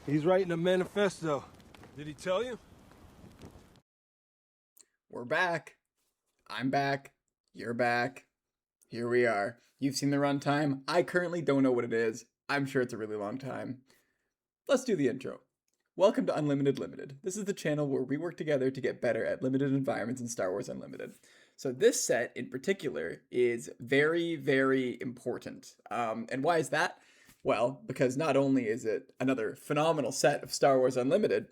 He's writing a manifesto. Did he tell you? We're back. I'm back. You're back. Here we are. You've seen the runtime. I currently don't know what it is. I'm sure it's a really long time. Let's do the intro. Welcome to Unlimited Limited. This is the channel where we work together to get better at limited environments in Star Wars Unlimited. So this set in particular is very, very important. And why is that? Well, because not only is it another phenomenal set of Star Wars Unlimited,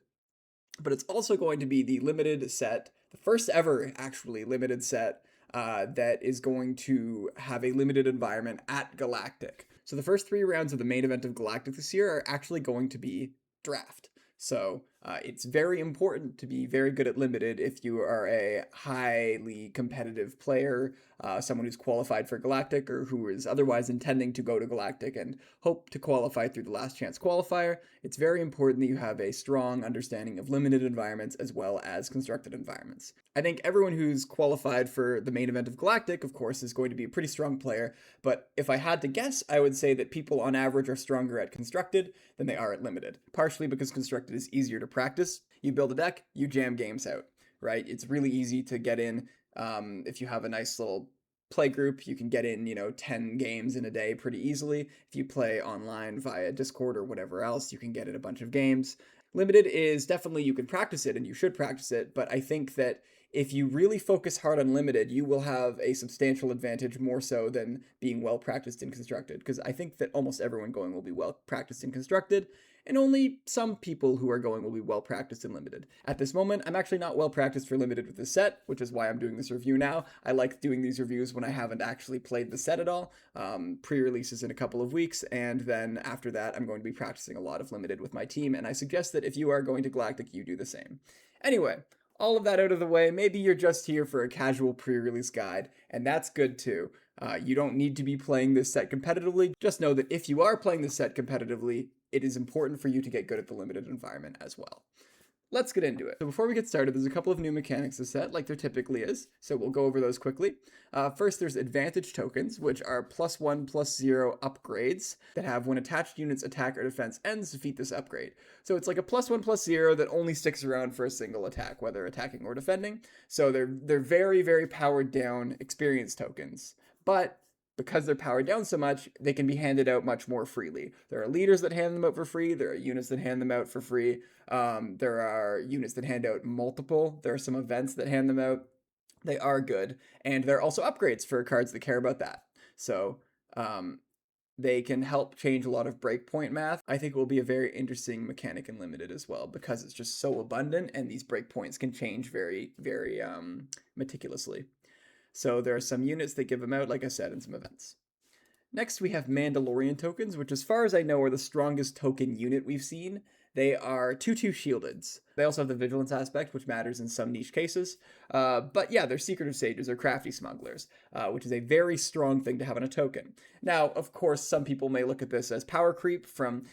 but it's also going to be the limited set, the first ever actually limited set that is going to have a limited environment at Galactic. So the first 3 rounds of the main event of Galactic this year are actually going to be draft. So it's very important to be very good at limited if you are a highly competitive player, someone who's qualified for Galactic or who is otherwise intending to go to Galactic and hope to qualify through the last chance qualifier. It's very important that you have a strong understanding of limited environments as well as constructed environments. I think everyone who's qualified for the main event of Galactic, of course, is going to be a pretty strong player, but if I had to guess, I would say that people on average are stronger at constructed than they are at limited, partially because constructed is easier to practice. You build a deck, you jam games out, right? It's really easy to get in. If you have a nice little play group, you can get in, 10 games in a day pretty easily. If you play online via Discord or whatever else, you can get in a bunch of games. Limited is definitely, you can practice it and you should practice it, but I think that if you really focus hard on limited, you will have a substantial advantage more so than being well practiced in constructed, because I think that almost everyone going will be well practiced in constructed, and only some people who are going will be well practiced in limited. At this moment, I'm actually not well practiced for limited with this set, which is why I'm doing this review now. I like doing these reviews when I haven't actually played the set at all. Pre-releases in a couple of weeks, and then after that, I'm going to be practicing a lot of limited with my team, and I suggest that if you are going to Galactic, you do the same. Anyway, all of that out of the way, maybe you're just here for a casual pre-release guide, and that's good too. You don't need to be playing this set competitively. Just know that if you are playing this set competitively, it is important for you to get good at the limited environment as well. Let's get into it. So before we get started, there's a couple of new mechanics to set, like there typically is, so we'll go over those quickly. First, there's advantage tokens, which are +1/+0 upgrades that have when attached units attack or defense ends, defeat this upgrade. So it's like a +1/+0 that only sticks around for a single attack, whether attacking or defending. So they're very, very powered down experience tokens. But because they're powered down so much, they can be handed out much more freely. There are leaders that hand them out for free. There are units that hand them out for free. There are units that hand out multiple. There are some events that hand them out. They are good. And there are also upgrades for cards that care about that. So they can help change a lot of breakpoint math. I think it will be a very interesting mechanic in Limited as well, because it's just so abundant and these breakpoints can change very, very meticulously. So there are some units that give them out, like I said, in some events. Next, we have Mandalorian tokens, which as far as I know are the strongest token unit we've seen. They are 2/2 shieldeds. They also have the vigilance aspect, which matters in some niche cases. But yeah, they're secretive sages or crafty smugglers, which is a very strong thing to have on a token. Now, of course, some people may look at this as power creep from,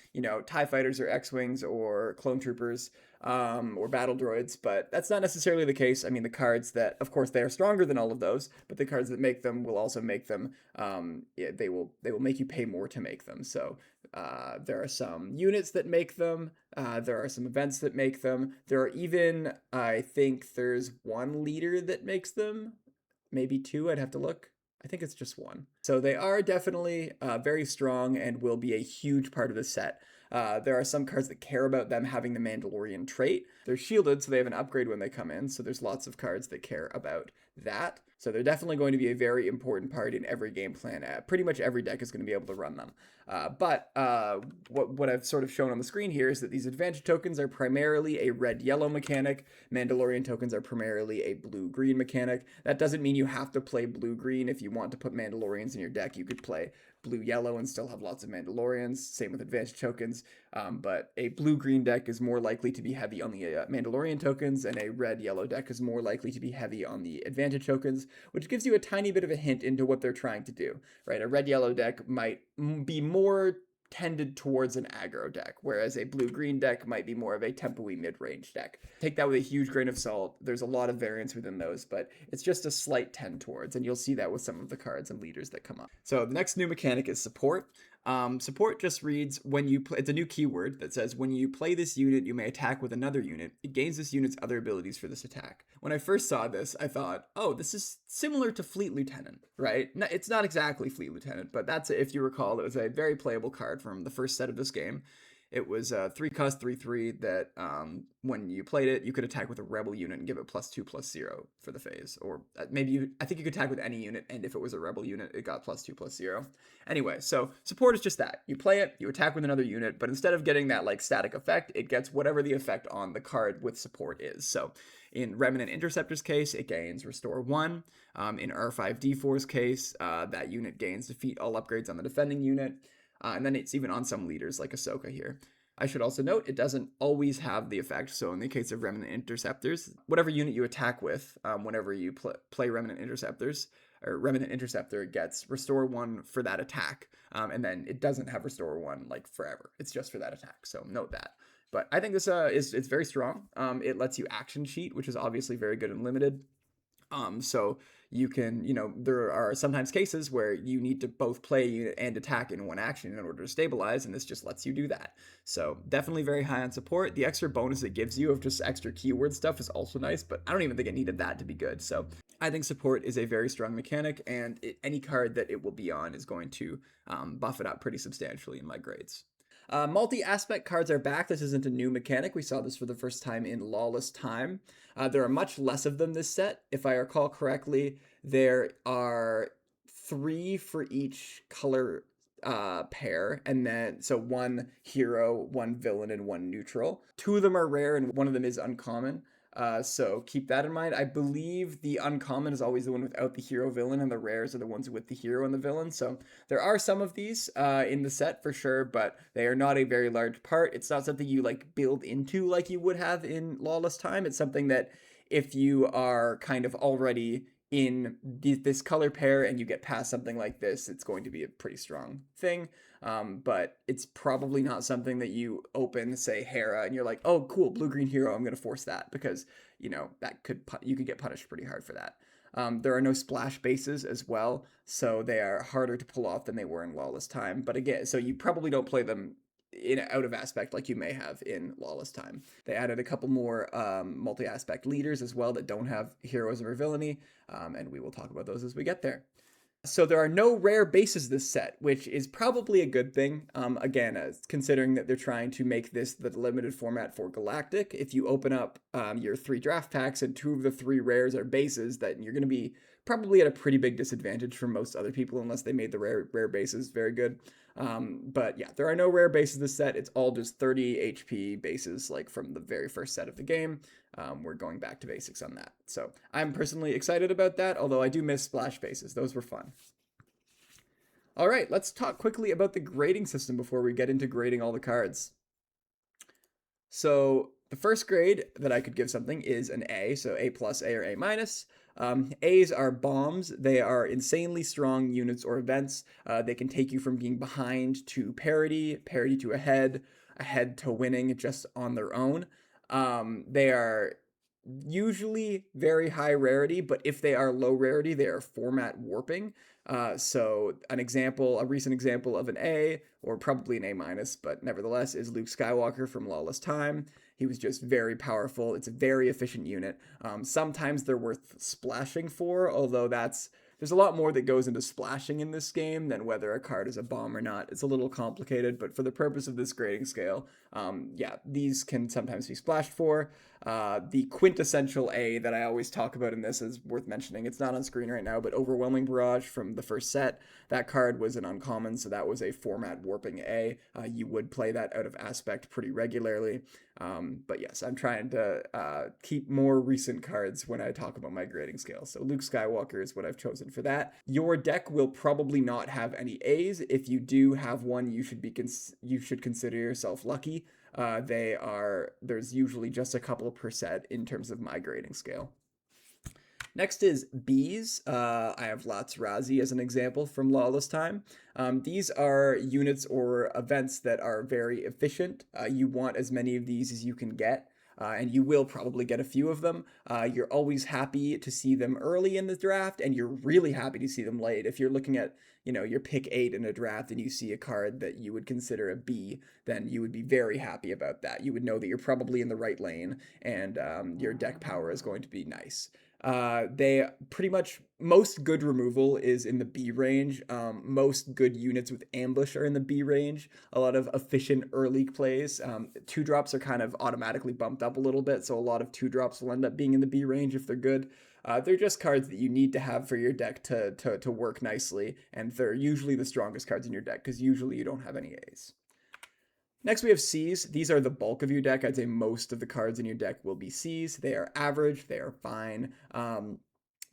TIE fighters or X-Wings or clone troopers, or battle droids, but that's not necessarily the case. I mean, the cards that, of course, they are stronger than all of those, but the cards that make them will also make them, they will make you pay more to make them. So there are some units that make them, there are some events that make them, there are even, I think there's 1 leader that makes them, maybe 2, I'd have to look. I think it's just 1. So they are definitely very strong and will be a huge part of the set. There are some cards that care about them having the Mandalorian trait. They're shielded, so they have an upgrade when they come in, so there's lots of cards that care about that. So they're definitely going to be a very important part in every game plan. Pretty much every deck is going to be able to run them. But what I've sort of shown on the screen here is that these advantage tokens are primarily a red-yellow mechanic. Mandalorian tokens are primarily a blue-green mechanic. That doesn't mean you have to play blue-green. If you want to put Mandalorians in your deck, you could play blue-yellow and still have lots of Mandalorians. Same with advantage tokens. But a blue-green deck is more likely to be heavy on the Mandalorian tokens, and a red-yellow deck is more likely to be heavy on the advantage tokens, which gives you a tiny bit of a hint into what they're trying to do, right? A red-yellow deck might be more tended towards an aggro deck, whereas a blue-green deck might be more of a tempo-y mid-range deck. Take that with a huge grain of salt. There's a lot of variance within those, but it's just a slight tend towards, and you'll see that with some of the cards and leaders that come up. So the next new mechanic is support. Support just reads when you play. It's a new keyword that says when you play this unit, you may attack with another unit. It gains this unit's other abilities for this attack. When I first saw this, I thought, oh, this is similar to Fleet Lieutenant, right? It's not exactly Fleet Lieutenant, but that's, if you recall, it was a very playable card from the first set of this game. It was a 3-cost 3/3 that when you played it, you could attack with a rebel unit and give it +2/+0 for the phase. Or maybe I think you could attack with any unit, and if it was a rebel unit, it got +2/+0. Anyway, so support is just that. You play it, you attack with another unit, but instead of getting that like static effect, it gets whatever the effect on the card with support is. So in Remnant Interceptor's case, it gains Restore 1. In R5D4's case, that unit gains Defeat all upgrades on the defending unit. And then it's even on some leaders like Ahsoka here. I should also note it doesn't always have the effect. So in the case of Remnant Interceptors, whatever unit you attack with, whenever you play Remnant Interceptors, or Remnant Interceptor gets Restore 1 for that attack. And then it doesn't have Restore 1 like forever. It's just for that attack. So note that. But I think this it's very strong. It lets you action cheat, which is obviously very good and limited. So you can, there are sometimes cases where you need to both play a unit and attack in one action in order to stabilize, and this just lets you do that. So definitely very high on support. The extra bonus it gives you of just extra keyword stuff is also nice, but I don't even think it needed that to be good. So I think support is a very strong mechanic, and any card that it will be on is going to buff it up pretty substantially in my grades. Multi-aspect cards are back. This isn't a new mechanic. We saw this for the first time in Lawless Time. There are much less of them this set. If I recall correctly, there are 3 for each color pair, and then so 1 hero, 1 villain, and 1 neutral. 2 of them are rare, and 1 of them is uncommon. So keep that in mind. I believe the uncommon is always the one without the hero villain, and the rares are the ones with the hero and the villain. So there are some of these in the set for sure, but they are not a very large part. It's not something you like build into like you would have in Lawless Time. It's something that if you are kind of already in this color pair and you get past something like this, it's going to be a pretty strong thing. But it's probably not something that you open, say, Hera, and you're like, oh, cool, blue-green hero, I'm going to force that, because, that you could get punished pretty hard for that. There are no splash bases as well, so they are harder to pull off than they were in Lawless Time. But again, so you probably don't play them out of aspect like you may have in Lawless Time. They added a couple more multi-aspect leaders as well that don't have heroism or villainy, and we will talk about those as we get there. So there are no rare bases this set, which is probably a good thing. Again, considering that they're trying to make this the limited format for Galactic. If you open up your 3 draft packs and 2 of the 3 rares are bases, then you're going to be probably at a pretty big disadvantage from most other people unless they made the rare bases very good. But yeah, there are no rare bases this set. It's all just 30 HP bases, like from the very first set of the game. We're going back to basics on that. So I'm personally excited about that, although I do miss splash bases. Those were fun. All right, let's talk quickly about the grading system before we get into grading all the cards. So the first grade that I could give something is an A, so A+, A, or A-. A's are bombs. They are insanely strong units or events. They can take you from being behind to parity to ahead to winning just on their own. They are usually very high rarity, but if they are low rarity, they are format warping. So a recent example of an A, or probably an A-, but nevertheless, is Luke Skywalker from Lawless Time. He was just very powerful. It's a very efficient unit. Sometimes they're worth splashing for, although there's a lot more that goes into splashing in this game than whether a card is a bomb or not. It's a little complicated, but for the purpose of this grading scale, these can sometimes be splashed for. The quintessential A that I always talk about in this is worth mentioning. It's not on screen right now, but Overwhelming Barrage from the first set. That card was an uncommon, so that was a format warping A. You would play that out of aspect pretty regularly. But yes, I'm trying to keep more recent cards when I talk about my grading scale. So Luke Skywalker is what I've chosen for that. Your deck will probably not have any A's. If you do have one, you should consider yourself lucky. There's usually just a couple per set in terms of my grading scale. Next is B's. I have Latz Razi as an example from Lawless Time. These are units or events that are very efficient. You want as many of these as you can get. and you will probably get a few of them. You're always happy to see them early in the draft, and you're really happy to see them late. If you're looking at, your pick 8 in a draft and you see a card that you would consider a B, then you would be very happy about that. You would know that you're probably in the right lane, and your deck power is going to be nice. They pretty much, most good removal is in the B range. Most good units with ambush are in the B range. A lot of efficient early plays. 2-drops are kind of automatically bumped up a little bit, so a lot of 2-drops will end up being in the B range if they're good. They're just cards that you need to have for your deck to work nicely, and they're usually the strongest cards in your deck, because usually you don't have any A's. Next, we have C's. These are the bulk of your deck. I'd say most of the cards in your deck will be C's. They are average. They are fine.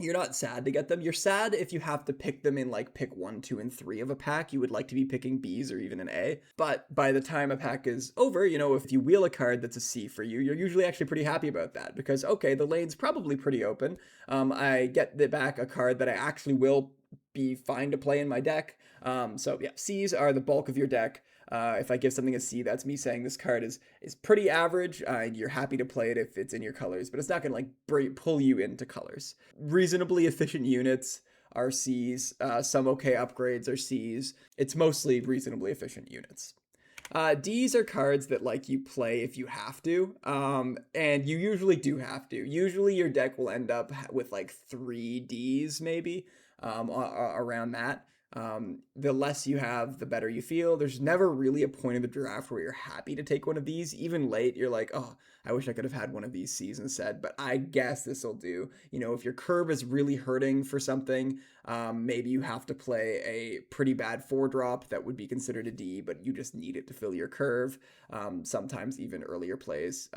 You're not sad to get them. You're sad if you have to pick them in like pick 1, 2, and 3 of a pack. You would like to be picking B's or even an A. But by the time a pack is over, if you wheel a card that's a C for you, you're usually actually pretty happy about that because, okay, the lane's probably pretty open. I get back a card that I actually will be fine to play in my deck. So yeah, C's are the bulk of your deck. If I give something a C, that's me saying this card is pretty average. You're happy to play it if it's in your colors, but it's not going to pull you into colors. Reasonably efficient units are C's. Some okay upgrades are C's. It's mostly reasonably efficient units. D's are cards that you play if you have to, and you usually do have to. Usually your deck will end up with 3 D's maybe, around that. The less you have, the better you feel. There's never really a point in the draft where you're happy to take one of these. Even late, you're like, oh, I wish I could have had one of these C's instead, but I guess this will do. If your curve is really hurting for something, maybe you have to play a pretty bad 4-drop that would be considered a D, but you just need it to fill your curve. Sometimes even earlier plays.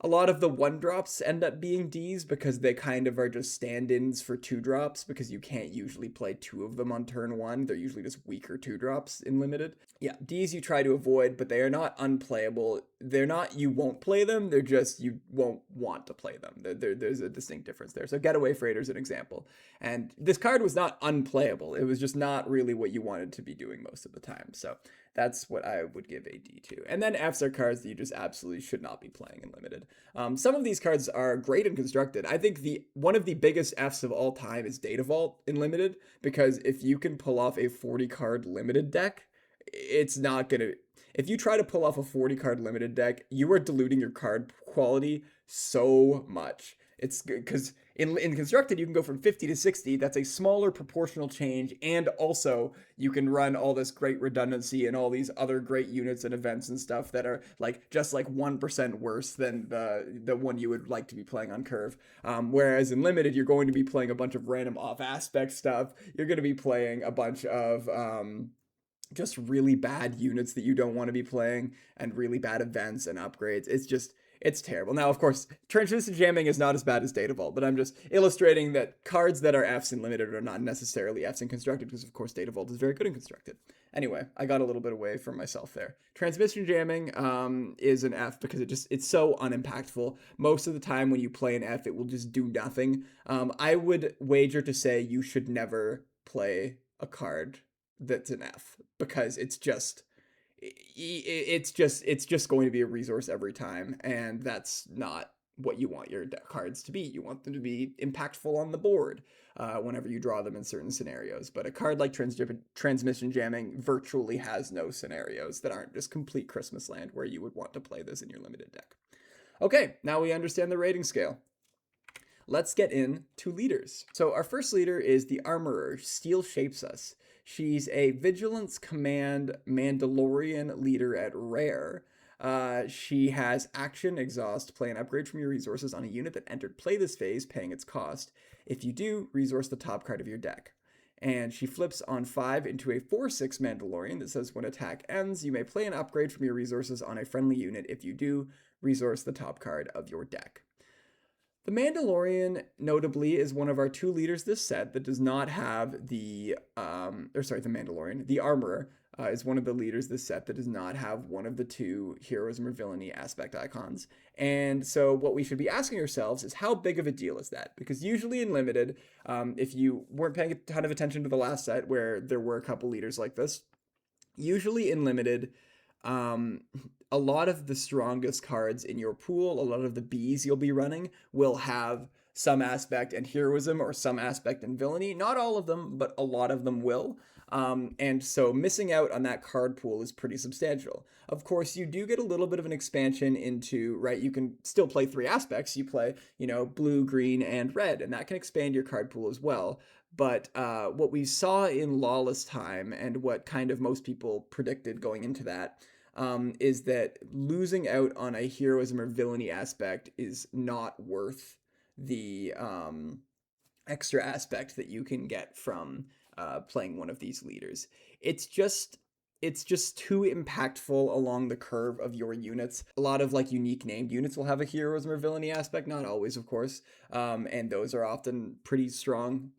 A lot of the 1-drops end up being Ds because they kind of are just stand-ins for 2-drops because you can't usually play 2 of them on turn 1. They're usually just weaker 2-drops in limited. Yeah, Ds you try to avoid, but they are not unplayable. They're not you won't play them, they're just you won't want to play them. There's a distinct difference there. So Getaway Freighter is an example. And this card was not unplayable. It was just not really what you wanted to be doing most of the time. So that's what I would give a D to. And then Fs are cards that you just absolutely should not be playing in limited. Some of these cards are great and constructed. I think one of the biggest Fs of all time is Data Vault in limited, because if you can pull off a 40-card limited deck, it's not going to... If you try to pull off a 40-card limited deck, you are diluting your card quality so much. It's because in constructed, you can go from 50 to 60. That's a smaller proportional change. And also you can run all this great redundancy and all these other great units and events and stuff that are just 1% worse than the one you would like to be playing on curve. Whereas in limited, you're going to be playing a bunch of random off aspect stuff. You're going to be playing a bunch of, just really bad units that you don't want to be playing and really bad events and upgrades. It's terrible. Now, of course, transmission jamming is not as bad as Data Vault, but I'm just illustrating that cards that are Fs in limited are not necessarily Fs in constructed, because of course Data Vault is very good in constructed. Anyway, I got a little bit away from myself there. Transmission jamming is an F because it's so unimpactful. Most of the time when you play an F, it will just do nothing. I would wager to say you should never play a card that's an F, because it's just going to be a resource every time, and that's not what you want your deck cards to be. You want them to be impactful on the board whenever you draw them in certain scenarios. But a card like Transmission Jamming virtually has no scenarios that aren't just complete Christmas land where you would want to play this in your limited deck. Okay, now we understand the rating scale. Let's get into leaders. So our first leader is the Armorer. Steel Shapes Us. She's a Vigilance Command Mandalorian leader at Rare. She has Action, Exhaust, play an upgrade from your resources on a unit that entered play this phase, paying its cost. If you do, resource the top card of your deck. And she flips on 5 into a 4/6 Mandalorian that says when attack ends, you may play an upgrade from your resources on a friendly unit. If you do, resource the top card of your deck. The Mandalorian, notably, is one of our 2 leaders this set that does not have the Mandalorian. The Armorer is one of the leaders this set that does not have one of the 2 heroism or villainy aspect icons. And so what we should be asking ourselves is, how big of a deal is that? Because usually in limited, if you weren't paying a ton of attention to the last set where there were a couple leaders like this, usually in limited, a lot of the strongest cards in your pool, a lot of the Bs you'll be running, will have some aspect in heroism or some aspect in villainy. Not all of them, but a lot of them will. And so missing out on that card pool is pretty substantial. Of course, you do get a little bit of an expansion into, right, you can still play 3 aspects. You play, blue, green, and red, and that can expand your card pool as well. But what we saw in Lawless Time, and what kind of most people predicted going into that, is that losing out on a heroism or villainy aspect is not worth the extra aspect that you can get from playing one of these leaders. It's just too impactful along the curve of your units. A lot of like unique named units will have a heroism or villainy aspect, not always, of course, and those are often pretty strong.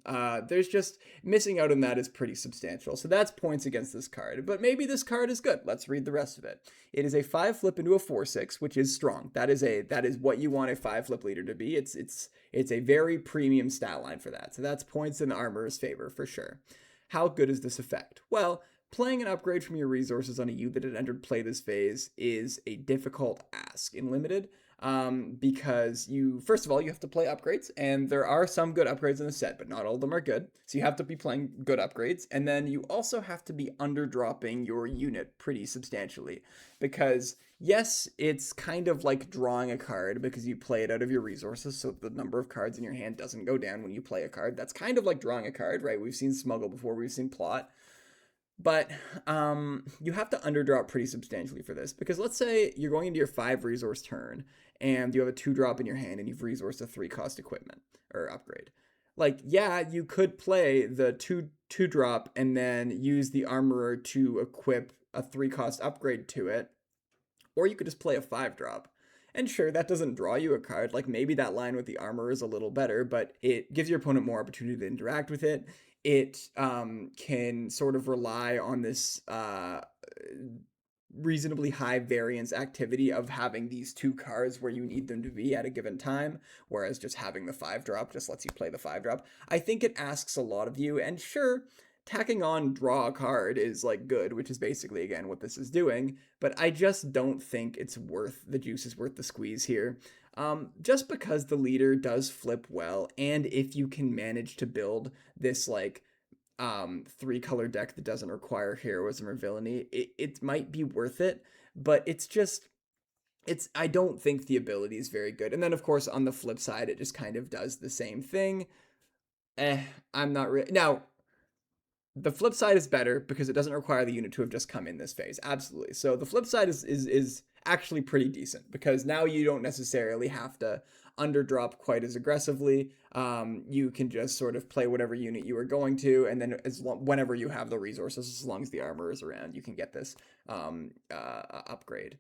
There's just missing out on that is pretty substantial. So that's points against this card. But maybe this card is good. Let's read the rest of it. It is a 5 flip into a 4/6, which is strong. That is what you want a 5 flip leader to be. It's a very premium stat line for that. So that's points in the armorer's favor for sure. How good is this effect? Well, playing an upgrade from your resources on a unit that entered play this phase is a difficult ask in Limited, because first of all, you have to play upgrades, and there are some good upgrades in the set, but not all of them are good. So you have to be playing good upgrades, and then you also have to be underdropping your unit pretty substantially, because yes, it's kind of like drawing a card because you play it out of your resources, so the number of cards in your hand doesn't go down when you play a card. That's kind of like drawing a card, right? We've seen Smuggle before, we've seen Plot. But you have to underdrop pretty substantially for this, because let's say you're going into your 5 resource turn and you have a 2-drop in your hand and you've resourced a 3-cost equipment or upgrade. Like, yeah, you could play the 2-drop and then use the armorer to equip a 3-cost upgrade to it, or you could just play a 5-drop. And sure, that doesn't draw you a card. Like, maybe that line with the armor is a little better, but it gives your opponent more opportunity to interact with it. It can sort of rely on this reasonably high variance activity of having these 2 cards where you need them to be at a given time, whereas just having the 5-drop just lets you play the 5-drop. I think it asks a lot of you, and sure, tacking on draw a card is like good, which is basically again what this is doing, but I just don't think the juice is worth the squeeze here. Just because the leader does flip well, and if you can manage to build this like 3-color deck that doesn't require heroism or villainy, it might be worth it, but I don't think the ability is very good. And then of course on the flip side, it just kind of does the same thing. I'm not really now. The flip side is better because it doesn't require the unit to have just come in this phase. Absolutely. So the flip side is actually pretty decent, because now you don't necessarily have to underdrop quite as aggressively. You can just sort of play whatever unit you are going to, and then whenever you have the resources, as long as the armor is around, you can get this upgrade.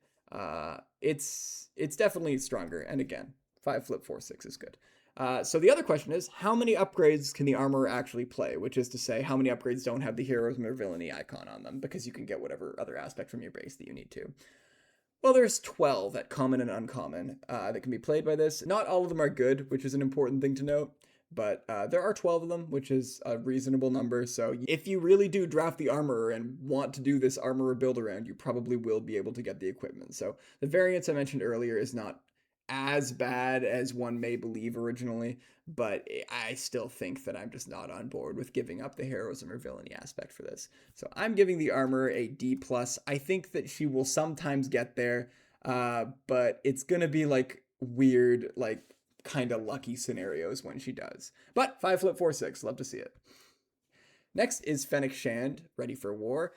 It's definitely stronger, and again, 5 flip 4/6 is good. So the other question is, how many upgrades can the armorer actually play? Which is to say, how many upgrades don't have the heroism or villainy icon on them, because you can get whatever other aspect from your base that you need to. Well, there's 12 at common and uncommon that can be played by this. Not all of them are good, which is an important thing to note, but there are 12 of them, which is a reasonable number. So if you really do draft the armorer and want to do this armorer build around, you probably will be able to get the equipment. So the variance I mentioned earlier is not as bad as one may believe originally, but I still think that I'm just not on board with giving up the heroism or villainy aspect for this. So I'm giving the armor a D+. I think that she will sometimes get there, but it's gonna be like weird, like kind of lucky scenarios when she does. But 5 flip 4/6, love to see it. Next is Fennec Shand, ready for war.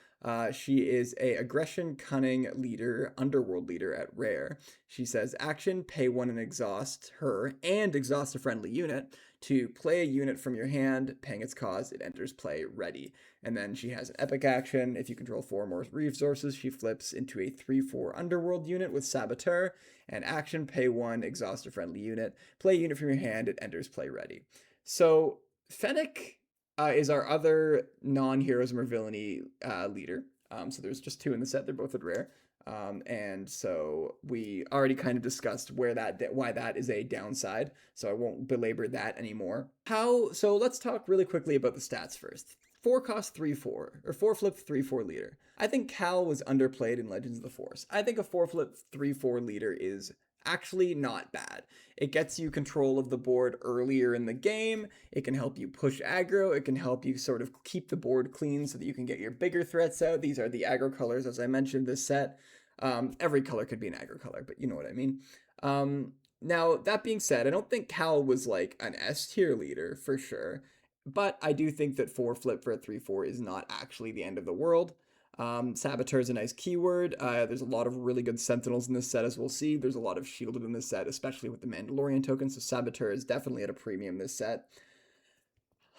She is a aggression, cunning leader, underworld leader at rare. She says, action, pay 1 and exhaust her, and exhaust a friendly unit. To play a unit from your hand, paying its cost, it enters play ready. And then she has an epic action. If you control 4 more resources, she flips into a 3/4 underworld unit with Saboteur. And action, pay 1, exhaust a friendly unit. Play a unit from your hand, it enters play ready. So Fennec is our other non-heroism or villainy leader. So there's just 2 in the set. They're both at rare. And so we already kind of discussed why that is a downside. So I won't belabor that anymore. So let's talk really quickly about the stats first. 4 cost 3/4, or 4 flip 3/4 leader. I think Cal was underplayed in Legends of the Force. I think a 4 flip 3/4 leader is actually not bad. It gets you control of the board earlier in the game. It can help you push aggro. It can help you sort of keep the board clean so that you can get your bigger threats out. These are the aggro colors, as I mentioned, this set. Every color could be an aggro color, but you know what I mean. Now, that being said, I don't think Cal was like an S tier leader for sure, but I do think that 4 flip for a 3/4 is not actually the end of the world. Saboteur is a nice keyword. There's a lot of really good Sentinels in this set, as we'll see. There's a lot of shielded in this set, especially with the Mandalorian token, so Saboteur is definitely at a premium this set.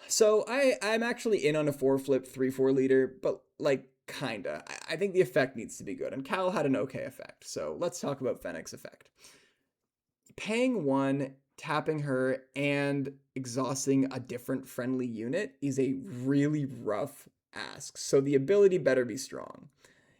So I'm actually in on a 4 flip 3/4 leader, but like kinda. I think the effect needs to be good, and Cal had an okay effect. So let's talk about Fennec's effect. Paying 1, tapping her, and exhausting a different friendly unit is a really rough ask. So the ability better be strong.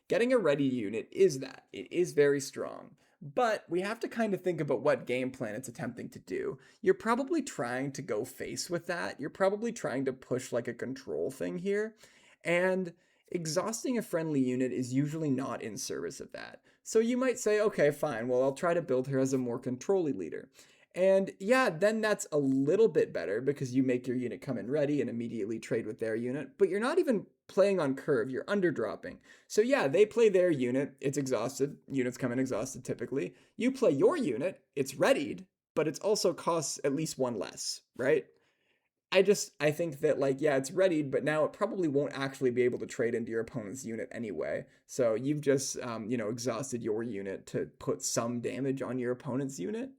Getting a ready unit is that. It is very strong. But we have to kind of think about what game plan it's attempting to do. You're probably trying to go face with that. You're probably trying to push like a control thing here. And exhausting a friendly unit is usually not in service of that. So you might say, okay, fine, well, I'll try to build her as a more control-y leader. And yeah, then that's a little bit better because you make your unit come in ready and immediately trade with their unit, but you're not even playing on curve, you're underdropping. So yeah, they play their unit, it's exhausted, units come in exhausted typically. You play your unit, it's readied, but it also costs at least 1 less, right? I think that like, yeah, it's readied, but now it probably won't actually be able to trade into your opponent's unit anyway. So you've just, exhausted your unit to put some damage on your opponent's unit.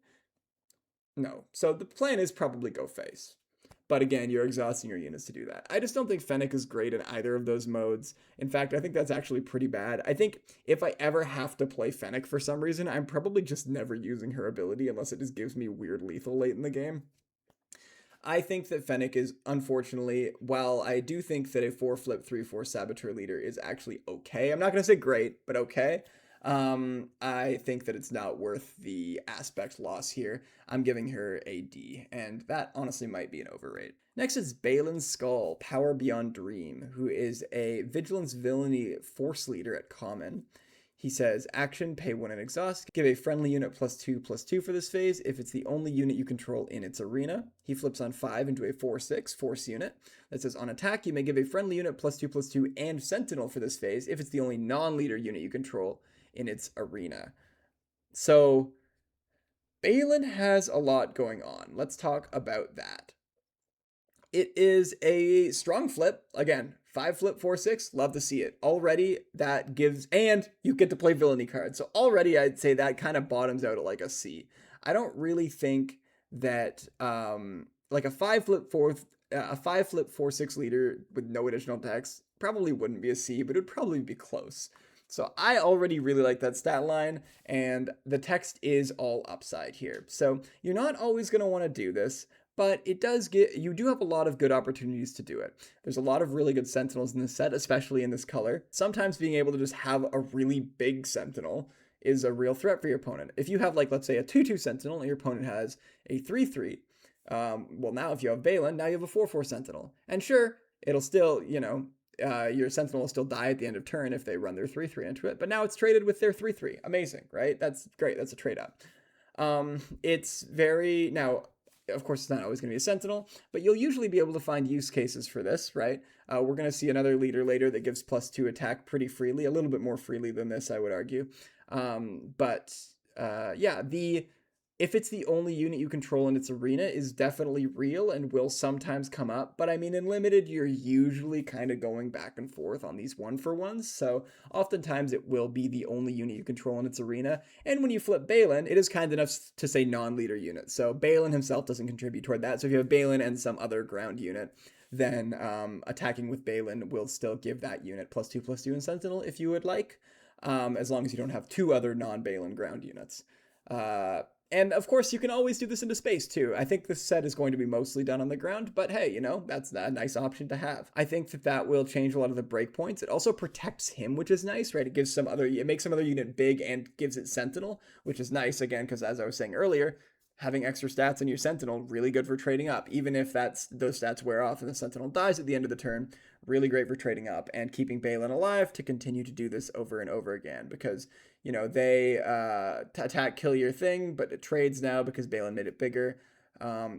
No. So the plan is probably go face. But again, you're exhausting your units to do that. I just don't think Fennec is great in either of those modes. In fact, I think that's actually pretty bad. I think if I ever have to play Fennec for some reason, I'm probably just never using her ability unless it just gives me weird lethal late in the game. I think that Fennec is, unfortunately, while I do think that a 4 flip 3/4 Saboteur leader is actually okay. I'm not going to say great, but okay. I think that it's not worth the aspect loss here. I'm giving her a D, and that honestly might be an overrate. Next is Balin's Skull, Power Beyond Dream, who is a Vigilance Villainy Force leader at common. He says, action, pay 1 and exhaust. Give a friendly unit +2/+2 for this phase if it's the only unit you control in its arena. He flips on 5 into a 4/6 force unit. That says, on attack, you may give a friendly unit +2/+2 and Sentinel for this phase if it's the only non-leader unit you control in its arena. So, Balin has a lot going on. Let's talk about that. It is a strong flip. Again, 5 flip 4/6, love to see it. Already that gives, and you get to play villainy cards. So already I'd say that kind of bottoms out at like a C. I don't really think that like a 5 flip 4/6 leader with no additional text probably wouldn't be a C, but it would probably be close. So I already really like that stat line, and the text is all upside here. So you're not always going to want to do this, but it does you do have a lot of good opportunities to do it. There's a lot of really good Sentinels in this set, especially in this color. Sometimes being able to just have a really big Sentinel is a real threat for your opponent. If you have like, let's say a 2/2 Sentinel and your opponent has a 3/3, well now if you have Balin, now you have a 4/4 Sentinel. And sure, it'll still, your Sentinel will still die at the end of turn if they run their 3/3 into it, but now it's traded with their 3/3. Amazing, right? That's great. That's a trade up. It's very, now, of course, it's not always going to be a Sentinel, but you'll usually be able to find use cases for this, right? We're going to see another leader later that gives +2 attack pretty freely, a little bit more freely than this, I would argue. Yeah, if it's the only unit you control in its arena is definitely real and will sometimes come up. But I mean, in limited, you're usually kind of going back and forth on these 1-for-1s. So oftentimes it will be the only unit you control in its arena. And when you flip Balin, it is kind enough to say non-leader unit. So Balin himself doesn't contribute toward that. So if you have Balin and some other ground unit, then attacking with Balin will still give that unit +2/+2 in Sentinel if you would like, as long as you don't have 2 other non-Balin ground units. And of course, you can always do this into space too. I think this set is going to be mostly done on the ground, but hey, that's a nice option to have. I think that will change a lot of the breakpoints. It also protects him, which is nice, right? It makes some other unit big and gives it Sentinel, which is nice again, because as I was saying earlier, having extra stats on your Sentinel, really good for trading up. Even if those stats wear off and the Sentinel dies at the end of the turn, really great for trading up and keeping Balin alive to continue to do this over and over again. Because, they attack, kill your thing, but it trades now because Balin made it bigger.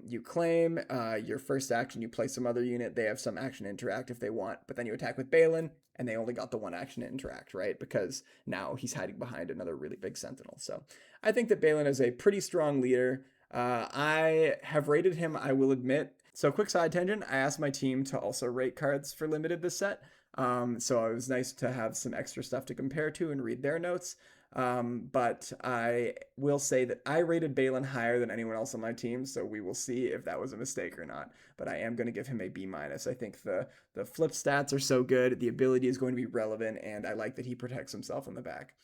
You claim your first action, you play some other unit, they have some action interact if they want, but then you attack with Balin, and they only got the one action to interact, right? Because now he's hiding behind another really big Sentinel. So I think that Balin is a pretty strong leader. I have rated him, I will admit. So quick side tangent, I asked my team to also rate cards for limited this set. So it was nice to have some extra stuff to compare to and read their notes. But I will say that I rated Balin higher than anyone else on my team, so we will see if that was a mistake or not. But I am going to give him a B-. I think the flip stats are so good, the ability is going to be relevant, and I like that he protects himself on the back.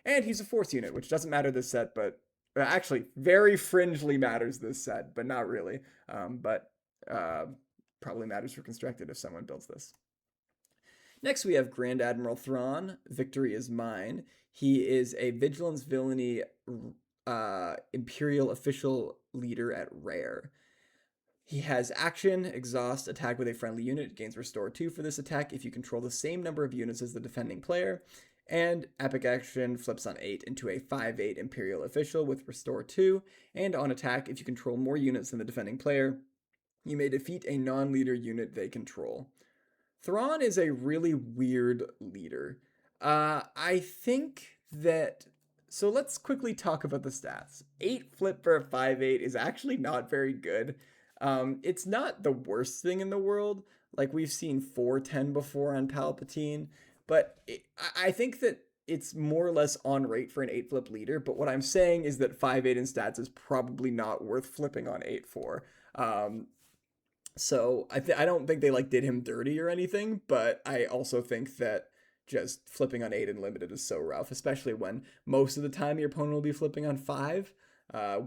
And he's a force unit, which doesn't matter this set, but actually very fringely matters this set, but not really. But probably matters for constructed if someone builds this. Next, we have Grand Admiral Thrawn. Victory is mine. He is a Vigilance Villainy Imperial official leader at rare. He has action, exhaust, attack with a friendly unit, gains restore 2 for this attack if you control the same number of units as the defending player. And epic action flips on 8 into a 5/8 Imperial official with restore 2. And on attack, if you control more units than the defending player, you may defeat a non-leader unit they control. Thrawn is a really weird leader. I think that... So let's quickly talk about the stats. 8 flip for a 5/8 is actually not very good. It's not the worst thing in the world. Like, we've seen 4/10 before on Palpatine. But I think that it's more or less on rate for an 8 flip leader. But what I'm saying is that 5/8 in stats is probably not worth flipping on 8 for. So I don't think they did him dirty or anything, but I also think that just flipping on 8 and limited is so rough, especially when most of the time your opponent will be flipping on 5.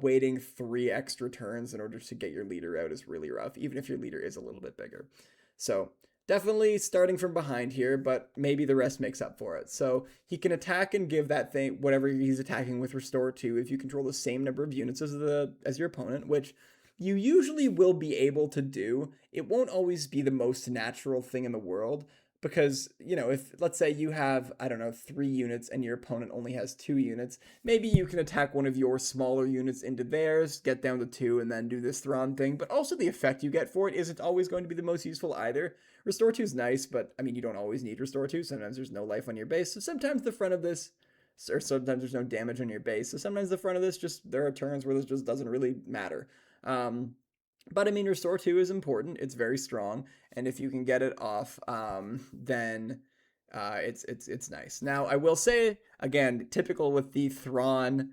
Waiting 3 extra turns in order to get your leader out is really rough, even if your leader is a little bit bigger. So definitely starting from behind here, but maybe the rest makes up for it. So he can attack and give that thing, whatever he's attacking with, restore 2 if you control the same number of units as your opponent, which you usually will be able to do. It won't always be the most natural thing in the world because, if let's say you have, 3 units and your opponent only has 2 units, maybe you can attack one of your smaller units into theirs, get down to 2, and then do this Thrawn thing. But also the effect you get for it isn't always going to be the most useful either. Restore 2 is nice, but you don't always need Restore 2. Sometimes there's no life on your base. So sometimes the front of this, or sometimes there's no damage on your base. So sometimes the front of this there are turns where this just doesn't really matter. But restore 2 is important. It's very strong, and if you can get it off, then it's nice. Now, I will say again, typical with the Thrawn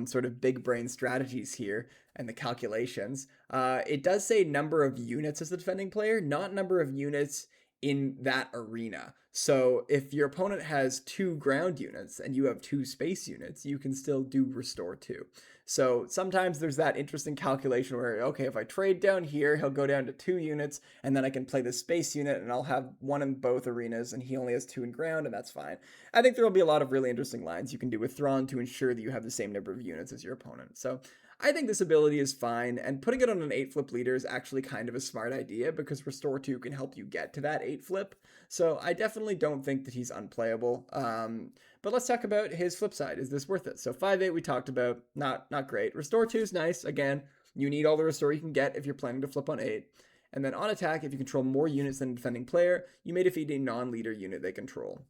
sort of big brain strategies here and the calculations, it does say number of units as the defending player, not number of units in that arena. So if your opponent has 2 ground units and you have 2 space units, you can still do restore 2. So sometimes there's that interesting calculation where, okay, if I trade down here, he'll go down to 2 units, and then I can play the space unit, and I'll have 1 in both arenas, and he only has 2 in ground, and that's fine. I think there will be a lot of really interesting lines you can do with Thrawn to ensure that you have the same number of units as your opponent. So I think this ability is fine, and putting it on an 8 flip leader is actually kind of a smart idea because restore 2 can help you get to that 8 flip. So I definitely don't think that he's unplayable. But let's talk about his flip side. Is this worth it? So 5/8 we talked about, not great. Restore 2 is nice. Again, you need all the restore you can get if you're planning to flip on 8. And then on attack, if you control more units than a defending player, you may defeat a non-leader unit they control.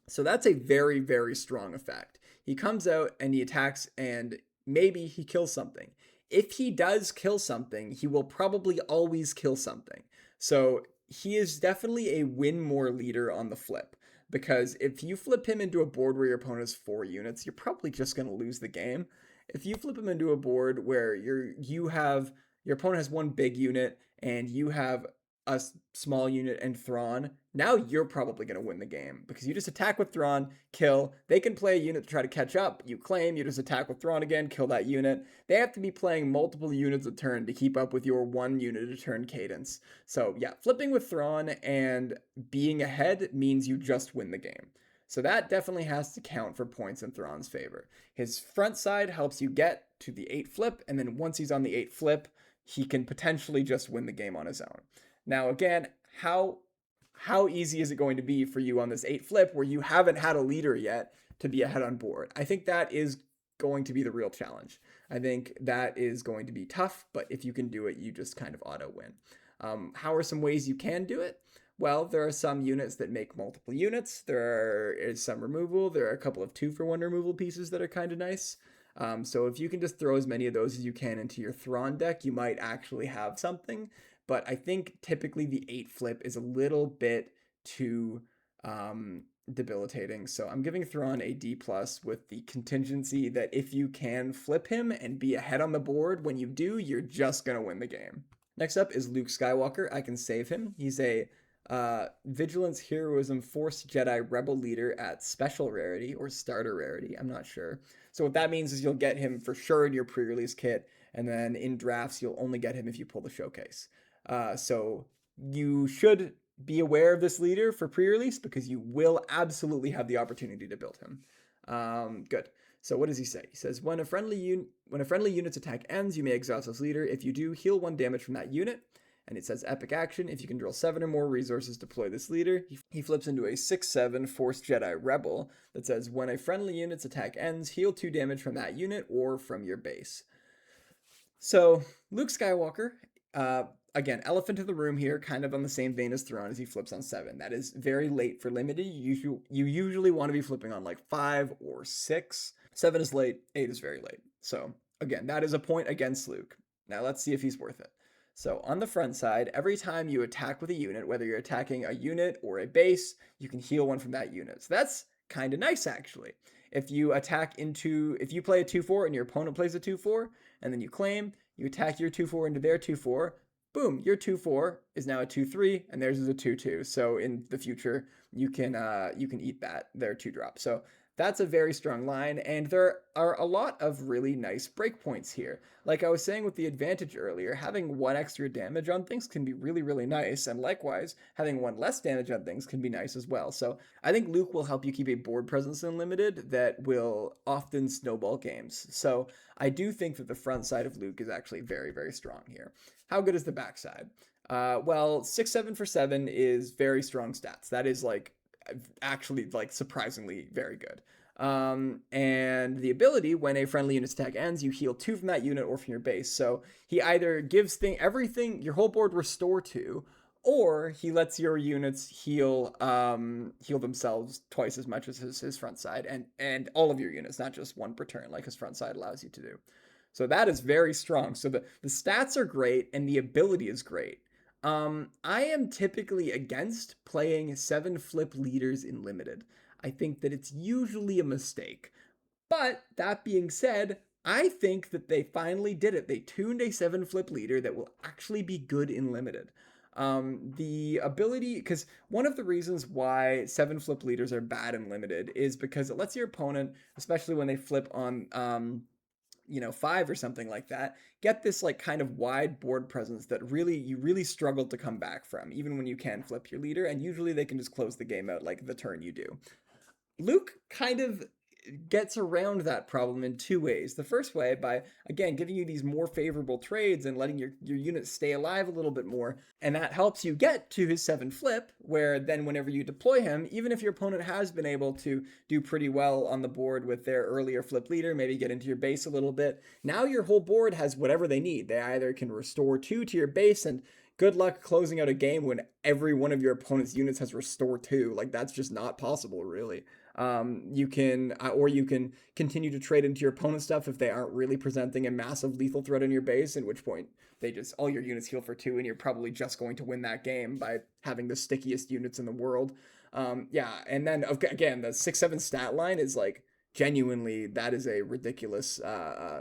So that's a very, very strong effect. He comes out and he attacks and maybe he kills something. If he does kill something, he will probably always kill something. So he is definitely a win more leader on the flip. Because if you flip him into a board where your opponent has 4 units, you're probably just going to lose the game. If you flip him into a board where your opponent has 1 big unit and you have a small unit and Thrawn, now you're probably going to win the game because you just attack with Thrawn, kill. They can play a unit to try to catch up. You claim, you just attack with Thrawn again, kill that unit. They have to be playing multiple units a turn to keep up with your 1 unit a turn cadence. So yeah, flipping with Thrawn and being ahead means you just win the game. So that definitely has to count for points in Thrawn's favor. His front side helps you get to the 8 flip, and then once he's on the 8 flip, he can potentially just win the game on his own. Now, again, how easy is it going to be for you on this 8 flip where you haven't had a leader yet to be ahead on board? I think that is going to be the real challenge. I think that is going to be tough, but if you can do it, you just kind of auto win. How are some ways you can do it? Well, there are some units that make multiple units. There is some removal. There are a couple of 2-for-1 removal pieces that are kind of nice. So if you can just throw as many of those as you can into your Thrawn deck, you might actually have something. But I think typically the 8 flip is a little bit too debilitating. So I'm giving Thrawn a D+ with the contingency that if you can flip him and be ahead on the board, when you do, you're just going to win the game. Next up is Luke Skywalker. I can save him. He's a Vigilance, Heroism, Force Jedi Rebel leader at special rarity or starter rarity. I'm not sure. So what that means is you'll get him for sure in your pre-release kit, and then in drafts you'll only get him if you pull the showcase. So you should be aware of this leader for pre-release because you will absolutely have the opportunity to build him. Good. So what does he say? He says, when a friendly unit's attack ends, you may exhaust this leader. If you do, heal 1 damage from that unit. And it says epic action. If you can draw 7 or more resources, deploy this leader. He flips into a 6/7 Force Jedi Rebel that says, when a friendly unit's attack ends, heal 2 damage from that unit or from your base. So Luke Skywalker, again, elephant in the room here, kind of on the same vein as Thrawn as he flips on 7. That is very late for limited. You usually want to be flipping on like 5 or 6. 7 is late, 8 is very late. So again, that is a point against Luke. Now let's see if he's worth it. So on the front side, every time you attack with a unit, whether you're attacking a unit or a base, you can heal 1 from that unit. So that's kind of nice, actually. If you play a 2/4 and your opponent plays a 2/4, and then you claim, you attack your 2/4 into their 2/4, boom, your 2/4 is now a 2/3, and theirs is a 2/2. So in the future, you can eat their 2-drop. So that's a very strong line, and there are a lot of really nice breakpoints here. Like I was saying with the advantage earlier, having 1 extra damage on things can be really, really nice, and likewise, having 1 less damage on things can be nice as well. So I think Luke will help you keep a board presence in Limited that will often snowball games. So I do think that the front side of Luke is actually very, very strong here. How good is the backside? Well, 6/7 for 7 is very strong stats. That is actually surprisingly very good. And the ability, when a friendly unit's attack ends, you heal 2 from that unit or from your base. So he either gives everything, your whole board restore 2, or he lets your units heal themselves twice as much as his front side, and all of your units, not just 1 per turn like his front side allows you to do. So that is very strong. So the stats are great and the ability is great. I am typically against playing 7 flip leaders in Limited. I think that it's usually a mistake. But that being said, I think that they finally did it. They tuned a 7 flip leader that will actually be good in Limited. The ability, because one of the reasons why 7 flip leaders are bad in Limited is because it lets your opponent, especially when they flip on 5 or something like that, get this kind of wide board presence that you really struggle to come back from, even when you can flip your leader, and usually they can just close the game out like the turn you do. Luke kind of gets around that problem in 2 ways. The first way, by, again, giving you these more favorable trades and letting your units stay alive a little bit more, and that helps you get to his 7 flip, where then whenever you deploy him, even if your opponent has been able to do pretty well on the board with their earlier flip leader, maybe get into your base a little bit, now your whole board has whatever they need. They either can restore 2 to your base, and good luck closing out a game when every one of your opponent's units has restore 2. That's just not possible, really. You can continue to trade into your opponent's stuff if they aren't really presenting a massive lethal threat in your base, in which point all your units heal for 2, and you're probably just going to win that game by having the stickiest units in the world. And then again, the 6/7 stat line is genuinely, that is a ridiculous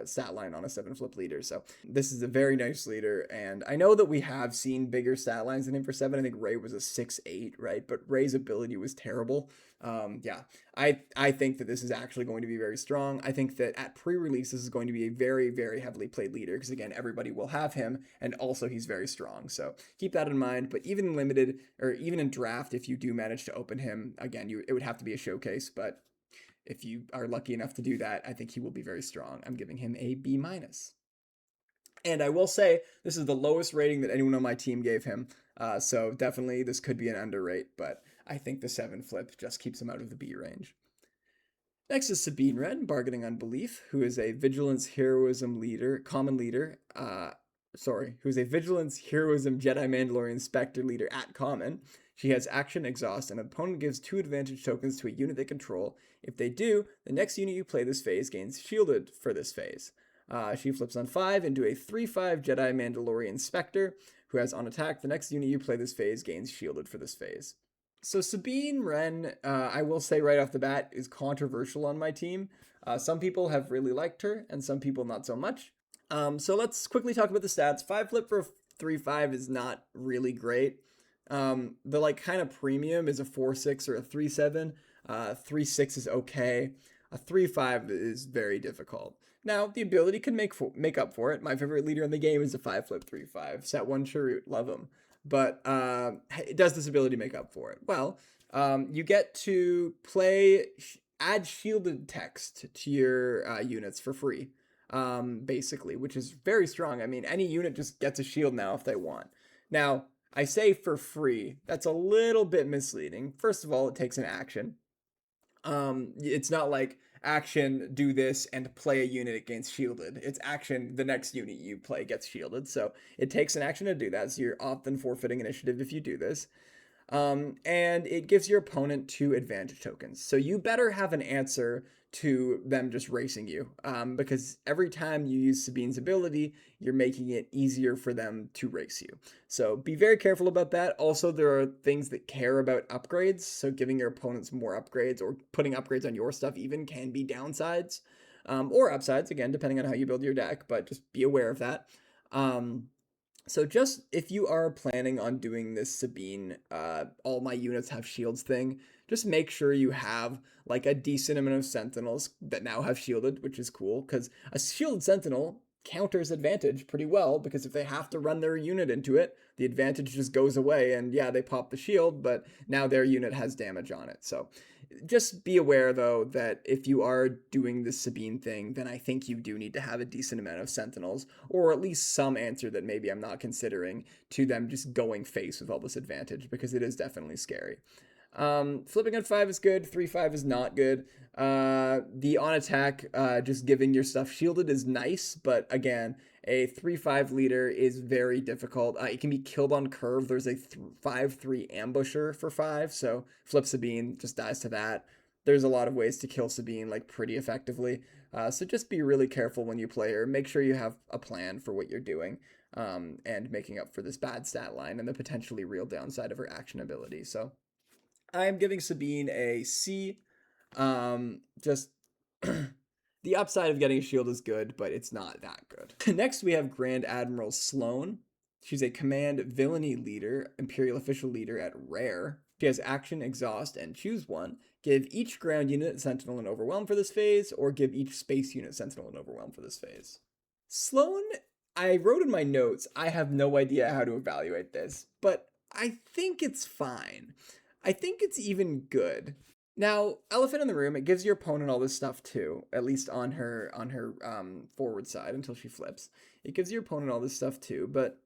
stat line on a 7 flip leader. So this is a very nice leader, and I know that we have seen bigger stat lines than him for 7. I think Rey was a 6/8, right? But Rey's ability was terrible. Yeah, I think that this is actually going to be very strong. I think that at pre-release, this is going to be a very, very heavily played leader because, again, everybody will have him, and also he's very strong. So keep that in mind. But even in limited or even in draft, if you do manage to open him, again, it would have to be a showcase. But if you are lucky enough to do that, I think he will be very strong. I'm giving him a B minus. And I will say this is the lowest rating that anyone on my team gave him. So definitely this could be an underrate, but I think the 7 flip just keeps him out of the B range. Next is Sabine Wren, Bargaining Unbelief, who is a Vigilance Heroism leader, common leader. Who's a Vigilance Heroism Jedi Mandalorian Spectre leader at common. She has action exhaust, and an opponent gives 2 advantage tokens to a unit they control. If they do, the next unit you play this phase gains shielded for this phase. She flips on 5 into a 3/5 Jedi Mandalorian Spectre, who has on attack, the next unit you play this phase gains shielded for this phase. So Sabine Wren, I will say right off the bat, is controversial on my team. Some people have really liked her, and some people not so much. So let's quickly talk about the stats. 5 flip for a 3/5 is not really great. The like kind of premium is a 4/6 or a 3/7. 3/6 is okay. A 3/5 is very difficult. Now, the ability can make up for it. My favorite leader in the game is a 5 flip 3/5. Set 1 Chirrut, love him. But does this ability make up for it? Well, you get to add shielded text to your units for free, basically, which is very strong. I mean, any unit just gets a shield now if they want. Now, I say for free. That's a little bit misleading. First of all, it takes an action. It's not like action, do this, and play a unit against shielded. It's action, the next unit you play gets shielded. So it takes an action to do that. So you're often forfeiting initiative if you do this. And it gives your opponent 2 advantage tokens. So you better have an answer to them just racing you, because every time you use Sabine's ability, you're making it easier for them to race you. So be very careful about that. Also, there are things that care about upgrades, so giving your opponents more upgrades or putting upgrades on your stuff even can be downsides, or upsides, again, depending on how you build your deck, but just be aware of that. So just if you are planning on doing this Sabine, all my units have shields thing, just make sure you have like a decent amount of sentinels that now have shielded, which is cool because a shielded sentinel counters advantage pretty well because if they have to run their unit into it, the advantage just goes away and yeah, they pop the shield, but now their unit has damage on it. So just be aware though that if you are doing the Sabine thing, then I think you do need to have a decent amount of sentinels or at least some answer that maybe I'm not considering to them just going face with all this advantage because it is definitely scary. Flipping on 5 is good. 3/5 is not good. The on attack, just giving your stuff shielded is nice, but again, a 3/5 leader is very difficult. It can be killed on curve. There's a 5/3 ambusher for 5, so flip Sabine just dies to that. There's a lot of ways to kill Sabine like pretty effectively. So just be really careful when you play her. Make sure you have a plan for what you're doing, and making up for this bad stat line and the potentially real downside of her action ability. So I'm giving Sabine a C. Just the upside of getting a shield is good, but it's not that good. Next, we have Grand Admiral Sloane. She's a command villainy leader, Imperial official leader at rare. She has action, exhaust, and choose one. Give each ground unit sentinel an overwhelm for this phase, or give each space unit sentinel an overwhelm for this phase. Sloane, I wrote in my notes, I have no idea how to evaluate this, but I think it's fine. I think it's even good. Now, elephant in the room, it gives your opponent all this stuff too, at least on her forward side until she flips. It gives your opponent all this stuff too, but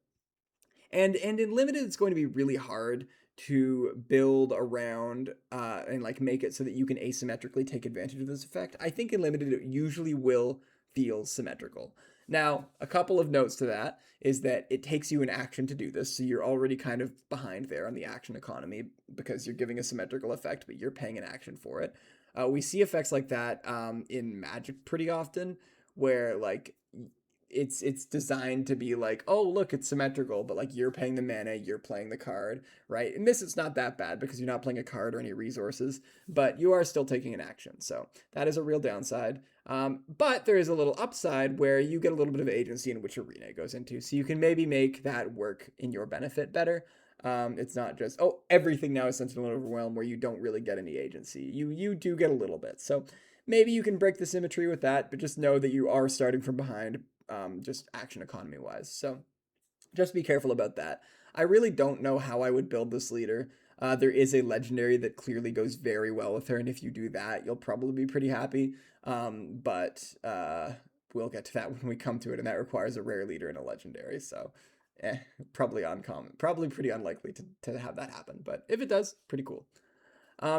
and in limited it's going to be really hard to build around and like make it so that you can asymmetrically take advantage of this effect. I think in limited it usually will feel symmetrical. Now, a couple of notes to that is that it takes you an action to do this, so you're already kind of behind there on the action economy because you're giving a symmetrical effect, but you're paying an action for it. We see effects like that in Magic pretty often, where like it's designed to be like, oh look, it's symmetrical, but like you're paying the mana, you're playing the card, right? In this, it's not that bad because you're not playing a card or any resources, but you are still taking an action. So that is a real downside. But there is a little upside where you get a little bit of agency in which arena it goes into. So you can maybe make that work in your benefit better. It's not just, oh, everything now is Sentinel and Overwhelm where you don't really get any agency. You do get a little bit. So maybe you can break the symmetry with that, but just know that you are starting from behind, just action economy wise. So just be careful about that. I really don't know how I would build this leader. There is a legendary that clearly goes very well with her, and if you do that, you'll probably be pretty happy. But we'll get to that when we come to it, and that requires a rare leader and a legendary. So, probably uncommon, probably pretty unlikely to have that happen. But if it does, pretty cool.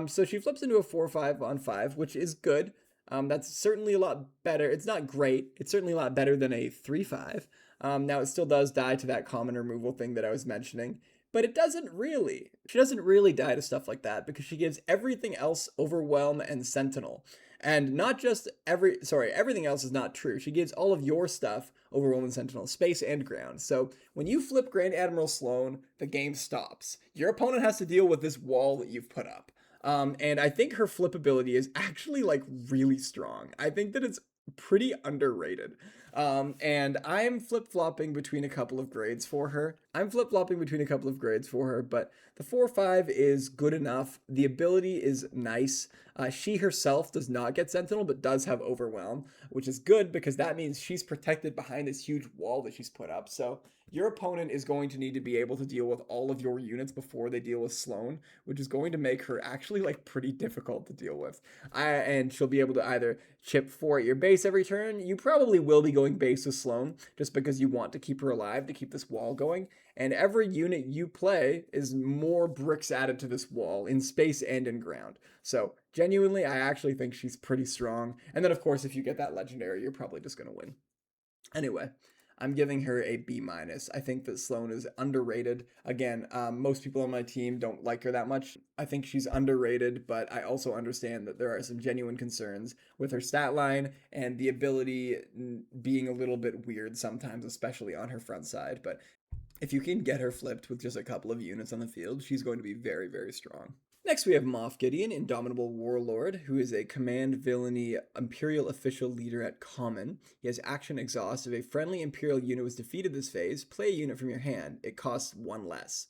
So she flips into a 4/5 on 5, which is good. That's certainly a lot better. It's not great. It's certainly a lot better than a 3/5. Now it still does die to that common removal thing that I was mentioning, but it doesn't really. She doesn't really die to stuff like that because she gives everything else Overwhelm and Sentinel. And not just everything else is not true. She gives all of your stuff Overwhelm and Sentinel, space and ground. So when you flip Grand Admiral Sloane, the game stops. Your opponent has to deal with this wall that you've put up. And I think her flip ability is actually like really strong. I think that it's pretty underrated. And I'm flip-flopping between a couple of grades for her. But the 4/5 is good enough. The ability is nice. She herself does not get Sentinel, but does have Overwhelm, which is good because that means she's protected behind this huge wall that she's put up. So your opponent is going to need to be able to deal with all of your units before they deal with Sloane, which is going to make her actually like pretty difficult to deal with. And she'll be able to either chip 4 at your base every turn. You probably will be going base with Sloane just because you want to keep her alive to keep this wall going. And every unit you play is more bricks added to this wall in space and in ground. So genuinely, I actually think she's pretty strong. And then of course, if you get that legendary, you're probably just going to win. Anyway, I'm giving her a B-. I think that Sloane is underrated. Again, most people on my team don't like her that much. I think she's underrated, but I also understand that there are some genuine concerns with her stat line and the ability being a little bit weird sometimes, especially on her front side. But if you can get her flipped with just a couple of units on the field, she's going to be very, very strong. Next, we have Moff Gideon, Indomitable Warlord, who is a command villainy Imperial official leader at common. He has action exhaust. If a friendly Imperial unit was defeated this phase, play a unit from your hand. It costs 1 less.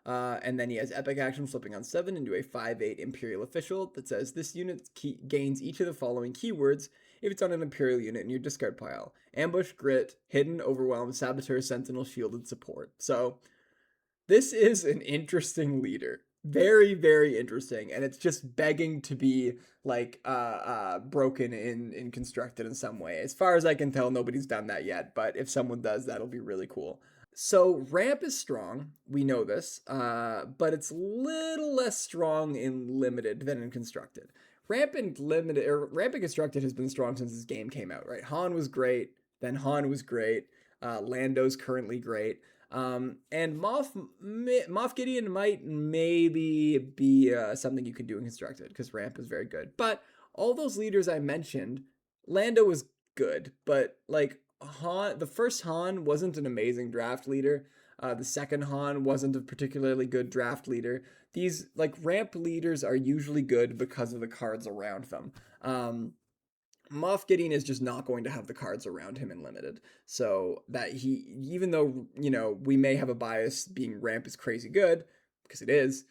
And then he has epic action flipping on 7 into a 5/8 Imperial official that says this unit gains each of the following keywords if it's on an Imperial unit in your discard pile: ambush, grit, hidden, overwhelm, saboteur, sentinel, shielded, support. So this is an interesting leader. Very, very interesting. And it's just begging to be like broken in constructed in some way. As far as I can tell, nobody's done that yet, but if someone does, that'll be really cool. So ramp is strong, we know this, but it's a little less strong in limited than in constructed. Ramp and constructed has been strong since this game came out, right? Han was great, then Han was great, Lando's currently great, and Moff Gideon might maybe be something you can do in constructed because ramp is very good. But all those leaders I mentioned, Lando was good, but like Han, the first Han wasn't an amazing draft leader. The second Han wasn't a particularly good draft leader. These like ramp leaders are usually good because of the cards around them. Moff Gideon is just not going to have the cards around him in limited. So that even though, we may have a bias being ramp is crazy good, because it is,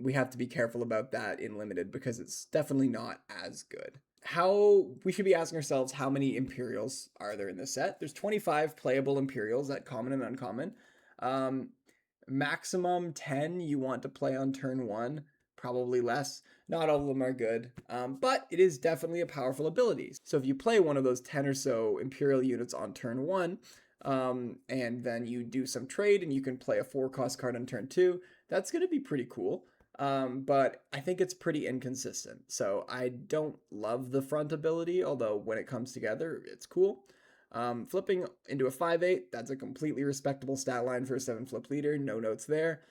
we have to be careful about that in limited because it's definitely not as good. We should be asking ourselves how many Imperials are there in this set. There's 25 playable Imperials at common and uncommon. Maximum 10 you want to play on turn 1, probably less. Not all of them are good, but it is definitely a powerful ability. So if you play one of those 10 or so Imperial units on turn 1, and then you do some trade and you can play a 4-cost card on turn 2, that's going to be pretty cool. But I think it's pretty inconsistent. So I don't love the front ability, although when it comes together, it's cool. Flipping into a 5/8, that's a completely respectable stat line for a 7 flip leader. No notes there.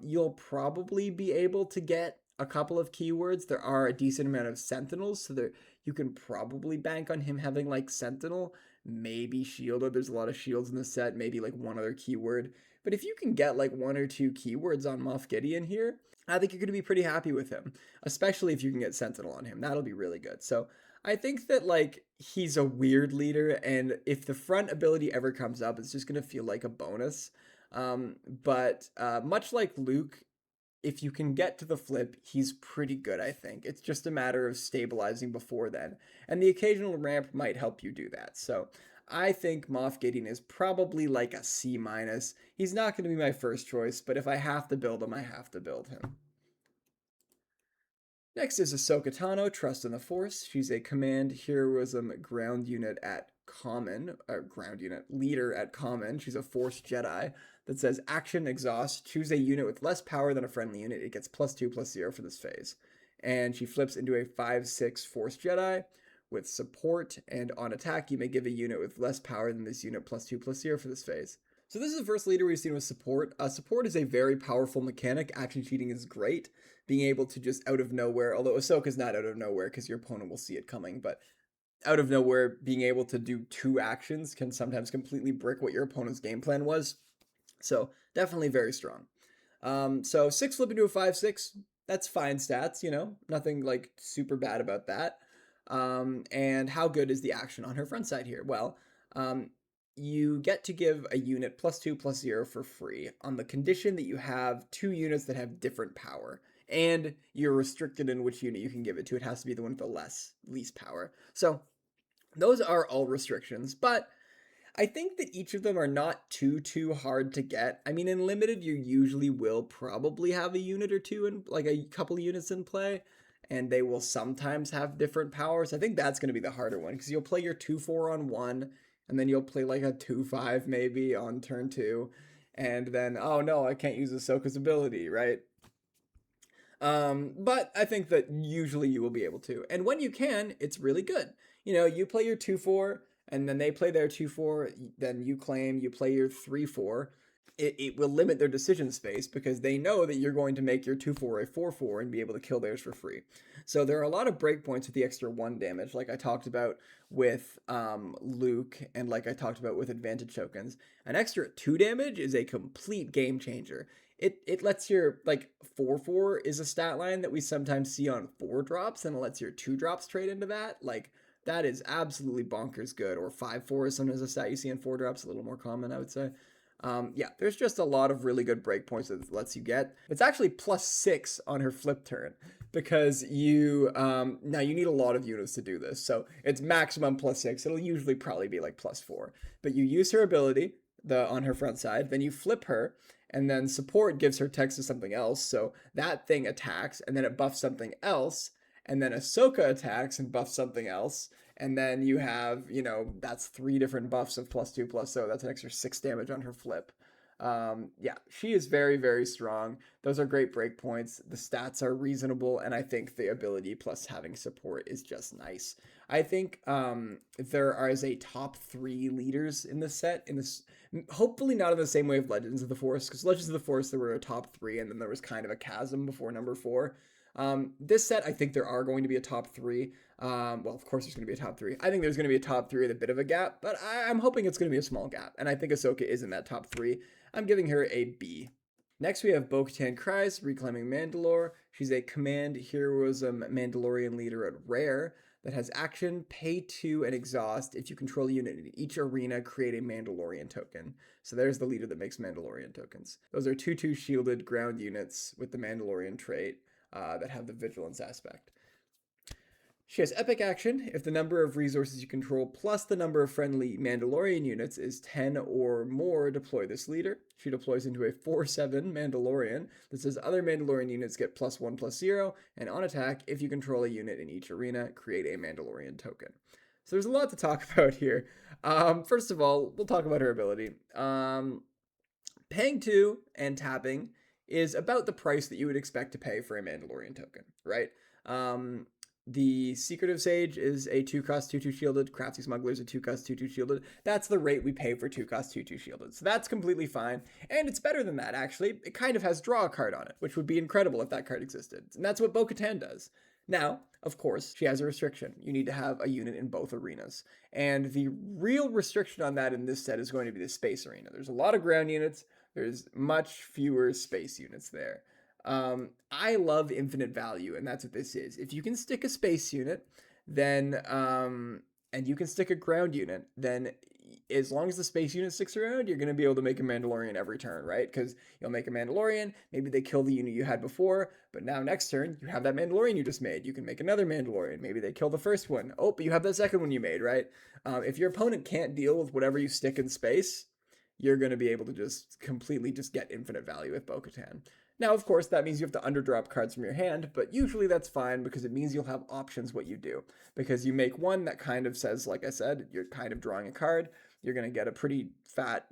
You'll probably be able to get a couple of keywords. There are a decent amount of sentinels, so there you can probably bank on him having like sentinel, maybe shielded. There's a lot of shields in the set, maybe like one other keyword. But if you can get like 1 or 2 keywords on Moff Gideon here, I think you're going to be pretty happy with him, especially if you can get sentinel on him. That'll be really good. So I think that like he's a weird leader, and if the front ability ever comes up, it's just going to feel like a bonus. But much like Luke, if you can get to the flip, he's pretty good, I think. It's just a matter of stabilizing before then. And the occasional ramp might help you do that. So I think Moff Gideon is probably like a C minus. He's not going to be my first choice, but if I have to build him, I have to build him. Next is Ahsoka Tano, Trust in the Force. She's a command heroism ground unit at common, ground unit leader at common. She's a Force Jedi that says action exhaust. Choose a unit with less power than a friendly unit. It gets +2/+0 for this phase. And she flips into a 5/6 Force Jedi with support. And on attack, you may give a unit with less power than this unit +2/+0 for this phase. So this is the first leader we've seen with support. Support is a very powerful mechanic. Action cheating is great. Being able to just out of nowhere, although Ahsoka's not out of nowhere because your opponent will see it coming, but out of nowhere, being able to do 2 actions can sometimes completely brick what your opponent's game plan was. So definitely very strong. So 6 flip into a 5/6, that's fine stats, nothing like super bad about that. And how good is the action on her front side here? Well, you get to give a unit +2/+0 for free on the condition that you have 2 units that have different power. And you're restricted in which unit you can give it to. It has to be the one with the least power. So those are all restrictions, but I think that each of them are not too hard to get. I mean, in limited, you usually will probably have a unit or two and like a couple units in play, and they will sometimes have different powers. I think that's going to be the harder one because you'll play your 2/4 on one, and then you'll play like a 2/5 maybe on turn 2, and then oh no, I can't use Ahsoka's ability, right? But I think that usually you will be able to. And when you can, it's really good. You play your 2/4, and then they play their 2/4, then you claim, you play your 3/4. It will limit their decision space because they know that you're going to make your 2/4 a 4/4 and be able to kill theirs for free. So there are a lot of breakpoints with the extra 1 damage, like I talked about with Luke and like I talked about with advantage tokens. An extra 2 damage is a complete game changer. It lets your, like, 4/4 is a stat line that we sometimes see on 4 drops, and it lets your 2 drops trade into that. Like, that is absolutely bonkers good. Or 5/4 is sometimes a stat you see in 4 drops, a little more common, I would say. Yeah, there's just a lot of really good breakpoints that it lets you get. It's actually +6 on her flip turn because now you need a lot of units to do this. So it's maximum +6. It'll usually probably be like +4. But you use her ability on her front side, then you flip her, and then support gives her text to something else. So that thing attacks, and then it buffs something else, and then Ahsoka attacks and buffs something else. And then you have, that's 3 different buffs of +2/+0. That's an extra 6 damage on her flip. Yeah, she is very, very strong. Those are great breakpoints. The stats are reasonable, and I think the ability plus having support is just nice. I think there is a top 3 leaders in this set. Hopefully not in the same way of Legends of the Force, because Legends of the Force there were a top 3, and then there was kind of a chasm before number 4. This set, I think there are going to be a top 3. Well, of course there's going to be a top 3. I think there's going to be a top 3 with a bit of a gap, but I'm hoping it's going to be a small gap, and I think Ahsoka is in that top 3. I'm giving her a B. Next, we have Bo-Katan Kryze, Reclaiming Mandalore. She's a command heroism Mandalorian leader at Rare that has action, pay 2, and exhaust. If you control a unit in each arena, create a Mandalorian token. So there's the leader that makes Mandalorian tokens. Those are 2/2 shielded ground units with the Mandalorian trait that have the vigilance aspect. She has epic action. If the number of resources you control plus the number of friendly Mandalorian units is 10 or more, deploy this leader. She deploys into a 4/7 Mandalorian that says other Mandalorian units get +1/+0, and on attack, if you control a unit in each arena, create a Mandalorian token. So there's a lot to talk about here. First of all, we'll talk about her ability. Paying 2 and tapping is about the price that you would expect to pay for a Mandalorian token, right? The Secretive Sage is a 2-cost 2/2 shielded. Crafty Smuggler is a 2-cost 2/2 shielded. That's the rate we pay for 2-cost 2/2 shielded. So that's completely fine. And it's better than that, actually. It kind of has draw a card on it, which would be incredible if that card existed. And that's what Bo-Katan does. Now, of course, she has a restriction. You need to have a unit in both arenas. And the real restriction on that in this set is going to be the space arena. There's a lot of ground units. There's much fewer space units there. I love infinite value, and that's what this is. If you can stick a space unit, then and you can stick a ground unit, then as long as the space unit sticks around, you're going to be able to make a Mandalorian every turn, right? Because you'll make a Mandalorian, maybe they kill the unit you had before, but now next turn, you have that Mandalorian you just made. You can make another Mandalorian. Maybe they kill the first one. Oh, but you have that second one you made, right? If your opponent can't deal with whatever you stick in space, you're going to be able to just completely just get infinite value with Bo-Katan. Now, of course, that means you have to underdrop cards from your hand, but usually that's fine because it means you'll have options what you do. Because you make one that kind of says, like I said, you're kind of drawing a card. You're going to get a pretty fat,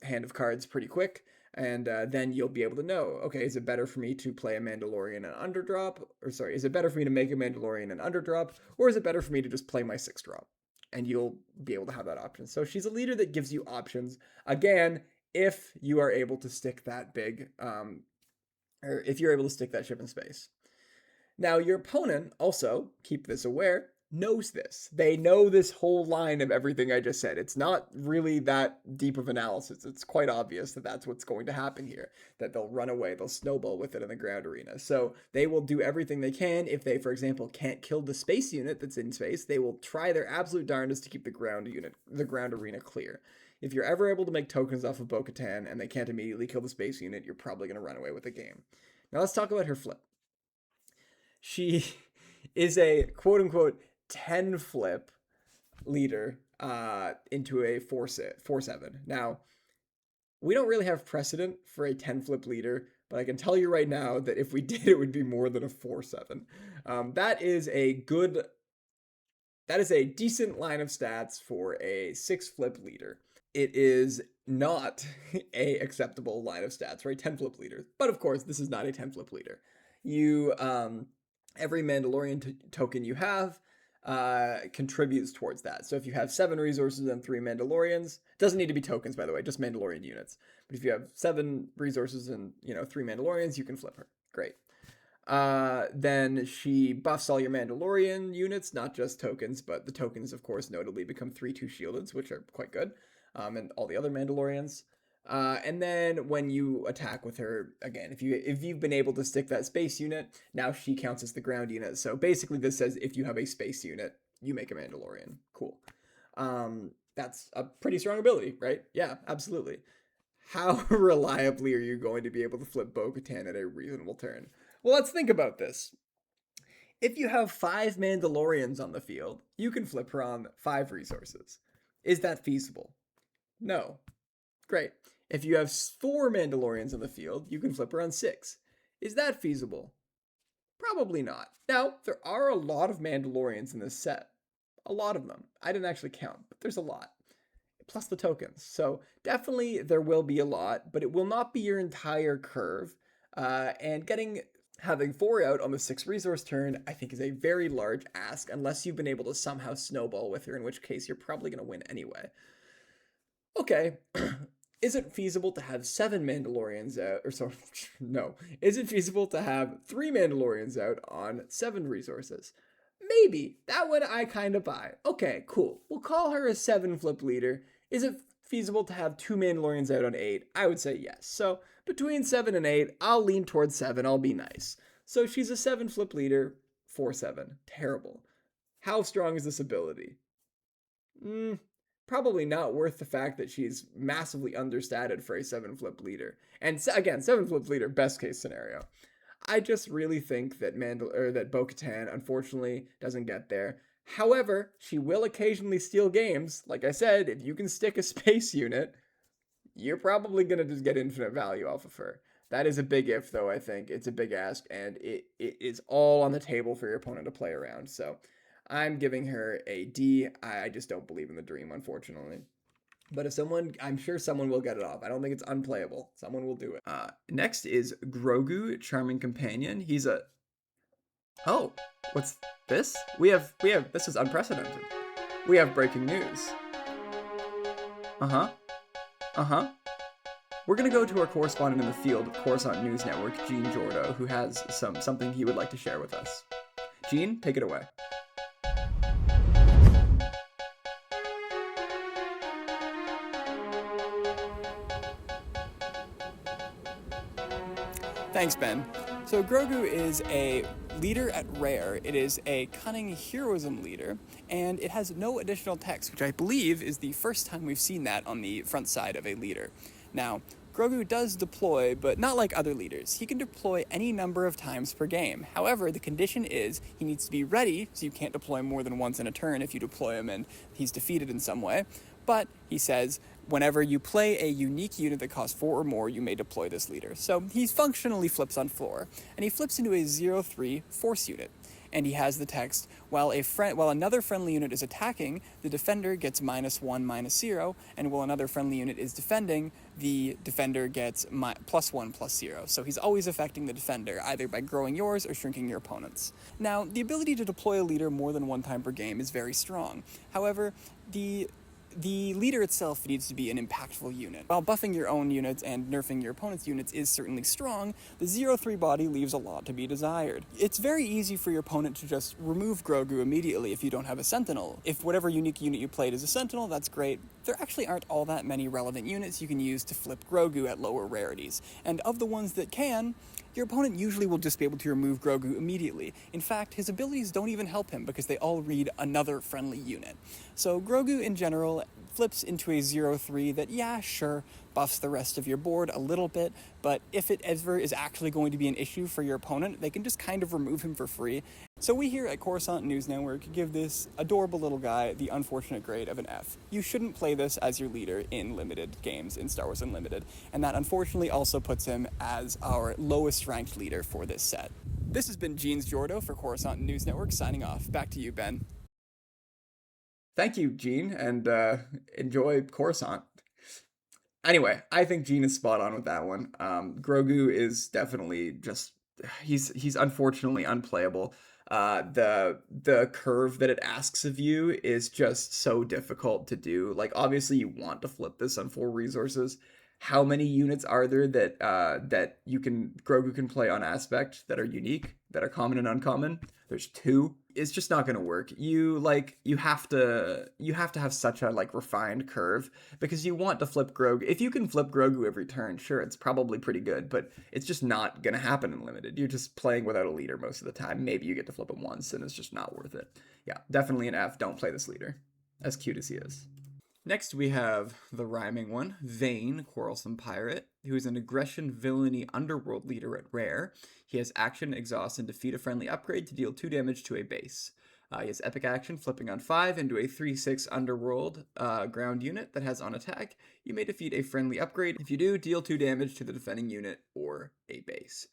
hand of cards pretty quick. And then you'll be able to know, okay, is it better for me to play a Mandalorian and underdrop? Is it better for me to make a Mandalorian and underdrop? Or is it better for me to just play my 6-drop? And you'll be able to have that option. So she's a leader that gives you options. Again, if you are able to stick that big, or if you're able to stick that ship in space. Now, your opponent also, keep this aware, knows this. They know this whole line of everything I just said. It's not really that deep of analysis. It's quite obvious that that's what's going to happen here, that they'll run away, they'll snowball with it in the ground arena. So they will do everything they can. If they, for example, can't kill the space unit that's in space, they will try their absolute darndest to keep the ground arena clear. If you're ever able to make tokens off of Bo-Katan and they can't immediately kill the space unit, you're probably going to run away with the game. Now let's talk about her flip. She is a quote-unquote 10 flip leader into a 4/7. Now, we don't really have precedent for a 10 flip leader, but I can tell you right now that if we did, it would be more than a 4/7. That is a decent line of stats for a 6 flip leader. It is not a acceptable line of stats for a 10 flip leader. But of course, this is not a 10 flip leader. You, every Mandalorian token you have contributes towards that. So if you have 7 resources and 3 Mandalorians, doesn't need to be tokens, by the way, just Mandalorian units. But if you have 7 resources and, 3 Mandalorians, you can flip her. Great. Then she buffs all your Mandalorian units, not just tokens, but the tokens, of course, notably become 3/2 shieldeds, which are quite good. And all the other Mandalorians. And then when you attack with her, again, if you've been able to stick that space unit, now she counts as the ground unit. So basically this says if you have a space unit, you make a Mandalorian. Cool. That's a pretty strong ability, right? Yeah, absolutely. How reliably are you going to be able to flip Bo-Katan at a reasonable turn? Well, let's think about this. If you have 5 Mandalorians on the field, you can flip her on 5 resources. Is that feasible? No. Great. If you have 4 Mandalorians on the field, you can flip her on 6. Is that feasible? Probably not. Now, there are a lot of Mandalorians in this set. A lot of them. I didn't actually count, but there's a lot. Plus the tokens. So definitely there will be a lot, but it will not be your entire curve. And having 4 out on the 6 resource turn, I think is a very large ask, unless you've been able to somehow snowball with her, in which case you're probably going to win anyway. Okay, is it feasible to have 7 Mandalorians out, no. Is it feasible to have 3 Mandalorians out on 7 resources? Maybe. That one I kind of buy. Okay, cool. We'll call her a 7 flip leader. Is it feasible to have 2 Mandalorians out on 8? I would say yes. So between 7 and 8, I'll lean towards 7. I'll be nice. So she's a 7 flip leader, 4/7. Terrible. How strong is this ability? Probably not worth the fact that she's massively understated for a 7 flip leader. And again, 7 flip leader, best case scenario. I just really think that Bo-Katan unfortunately doesn't get there. However, she will occasionally steal games. Like I said, if you can stick a space unit, you're probably going to just get infinite value off of her. That is a big if, though, I think. It's a big ask, and it is all on the table for your opponent to play around. So I'm giving her a D. I just don't believe in the dream, unfortunately. But I'm sure someone will get it off. I don't think it's unplayable. Someone will do it. Next is Grogu, Charming Companion. Oh, what's this? This is unprecedented. We have breaking news. We're gonna go to our correspondent in the field of Coruscant News Network, Gene Jordo, who has something he would like to share with us. Gene, take it away. Thanks, Ben. So Grogu is a leader at rare. It is a cunning heroism leader, and it has no additional text, which I believe is the first time we've seen that on the front side of a leader. Now, Grogu does deploy, but not like other leaders. He can deploy any number of times per game. However, the condition is he needs to be ready, so you can't deploy more than once in a turn if you deploy him and he's defeated in some way. But, he says, whenever you play a unique unit that costs 4 or more, you may deploy this leader. So he functionally flips on 4, and he flips into a 0-3 force unit. And he has the text, while another friendly unit is attacking, the defender gets -1, -0, and while another friendly unit is defending, the defender gets +1, +0. So he's always affecting the defender, either by growing yours or shrinking your opponent's. Now, the ability to deploy a leader more than one time per game is very strong. However, the leader itself needs to be an impactful unit. While buffing your own units and nerfing your opponent's units is certainly strong, the 0-3 body leaves a lot to be desired. It's very easy for your opponent to just remove Grogu immediately if you don't have a Sentinel. If whatever unique unit you played is a Sentinel, that's great. There actually aren't all that many relevant units you can use to flip Grogu at lower rarities, and of the ones that can, your opponent usually will just be able to remove Grogu immediately. In fact, his abilities don't even help him because they all read another friendly unit. So Grogu in general flips into a 0-3 that, yeah, sure, buffs the rest of your board a little bit, but if it ever is actually going to be an issue for your opponent, they can just kind of remove him for free. So we here at Coruscant News Network give this adorable little guy the unfortunate grade of an F. You shouldn't play this as your leader in limited games in Star Wars Unlimited, and that unfortunately also puts him as our lowest ranked leader for this set. This has been Jeans Jordo for Coruscant News Network signing off. Back to you, Ben. Thank you, Gene, and enjoy Coruscant. Anyway, I think Gene is spot on with that one. Grogu is definitely just he's unfortunately unplayable. The curve that it asks of you is just so difficult to do. Like, obviously you want to flip this on 4 resources. How many units are there that Grogu can play on aspect that are unique, that are common and uncommon? There's 2. It's just not going to work. You have to have such a refined curve because you want to flip Grogu. If you can flip Grogu every turn, sure, it's probably pretty good, but it's just not going to happen in limited. You're just playing without a leader most of the time. Maybe you get to flip him once and it's just not worth it. Yeah, definitely an F. Don't play this leader, as cute as he is. Next, we have the rhyming one, Vane, Quarrelsome Pirate, who is an aggression, villainy, underworld leader at rare. He has action, exhaust, and defeat a friendly upgrade to deal 2 damage to a base. He has epic action, flipping on 5 into a 3/6 underworld ground unit that has on attack. You may defeat a friendly upgrade. If you do, deal 2 damage to the defending unit or a base.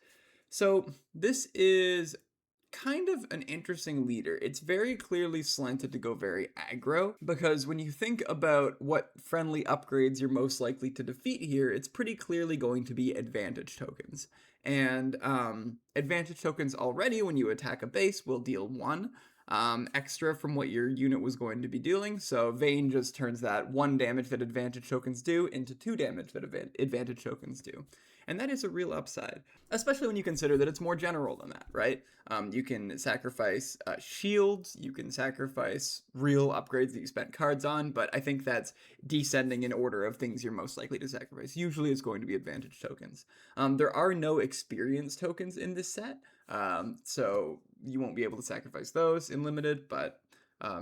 So this is kind of an interesting leader. It's very clearly slanted to go very aggro, because when you think about what friendly upgrades you're most likely to defeat here, it's pretty clearly going to be advantage tokens. And advantage tokens already, when you attack a base, will deal 1 extra from what your unit was going to be dealing. So Vane just turns that 1 damage that advantage tokens do into 2 damage that advantage tokens do. And that is a real upside, especially when you consider that it's more general than that, right? You can sacrifice shields, you can sacrifice real upgrades that you spent cards on, but I think that's descending in order of things you're most likely to sacrifice. Usually it's going to be advantage tokens. There are no experience tokens in this set, so you won't be able to sacrifice those in limited, but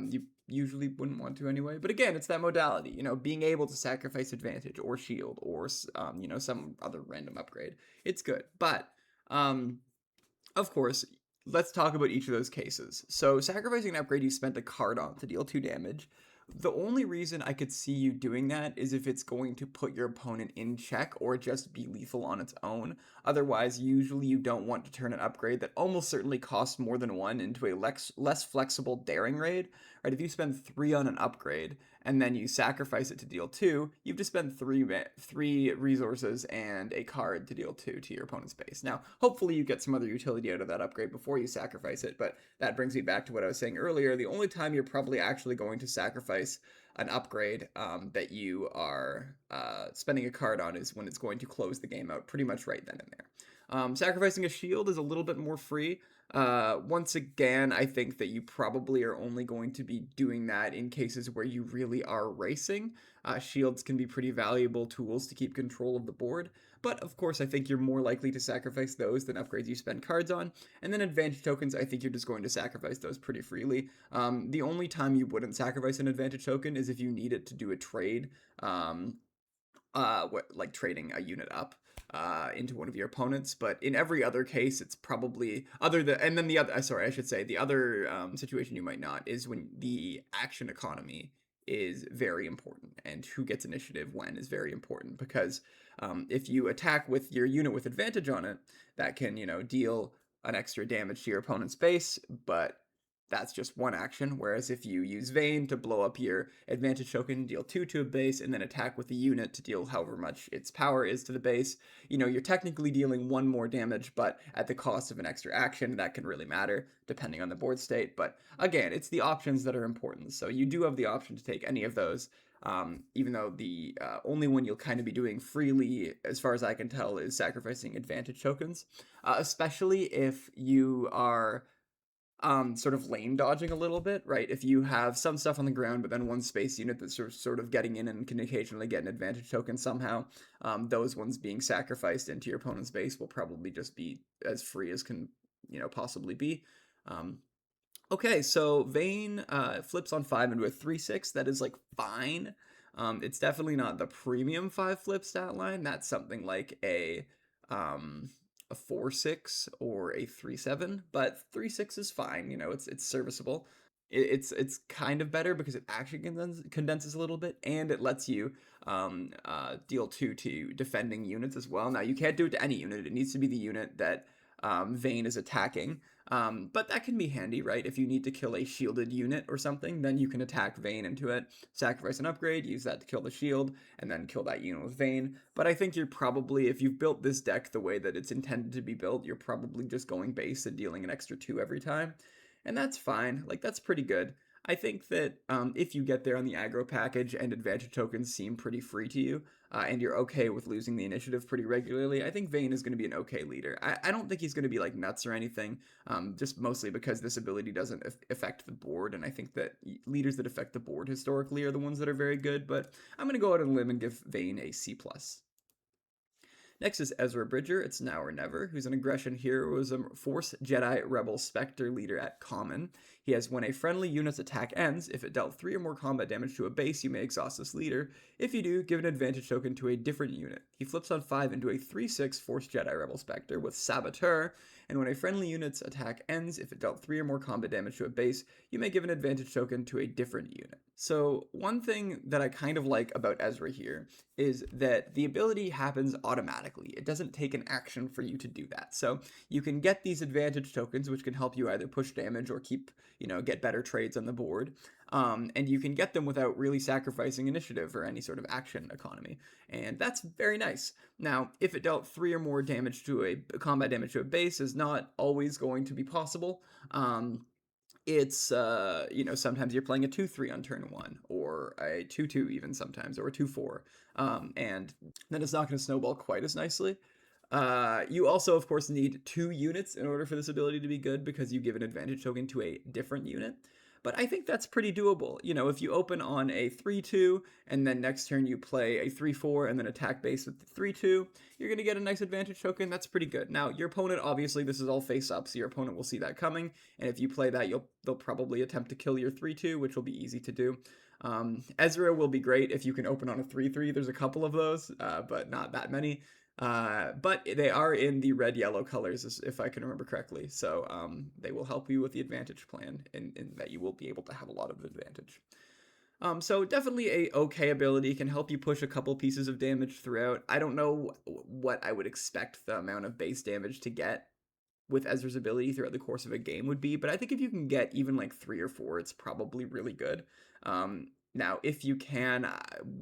you usually wouldn't want to anyway. But again, it's that modality, being able to sacrifice advantage or shield or, some other random upgrade. It's good. But, of course, let's talk about each of those cases. So sacrificing an upgrade you spent a card on to deal 2 damage. The only reason I could see you doing that is if it's going to put your opponent in check or just be lethal on its own. Otherwise, usually you don't want to turn an upgrade that almost certainly costs more than 1 into a less flexible daring raid. Right? If you spend 3 on an upgrade and then you sacrifice it to deal 2, you've just spent 3 resources and a card to deal 2 to your opponent's base. Now, hopefully you get some other utility out of that upgrade before you sacrifice it, but that brings me back to what I was saying earlier. The only time you're probably actually going to sacrifice an upgrade that you are spending a card on is when it's going to close the game out pretty much right then and there. Sacrificing a shield is a little bit more free. Once again, I think that you probably are only going to be doing that in cases where you really are racing. Shields can be pretty valuable tools to keep control of the board, but of course, I think you're more likely to sacrifice those than upgrades you spend cards on. And then advantage tokens, I think you're just going to sacrifice those pretty freely. The only time you wouldn't sacrifice an advantage token is if you need it to do a trade. Like trading a unit up into one of your opponents. But in every other case, it's probably other than, and then the other, sorry, I should say the other situation you might not is when the action economy is very important, and who gets initiative when is very important, because if you attack with your unit with advantage on it, that can, deal an extra damage to your opponent's base, but that's just one action. Whereas if you use Vayne to blow up your advantage token, deal 2 to a base, and then attack with the unit to deal however much its power is to the base, you're technically dealing 1 more damage, but at the cost of an extra action. That can really matter depending on the board state. But again, it's the options that are important. So you do have the option to take any of those. Even though the only one you'll kind of be doing freely, as far as I can tell, is sacrificing advantage tokens, especially if you are sort of lane dodging a little bit, right? If you have some stuff on the ground, but then one space unit that's sort of getting in and can occasionally get an advantage token somehow, those ones being sacrificed into your opponent's base will probably just be as free as can, possibly be. Okay, so Vayne flips on 5 into a 3/6. That is like fine. It's definitely not the premium 5 flip stat line. That's something like a 4/6 or a 3/7, but 3/6 is fine. It's serviceable. It's kind of better because it actually condenses a little bit, and it lets you deal 2 to defending units as well. Now, you can't do it to any unit. It needs to be the unit that Vayne is attacking. But that can be handy, right? If you need to kill a shielded unit or something, then you can attack Vayne into it, sacrifice an upgrade, use that to kill the shield, and then kill that unit with Vayne. But I think you're probably, if you've built this deck the way that it's intended to be built, you're probably just going base and dealing an extra 2 every time. And that's fine. Like, that's pretty good. I think that if you get there on the aggro package and advantage tokens seem pretty free to you, and you're okay with losing the initiative pretty regularly, I think Vayne is going to be an okay leader. I don't think he's going to be like nuts or anything, just mostly because this ability doesn't affect the board, and I think that leaders that affect the board historically are the ones that are very good, but I'm going to go out on a limb and give Vayne a C+. Next is Ezra Bridger, it's now or never, who's an aggression heroism Force Jedi Rebel Spectre leader at common. He has when a friendly unit's attack ends, if it dealt 3 or more combat damage to a base, you may exhaust this leader. If you do, give an advantage token to a different unit. He flips on 5 into a 3/6 Force Jedi Rebel Spectre with Saboteur, and when a friendly unit's attack ends, if it dealt 3 or more combat damage to a base, you may give an advantage token to a different unit. So one thing that I kind of like about Ezra here is that the ability happens automatically. It doesn't take an action for you to do that. So you can get these advantage tokens, which can help you either push damage or get better trades on the board. And you can get them without really sacrificing initiative or any sort of action economy. And that's very nice. Now, if it dealt 3 or more damage to a combat damage to a base is not always going to be possible. It's sometimes you're playing a 2/3 on turn 1, or a 2/2 even sometimes, or a 2/4, and then it's not going to snowball quite as nicely. You also, of course, need 2 units in order for this ability to be good, because you give an advantage token to a different unit. But I think that's pretty doable. If you open on a 3/2, and then next turn you play a 3/4, and then attack base with the 3/2, you're going to get a nice advantage token. That's pretty good. Now, your opponent, obviously, this is all face up, so your opponent will see that coming, and if you play that, they'll probably attempt to kill your 3/2, which will be easy to do. Ezra will be great if you can open on a 3/3. There's a couple of those, but not that many. But they are in the red-yellow colors, if I can remember correctly. So they will help you with the advantage plan, in that you will be able to have a lot of advantage. So definitely a okay ability, can help you push a couple pieces of damage throughout. I don't know what I would expect the amount of base damage to get with Ezra's ability throughout the course of a game would be, but I think if you can get even like 3 or 4, it's probably really good. Now, if you can,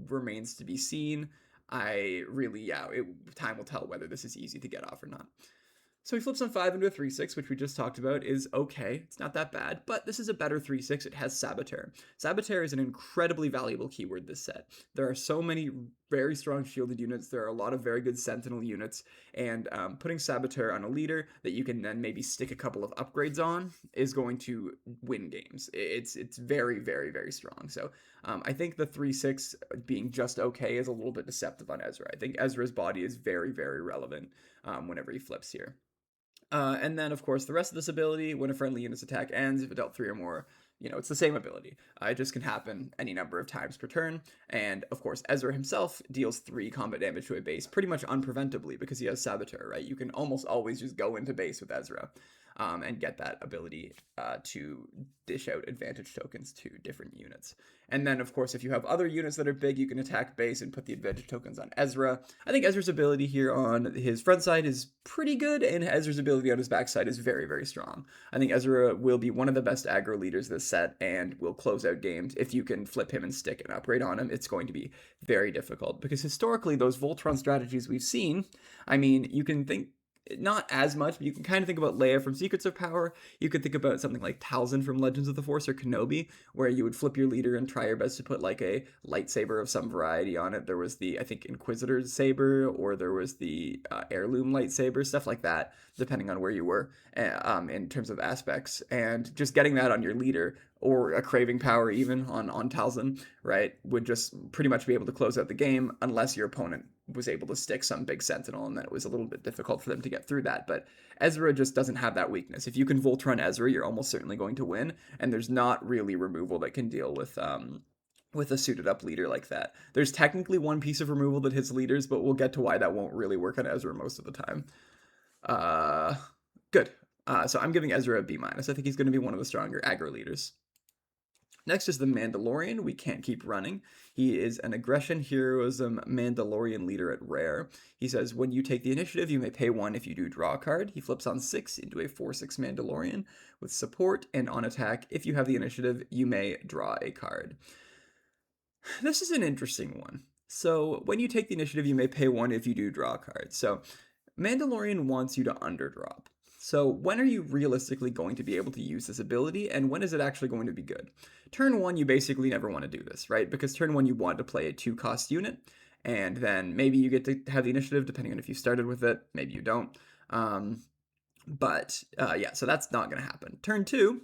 remains to be seen. Time will tell whether this is easy to get off or not. So he flips on 5 into a 3/6, which we just talked about is okay. It's not that bad, but this is a better 3/6. It has Saboteur. Saboteur is an incredibly valuable keyword this set. There are so many very strong shielded units. There are a lot of very good sentinel units, and putting Saboteur on a leader that you can then maybe stick a couple of upgrades on is going to win games. It's very, very, very strong. So I think the 3-6 being just okay is a little bit deceptive on Ezra. I think Ezra's body is very, very relevant whenever he flips here. And then, of course, the rest of this ability, when a friendly unit's attack ends, if it dealt 3 or more, it's the same ability. It just can happen any number of times per turn. And, of course, Ezra himself deals 3 combat damage to a base pretty much unpreventably because he has Saboteur, right? You can almost always just go into base with Ezra and get that ability to dish out advantage tokens to different units. And then, of course, if you have other units that are big, you can attack base and put the advantage tokens on Ezra. I think Ezra's ability here on his front side is pretty good, and Ezra's ability on his back side is very, very strong. I think Ezra will be one of the best aggro leaders this set and will close out games. If you can flip him and stick an upgrade on him, it's going to be very difficult, because historically, those Voltron strategies we've seen, I mean, you can think not as much, but you can kind of think about Leia from Secrets of Power. You could think about something like Talzin from Legends of the Force or Kenobi, where you would flip your leader and try your best to put like a lightsaber of some variety on it. There was the, I think, Inquisitor's saber, or there was the heirloom lightsaber, stuff like that, depending on where you were in terms of aspects. And just getting that on your leader, or a craving power even on Talzin, right, would just pretty much be able to close out the game unless your opponent was able to stick some big sentinel, and then it was a little bit difficult for them to get through that. But Ezra just doesn't have that weakness. If you can Voltron Ezra, you're almost certainly going to win, and there's not really removal that can deal with a suited up leader like that. There's technically one piece of removal that hits leaders, but we'll get to why that won't really work on Ezra most of the time. Good. So I'm giving Ezra a B-. I think he's going to be one of the stronger aggro leaders. Next is the Mandalorian. We can't keep running. He is an aggression heroism Mandalorian leader at rare. He says, when you take the initiative, you may pay 1 if you do draw a card. He flips on 6 into a 4-6 Mandalorian with support, and on attack, if you have the initiative, you may draw a card. This is an interesting one. So when you take the initiative, you may pay 1 if you do draw a card. So Mandalorian wants you to underdrop. So when are you realistically going to be able to use this ability, and when is it actually going to be good? Turn 1, you basically never want to do this, right? Because turn 1, you want to play a 2-cost unit, and then maybe you get to have the initiative, depending on if you started with it. Maybe you don't. Yeah, so that's not going to happen. Turn 2,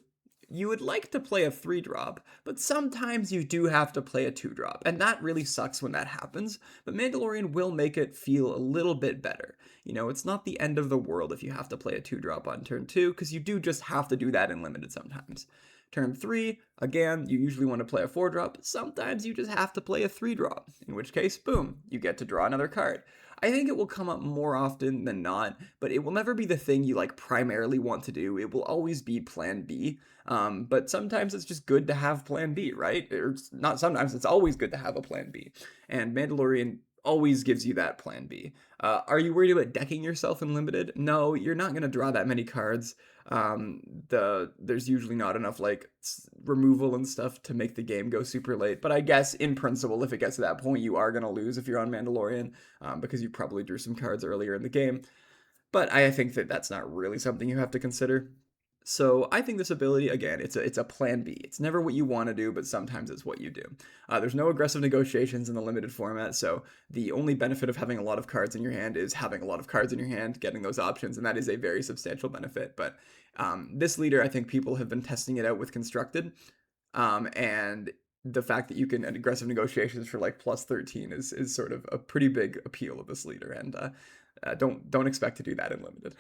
you would like to play a 3-drop, but sometimes you do have to play a 2-drop, and that really sucks when that happens, but Mandalorian will make it feel a little bit better. It's not the end of the world if you have to play a 2-drop on turn 2, because you do just have to do that in limited sometimes. Turn 3, again, you usually want to play a 4-drop, sometimes you just have to play a 3-drop, in which case, boom, you get to draw another card. I think it will come up more often than not, but it will never be the thing you primarily want to do. It will always be plan B. But sometimes it's just good to have plan B, right? Or not sometimes, it's always good to have a plan B. And Mandalorian always gives you that plan B. Are you worried about decking yourself in limited? No, you're not going to draw that many cards. There's usually not enough removal and stuff to make the game go super late. But I guess in principle, if it gets to that point, you are going to lose if you're on Mandalorian, because you probably drew some cards earlier in the game. But I think that that's not really something you have to consider. So I think this ability, again, it's a plan B. It's never what you want to do, but sometimes it's what you do. There's no aggressive negotiations in the limited format, so the only benefit of having a lot of cards in your hand is having a lot of cards in your hand, getting those options, and that is a very substantial benefit. But this leader, I think people have been testing it out with Constructed, and the fact that you can aggressive negotiations for plus 13 is sort of a pretty big appeal of this leader, and don't expect to do that in limited.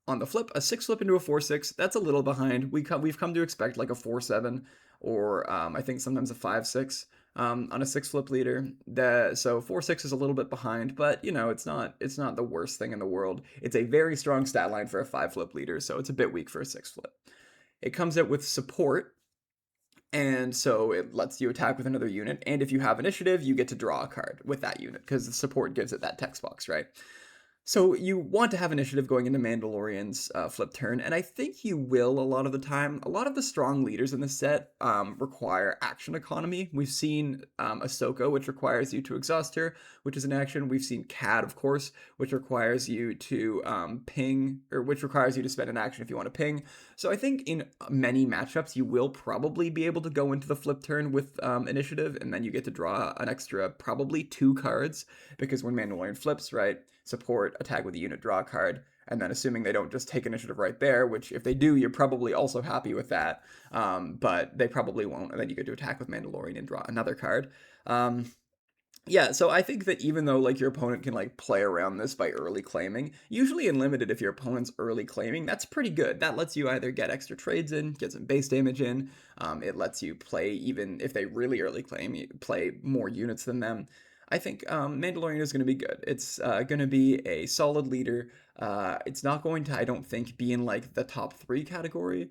On the flip, a 6 flip into a 4-6, that's a little behind. We've come to expect a 4-7, or I think sometimes a 5-6 on a 6 flip leader. So 4-6 is a little bit behind, but it's not the worst thing in the world. It's a very strong stat line for a 5 flip leader, so it's a bit weak for a 6 flip. It comes out with support, and so it lets you attack with another unit, and if you have initiative, you get to draw a card with that unit, because the support gives it that text box, right? So you want to have initiative going into Mandalorian's flip turn, and I think you will a lot of the time. A lot of the strong leaders in the set require action economy. We've seen Ahsoka, which requires you to exhaust her, which is an action. We've seen Cad, of course, which requires you to ping, or which requires you to spend an action if you want to ping. So I think in many matchups, you will probably be able to go into the flip turn with initiative, and then you get to draw an extra probably 2 cards, because when Mandalorian flips, right, support, attack with a unit, draw a card, and then assuming they don't just take initiative right there, which if they do, you're probably also happy with that, but they probably won't, and then you get to attack with Mandalorian and draw another card. Yeah, so I think that even though like your opponent can like play around this by early claiming, usually in limited, if your opponent's early claiming, that's pretty good. That lets you either get extra trades in, get some base damage in. It lets you play, even if they really early claim, you play more units than them. I think Mandalorian is going to be good. It's going to be a solid leader. It's not going to, I don't think, be in like the top 3 category.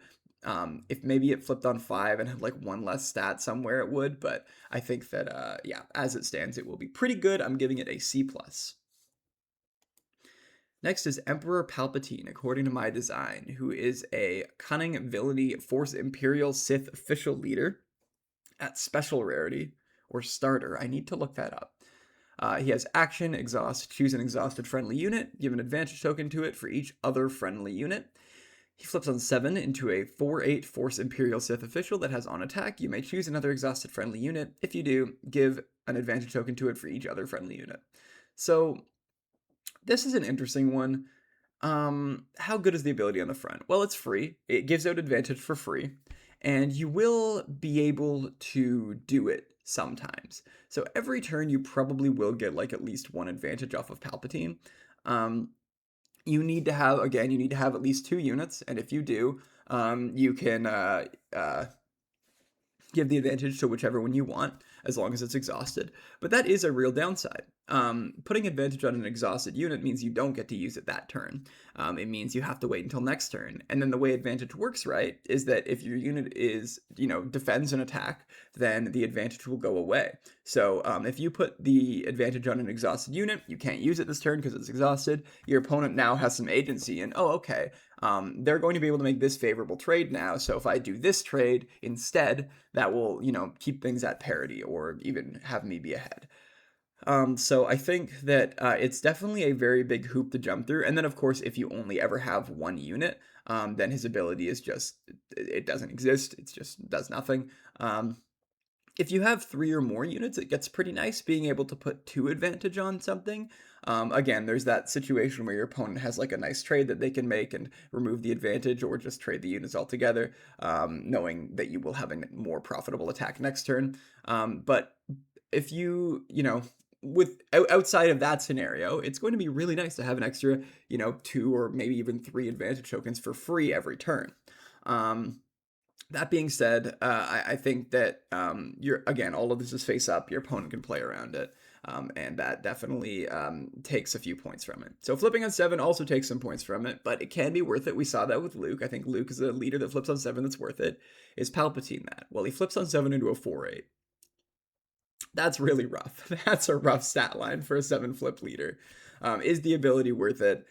If maybe it flipped on 5 and had like 1 less stat somewhere, it would. But I think that yeah, as it stands, it will be pretty good. I'm giving it a C+. Next is Emperor Palpatine, according to my design, who is a cunning villainy Force Imperial Sith official leader at special rarity or starter. I need to look that up. He has action, exhaust, choose an exhausted friendly unit, give an advantage token to it for each other friendly unit. He flips on 7 into a 4/8 Force Imperial Sith official that has on attack. You may choose another exhausted friendly unit. If you do, give an advantage token to it for each other friendly unit. So this is an interesting one. How good is the ability on the front? Well, it's free. It gives out advantage for free, and you will be able to do it sometimes. So every turn, you probably will get like at least 1 advantage off of Palpatine. You need to have, again, you need to have at least 2 units, and if you do, you can give the advantage to whichever one you want, as long as it's exhausted. But that is a real downside. Putting advantage on an exhausted unit means you don't get to use it that turn. It means you have to wait until next turn. And then the way advantage works, right, is that if your unit is, defends an attack, then the advantage will go away. So if you put the advantage on an exhausted unit, you can't use it this turn because it's exhausted. Your opponent now has some agency, and oh, okay, they're going to be able to make this favorable trade now. So if I do this trade instead, that will, keep things at parity or even have me be ahead. So I think that it's definitely a very big hoop to jump through. And then, of course, if you only ever have 1 unit, then his ability is just, it doesn't exist. It just does nothing. If you have 3 or more units, it gets pretty nice being able to put 2 advantage on something. Again, there's that situation where your opponent has like a nice trade that they can make and remove the advantage, or just trade the units altogether, knowing that you will have a more profitable attack next turn. But if you, with outside of that scenario, it's going to be really nice to have an extra, 2 or maybe even 3 advantage tokens for free every turn. That being said, I think that again, all of this is face up. Your opponent can play around it, and that definitely takes a few points from it. So flipping on 7 also takes some points from it, but it can be worth it. We saw that with Luke. I think Luke is a leader that flips on 7 that's worth it. Is Palpatine that? Well, he flips on 7 into a 4/8. That's really rough. That's a rough stat line for a 7 flip leader. Is the ability worth it?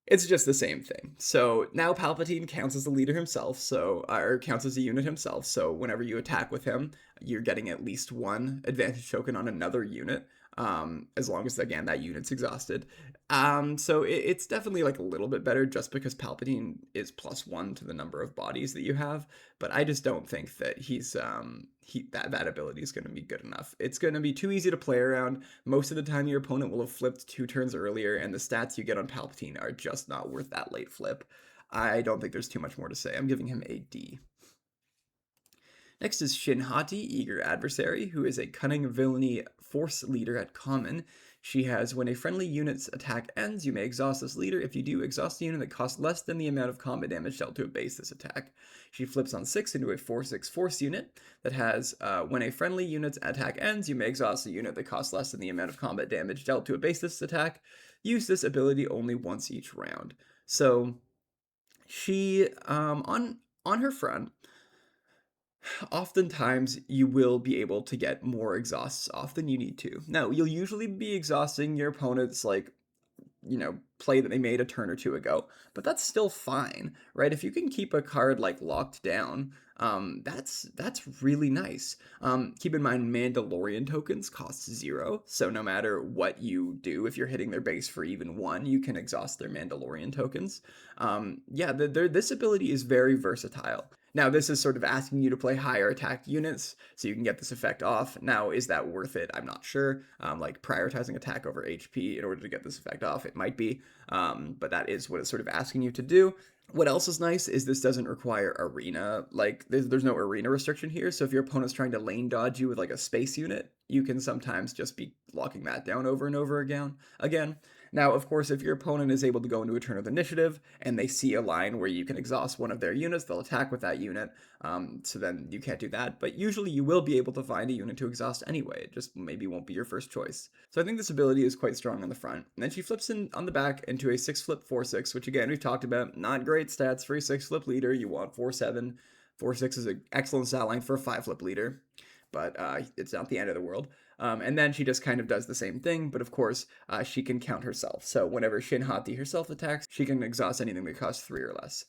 It's just the same thing. So now Palpatine counts as a leader himself, or counts as a unit himself. So whenever you attack with him, you're getting at least 1 advantage token on another unit, as long as, again, that unit's exhausted. So it's definitely like a little bit better just because Palpatine is +1 to the number of bodies that you have. But I just don't think that that ability is going to be good enough. It's going to be too easy to play around. Most of the time, your opponent will have flipped 2 turns earlier, and the stats you get on Palpatine are just not worth that late flip. I don't think there's too much more to say. I'm giving him a D. Next is Shinhati, Eager Adversary, who is a cunning villainy force leader at common. She has, when a friendly unit's attack ends, you may exhaust this leader. If you do, exhaust a unit that costs less than the amount of combat damage dealt to abase this attack. She flips on 6 into a 4/6 force unit that has, when a friendly unit's attack ends, you may exhaust a unit that costs less than the amount of combat damage dealt to abase this attack. Use this ability only once each round. So she, on her front, oftentimes you will be able to get more exhausts off than you need to. Now, you'll usually be exhausting your opponent's like play that they made a turn or two ago, but that's still fine, right? If you can keep a card like locked down, that's really nice. Keep in mind, Mandalorian tokens cost 0, so no matter what you do, if you're hitting their base for even 1, you can exhaust their Mandalorian tokens. Yeah, this ability is very versatile. Now, this is sort of asking you to play higher attack units so you can get this effect off. Now, is that worth it? I'm not sure. Like prioritizing attack over HP in order to get this effect off, it might be. But that is what it's sort of asking you to do. What else is nice is this doesn't require arena. Like, there's no arena restriction here. So if your opponent's trying to lane dodge you with like a space unit, you can sometimes just be locking that down over and over again. Now, of course, if your opponent is able to go into a turn of initiative and they see a line where you can exhaust one of their units, they'll attack with that unit. So then you can't do that. But usually you will be able to find a unit to exhaust anyway. It just maybe won't be your first choice. So I think this ability is quite strong on the front. And then she flips in on the back into a 6-flip 4-6, which again, we've talked about. Not great stats for a 6-flip leader. You want 4-7. 4-6 is an excellent stat line for a 5-flip leader, but it's not the end of the world. And then she just kind of does the same thing, but of course, she can count herself. So whenever Shin Hati herself attacks, she can exhaust anything that costs 3 or less.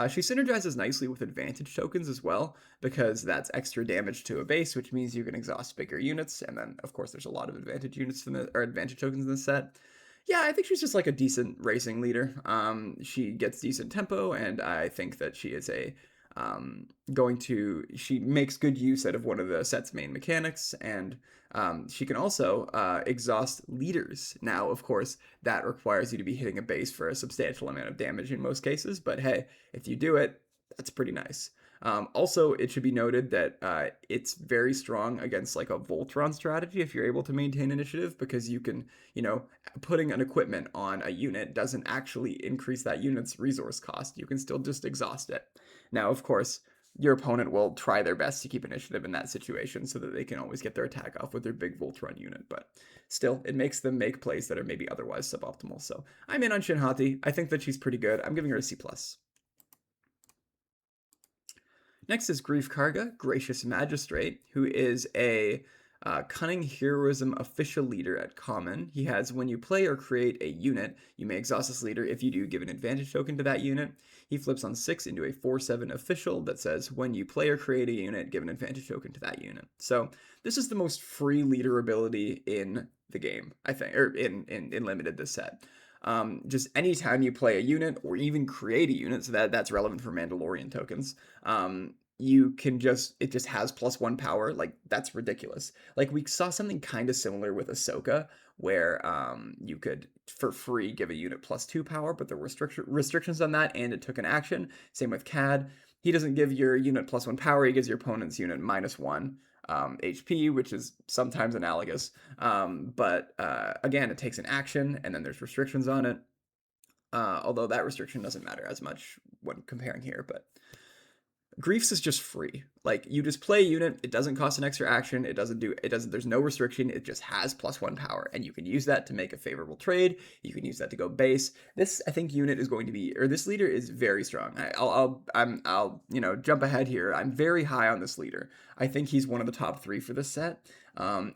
She synergizes nicely with advantage tokens as well, because that's extra damage to a base, which means you can exhaust bigger units. And then, of course, there's a lot of advantage units or advantage tokens in this set. Yeah, I think she's just like a decent racing leader. She gets decent tempo, and I think that she is she makes good use out of one of the set's main mechanics, and she can also exhaust leaders. Now, of course, that requires you to be hitting a base for a substantial amount of damage in most cases, but hey, if you do it, that's pretty nice. Also, it should be noted that it's very strong against like a Voltron strategy if you're able to maintain initiative, because you can, putting an equipment on a unit doesn't actually increase that unit's resource cost. You can still just exhaust it. Now, of course, your opponent will try their best to keep initiative in that situation so that they can always get their attack off with their big Voltron unit, but still, it makes them make plays that are maybe otherwise suboptimal. So I'm in on Shin Hati. I think that she's pretty good. I'm giving her a C+. Next is Grief Karga, Gracious Magistrate, who is a Cunning Heroism official leader at common. He has, when you play or create a unit, you may exhaust this leader. If you do, give an advantage token to that unit. He flips on 6 into a 4/7 official that says, when you play or create a unit, give an advantage token to that unit. So this is the most free leader ability in the game, I think, or in Limited this set. Just anytime you play a unit or even create a unit, so that's relevant for Mandalorian tokens, you can it just has +1 power. Like, that's ridiculous. Like, we saw something kind of similar with Ahsoka, where you could, for free, give a unit +2 power, but there were restrictions on that, and it took an action. Same with Cad. He doesn't give your unit +1 power, he gives your opponent's unit -1 HP, which is sometimes analogous. But again, it takes an action, and then there's restrictions on it. Although that restriction doesn't matter as much when comparing here, but Griefs is just free. Like, you just play a unit, it doesn't cost an extra action, there's no restriction, it just has +1 power, and you can use that to make a favorable trade, you can use that to go base. This, I think, this leader is very strong. I'll jump ahead here. I'm very high on this leader. I think he's one of the top 3 for this set.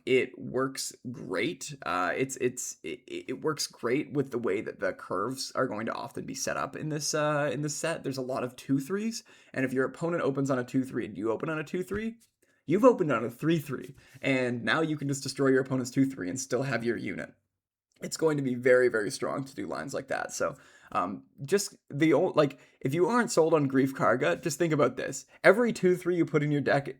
It works great. It works great with the way that the curves are going to often be set up in this set. There's a lot of 2/3s, and if your opponent opens on a 2/3 and you open on a 2/3, you've opened on a 3/3, and now you can just destroy your opponent's 2/3 and still have your unit. It's going to be very, very strong to do lines like that. So if you aren't sold on Grief Karga, just think about this. Every 2/3 you put in your deck,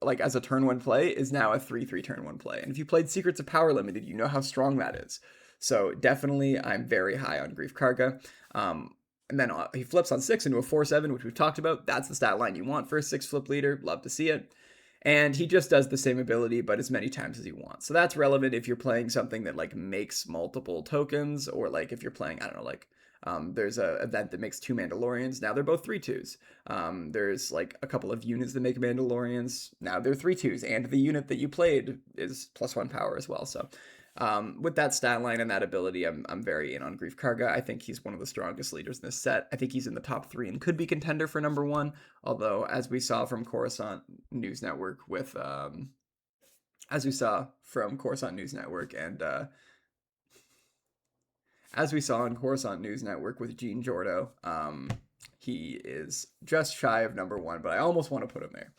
like as a turn 1 play, is now a 3/3 turn 1 play. And if you played Secrets of Power Limited, you know how strong that is. So definitely, I'm very high on Grief Karga. And then he flips on 6 into a 4/7, which we've talked about. That's the stat line you want for a 6-flip leader. Love to see it. And he just does the same ability, but as many times as you want. So that's relevant if you're playing something that like makes multiple tokens, or like if you're playing, I don't know, like there's a event that makes 2 Mandalorians. Now they're both 3/2s. There's like a couple of units that make Mandalorians. Now they're 3/2s, and the unit that you played is +1 power as well. So with that stat line and that ability, I'm very in on Grief Karga. I think he's one of the strongest leaders in this set. I think he's in the top 3 and could be contender for number 1. Although, as we saw from Coruscant News Network and as we saw on Coruscant News Network with Gene Jordo, he is just shy of number 1, but I almost want to put him there.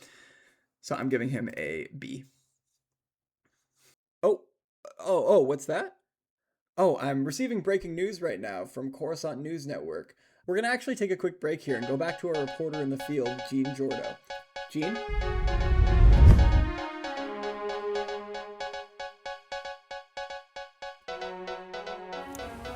So I'm giving him a B. Oh, what's that? Oh, I'm receiving breaking news right now from Coruscant News Network. We're going to actually take a quick break here and go back to our reporter in the field, Gene Jordo. Gene?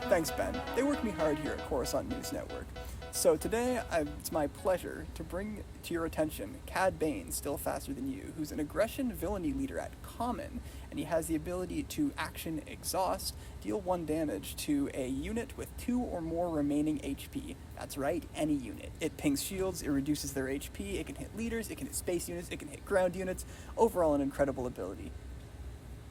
Thanks, Ben. They work me hard here at Coruscant News Network. So today, it's my pleasure to bring to your attention Cad Bane, Still Faster Than You, who's an aggression villainy leader at Common, and he has the ability to action exhaust, deal 1 damage to a unit with 2 or more remaining HP. That's right, any unit. It pings shields, it reduces their HP, it can hit leaders, it can hit space units, it can hit ground units. Overall, an incredible ability.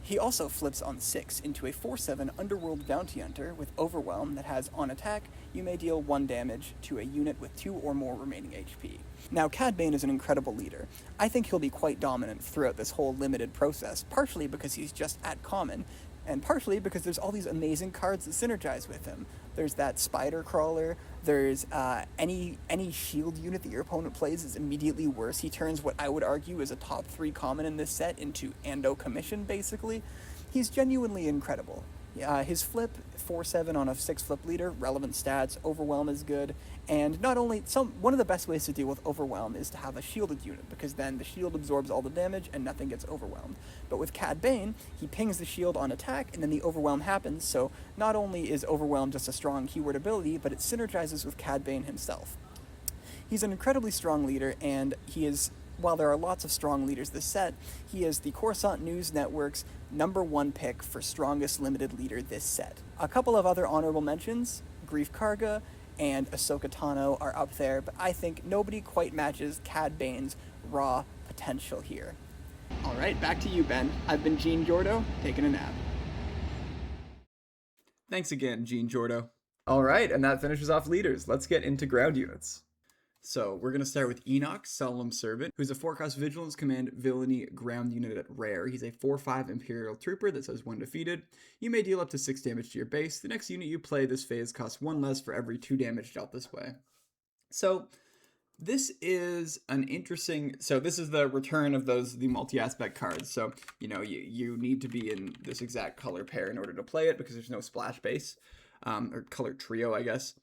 He also flips on 6 into a 4/7 Underworld Bounty Hunter with Overwhelm that has, on attack, you may deal 1 damage to a unit with 2 or more remaining HP. Now, Cad Bane is an incredible leader. I think he'll be quite dominant throughout this whole limited process, partially because he's just at Common, and partially because there's all these amazing cards that synergize with him. There's that Spider Crawler, there's any shield unit that your opponent plays is immediately worse. He turns what I would argue is a top 3 common in this set into Ando Commission, basically. He's genuinely incredible. His flip, 4/7 on a 6 flip leader, relevant stats, Overwhelm is good, and not only, one of the best ways to deal with Overwhelm is to have a shielded unit, because then the shield absorbs all the damage and nothing gets overwhelmed. But with Cad Bane, he pings the shield on attack, and then the Overwhelm happens, so not only is Overwhelm just a strong keyword ability, but it synergizes with Cad Bane himself. He's an incredibly strong leader, and while there are lots of strong leaders this set, he is the Coruscant News Network's #1 pick for strongest limited leader this set. A couple of other honorable mentions, Grief Karga and Ahsoka Tano are up there, but I think nobody quite matches Cad Bane's raw potential here. Alright, back to you, Ben. I've been Gene Jordo, taking a nap. Thanks again, Gene Jordo. Alright, and that finishes off leaders. Let's get into ground units. So we're going to start with Enoch, Solemn Servant, who's a 4-cost Vigilance Command Villainy ground unit at Rare. He's a 4/5 Imperial Trooper that says when defeated, you may deal up to 6 damage to your base. The next unit you play this phase costs 1 less for every 2 damage dealt this way. So this is this is the return of the multi-aspect cards. So, you need to be in this exact color pair in order to play it because there's no splash base, or color trio, I guess.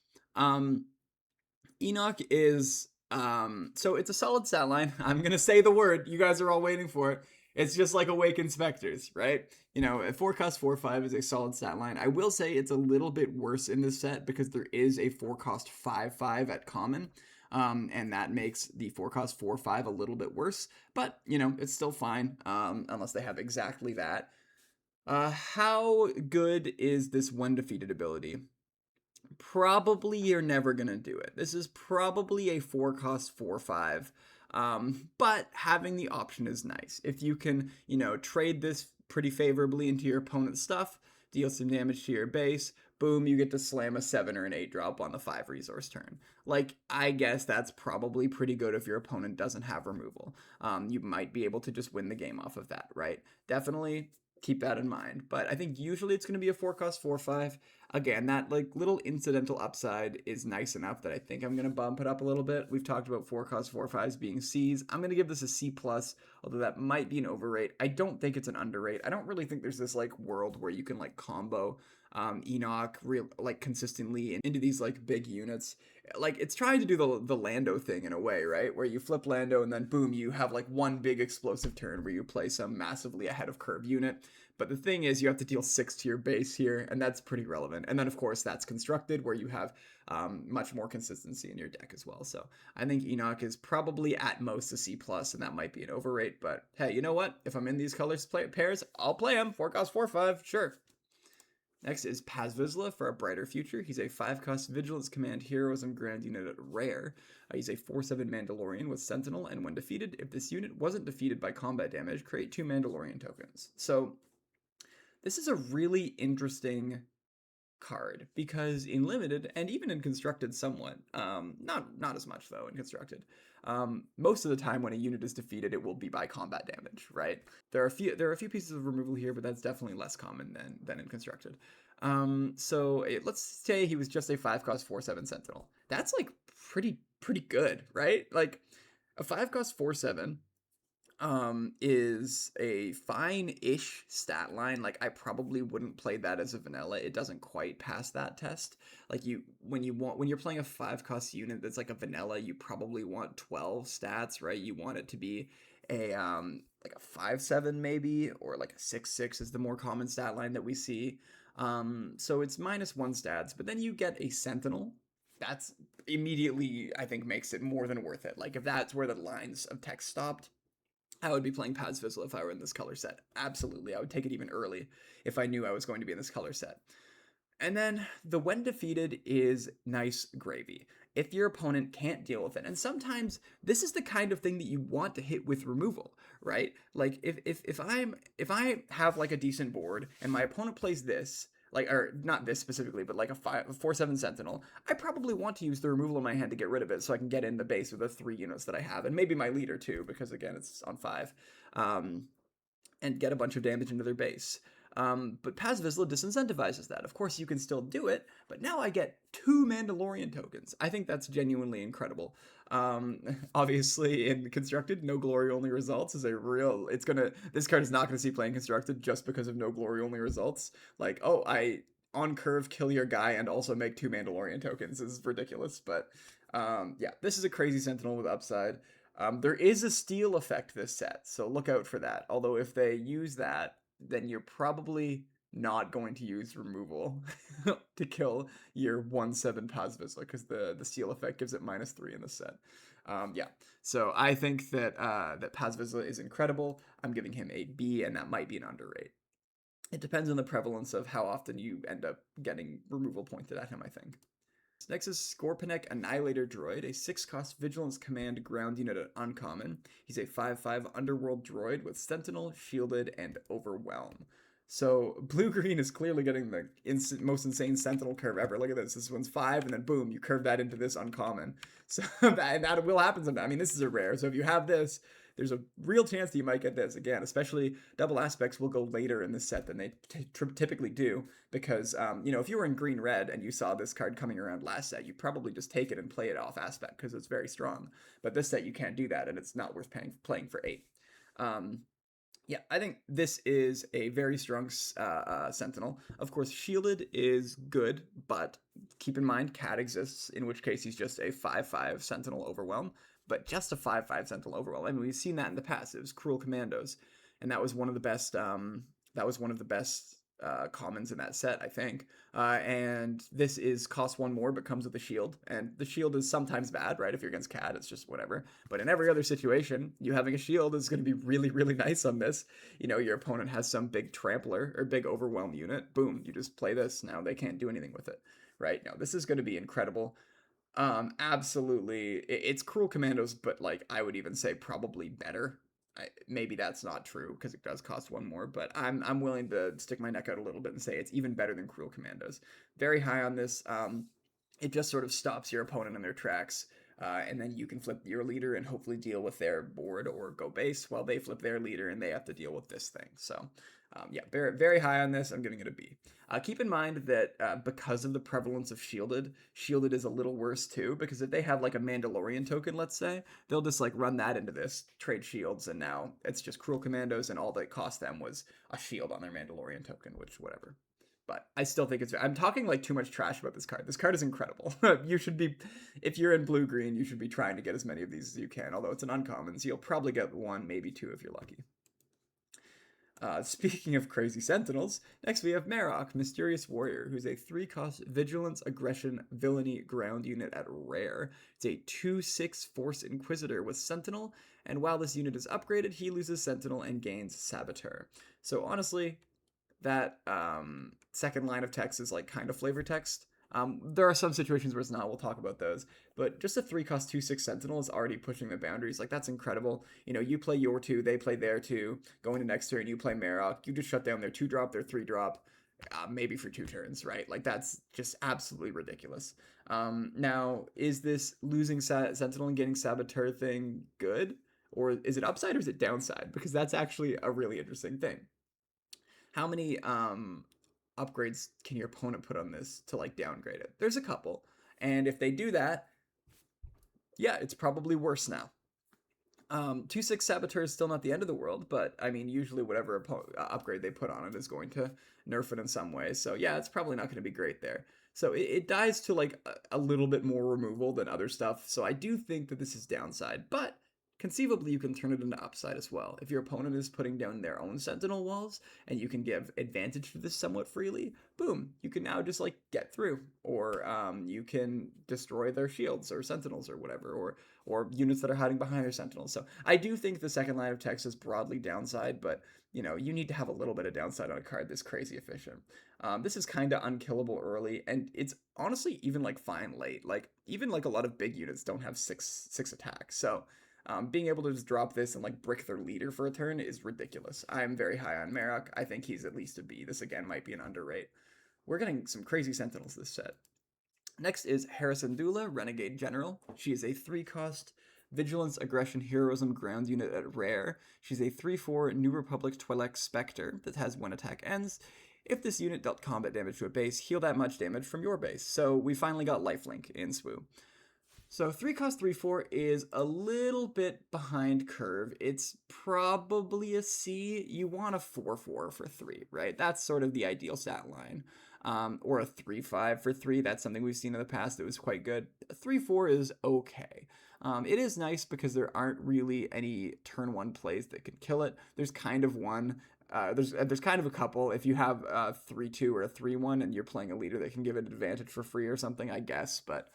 Enoch is, so it's a solid stat line. I'm going to say the word. You guys are all waiting for it. It's just like Awakened Specters, right? A 4-cost 4/5 is a solid stat line. I will say it's a little bit worse in this set because there is a 4-cost 5/5 at Common, and that makes the 4-cost 4/5 a little bit worse. But, it's still fine, unless they have exactly that. How good is this when defeated ability? Probably you're never going to do it. This is probably a 4-cost 4/5. But having the option is nice. If you can, trade this pretty favorably into your opponent's stuff, deal some damage to your base, boom, you get to slam a 7 or an 8 drop on the 5 resource turn. I guess that's probably pretty good if your opponent doesn't have removal. You might be able to just win the game off of that, right? Definitely keep that in mind. But I think usually it's going to be a 4-cost 4/5. Again, that little incidental upside is nice enough that I think I'm going to bump it up a little bit. We've talked about 4-cost 4/5s being C's. I'm going to give this a C+, although that might be an overrate. I don't think it's an underrate. I don't really think there's this world where you can combo Enoch consistently into these big units. It's trying to do the Lando thing in a way, right? Where you flip Lando and then boom, you have one big explosive turn where you play some massively ahead of curve unit. But the thing is, you have to deal 6 to your base here, and that's pretty relevant. And then, of course, that's constructed where you have much more consistency in your deck as well. So I think Enoch is probably at most a C+, and that might be an overrate. But hey, you know what? If I'm in these colors pairs, I'll play him. 4-cost 4/5, sure. Next is Paz Vizsla for a Brighter Future. He's a 5-cost Vigilance Command Heroism Ground unit at Rare. He's a 4/7 Mandalorian with Sentinel, and when defeated, if this unit wasn't defeated by combat damage, create 2 Mandalorian tokens. So this is a really interesting card, because in limited and even in constructed somewhat, not as much though in constructed, most of the time when a unit is defeated, it will be by combat damage, right? There are a few pieces of removal here, but that's definitely less common than in constructed. Let's say he was just a 5-cost 4/7 Sentinel. That's like pretty good, right? Like a 5-cost 4/7 is a fine-ish stat line. Like, I probably wouldn't play that as a vanilla. It doesn't quite pass that test. Like, when you're playing a 5-cost unit that's like a vanilla, you probably want 12 stats, right? You want it to be a like a 5/7 maybe, or like a 6/6 is the more common stat line that we see. So it's -1 stats, but then you get a Sentinel. That's immediately, I think, makes it more than worth it. Like, if that's where the lines of text stopped, I would be playing Paz Vizsla if I were in this color set. Absolutely. I would take it even early if I knew I was going to be in this color set. And then the when defeated is nice gravy if your opponent can't deal with it. And sometimes this is the kind of thing that you want to hit with removal, right? Like if I have like a decent board and my opponent plays this, like, or not this specifically, but like a 4/7 Sentinel, I probably want to use the removal in my hand to get rid of it so I can get in the base with the 3 units that I have, and maybe my leader too, because again, it's on 5, and get a bunch of damage into their base. But Paz Vizsla disincentivizes that. Of course, you can still do it, but now I get 2 Mandalorian tokens. I think that's genuinely incredible. Obviously, in Constructed, no glory only results is a real. This card is not gonna see playing Constructed just because of no glory only results. Like, oh, I on curve kill your guy and also make 2 Mandalorian tokens. This is ridiculous, but yeah, this is a crazy Sentinel with upside. There is a steal effect this set, so look out for that. Although if they use that, then you're probably not going to use removal to kill your 1/7 Paz Vizsla, because the steal effect gives it -3 in the set. Yeah, so I think that that Paz Vizsla is incredible. I'm giving him a B, and that might be an underrate. It depends on the prevalence of how often you end up getting removal pointed at him, I think. Next is Scorpinek Annihilator Droid, a 6-cost Vigilance Command ground unit at Uncommon. He's a 5/5 Underworld Droid with Sentinel, Shielded, and Overwhelm. So blue-green is clearly getting the most insane Sentinel curve ever. Look at this. This one's 5, and then boom, you curve that into this Uncommon. So that will happen sometime. I mean, this is a rare. So if you have this, there's a real chance that you might get this. Again, especially double aspects will go later in the set than they typically do, because, if you were in green-red and you saw this card coming around last set, you probably just take it and play it off aspect because it's very strong. But this set, you can't do that, and it's not worth playing for 8. Yeah, I think this is a very strong Sentinel. Of course, Shielded is good, but keep in mind, Cat exists, in which case he's just a 5/5 Sentinel Overwhelm. But just a 5/5 Sentinel Overwhelm. I mean, we've seen that in the past. It was Cruel Commandos, and that was one of the best. Commons in that set, I think. And this is cost 1 more, but comes with a shield. And the shield is sometimes bad, right? If you're against Cat, it's just whatever. But in every other situation, you having a shield is going to be really, really nice on this. Your opponent has some big trampler or big overwhelm unit. Boom, you just play this. Now they can't do anything with it, right? Now this is going to be incredible. Absolutely. It's Cruel Commandos, but like I would even say probably better. Maybe that's not true because it does cost 1 more, but I'm willing to stick my neck out a little bit and say it's even better than Cruel Commandos. Very high on this. It just sort of stops your opponent in their tracks, and then you can flip your leader and hopefully deal with their board or go base while they flip their leader and they have to deal with this thing. So yeah, very, very high on this. I'm giving it a B. Keep in mind that because of the prevalence of Shielded is a little worse too, because if they have like a Mandalorian token, let's say, they'll just like run that into this, trade shields, and now it's just Cruel Commandos, and all that cost them was a shield on their Mandalorian token, which whatever. But I still think I'm talking like too much trash about this card. This card is incredible. You should be, if you're in blue-green, you should be trying to get as many of these as you can, although it's an uncommon, so you'll probably get 1, maybe 2 if you're lucky. Speaking of crazy Sentinels, next we have Marok, Mysterious Warrior, who's a 3-cost Vigilance, Aggression, Villainy ground unit at Rare. It's a 2/6 Force Inquisitor with Sentinel, and while this unit is upgraded, he loses Sentinel and gains Saboteur. So honestly, that second line of text is like kind of flavor text. There are some situations where it's not, we'll talk about those, but just a 3-cost 2/6 Sentinel is already pushing the boundaries. Like, that's incredible. You play your 2, they play their 2, going to next turn, you play Marok, you just shut down their 2-drop, their 3-drop, maybe for 2 turns, right? Like, that's just absolutely ridiculous. Now, is this losing Sentinel and getting Saboteur thing good? Or is it upside or is it downside? Because that's actually a really interesting thing. How many upgrades can your opponent put on this to, like, downgrade it? There's a couple. And if they do that, yeah, it's probably worse now. 2/6 Saboteur is still not the end of the world, but I mean, usually whatever upgrade they put on it is going to nerf it in some way. So yeah, it's probably not going to be great there. So it dies to like a little bit more removal than other stuff. So I do think that this is downside, but conceivably you can turn it into upside as well. If your opponent is putting down their own Sentinel walls and you can give advantage to this somewhat freely, boom, you can now just like get through, or you can destroy their shields or Sentinels or whatever, or units that are hiding behind their Sentinels. So I do think the second line of text is broadly downside, but you know, you need to have a little bit of downside on a card this crazy efficient. This is kind of unkillable early, and it's honestly even like fine late. Like even like a lot of big units don't have six attacks, so being able to just drop this and like brick their leader for a turn is ridiculous. I'm very high on Marok. I think he's at least a B. This again might be an underrate. We're getting some crazy Sentinels this set. Next is Harrison Dula, Renegade General. She is a 3-cost Vigilance, Aggression, Heroism ground unit at Rare. She's a 3/4 New Republic Twi'lek Spectre that has when attack ends. If this unit dealt combat damage to a base, heal that much damage from your base. So we finally got lifelink in SWU. So 3-cost 3/4 is a little bit behind curve. It's probably a C. You want a 4/4 for 3, right? That's sort of the ideal stat line. Or a 3/5 for 3. That's something we've seen in the past that was quite good. A 3/4 is okay. It is nice because there aren't really any turn 1 plays that can kill it. There's kind of one. There's kind of a couple. If you have a 3/2 or a 3/1 and you're playing a leader that can give it advantage for free or something, I guess. But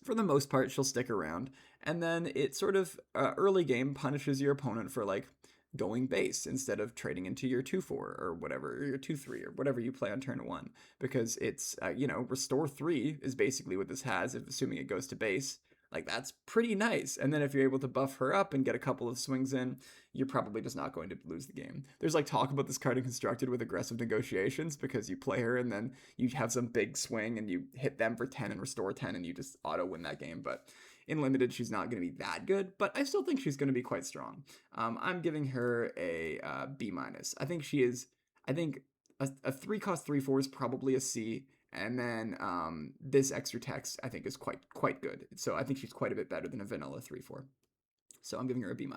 for the most part, she'll stick around. And then it sort of early game punishes your opponent for like going base instead of trading into your 2/4 or whatever, or your 2/3 or whatever you play on turn 1, because it's restore 3 is basically what this has, if assuming it goes to base. Like, that's pretty nice. And then if you're able to buff her up and get a couple of swings in, you're probably just not going to lose the game. There's like talk about this card in Constructed with aggressive negotiations, because you play her and then you have some big swing and you hit them for 10 and restore 10 and you just auto win that game. But in Limited, she's not going to be that good, but I still think she's going to be quite strong. I'm giving her a B-. I think she is, I think a 3-cost 3/4 is probably a C. And then this extra text, I think, is quite good. So I think she's quite a bit better than a vanilla 3/4. So I'm giving her a B-.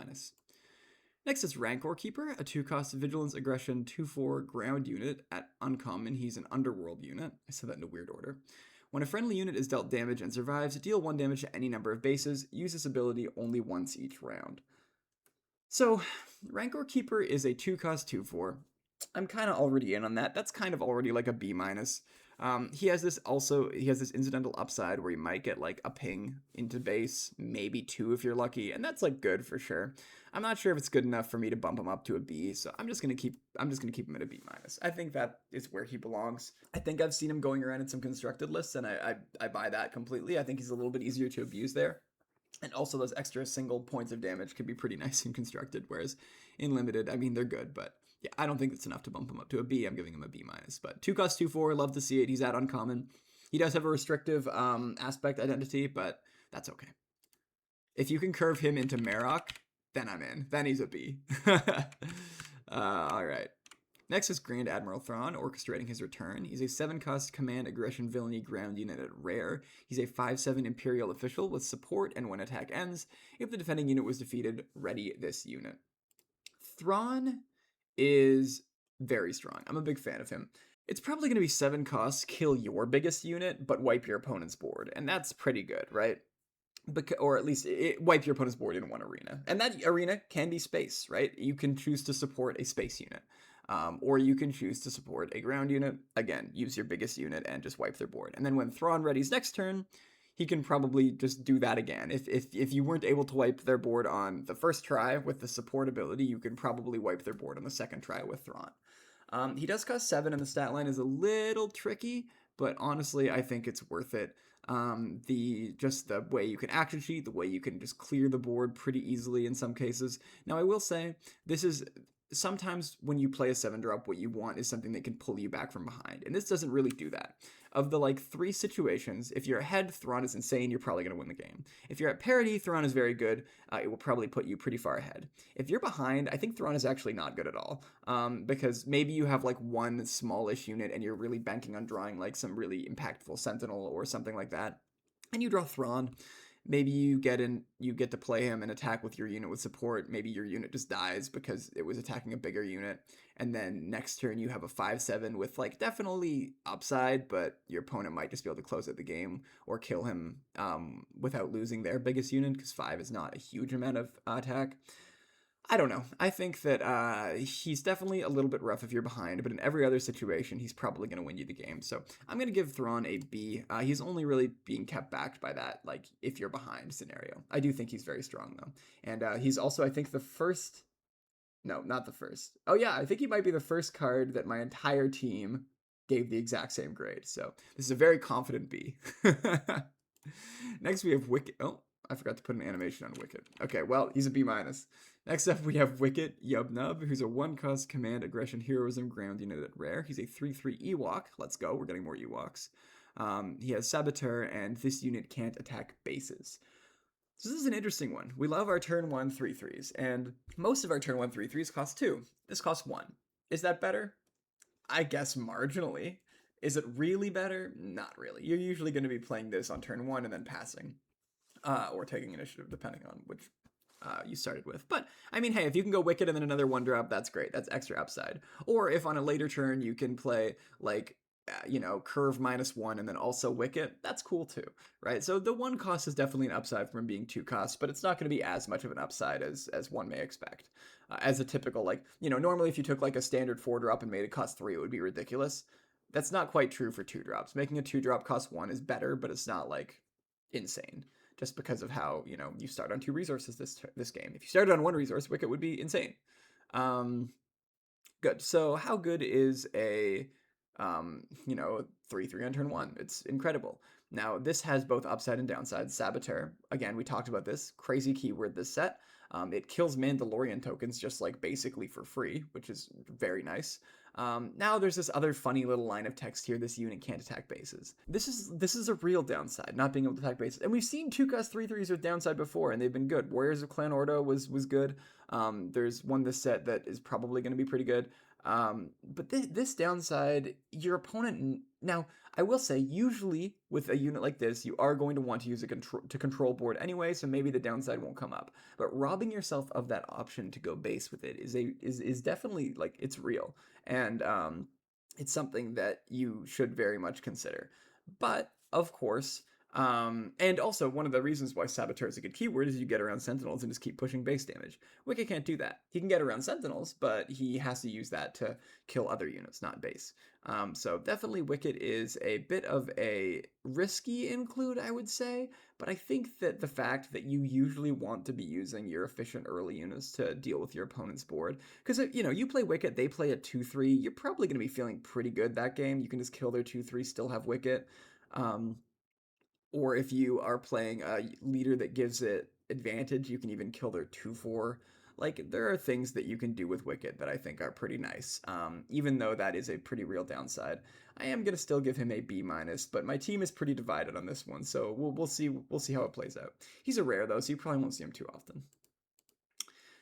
Next is Rancor Keeper, a 2-cost Vigilance, Aggression, 2/4 ground unit at Uncommon. He's an Underworld unit. I said that in a weird order. When a friendly unit is dealt damage and survives, deal 1 damage to any number of bases. Use this ability only once each round. So Rancor Keeper is a 2-cost 2/4. I'm kind of already in on that. That's kind of already like a B-. He has this incidental upside where you might get like a ping into base, maybe 2 if you're lucky, and that's like good for sure. I'm not sure if it's good enough for me to bump him up to a B, so I'm just gonna keep him at a B-. I think that is where he belongs. I think I've seen him going around in some Constructed lists, and I buy that completely. I think he's a little bit easier to abuse there. And also those extra single points of damage could be pretty nice in Constructed, whereas in Limited, I mean, they're good, but yeah, I don't think it's enough to bump him up to a B. I'm giving him a B-. But 2-cost 2/4, love to see it. He's at Uncommon. He does have a restrictive aspect identity, but that's okay. If you can curve him into Marok, then I'm in. Then he's a B. All right. Next is Grand Admiral Thrawn, orchestrating his return. He's a 7-cost Command, Aggression, Villainy ground unit at Rare. He's a 5/7 Imperial official with support, and when attack ends, if the defending unit was defeated, ready this unit. Thrawn is very strong. I'm a big fan of him. It's probably going to be 7 costs, kill your biggest unit, but wipe your opponent's board. And that's pretty good, right? Or at least wipe your opponent's board in one arena. And that arena can be space, right? You can choose to support a space unit. Or you can choose to support a ground unit. Again, use your biggest unit and just wipe their board. And then when Thrawn ready's next turn, he can probably just do that again. If you weren't able to wipe their board on the first try with the support ability, you can probably wipe their board on the second try with Thrawn. He does cost 7, and the stat line is a little tricky, but honestly, I think it's worth it. The way you can action cheat, the way you can just clear the board pretty easily in some cases. Now, I will say, this is sometimes when you play a 7-drop, what you want is something that can pull you back from behind. And this doesn't really do that. Of the like 3 situations, if you're ahead, Thrawn is insane, you're probably going to win the game. If you're at parity, Thrawn is very good. It will probably put you pretty far ahead. If you're behind, I think Thrawn is actually not good at all. Because maybe you have like one smallish unit and you're really banking on drawing like some really impactful Sentinel or something like that. And you draw Thrawn. Maybe you get to play him and attack with your unit with support. Maybe your unit just dies because it was attacking a bigger unit. And then next turn you have a 5/7 with like definitely upside, but your opponent might just be able to close out the game or kill him without losing their biggest unit, because 5 is not a huge amount of attack. I don't know. I think that he's definitely a little bit rough if you're behind, but in every other situation, he's probably going to win you the game. So I'm going to give Thrawn a B. He's only really being kept back by that, like, if you're behind scenario. I do think he's very strong, though. And he's also, I think, the first... No, not the first. Oh, yeah, I think he might be the first card that my entire team gave the exact same grade. So this is a very confident B. Next, we have Wicket. Oh, I forgot to put an animation on Wicket. Okay, well, he's a B-. Next up, we have Wicket Yubnub, who's a 1-cost command, aggression, heroism, ground unit at rare. He's a 3/3 Ewok. Let's go. We're getting more Ewoks. He has Saboteur, and this unit can't attack bases. So this is an interesting one. We love our turn 1 3/3s, and most of our turn 1 3/3s cost 2. This costs 1. Is that better? I guess marginally. Is it really better? Not really. You're usually going to be playing this on turn 1 and then passing. Or taking initiative, depending on which you started with. But, I mean, hey, if you can go Wicked and then another 1-drop, that's great. That's extra upside. Or if on a later turn you can play, like, Curve -1 and then also Wicket, that's cool too, right? So the 1 cost is definitely an upside from being 2 costs, but it's not going to be as much of an upside as one may expect. As a typical, like, normally if you took like a standard 4-drop and made it cost 3, it would be ridiculous. That's not quite true for 2-drops. Making a 2-drop cost 1 is better, but it's not, like, insane. Just because of how, you start on 2 resources this game. If you started on 1 resource, Wicket would be insane. Good. So how good is a 3/3 on turn 1? It's incredible. Now, this has both upside and downside. Saboteur, again, we talked about this. Crazy keyword this set. It kills Mandalorian tokens just like basically for free, which is very nice. Now there's this other funny little line of text here. This unit can't attack bases. This is a real downside, not being able to attack bases. And we've seen 2-cost 3/3s with downside before, and they've been good. Warriors of Clan Ordo was good. There's one this set that is probably going to be pretty good. But this downside, your opponent... Now, I will say, usually with a unit like this, you are going to want to use it to control board anyway, so maybe the downside won't come up. But robbing yourself of that option to go base with it is definitely, like, it's real. And it's something that you should very much consider. But, of course... and also, one of the reasons why Saboteur is a good keyword is you get around Sentinels and just keep pushing base damage. Wicket can't do that. He can get around Sentinels, but he has to use that to kill other units, not base. So definitely Wicket is a bit of a risky include, I would say, but I think that the fact that you usually want to be using your efficient early units to deal with your opponent's board, because, you play Wicket, they play a 2/3, you're probably going to be feeling pretty good that game. You can just kill their 2/3, still have Wicket. Or if you are playing a leader that gives it advantage, you can even kill their 2/4. Like, there are things that you can do with Wicket that I think are pretty nice, even though that is a pretty real downside. I am going to still give him a B-, but my team is pretty divided on this one, so we'll see how it plays out. He's a rare, though, so you probably won't see him too often.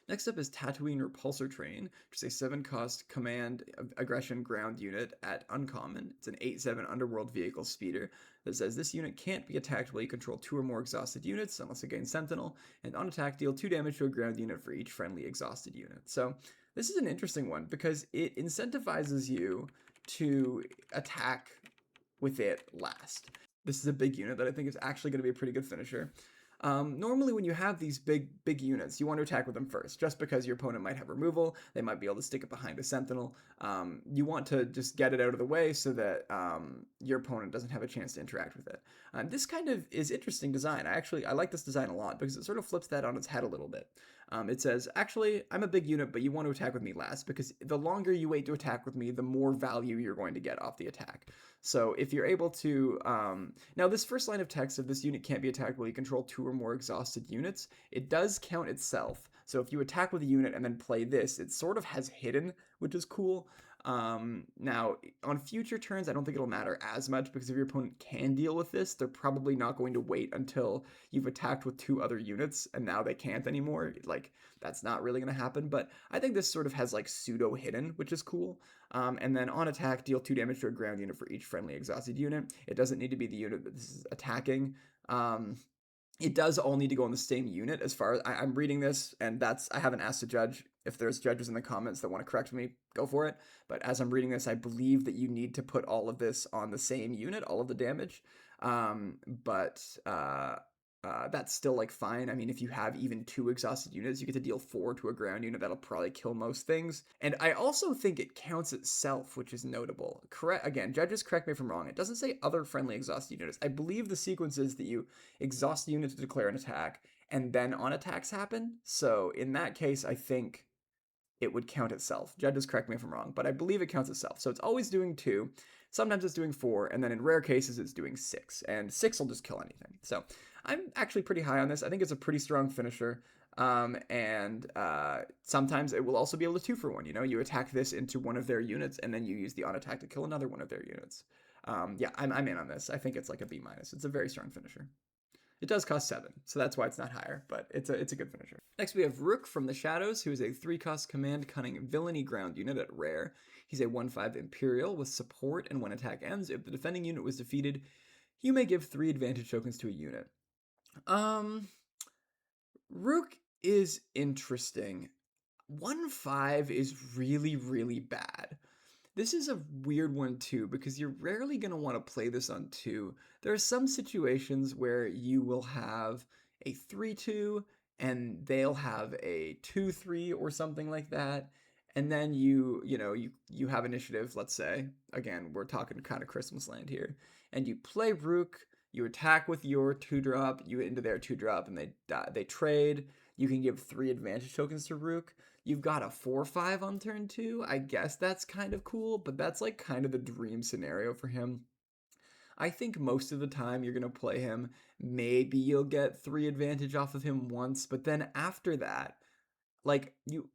Next up is Tatooine Repulsor Train, which is a 7-cost command aggression ground unit at uncommon. It's an 8/7 underworld vehicle speeder that says this unit can't be attacked while you control 2 or more exhausted units unless it gains Sentinel, and on attack deal 2 damage to a ground unit for each friendly exhausted unit. So this is an interesting one because it incentivizes you to attack with it last. This is a big unit that I think is actually going to be a pretty good finisher. Normally when you have these big units, you want to attack with them first, just because your opponent might have removal, they might be able to stick it behind a Sentinel. You want to just get it out of the way so that your opponent doesn't have a chance to interact with it. This kind of is interesting design. I like this design a lot because it sort of flips that on its head a little bit. It says, actually, I'm a big unit, but you want to attack with me last, because the longer you wait to attack with me, the more value you're going to get off the attack. So if you're able to... now, this first line of text of this unit can't be attacked while you control 2 or more exhausted units, it does count itself. So if you attack with a unit and then play this, it sort of has hidden, which is cool. Now, on future turns, I don't think it'll matter as much because if your opponent can deal with this, they're probably not going to wait until you've attacked with 2 other units and now they can't anymore. Like, that's not really going to happen, but I think this sort of has like pseudo hidden, which is cool. And then on attack, deal 2 damage to a ground unit for each friendly exhausted unit. It doesn't need to be the unit that this is attacking. It does all need to go on the same unit as far as I'm reading this, and I haven't asked a judge. If there's judges in the comments that want to correct me, go for it. But as I'm reading this, I believe that you need to put all of this on the same unit, all of the damage. That's still like fine. I mean, if you have even 2 exhausted units, you get to deal 4 to a ground unit. That'll probably kill most things. And I also think it counts itself, which is notable. Again, judges, correct me if I'm wrong. It doesn't say other friendly exhausted units. I believe the sequence is that you exhaust the unit to declare an attack, and then on attacks happen. So in that case, I think it would count itself. Judges, correct me if I'm wrong, but I believe it counts itself. So it's always doing 2. Sometimes it's doing 4, and then in rare cases it's doing 6. And 6 will just kill anything. So I'm actually pretty high on this. I think it's a pretty strong finisher. Sometimes it will also be able to 2-for-1. You know, you attack this into one of their units, and then you use the on attack to kill another one of their units. Yeah, I'm in on this. I think it's like a B-. It's a very strong finisher. It does cost 7, so that's why it's not higher, but it's a good finisher. Next we have Rook from the Shadows, who is a 3-cost command cunning villainy ground unit at rare. He's a 1/5 Imperial with support, and when attack ends, if the defending unit was defeated, you may give 3 advantage tokens to a unit. Rook is interesting. 1/5 is really, really bad. This is a weird one too, because you're rarely going to want to play this on 2. There are some situations where you will have a 3/2 and they'll have a 2/3 or something like that. And then you have initiative, let's say. Again, we're talking kind of Christmas land here. And you play Rook, you attack with your 2-drop, you into their 2-drop, and they trade. You can give 3 advantage tokens to Rook. You've got a 4/5 on turn 2. I guess that's kind of cool, but that's like kind of the dream scenario for him. I think most of the time you're going to play him. Maybe you'll get 3 advantage off of him once, but then after that, you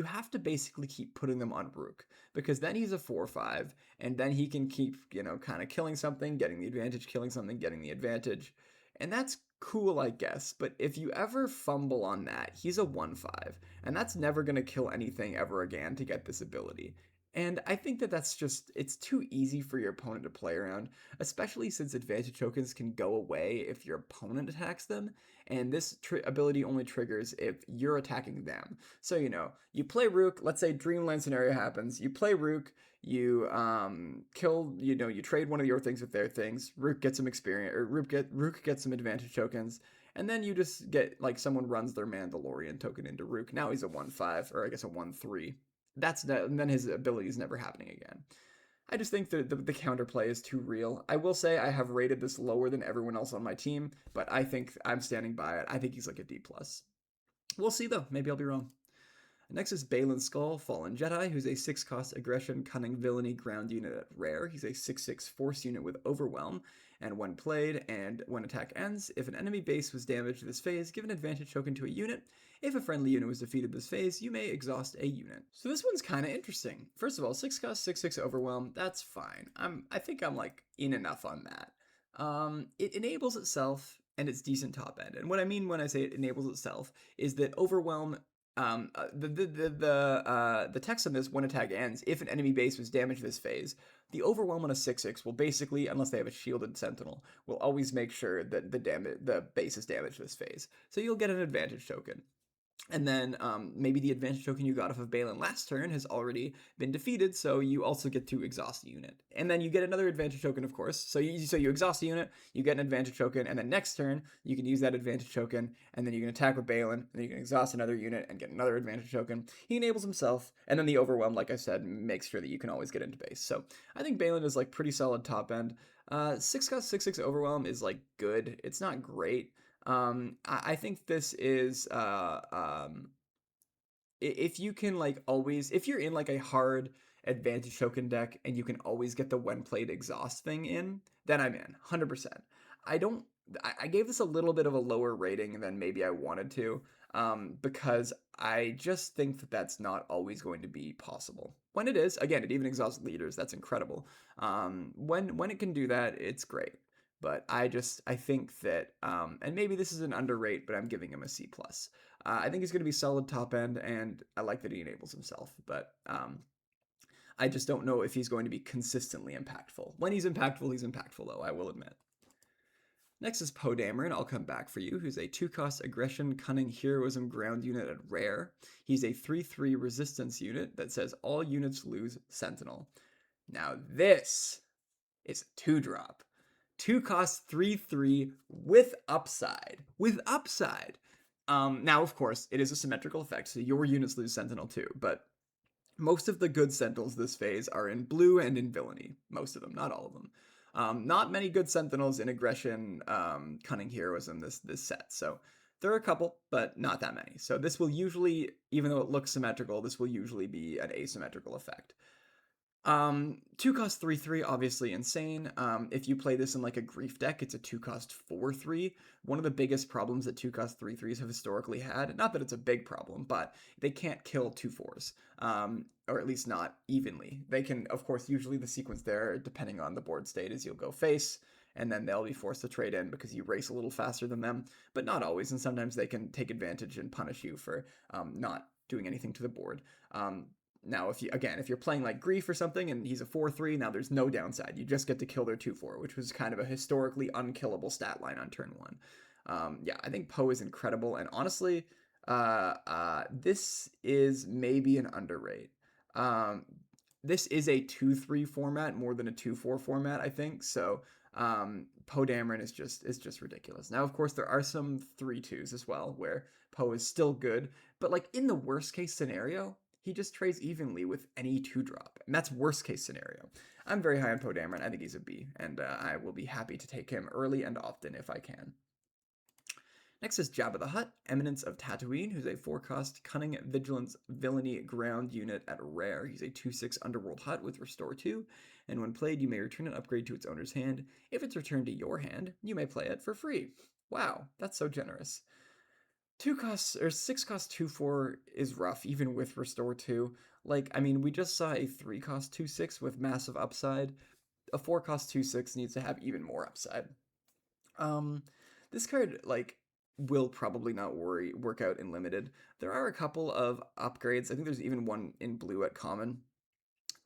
have to basically keep putting them on Rook, because then he's a 4/5, and then he can keep, kind of killing something, getting the advantage, killing something, getting the advantage. And that's cool, I guess, but if you ever fumble on that, he's a 1/5, and that's never going to kill anything ever again to get this ability. And I think it's too easy for your opponent to play around, especially since advantage tokens can go away if your opponent attacks them, and this ability only triggers if you're attacking them. So, you play Rook, let's say Dreamland scenario happens, you play Rook, you you trade one of your things with their things, Rook gets some experience, or Rook gets some advantage tokens, and then you just get, like, someone runs their Mandalorian token into Rook. Now he's a 1/5, or I guess a 1/3. And then his ability is never happening again. I just think that the counterplay is too real. I will say I have rated this lower than everyone else on my team, but I think I'm standing by it. I think he's like a D+. We'll see, though. Maybe I'll be wrong. Next is Balin Skull, Fallen Jedi, who's a 6-cost aggression, cunning, villainy ground unit at rare. He's a 6/6 force unit with Overwhelm, and when played and when attack ends, if an enemy base was damaged this phase, give an advantage token to a unit. If a friendly unit was defeated this phase, you may exhaust a unit. So this one's kind of interesting. First of all, 6-cost, 6/6 Overwhelm, that's fine. I think I'm like in enough on that. It enables itself, and it's decent top end. And what I mean when I say it enables itself is that Overwhelm, the text on this, when attack ends, if an enemy base was damaged this phase, the Overwhelm on a 6/6 will basically, unless they have a shielded sentinel, will always make sure that the base is damaged this phase. So you'll get an advantage token. And then maybe the advantage token you got off of Balin last turn has already been defeated, so you also get to exhaust a unit. And then you get another advantage token, of course. So you exhaust a unit, you get an advantage token, and then next turn you can use that advantage token, and then you can attack with Balin, and then you can exhaust another unit and get another advantage token. He enables himself, and then the Overwhelm, like I said, makes sure that you can always get into base. So I think Balin is like pretty solid top end. 6-cost 6/6 Overwhelm is like good. It's not great. I think this is, if you can if you're in like a hard advantage token deck and you can always get the when played exhaust thing in, then I'm in 100%. I gave this a little bit of a lower rating than maybe I wanted to. because I just think that that's not always going to be possible. When it is, again, it even exhausts leaders. That's incredible. When it can do that, it's great. But I think that, and maybe this is an underrate, but I'm giving him a C plus. I think he's going to be solid top end, and I like that he enables himself. But I just don't know if he's going to be consistently impactful. When he's impactful though, I will admit. Next is Poe Dameron, I'll come back for you, who's a 2-cost aggression, cunning, heroism ground unit at rare. He's a 3/3 resistance unit that says all units lose Sentinel. Now this is a 2-drop. 2-cost 3/3 with upside. With upside. Now, of course, it is a symmetrical effect, so your units lose Sentinel too, but most of the good Sentinels this phase are in blue and in villainy. Most of them, not all of them. Not many good Sentinels in aggression, cunning, heroism this set. So there are a couple, but not that many. So this will usually, even though it looks symmetrical, this will usually be an asymmetrical effect. 2-cost 3/3, obviously insane. If you play this in like a grief deck, it's a 2-cost 4/3. One of the biggest problems that 2-cost 3/3s have historically had, not that it's a big problem, but they can't kill 2/4s, or at least not evenly. They can, of course, usually the sequence there, depending on the board state, is you'll go face, and then they'll be forced to trade in because you race a little faster than them, but not always, and sometimes they can take advantage and punish you for not doing anything to the board. Now, if you're playing like Grief or something and he's a 4/3, now there's no downside. You just get to kill their 2/4, which was kind of a historically unkillable stat line on turn 1. Yeah, I think Poe is incredible, and honestly, this is maybe an underrate. This is a 2/3 format more than a 2/4 format, I think. So Poe Dameron is just ridiculous. Now, of course, there are some 3/2s as well where Poe is still good, but like in the worst case scenario, he just trades evenly with any 2-drop, and that's worst case scenario. I'm very high on Poe Dameron. I think he's a B, and I will be happy to take him early and often if I can. Next is Jabba the Hutt, Eminence of Tatooine, who's a 4-cost cunning, vigilance, villainy ground unit at rare. He's a 2/6 underworld Hutt with restore 2, and when played, you may return an upgrade to its owner's hand. If it's returned to your hand, you may play it for free. Wow, that's so generous. 6-cost 2/4 is rough, even with restore 2. Like, I mean, we just saw a 3-cost 2/6 with massive upside. A 4-cost 2/6 needs to have even more upside. This card, like, will probably not work out in limited. There are a couple of upgrades. I think there's even one in blue at common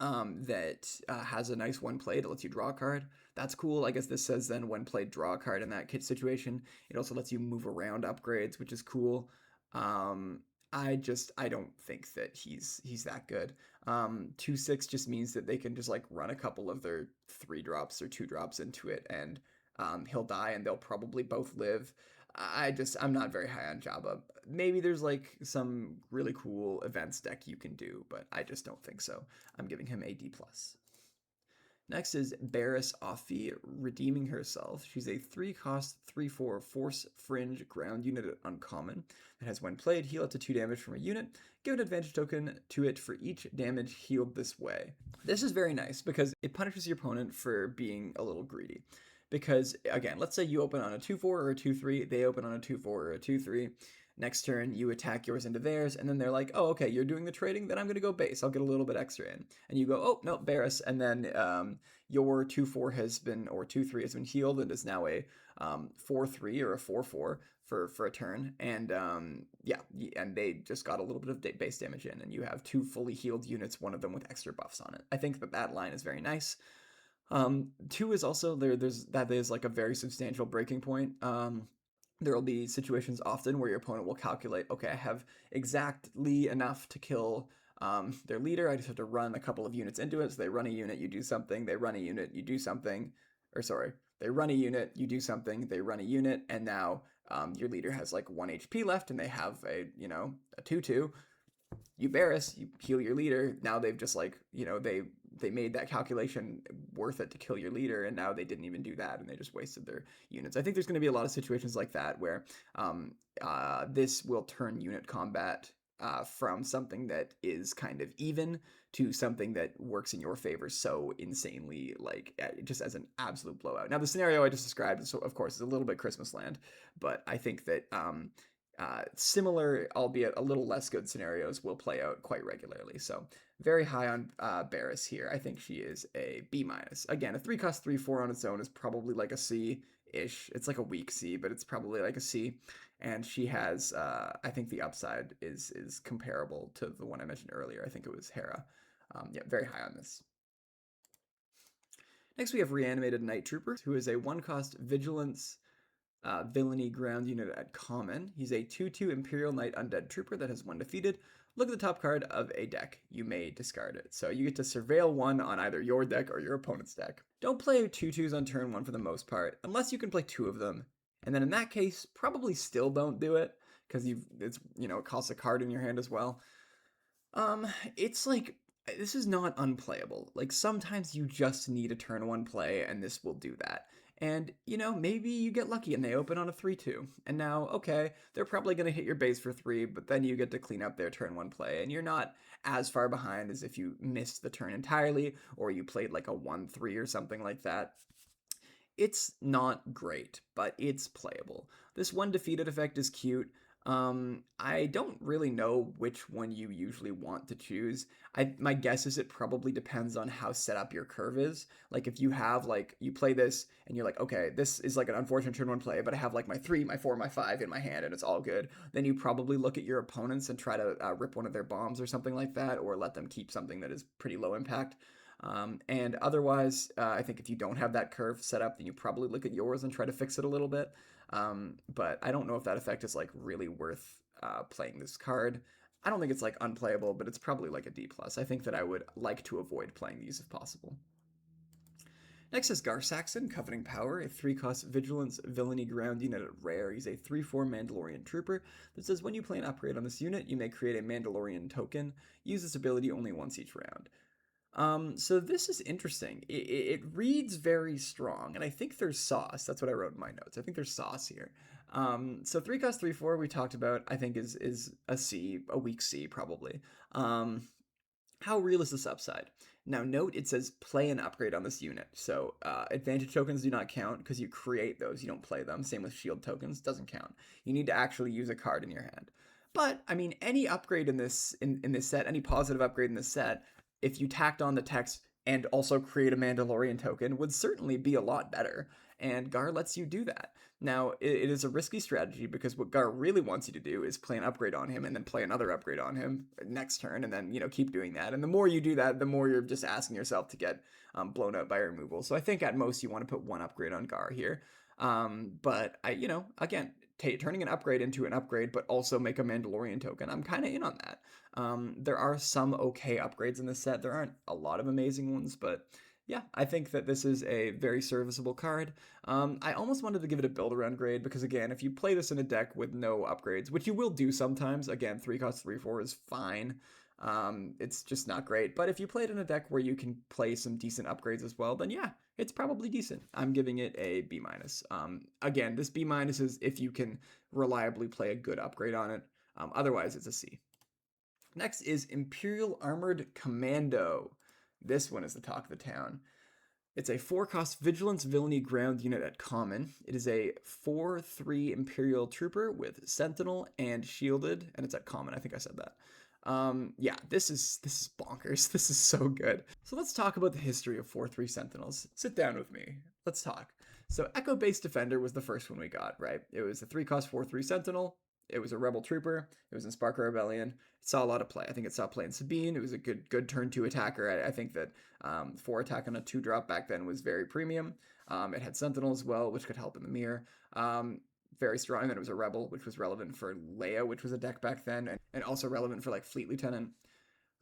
that has a nice when played. It lets you draw a card. That's cool. I guess this says then when played, draw a card in that kit situation. It also lets you move around upgrades, which is cool. I don't think that he's that good. 2/6 just means that they can just like run a couple of their 3-drops or 2-drops into it, and he'll die, and they'll probably both live. I'm not very high on Jabba. Maybe there's like some really cool events deck you can do, but I just don't think so. I'm giving him a D+. Next is Barriss Offee, redeeming herself. She's a 3-cost 3/4 force fringe ground unit at uncommon. It has when played, heal up to 2 damage from a unit. Give an advantage token to it for each damage healed this way. This is very nice because it punishes your opponent for being a little greedy. Because, again, let's say you open on a 2/4 or a 2/3, they open on a 2/4 or a 2/3. Next turn, you attack yours into theirs, and then they're like, oh, okay, you're doing the trading, then I'm going to go base. I'll get a little bit extra in. And you go, oh, no, Barriss, and then your 2/4 has been, or 2/3 has been healed, and is now a 4/3 or a 4/4 for a turn. And yeah, and they just got a little bit of base damage in, and you have 2 fully healed units, one of them with extra buffs on it. I think that line is very nice. 2 is also that is like a very substantial breaking point. There will be situations often where your opponent will calculate, okay, I have exactly enough to kill their leader. I just have to run a couple of units into it. So they run a unit, you do something, they run a unit, you do something, they run a unit, you do something, they run a unit, and now your leader has like 1 HP left, and they have a 2/2. You Barriss, you heal your leader. Now they've just like, they made that calculation worth it to kill your leader, and now they didn't even do that, and they just wasted their units. I think there's going to be a lot of situations like that where this will turn unit combat from something that is kind of even to something that works in your favor so insanely, like just as an absolute blowout. Now, the scenario I just described, so of course, is a little bit Christmas Land, but I think that similar, albeit a little less good scenarios will play out quite regularly. So very high on Barris here. I think she is a B minus. Again, a 3-cost 3/4 on its own is probably like a C-ish. It's like a weak C, but it's probably like a C. And she has, I think the upside is comparable to the one I mentioned earlier. I think it was Hera. Yeah, very high on this. Next, we have Reanimated Night Trooper, who is a 1-cost Vigilance villainy ground unit at common. He's a 2/2 Imperial Knight Undead Trooper that has 1 defeated. Look at the top card of a deck. You may discard it. So you get to surveil 1 on either your deck or your opponent's deck. Don't play 2/2s on turn 1 for the most part, unless you can play 2 of them. And then in that case, probably still don't do it, because it costs a card in your hand as well. It's like, this is not unplayable. Like, sometimes you just need a turn 1 play, and this will do that. And, maybe you get lucky and they open on a 3/2. And now, okay, they're probably going to hit your base for 3, but then you get to clean up their turn 1 play, and you're not as far behind as if you missed the turn entirely, or you played like a 1/3 or something like that. It's not great, but it's playable. This 1 defeated effect is cute. I don't really know which one you usually want to choose. My guess is it probably depends on how set up your curve is. Like, if you have, like, you play this and you're like, okay, this is like an unfortunate turn 1 play, but I have like my 3, my 4, my 5 in my hand and it's all good. Then you probably look at your opponents and try to rip one of their bombs or something like that, or let them keep something that is pretty low impact. And otherwise, I think if you don't have that curve set up, then you probably look at yours and try to fix it a little bit. But I don't know if that effect is like really worth playing this card. I don't think it's like unplayable, but it's probably like a D+. I think that I would like to avoid playing these if possible. Next is Gar Saxon, Coveting Power, a 3-cost Vigilance Villainy ground unit at rare. He's a 3/4 Mandalorian Trooper that says when you play an upgrade on this unit, you may create a Mandalorian token. Use this ability only once each round. So this is interesting. It reads very strong, and I think there's sauce. That's what I wrote in my notes. I think there's sauce here. So 3-cost 3/4 we talked about, I think is a C, a weak C probably. How real is this upside? Now note it says play an upgrade on this unit. So advantage tokens do not count because you create those, you don't play them. Same with shield tokens, doesn't count. You need to actually use a card in your hand. But I mean, any upgrade in this set, any positive upgrade in this set, if you tacked on the text and also create a Mandalorian token, would certainly be a lot better. And Gar lets you do that. Now, it is a risky strategy because what Gar really wants you to do is play an upgrade on him and then play another upgrade on him next turn, and then, keep doing that. And the more you do that, the more you're just asking yourself to get blown out by removal. So I think at most you want to put 1 upgrade on Gar here. But again, turning an upgrade into an upgrade, but also make a Mandalorian token, I'm kind of in on that. There are some okay upgrades in this set. There aren't a lot of amazing ones, but yeah, I think that this is a very serviceable card. I almost wanted to give it a build-around grade because, again, if you play this in a deck with no upgrades, which you will do sometimes, again, 3-cost 3/4 is fine. It's just not great. But if you play it in a deck where you can play some decent upgrades as well, then yeah, it's probably decent. I'm giving it a B-. Again, this B- is if you can reliably play a good upgrade on it. Otherwise, it's a C. Next is Imperial Armored Commando. This one is the talk of the town. It's a 4-cost Vigilance Villainy ground unit at common. It is a 4/3 Imperial Trooper with Sentinel and Shielded, and it's at common. I think I said that. Yeah, this is bonkers. This is so good. So let's talk about the history of 4/3 Sentinels. Sit down with me. Let's talk. So Echo Base Defender was the first one we got, right? It was a 3-cost 4/3 Sentinel. It was a Rebel Trooper. It was in Sparker Rebellion. It saw a lot of play. I think it saw play in Sabine. It was a good turn 2 attacker. I think that 4 attack on a 2-drop back then was very premium. It had Sentinel as well, which could help in the mirror. Very strong. And then it was a Rebel, which was relevant for Leia, which was a deck back then, and also relevant for like Fleet Lieutenant.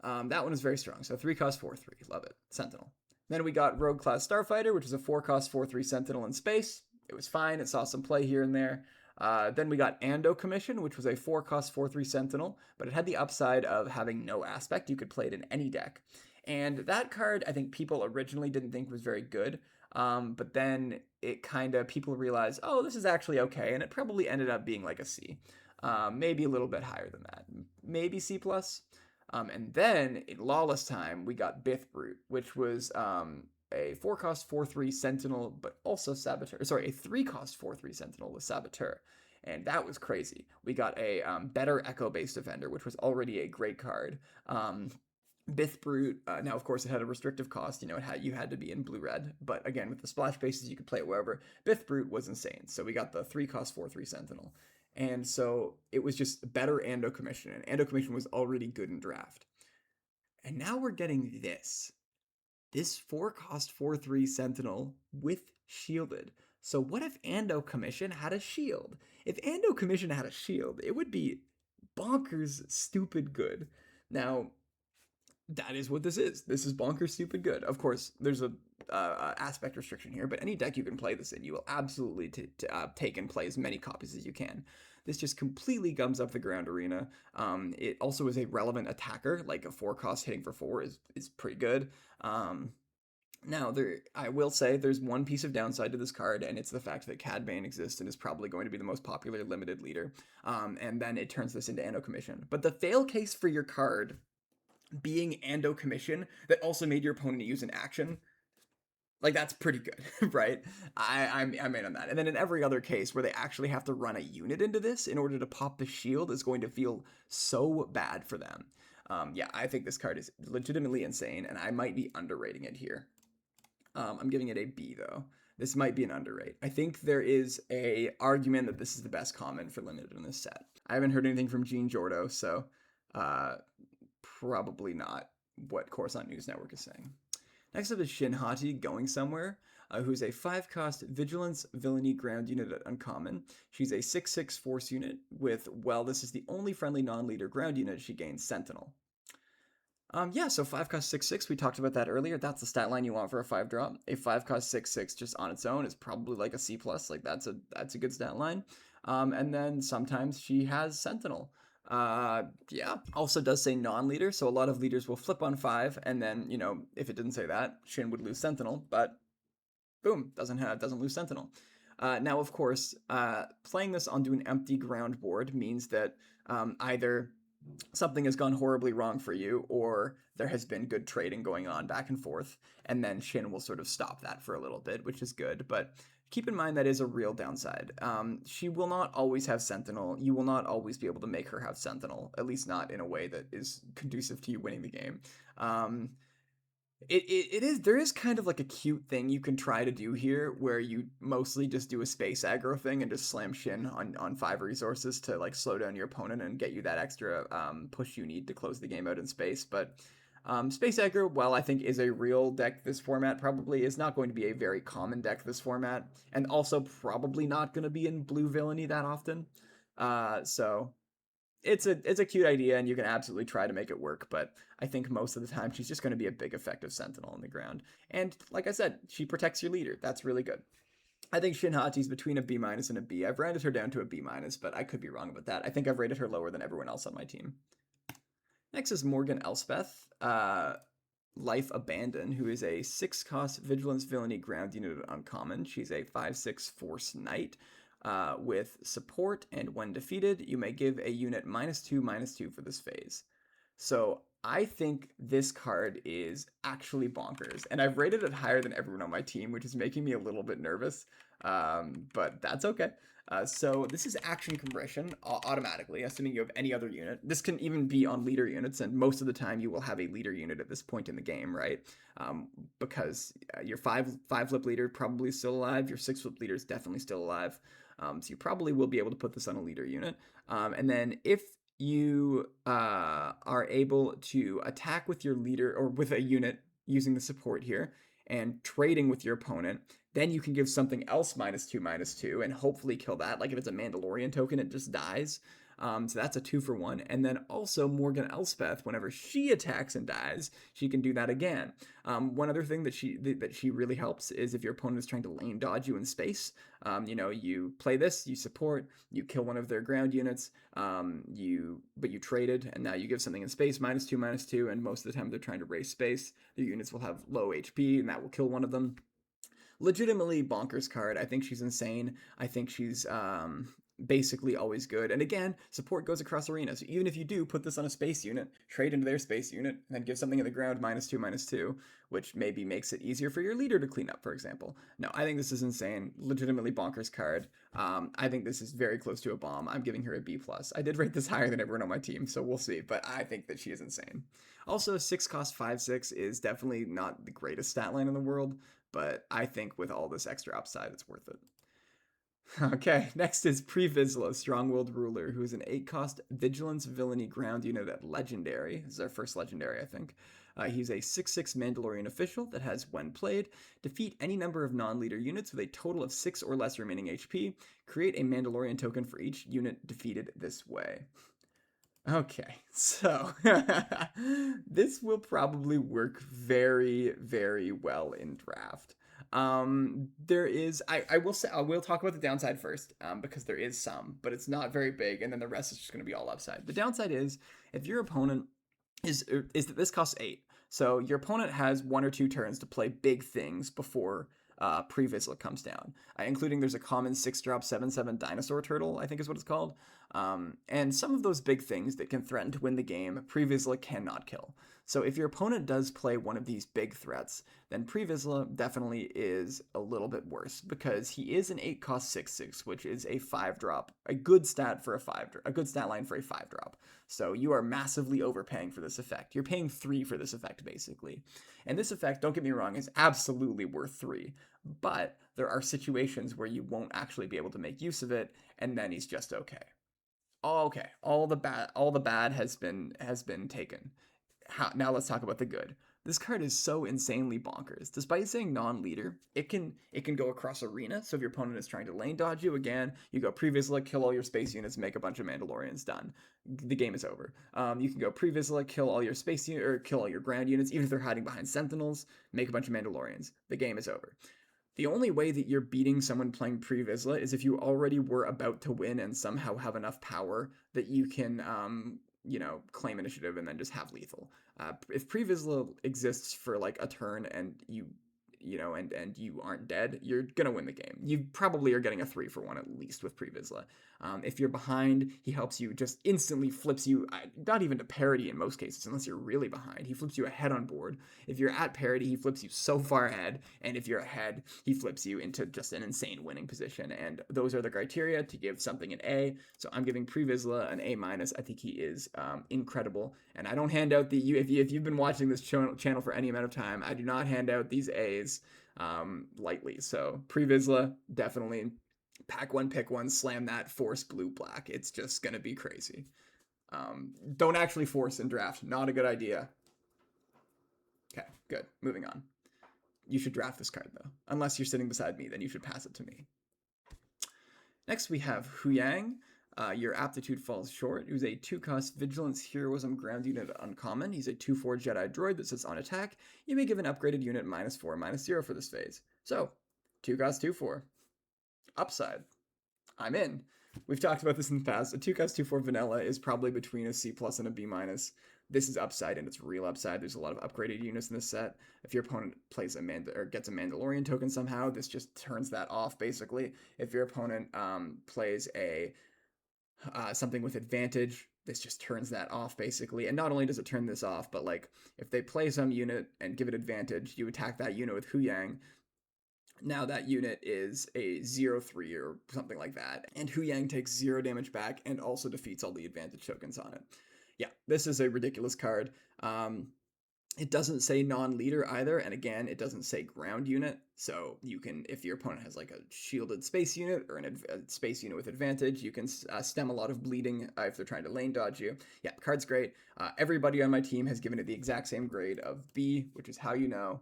That one is very strong. So 3-cost 4/3. Love it. Sentinel. Then we got Rogue Class Starfighter, which was a 4-cost 4/3 Sentinel in space. It was fine. It saw some play here and there. Then we got Ando Commission, which was a 4-cost 4/3 Sentinel, but it had the upside of having no aspect. You could play it in any deck. And that card, I think people originally didn't think was very good. But then it people realized, oh, this is actually okay. And it probably ended up being like a C. Maybe a little bit higher than that. Maybe C+. And then in Lawless Time, we got Bith Brute, which was a 4-cost 4/3 Sentinel, but also Saboteur. Sorry, a 3-cost 4/3 Sentinel with Saboteur. and that was crazy. We got a better Echo-based defender, which was already a great card. Bith Brute, now of course it had a restrictive cost, you had to be in blue-red, but again, with the splash bases, you could play it wherever. Bith Brute was insane, so we got the 3-cost 4/3 Sentinel. And so it was just better Ando Commission, and Ando Commission was already good in draft. And now we're getting this 4-cost 4/3 Sentinel with shielded. So what if Ando Commission had a shield? If Ando Commission had a shield, it would be bonkers stupid good. Now, that is what this is. This is bonkers stupid good. Of course, there's a aspect restriction here, but any deck you can play this in, you will absolutely take and play as many copies as you can. This just completely gums up the ground arena. It also is a relevant attacker, like a 4-cost hitting for 4 is pretty good. Now, I will say there's one piece of downside to this card, and it's the fact that Cad Bane exists and is probably going to be the most popular limited leader. And then it turns this into Ando Commission. But the fail case for your card being Ando Commission that also made your opponent use an action, like, that's pretty good, right? I'm in on that. And then in every other case where they actually have to run a unit into this in order to pop the shield is going to feel so bad for them. Yeah, I think this card is legitimately insane, and I might be underrating it here. I'm giving it a B, though. This might be an underrate. I think there is a argument that this is the best common for limited in this set. I haven't heard anything from Gene Jordo, so probably not what Coruscant News Network is saying. Next up is Shin Hati Going Somewhere, who's a 5-cost Vigilance Villainy ground unit at Uncommon. She's a 6/6 force unit with, well, this is the only friendly non-leader ground unit she gains Sentinel. Yeah, so 5-cost 6/6, we talked about that earlier. That's the stat line you want for a 5-drop. A 5-cost 6/6 just on its own is probably like a C+, like that's a good stat line. And then sometimes she has Sentinel. Yeah, also does say non-leader, so a lot of leaders will flip on 5, and then, if it didn't say that, Shin would lose Sentinel, but boom, doesn't lose Sentinel. Now, of course, playing this onto an empty ground board means that either something has gone horribly wrong for you, or there has been good trading going on back and forth, and then Shin will sort of stop that for a little bit, which is good, but keep in mind that is a real downside. She will not always have Sentinel. You will not always be able to make her have Sentinel, at least not in a way that is conducive to you winning the game. There is kind of like a cute thing you can try to do here where you mostly just do a space aggro thing and just slam Shin on 5 resources to like slow down your opponent and get you that extra push you need to close the game out in space. But Space Aggro, while I think is a real deck this format, probably is not going to be a very common deck this format, and also probably not going to be in blue villainy that often. So it's a cute idea, and you can absolutely try to make it work, but I think most of the time she's just going to be a big effective Sentinel on the ground. And like I said, she protects your leader. That's really good. I think Shin Hati's between a B- and a B. I've rated her down to a B-, but I could be wrong about that. I think I've rated her lower than everyone else on my team. Next is Morgan Elspeth, Life Abandon, who is a 6-cost Vigilance Villainy ground unit at Uncommon. She's a 5/6 Force Knight with support, and when defeated, you may give a unit -2/-2 for this phase. So I think this card is actually bonkers, and I've rated it higher than everyone on my team, which is making me a little bit nervous, but that's okay. So this is action compression automatically, assuming you have any other unit. This can even be on leader units, and most of the time you will have a leader unit at this point in the game, right? Because your 5-flip leader probably still alive, your 6-flip leader is definitely still alive, so you probably will be able to put this on a leader unit. And then if you are able to attack with your leader or with a unit using the support here and trading with your opponent, then you can give something else -2/-2 and hopefully kill that. Like if it's a Mandalorian token, it just dies. So that's a 2-for-1. And then also Morgan Elspeth, whenever she attacks and dies, she can do that again. One other thing that she really helps is if your opponent is trying to lane dodge you in space. You play this, you support, you kill one of their ground units, but you traded, and now you give something in space -2/-2, and most of the time they're trying to raise space. The units will have low HP, and that will kill one of them. Legitimately bonkers card. I think she's insane. I think she's basically always good. And again, support goes across arenas. So even if you do put this on a space unit, trade into their space unit, and then give something in the ground -2/-2, which maybe makes it easier for your leader to clean up, for example. No, I think this is insane. Legitimately bonkers card. I think this is very close to a bomb. I'm giving her a B+. I did rate this higher than everyone on my team, so we'll see. But I think that she is insane. Also, 6 cost 5/6 is definitely not the greatest stat line in the world, but I think with all this extra upside, it's worth it. Okay, next is Pre-Vizsla, Strong-Willed Ruler, who is an 8-cost Vigilance Villainy ground unit at Legendary. This is our first Legendary, I think. He's a 6/6 Mandalorian official that has, when played, defeat any number of non-leader units with a total of 6 or less remaining HP. Create a Mandalorian token for each unit defeated this way. Okay, so this will probably work very, very well in draft. There is, I will say, I will talk about the downside first, because there is some, but it's not very big, and then the rest is just going to be all upside. The downside is, if your opponent is that this costs 8, so your opponent has 1 or 2 turns to play big things before Pre-Vizsla comes down, including there's a common 6-drop 7/7 dinosaur turtle, I think is what it's called, and some of those big things that can threaten to win the game, Pre-Vizsla cannot kill. So if your opponent does play one of these big threats, then Pre-Vizsla definitely is a little bit worse, because he is an 8-cost 6/6, which is a 5-drop, a good stat for a good stat line for a 5-drop. So you are massively overpaying for this effect. You're paying 3 for this effect, basically. And this effect, don't get me wrong, is absolutely worth 3. But there are situations where you won't actually be able to make use of it, and then he's just okay. Okay, all the bad has been taken. Now let's talk about the good. This card is so insanely bonkers. Despite saying non-leader, it can go across arena. So if your opponent is trying to lane dodge you, again, you go Pre-Vizsla, kill all your space units, make a bunch of Mandalorians, done. The game is over. You can go Pre-Vizsla, kill all your space unit or kill all your ground units, even if they're hiding behind Sentinels, make a bunch of Mandalorians. The game is over. The only way that you're beating someone playing Pre-Vizsla is if you already were about to win and somehow have enough power that you can claim initiative and then just have lethal. If Pre-Vizsla exists for like a turn and you aren't dead, you're gonna win the game. You probably are getting a 3-for-1 at least with Pre-Vizsla. If you're behind, he helps you, just instantly flips you, not even to parity in most cases, unless you're really behind. He flips you ahead on board. If you're at parity, he flips you so far ahead, and if you're ahead, he flips you into just an insane winning position, and those are the criteria to give something an A, so I'm giving Pre-Vizsla an A-. I think he is incredible, and I don't hand out if you've been watching this channel for any amount of time, I do not hand out these A's lightly. So Pre-Vizsla, definitely pack one, pick one, slam that, force blue black. It's just gonna be crazy. Don't actually force in draft, not a good idea. Okay, good, moving on. You should draft this card though, unless you're sitting beside me, then you should pass it to me. Next we have Huyang. Your aptitude falls short. Who's a 2-cost Vigilance Heroism ground unit uncommon. He's a 2/4 Jedi droid that sits on attack. You may give an upgraded unit -4/-0 for this phase. So, 2-cost 2/4. Upside. I'm in. We've talked about this in the past. A 2-cost 2/4 vanilla is probably between a C+ and a B-. This is upside, and it's real upside. There's a lot of upgraded units in this set. If your opponent plays gets a Mandalorian token somehow, this just turns that off, basically. If your opponent plays a something with advantage, this just turns that off, basically. And not only does it turn this off, but like if they play some unit and give it advantage, you attack that unit with Huyang. Now that unit is a 0/3 or something like that, and Huyang takes 0 damage back and also defeats all the advantage tokens on it. Yeah, this is a ridiculous card. It doesn't say non-leader either, and again, it doesn't say ground unit, so you can, if your opponent has like a shielded space unit or a space unit with advantage, you can stem a lot of bleeding if they're trying to lane dodge you. Yeah, card's great. Everybody on my team has given it the exact same grade of B, which is how you know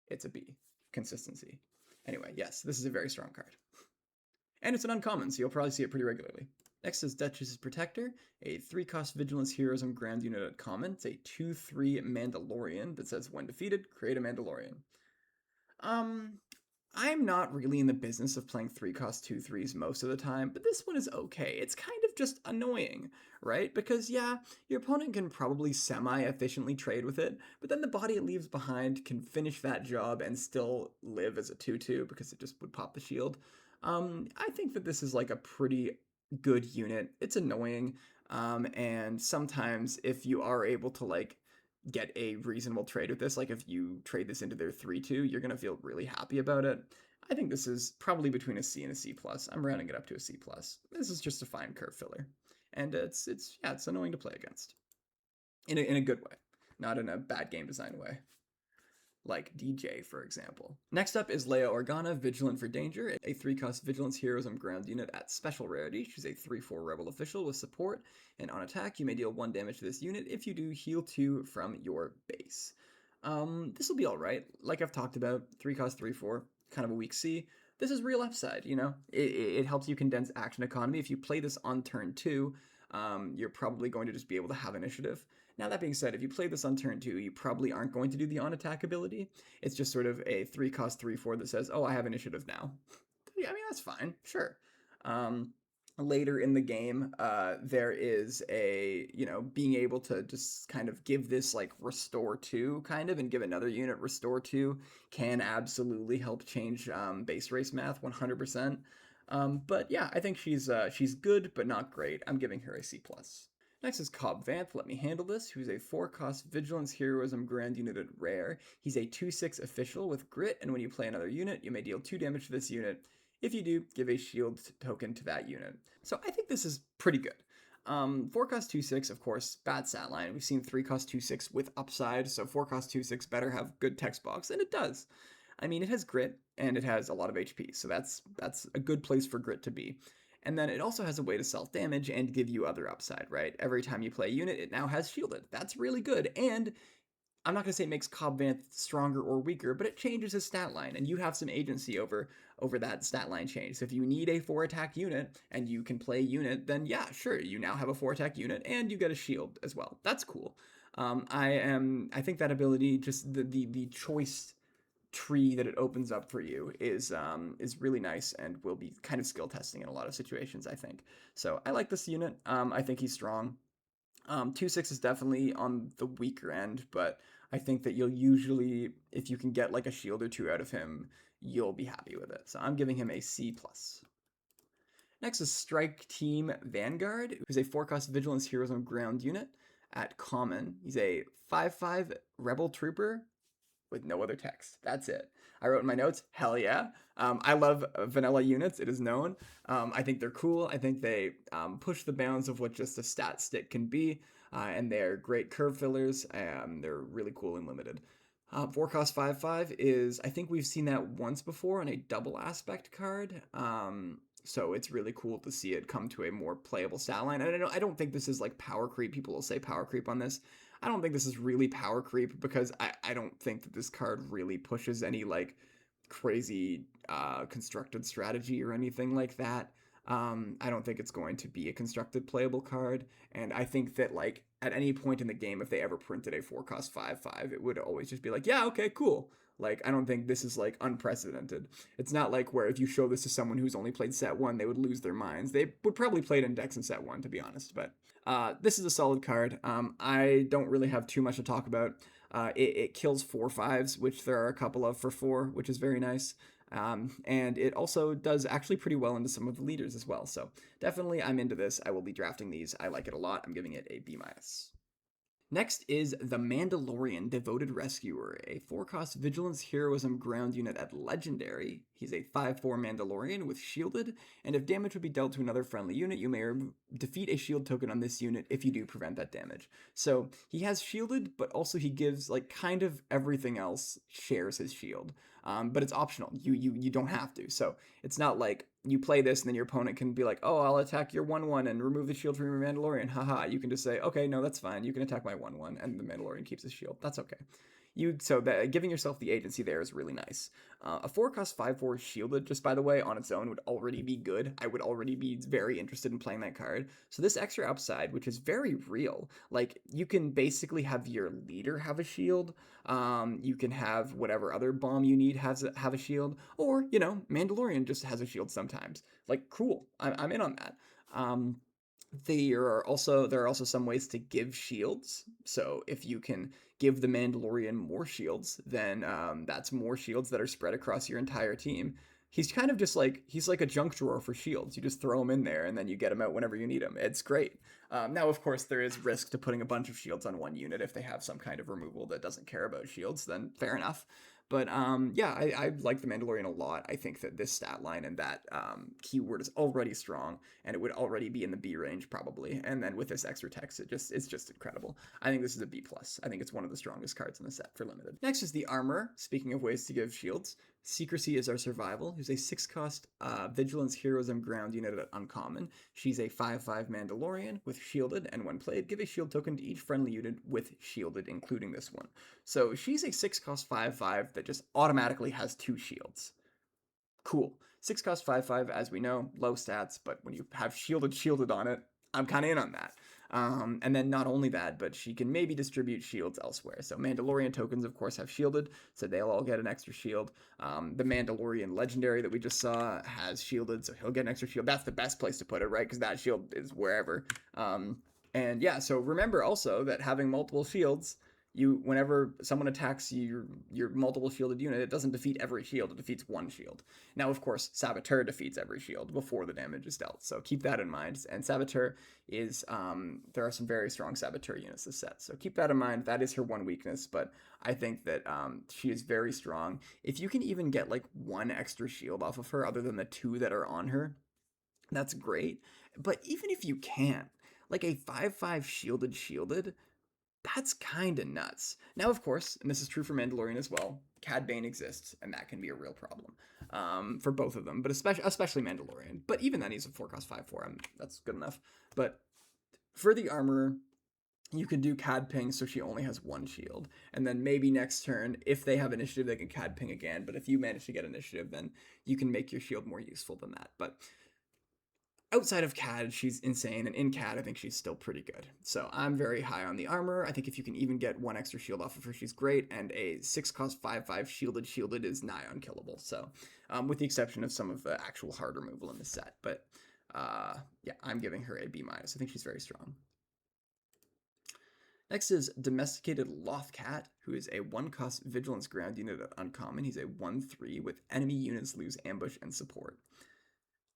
it's a B. Consistency. Anyway, yes, this is a very strong card. And it's an uncommon, so you'll probably see it pretty regularly. Next is Duchess's Protector, a 3-cost Vigilance Heroism ground unit at common. It's a 2/3 Mandalorian that says when defeated, create a Mandalorian. I'm not really in the business of playing 3-cost 2/3s most of the time, but this one is okay. It's kind of just annoying, right? Because yeah, your opponent can probably semi-efficiently trade with it, but then the body it leaves behind can finish that job and still live as a 2/2 because it just would pop the shield. I think that this is like a pretty good unit. It's annoying, and sometimes if you are able to like get a reasonable trade with this, like if you trade this into their 3/2, you're gonna feel really happy about it. I think this is probably between a C and a C plus. I'm rounding it up to a C plus. This is just a fine curve filler, and it's annoying to play against in a good way, not in a bad game design way, like DJ, for example. Next up is Leia Organa, Vigilant for Danger, a 3-cost Vigilance Heroism ground unit at special rarity. She's a 3/4 Rebel official with support, and on attack, you may deal 1 damage to this unit. If you do, heal 2 from your base. This will be alright. Like I've talked about, 3-cost 3/4, kind of a weak C. This is real upside, you know? It helps you condense action economy. If you play this on turn 2, you're probably going to just be able to have initiative. Now, that being said, if you play this on turn 2, you probably aren't going to do the on-attack ability. It's just sort of a 3-cost 3/4 that says, oh, I have initiative now. Yeah, I mean, that's fine, sure. Later in the game, there is a, being able to just kind of give this, like, Restore 2, kind of, and give another unit Restore 2 can absolutely help change base race math 100%. But yeah, I think she's good, but not great. I'm giving her a C+. Next is Cobb Vanth, Let Me Handle This, who's a 4-cost Vigilance Heroism Grand Unit at Rare. He's a 2/6 official with Grit, and when you play another unit, you may deal 2 damage to this unit. If you do, give a shield token to that unit. So I think this is pretty good. 4-cost 2/6, of course, bad stat line. We've seen 3-cost 2/6 with upside, so 4-cost 2/6 better have good text box, and it does. I mean, it has Grit, and it has a lot of HP, so that's a good place for Grit to be. And then it also has a way to self-damage and give you other upside, right? Every time you play a unit, it now has shielded. That's really good. And I'm not going to say it makes Cobb Vanth stronger or weaker, but it changes his stat line, and you have some agency over that stat line change. So if you need a 4-attack unit, and you can play a unit, then yeah, sure, you now have a 4-attack unit, and you get a shield as well. That's cool. I think that ability, just the choice tree that it opens up for you is really nice and will be kind of skill testing in a lot of situations, I think. So I like this unit. I think he's strong. 2/6 is definitely on the weaker end, but I think that you'll usually, if you can get like a shield or 2 out of him, you'll be happy with it. So I'm giving him a C+. Next is Strike Team Vanguard, who's a 4-cost Vigilance Heroism ground unit at common. He's a 5/5 Rebel Trooper with no other text. That's it. I wrote in my notes, hell yeah. I love vanilla units, it is known. I think they're cool. I think they push the bounds of what just a stat stick can be, and they're great curve fillers. They're really cool and limited. 4-cost 5/5 is, I think we've seen that once before on a double aspect card. So it's really cool to see it come to a more playable stat line. And I don't think this is like power creep. People will say power creep on this. I don't think this is really power creep because I don't think that this card really pushes any like crazy constructed strategy or anything like that. I don't think it's going to be a constructed playable card, and I think that like at any point in the game, if they ever printed a 4-cost 5/5, it would always just be like, yeah, okay, cool. Like, I don't think this is like unprecedented. It's not like where if you show this to someone who's only played set 1, they would lose their minds. They would probably play it in decks in set 1, to be honest, but this is a solid card. I don't really have too much to talk about. It kills 4/5s, which there are a couple of for 4, which is very nice. And it also does actually pretty well into some of the leaders as well. So definitely I'm into this. I will be drafting these. I like it a lot. I'm giving it a B-. Next is the Mandalorian Devoted Rescuer, a 4-cost Vigilance Heroism ground unit at Legendary. He's a 5/4 Mandalorian with Shielded, and if damage would be dealt to another friendly unit, you may defeat a shield token on this unit if you do prevent that damage. So he has Shielded, but also he gives, like, kind of everything else shares his shield. But it's optional. You don't have to. So it's not like you play this and then your opponent can be like, oh, I'll attack your 1/1 and remove the shield from your Mandalorian. Haha. You can just say, okay, no, that's fine. You can attack my 1/1 and the Mandalorian keeps his shield. That's okay. So that giving yourself the agency there is really nice. A 4-cost 5/4 shielded, just by the way, on its own would already be good. I would already be very interested in playing that card. So this extra upside, which is very real, like you can basically have your leader have a shield. You can have whatever other bomb you need have a shield, or Mandalorian just has a shield sometimes. Like, cool, I'm in on that. There are also some ways to give shields. So if you can give the Mandalorian more shields, then that's more shields that are spread across your entire team. he's kind of just like he's like a junk drawer for shields. You just throw him in there and then you get him out whenever you need him. It's great. Now, of course, there is risk to putting a bunch of shields on one unit. If they have some kind of removal that doesn't care about shields, then fair enough. But yeah, I like the Mandalorian a lot. I think that this stat line and that keyword is already strong, and it would already be in the B range probably. And then with this extra text, it's just incredible. I think this is a B plus. I think it's one of the strongest cards in the set for limited. Next is the armor. Speaking of ways to give shields, Secrecy is our survival, who's a 6-cost Vigilance Heroism ground unit at uncommon. She's a 5/5 Mandalorian with shielded, and when played, give a shield token to each friendly unit with shielded, including this one. So she's a 6-cost 5/5 that just automatically has 2 shields. Cool. 6-cost 5/5, as we know, low stats, but when you have shielded on it, I'm kind of in on that. And then not only that, but she can maybe distribute shields elsewhere. So Mandalorian tokens, of course, have shielded, so they'll all get an extra shield. The Mandalorian legendary that we just saw has shielded, so he'll get an extra shield. That's the best place to put it, right? Because that shield is wherever. And yeah, so remember also that having multiple shields, whenever someone attacks your multiple shielded unit, it doesn't defeat every shield, it defeats one shield. Now, of course, Saboteur defeats every shield before the damage is dealt, so keep that in mind. And Saboteur is, there are some very strong Saboteur units this set, so keep that in mind. That is her one weakness, but I think that she is very strong. If you can even get like one extra shield off of her other than the 2 that are on her, that's great. But even if you can't, like a 5/5 shielded, that's kind of nuts. Now, of course, and this is true for Mandalorian as well, Cad Bane exists, and that can be a real problem for both of them, but especially Mandalorian. But even then, he's a 4-cost 5/4. That's good enough. But for the armor, you can do Cad Ping, so she only has 1 shield. And then maybe next turn, if they have initiative, they can Cad Ping again. But if you manage to get initiative, then you can make your shield more useful than that. But outside of CAD, she's insane, and in CAD, I think she's still pretty good. So I'm very high on the armor. I think if you can even get 1 extra shield off of her, she's great, and a 6-cost 5/5 shielded is nigh unkillable. So, with the exception of some of the actual hard removal in the set. But, yeah, I'm giving her a B-. I think she's very strong. Next is Domesticated Lothcat, who is a 1-cost Vigilance ground unit at uncommon. He's a 1/3 with enemy units lose ambush and support.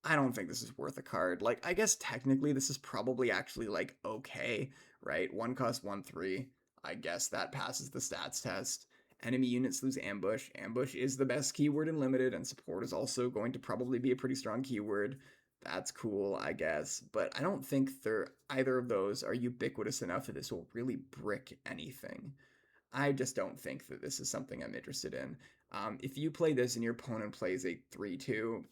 I don't think this is worth a card. Like, I guess technically this is probably actually, like, okay, right? 1-cost 1/3. I guess that passes the stats test. Enemy units lose ambush. Ambush is the best keyword in limited, and support is also going to probably be a pretty strong keyword. That's cool, I guess. But I don't think either of those are ubiquitous enough that this will really brick anything. I just don't think that this is something I'm interested in. If you play this and your opponent plays a 3/2,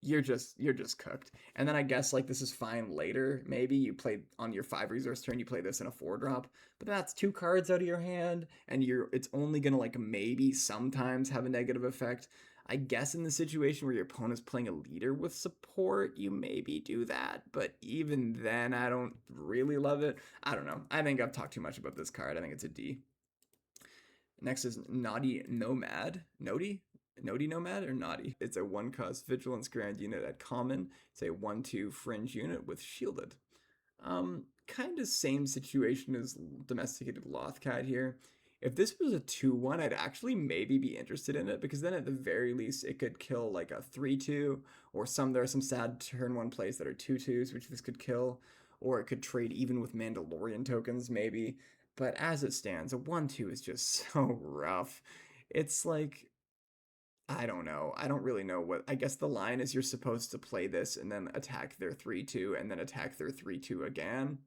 you're just cooked. And then I guess like this is fine later. Maybe you play on your 5 resource turn, you play this in a 4-drop, but that's 2 cards out of your hand, and it's only gonna like maybe sometimes have a negative effect. I guess in the situation where your opponent's playing a leader with support, you maybe do that, but even then, I don't really love it. I don't know. I think I've talked too much about this card. I think it's a D. Next is Naughty Nomad. Naughty Nomad or Naughty? It's a 1-cost Vigilance Grand unit at common. It's a 1/2 fringe unit with shielded. Kind of same situation as Domesticated Lothcat here. If this was a 2/1, I'd actually maybe be interested in it, because then at the very least it could kill like a 3/2, or there are some sad turn 1 plays that are 2/2s, which this could kill, or it could trade even with Mandalorian tokens maybe. But as it stands, a 1/2 is just so rough. It's like, I don't know. I don't really know what. I guess the line is you're supposed to play this and then attack their 3/2 and then attack their 3/2 again,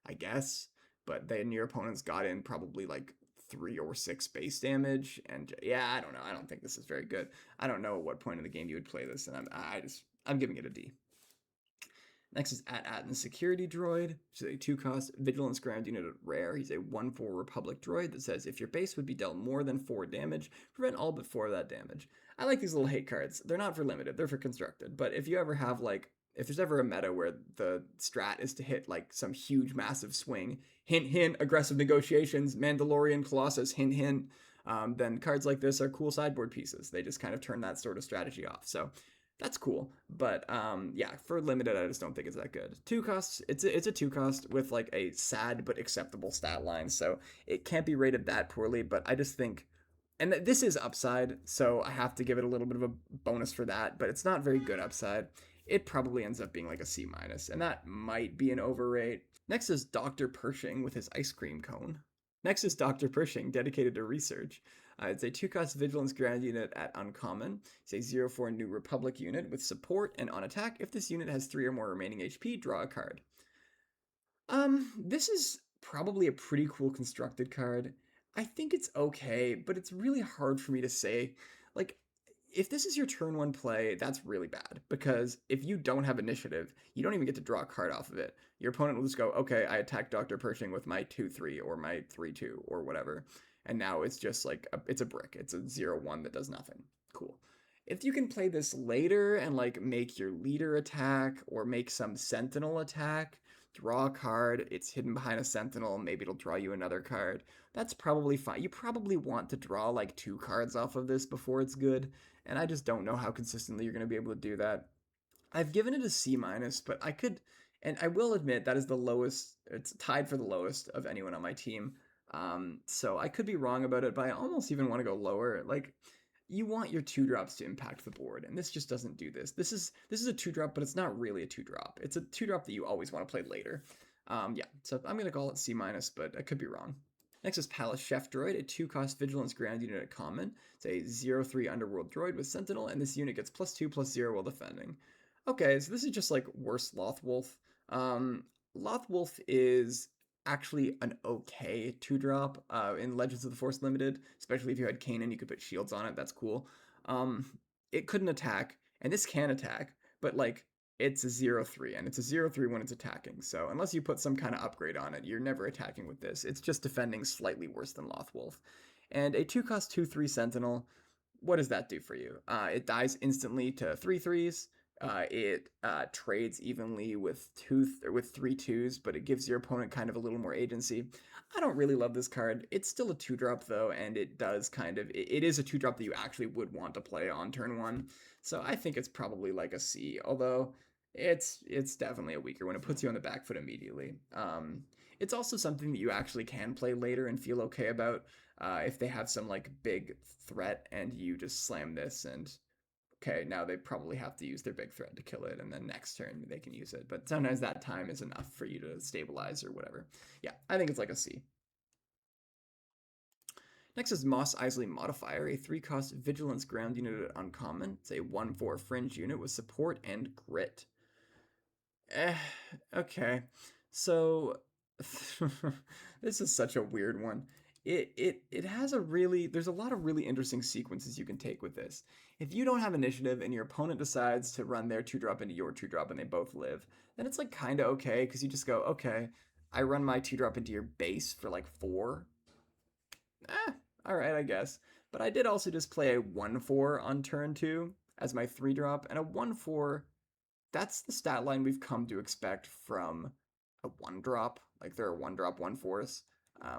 I guess. But then your opponent's got in probably like 3 or 6 base damage, and yeah, I don't know. I don't think this is very good. I don't know at what point in the game you would play this, and I'm giving it a D. Next is At-Atton Security Droid, which is a 2-cost Vigilance ground unit at rare. He's a 1/4 Republic droid that says if your base would be dealt more than 4 damage, prevent all but 4 of that damage. I like these little hate cards. They're not for limited, they're for constructed. But if you ever have if there's ever a meta where the strat is to hit like some huge massive swing, hint hint, aggressive negotiations, Mandalorian Colossus, hint hint, then cards like this are cool sideboard pieces. They just kind of turn that sort of strategy off. So that's cool, but yeah, for limited, I just don't think it's that good. 2 costs, it's a 2 cost with like a sad but acceptable stat line, so it can't be rated that poorly. But I just think And this is upside, so I have to give it a little bit of a bonus for that, but it's not very good upside. It probably ends up being like a C minus, and that might be an overrate. Next is Dr. Pershing with his ice cream cone. Next is Dr. Pershing, dedicated to research. It's a 2-cost Vigilance ground unit at Uncommon. It's a 0/4 New Republic unit with support, and on attack, if this unit has 3 or more remaining HP, draw a card. This is probably a pretty cool constructed card. I think it's okay, but it's really hard for me to say. Like, if this is your turn 1 play, that's really bad, because if you don't have initiative, you don't even get to draw a card off of it. Your opponent will just go, okay, I attack Dr. Pershing with my 2/3 or my 3/2 or whatever, and now it's just like, it's a brick. It's a 0/1 that does nothing. Cool. If you can play this later and like make your leader attack or make some sentinel attack, draw a card, it's hidden behind a sentinel, maybe it'll draw you another card, that's probably fine. You probably want to draw like 2 cards off of this before it's good, and I just don't know how consistently you're going to be able to do that. I've given it a C minus, but I could, and I will admit that is the lowest, it's tied for the lowest of anyone on my team. So I could be wrong about it, but I almost even want to go lower. Like, you want your 2-drops to impact the board, and this just doesn't do this. This is a 2-drop, but it's not really a 2-drop. It's a 2-drop that you always want to play later. Yeah, so I'm going to call it C minus, but I could be wrong. Next is Palace Chef Droid, a 2-cost Vigilance ground unit at common. It's a 0/3 Underworld Droid with Sentinel, and this unit gets +2/+0 while defending. Okay, so this is just like worse Lothwolf. Lothwolf is actually an okay 2-drop in Legends of the Force Limited, especially if you had Kanan, you could put shields on it, that's cool. It couldn't attack, and this can attack, but like, it's a 0/3, and it's a 0/3 when it's attacking, so unless you put some kind of upgrade on it, you're never attacking with this. It's just defending slightly worse than Lothwolf. And a 2-cost 2/3 Sentinel, what does that do for you? It dies instantly to 3/3s. It trades evenly with 3 2s, but it gives your opponent kind of a little more agency. I don't really love this card. It's still a 2-drop though, and it does kind of, it is a 2-drop that you actually would want to play on turn 1. So I think it's probably like a C, although it's definitely a weaker one. It puts you on the back foot immediately. It's also something that you actually can play later and feel okay about if they have some like big threat and you just slam this and okay, now they probably have to use their big threat to kill it, and then next turn they can use it. But sometimes that time is enough for you to stabilize or whatever. Yeah, I think it's like a C. Next is Mos Eisley Modifier, a 3-cost Vigilance ground unit at Uncommon. It's a 1/4 Fringe unit with support and grit. Okay. So, this is such a weird one. It has a really, there's a lot of really interesting sequences you can take with this. If you don't have initiative and your opponent decides to run their 2-drop into your 2-drop and they both live, then it's like kind of okay, because you just go, okay, I run my 2-drop into your base for like 4. Alright, I guess. But I did also just play a 1/4 on turn 2 as my 3-drop, and a 1/4, that's the stat line we've come to expect from a 1-drop. Like, there are 1-drop 1/4s.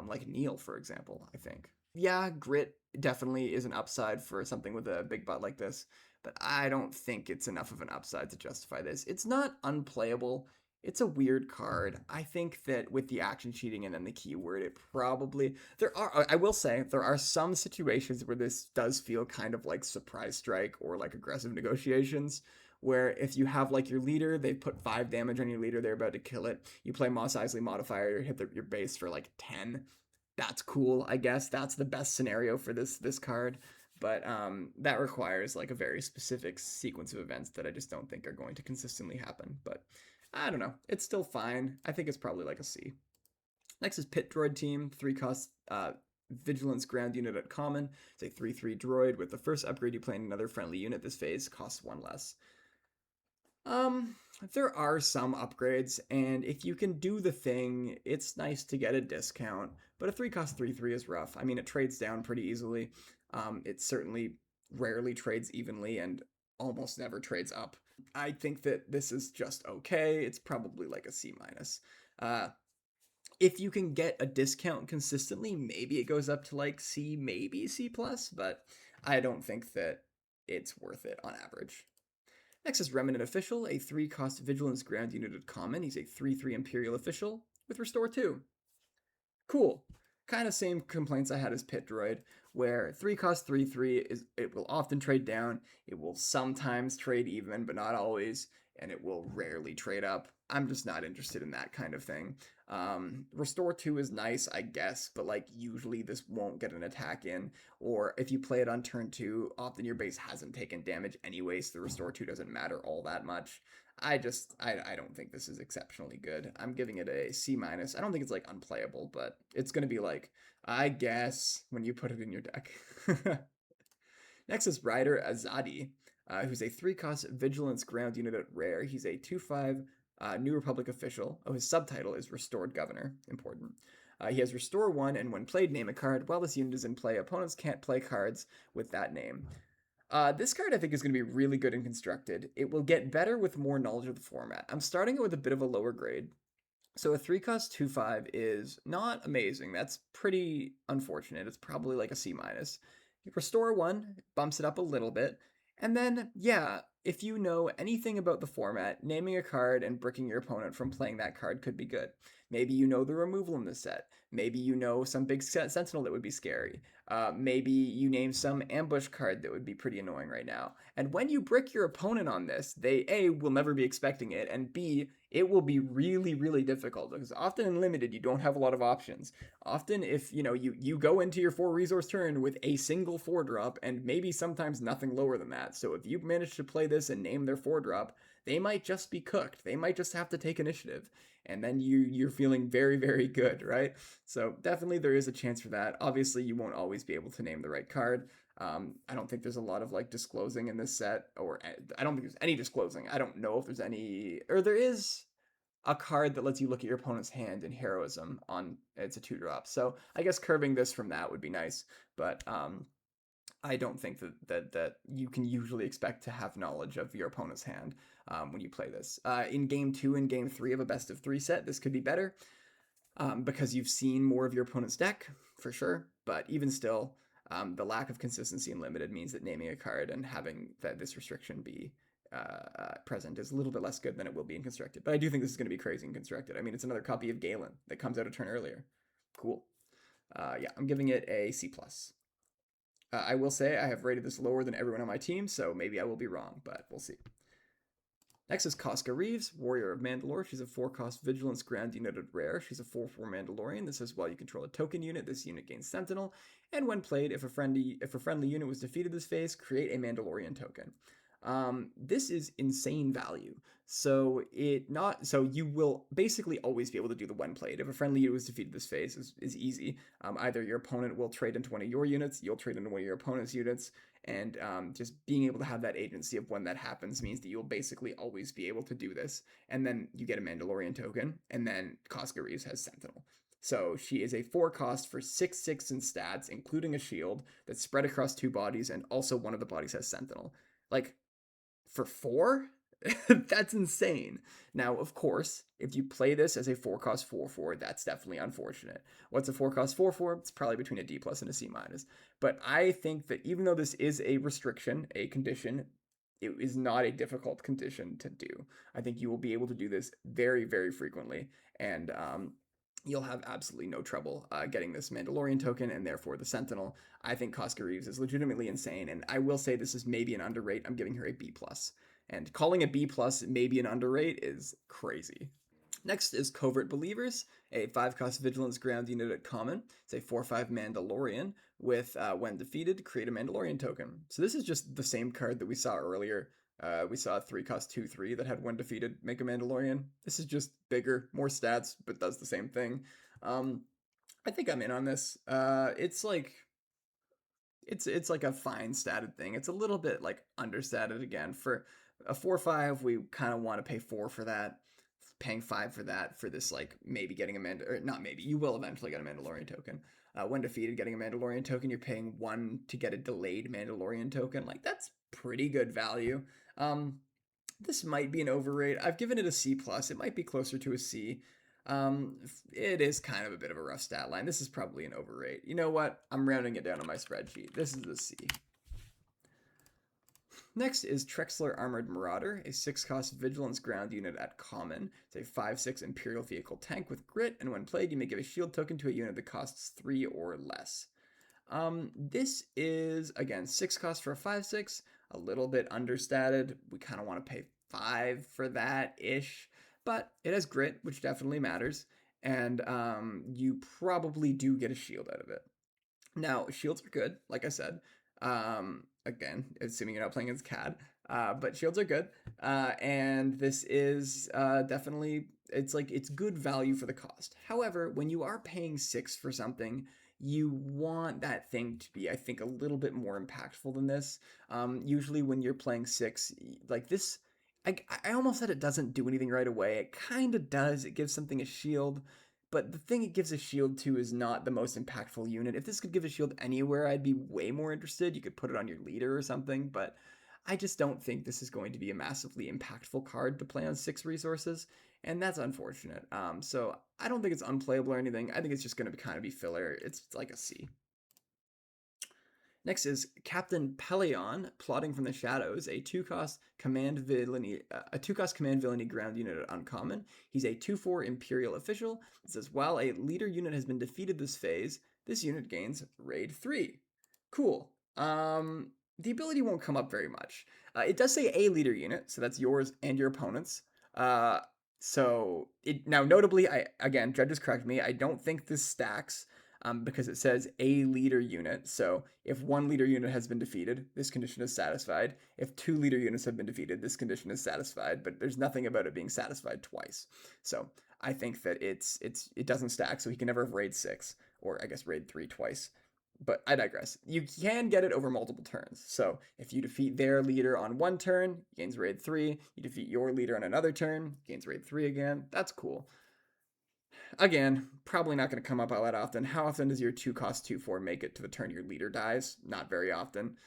Like Neil, for example, I think. Yeah, grit definitely is an upside for something with a big butt like this, but I don't think it's enough of an upside to justify this. It's not unplayable. It's a weird card. I think that with the action cheating and then the keyword, it probably, I will say, there are some situations where this does feel kind of like Surprise Strike or like Aggressive Negotiations, where if you have like your leader, they put 5 damage on your leader, they're about to kill it. You play Mos Eisley Modifier, hit your base for like 10. That's cool, I guess. That's the best scenario for this card. But that requires like a very specific sequence of events that I just don't think are going to consistently happen. But I don't know. It's still fine. I think it's probably like a C. Next is Pit Droid Team, 3-cost Vigilance ground unit at common. It's a 3/3 droid. With the first upgrade you play in another friendly unit this phase, costs 1 less. There are some upgrades, and if you can do the thing, it's nice to get a discount, but a 3-cost 3/3 is rough. I mean, it trades down pretty easily. It certainly rarely trades evenly and almost never trades up. I think that this is just okay. It's probably like a C minus. If you can get a discount consistently, maybe it goes up to like C, maybe C+, but I don't think that it's worth it on average. Next is Remnant Official, a 3-cost Vigilance ground unit at common. He's a 3/3 Imperial Official with Restore 2. Cool. Kind of same complaints I had as Pit Droid, where 3 cost 3/3 it will often trade down, it will sometimes trade even, but not always, and it will rarely trade up. I'm just not interested in that kind of thing. Restore 2 is nice, I guess, but like usually this won't get an attack in, or if you play it on turn 2, often your base hasn't taken damage anyway, so the Restore 2 doesn't matter all that much. I don't think this is exceptionally good. I'm giving it a C-. I don't think it's like unplayable, but it's going to be like, I guess, when you put it in your deck. Next is Ryder Azadi, who's a 3-cost Vigilance ground unit at rare. He's a 2/5 New Republic official. Oh, his subtitle is Restored Governor. Important. He has Restore 1, and when played, name a card. While this unit is in play, opponents can't play cards with that name. This card I think is going to be really good and constructed. It will get better with more knowledge of the format. I'm starting it with a bit of a lower grade. So a 3-cost 2/5 is not amazing. That's pretty unfortunate. It's probably like a C-. You Restore 1, bumps it up a little bit. And then, yeah, if you know anything about the format, naming a card and bricking your opponent from playing that card could be good. Maybe you know the removal in the set. Maybe you know some big sentinel that would be scary. Maybe you name some ambush card that would be pretty annoying right now. And when you brick your opponent on this, they A, will never be expecting it, and B, it will be really, really difficult, because often in limited you don't have a lot of options. Often if you go into your 4 resource turn with a single 4-drop and maybe sometimes nothing lower than that. So if you manage to play this and name their 4-drop, they might just be cooked. They might just have to take initiative. And then you're feeling very, very good, right? So definitely there is a chance for that. Obviously, you won't always be able to name the right card. I don't think there's a lot of like disclosing in this set, or I don't think there's any disclosing. I don't know if there's any, or there is a card that lets you look at your opponent's hand in Heroism on, it's a 2-drop. So I guess curving this from that would be nice, but I don't think that you can usually expect to have knowledge of your opponent's hand when you play this. In Game 2 and Game 3 of a best of 3 set, this could be better because you've seen more of your opponent's deck, for sure. But even still, the lack of consistency in limited means that naming a card and having this restriction be present is a little bit less good than it will be in Constructed. But I do think this is going to be crazy in Constructed. I mean, it's another copy of Galen that comes out a turn earlier. Cool. Yeah, I'm giving it a C+. I will say I have rated this lower than everyone on my team, so maybe I will be wrong, but we'll see. Next is Casca Reeves, Warrior of Mandalore. She's a 4-cost Vigilance ground unit at rare. She's a 4/4 Mandalorian. This is while you control a token unit, this unit gains Sentinel. And when played, if a friendly unit was defeated this phase, create a Mandalorian token. This is insane value. So you will basically always be able to do the when played. If a friendly unit was defeated this phase is easy. Either your opponent will trade into one of your units, you'll trade into one of your opponent's units, and just being able to have that agency of when that happens means that you'll basically always be able to do this. And then you get a Mandalorian token, and then Casca Reeves has Sentinel. So she is a 4-cost for 6/6 in stats, including a shield that's spread across 2 bodies, and also one of the bodies has Sentinel. Like, for 4? That's insane. Now, of course, if you play this as a 4-cost 4/4, that's definitely unfortunate. What's a 4-cost 4/4? It's probably between a D+ and a C-. But I think that even though this is a restriction, a condition, it is not a difficult condition to do. I think you will be able to do this very, very frequently, and you'll have absolutely no trouble getting this Mandalorian token and therefore the Sentinel. I think Casca Reeves is legitimately insane, and I will say this is maybe an underrate. I'm giving her a B+. And calling a B+ maybe an underrate is crazy. Next is Covert Believers, a 5-cost Vigilance ground unit at common. It's a 4/5 Mandalorian with, when defeated, create a Mandalorian token. So this is just the same card that we saw earlier. We saw a 3-cost 2/3 that had when defeated, make a Mandalorian. This is just bigger, more stats, but does the same thing. I think I'm in on this. It's like a fine statted thing. It's a little bit like understatted again. For a 4/5, we kind of want to pay 4 for that. Paying 5 for that for this, like, maybe getting you will eventually get a Mandalorian token. When defeated, getting a Mandalorian token, you're paying 1 to get a delayed Mandalorian token. Like, that's pretty good value. This might be an overrate. I've given it a C+. It might be closer to a C. It is kind of a bit of a rough stat line. This is probably an overrate. You know what? I'm rounding it down on my spreadsheet. This is a C. Next is Trexler Armored Marauder, a 6-cost Vigilance ground unit at common. It's a 5/6 Imperial vehicle tank with grit, and when played, you may give a shield token to a unit that costs 3 or less. This is, again, 6 cost for a 5/6, a little bit understated. We kind of want to pay 5 for that-ish, but it has grit, which definitely matters, and you probably do get a shield out of it. Now, shields are good, like I said. Again, assuming you're not playing as CAD, but shields are good. And this is definitely, it's good value for the cost. However, when you are paying 6 for something, you want that thing to be, I think, a little bit more impactful than this. Usually when you're playing 6, like this, I almost said it doesn't do anything right away. It kind of does. It gives something a shield. But the thing it gives a shield to is not the most impactful unit. If this could give a shield anywhere, I'd be way more interested. You could put it on your leader or something, but I just don't think this is going to be a massively impactful card to play on 6 resources, and that's unfortunate. So I don't think it's unplayable or anything. I think it's just going to kind of be filler. It's like a C. Next is Captain Pelion, Plotting from the Shadows, a 2-cost command villainy, ground unit at uncommon. He's a 2/4 Imperial official. It says while a leader unit has been defeated this phase, this unit gains raid 3. Cool. The ability won't come up very much. It does say a leader unit, so that's yours and your opponent's. So now notably, judges correct me. I don't think this stacks. Because it says a leader unit. So if 1 leader unit has been defeated, this condition is satisfied. If 2 leader units have been defeated, this condition is satisfied. But there's nothing about it being satisfied twice. So I think that it doesn't stack. So he can never have raid 6, or I guess raid 3 twice. But I digress. You can get it over multiple turns. So if you defeat their leader on 1 turn, gains raid 3. You defeat your leader on another turn, gains raid 3 again. That's cool. Again, probably not going to come up all that often. How often does your 2-cost 2/4 make it to the turn your leader dies? Not very often.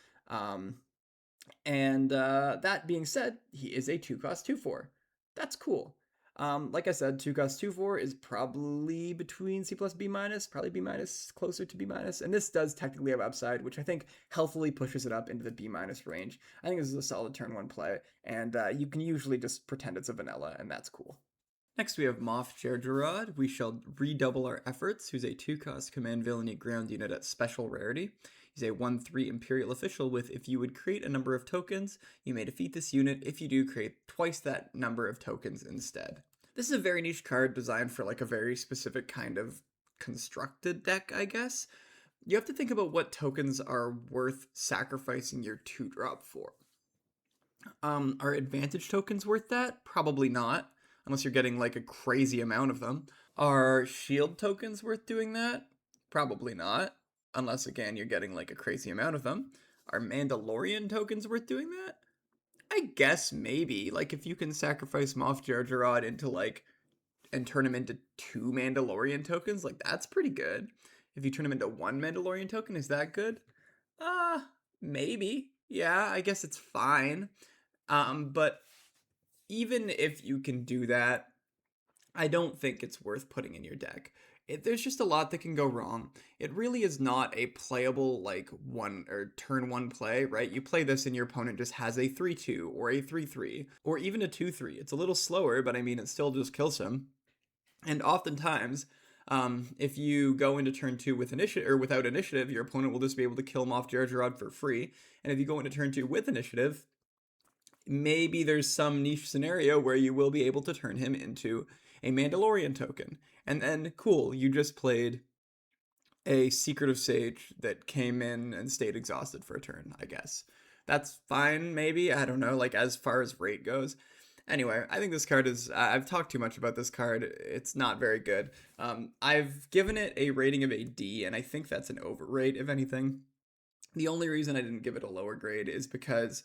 That being said, he is a 2-cost 2/4. That's cool. Like I said, 2-cost 2/4 is probably between C plus B minus, probably B minus, closer to B minus. And this does technically have upside, which I think healthily pushes it up into the B minus range. I think this is a solid turn 1 play, and you can usually just pretend it's a vanilla, and that's cool. Next we have Moff Jerjerrod. We shall redouble our efforts, who's a 2-cost command villainy ground unit at special rarity. He's a 1/3 Imperial official with if you would create a number of tokens, you may defeat this unit. If you do, create twice that number of tokens instead. This is a very niche card designed for like a very specific kind of constructed deck, I guess. You have to think about what tokens are worth sacrificing your 2-drop for. Are advantage tokens worth that? Probably not. Unless you're getting like a crazy amount of them. Are shield tokens worth doing that? Probably not. Unless, again, you're getting like a crazy amount of them. Are Mandalorian tokens worth doing that? I guess maybe. Like if you can sacrifice Moff Jerjerrod into like, and turn him into 2 Mandalorian tokens, like that's pretty good. If you turn him into 1 Mandalorian token, is that good? Maybe. Yeah, I guess it's fine. But even if you can do that, I don't think it's worth putting in your deck. There's just a lot that can go wrong. It really is not a playable like turn 1 play, right? You play this and your opponent just has a 3/2 or a 3/3 or even a 2/3. It's a little slower, but I mean it still just kills him. And oftentimes, if you go into turn 2 with initiative or without initiative, your opponent will just be able to kill him off Jerjerrod for free. And if you go into turn 2 with initiative, maybe there's some niche scenario where you will be able to turn him into a Mandalorian token. And then, cool, you just played a Secret of Sage that came in and stayed exhausted for a turn, I guess. That's fine, maybe. I don't know, like as far as rate goes. Anyway, I think this card is, I've talked too much about this card. It's not very good. I've given it a rating of a D, and I think that's an overrate, if anything. The only reason I didn't give it a lower grade is because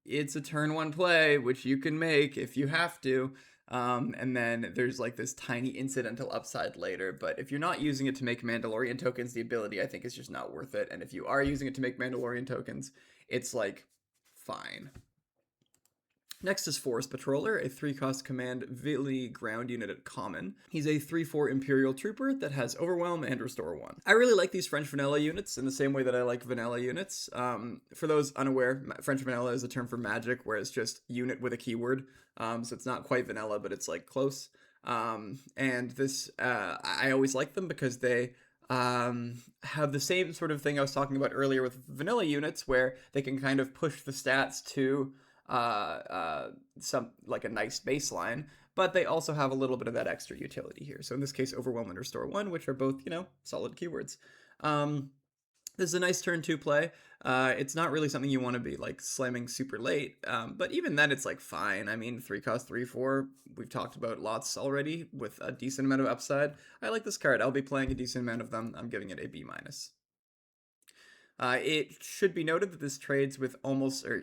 it's a turn 1 play, which you can make if you have to. And then there's like this tiny incidental upside later. But if you're not using it to make Mandalorian tokens, the ability I think is just not worth it. And if you are using it to make Mandalorian tokens, it's like fine. Next is Forest Patroller, a 3-cost command villainy ground unit at common. He's a 3/4 Imperial Trooper that has Overwhelm and Restore 1. I really like these French Vanilla units in the same way that I like Vanilla units. For those unaware, French Vanilla is a term for magic where it's just unit with a keyword. So it's not quite vanilla, but it's like close. And this, I always like them because they have the same sort of thing I was talking about earlier with vanilla units, where they can kind of push the stats to some like a nice baseline, but they also have a little bit of that extra utility here. So in this case, Overwhelm and Restore 1, which are both, solid keywords. This is a nice turn 2 play. It's not really something you want to be like slamming super late, but even then it's like fine. I mean, 3 cost 3/4, we've talked about lots already with a decent amount of upside. I like this card. I'll be playing a decent amount of them. I'm giving it a B-. It should be noted that this trades with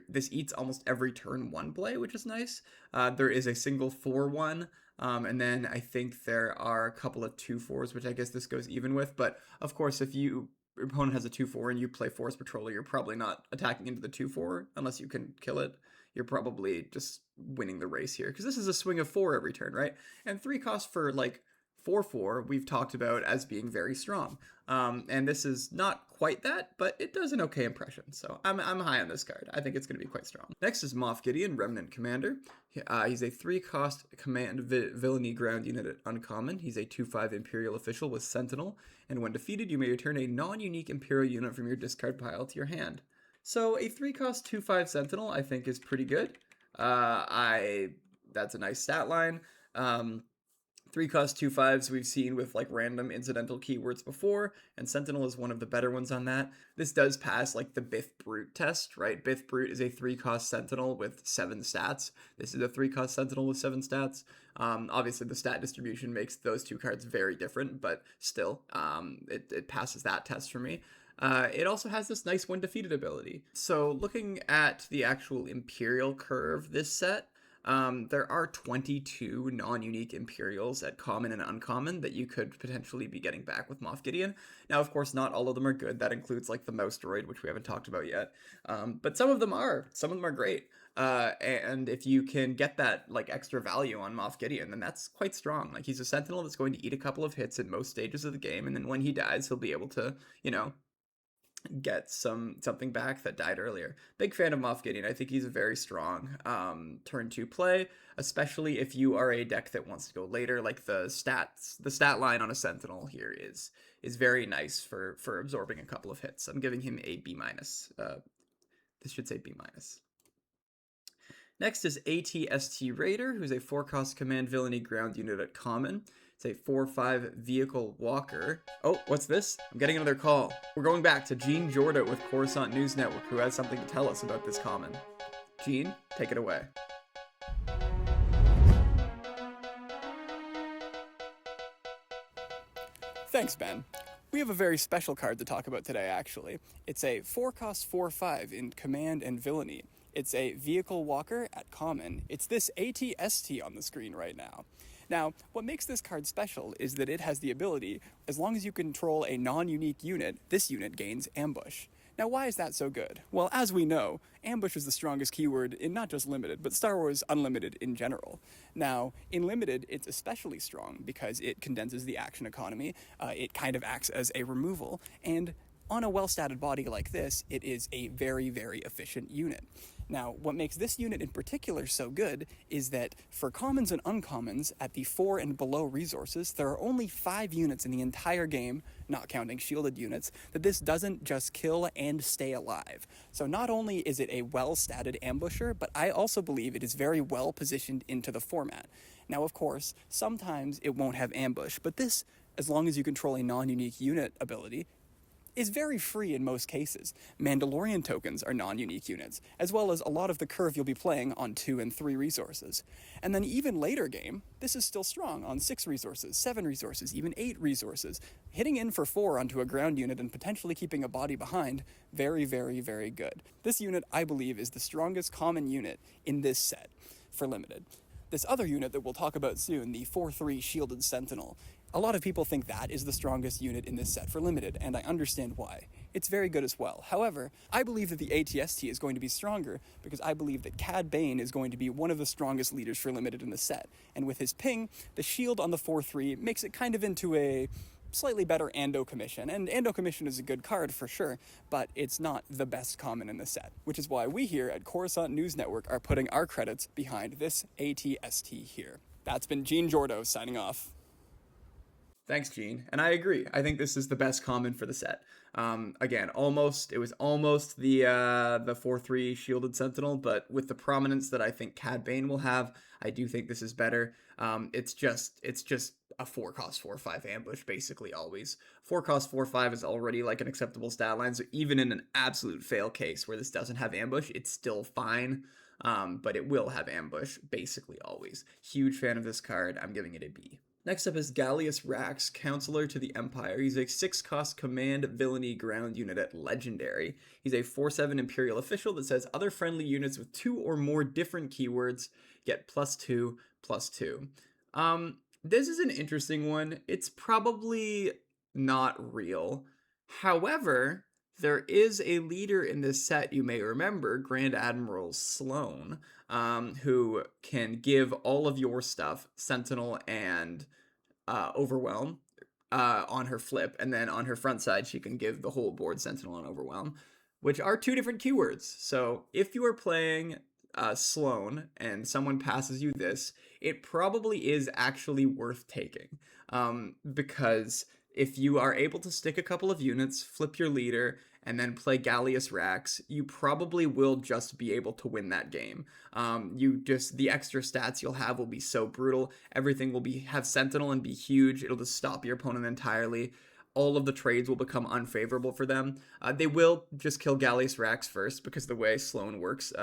this eats almost every turn 1 play, which is nice. There is a single 4/1, and then I think there are a couple of 2/4s, which I guess this goes even with. But of course, if your opponent has a 2/4 and you play Forest Patroller, you're probably not attacking into the 2/4 unless you can kill it. You're probably just winning the race here, because this is a swing of 4 every turn, right? And 3 cost for like 4/4 we've talked about as being very strong. And this is not quite that, but it does an okay impression. So I'm high on this card. I think it's going to be quite strong. Next is Moff Gideon, Remnant Commander. He's a 3 cost command villainy ground unit at uncommon. He's a 2/5 Imperial official with Sentinel, and when defeated, you may return a non-unique Imperial unit from your discard pile to your hand. So a 3 cost 2/5 Sentinel I think is pretty good. That's a nice stat line. 3 cost 2/5s we've seen with like random incidental keywords before, and Sentinel is one of the better ones on that. This does pass like the Bith Brute test, right? Bith Brute is a 3 cost Sentinel with 7 stats. This is a 3 cost Sentinel with 7 stats. Obviously the stat distribution makes those 2 cards very different, but still, it passes that test for me. It also has this nice when defeated ability. So looking at the actual Imperial curve this set, there are 22 non-unique Imperials at common and uncommon that you could potentially be getting back with Moff Gideon. Now, of course, not all of them are good. That includes like the Mouse Droid, which we haven't talked about yet. But some of them are. Some of them are great. And if you can get that like extra value on Moff Gideon, then that's quite strong. Like, he's a Sentinel that's going to eat a couple of hits at most stages of the game, and then when he dies, he'll be able to, get something back that died earlier. Big fan of Moff Gideon. I think he's a very strong turn 2 play, especially if you are a deck that wants to go later. Like the stat line on a Sentinel here is very nice for absorbing a couple of hits. I'm giving him a B-. This should say B-. Next is ATST Raider, who's a 4 cost command villainy ground unit at common. It's a 4/5 vehicle walker. Oh, what's this? I'm getting another call. We're going back to Gene Jorda with Coruscant News Network, who has something to tell us about this common. Gene, take it away. Thanks, Ben. We have a very special card to talk about today, actually. It's a 4 cost 4/5 in command and villainy. It's a vehicle walker at common. It's this ATST on the screen right now. Now, what makes this card special is that it has the ability, as long as you control a non-unique unit, this unit gains Ambush. Now, why is that so good? Well, as we know, Ambush is the strongest keyword in not just Limited, but Star Wars Unlimited in general. Now, in Limited, it's especially strong because it condenses the action economy, it kind of acts as a removal, and on a well-statted body like this, it is a very, very efficient unit. Now, what makes this unit in particular so good is that for commons and uncommons at the 4 and below resources, there are only 5 units in the entire game, not counting shielded units, that this doesn't just kill and stay alive. So not only is it a well-statted ambusher, but I also believe it is very well positioned into the format. Now, of course, sometimes it won't have ambush, but this, as long as you control a non-unique unit ability, is very free in most cases. Mandalorian tokens are non-unique units, as well as a lot of the curve you'll be playing on 2 and 3 resources. And then even later game, this is still strong on 6 resources, 7 resources, even 8 resources. Hitting in for 4 onto a ground unit and potentially keeping a body behind, very, very, very good. This unit, I believe, is the strongest common unit in this set for Limited. This other unit that we'll talk about soon, the 4/3 Shielded Sentinel, a lot of people think that is the strongest unit in this set for Limited, and I understand why. It's very good as well. However, I believe that the ATST is going to be stronger because I believe that Cad Bane is going to be one of the strongest leaders for Limited in the set. And with his ping, the shield on the 4/3 makes it kind of into a slightly better Ando Commission. And Ando Commission is a good card for sure, but it's not the best common in the set, which is why we here at Coruscant News Network are putting our credits behind this ATST here. That's been Gene Jordo signing off. Thanks, Gene. And I agree. I think this is the best common for the set. Again, it was almost the 4/3 Shielded Sentinel, but with the prominence that I think Cad Bane will have, I do think this is better. It's just a 4 cost 4/5 ambush, basically always. 4 cost 4/5 is already like an acceptable stat line, so even in an absolute fail case where this doesn't have ambush, it's still fine. But it will have ambush, basically always. Huge fan of this card. I'm giving it a B. Next up is Gallius Rax, Counselor to the Empire. He's a 6-cost command villainy ground unit at Legendary. He's a 4/7 Imperial official that says other friendly units with 2 or more different keywords get +2/+2. This is an interesting one. It's probably not real. However, there is a leader in this set you may remember, Grand Admiral Sloane, who can give all of your stuff, Sentinel and Overwhelm, on her flip, and then on her front side she can give the whole board Sentinel and Overwhelm, which are 2 different keywords. So if you are playing Sloane and someone passes you this, it probably is actually worth taking, because if you are able to stick a couple of units, flip your leader, and then play Gallius Rax, you probably will just be able to win that game. The extra stats you'll have will be so brutal. Everything will have Sentinel and be huge. It'll just stop your opponent entirely. All of the trades will become unfavorable for them. They will just kill Gallius Rax first, because the way Sloane works,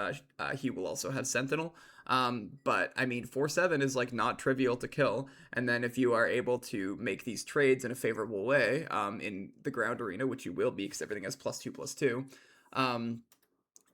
he will also have Sentinel. But I mean, 4/7 is like not trivial to kill. And then if you are able to make these trades in a favorable way, in the ground arena, which you will be because everything has +2/+2,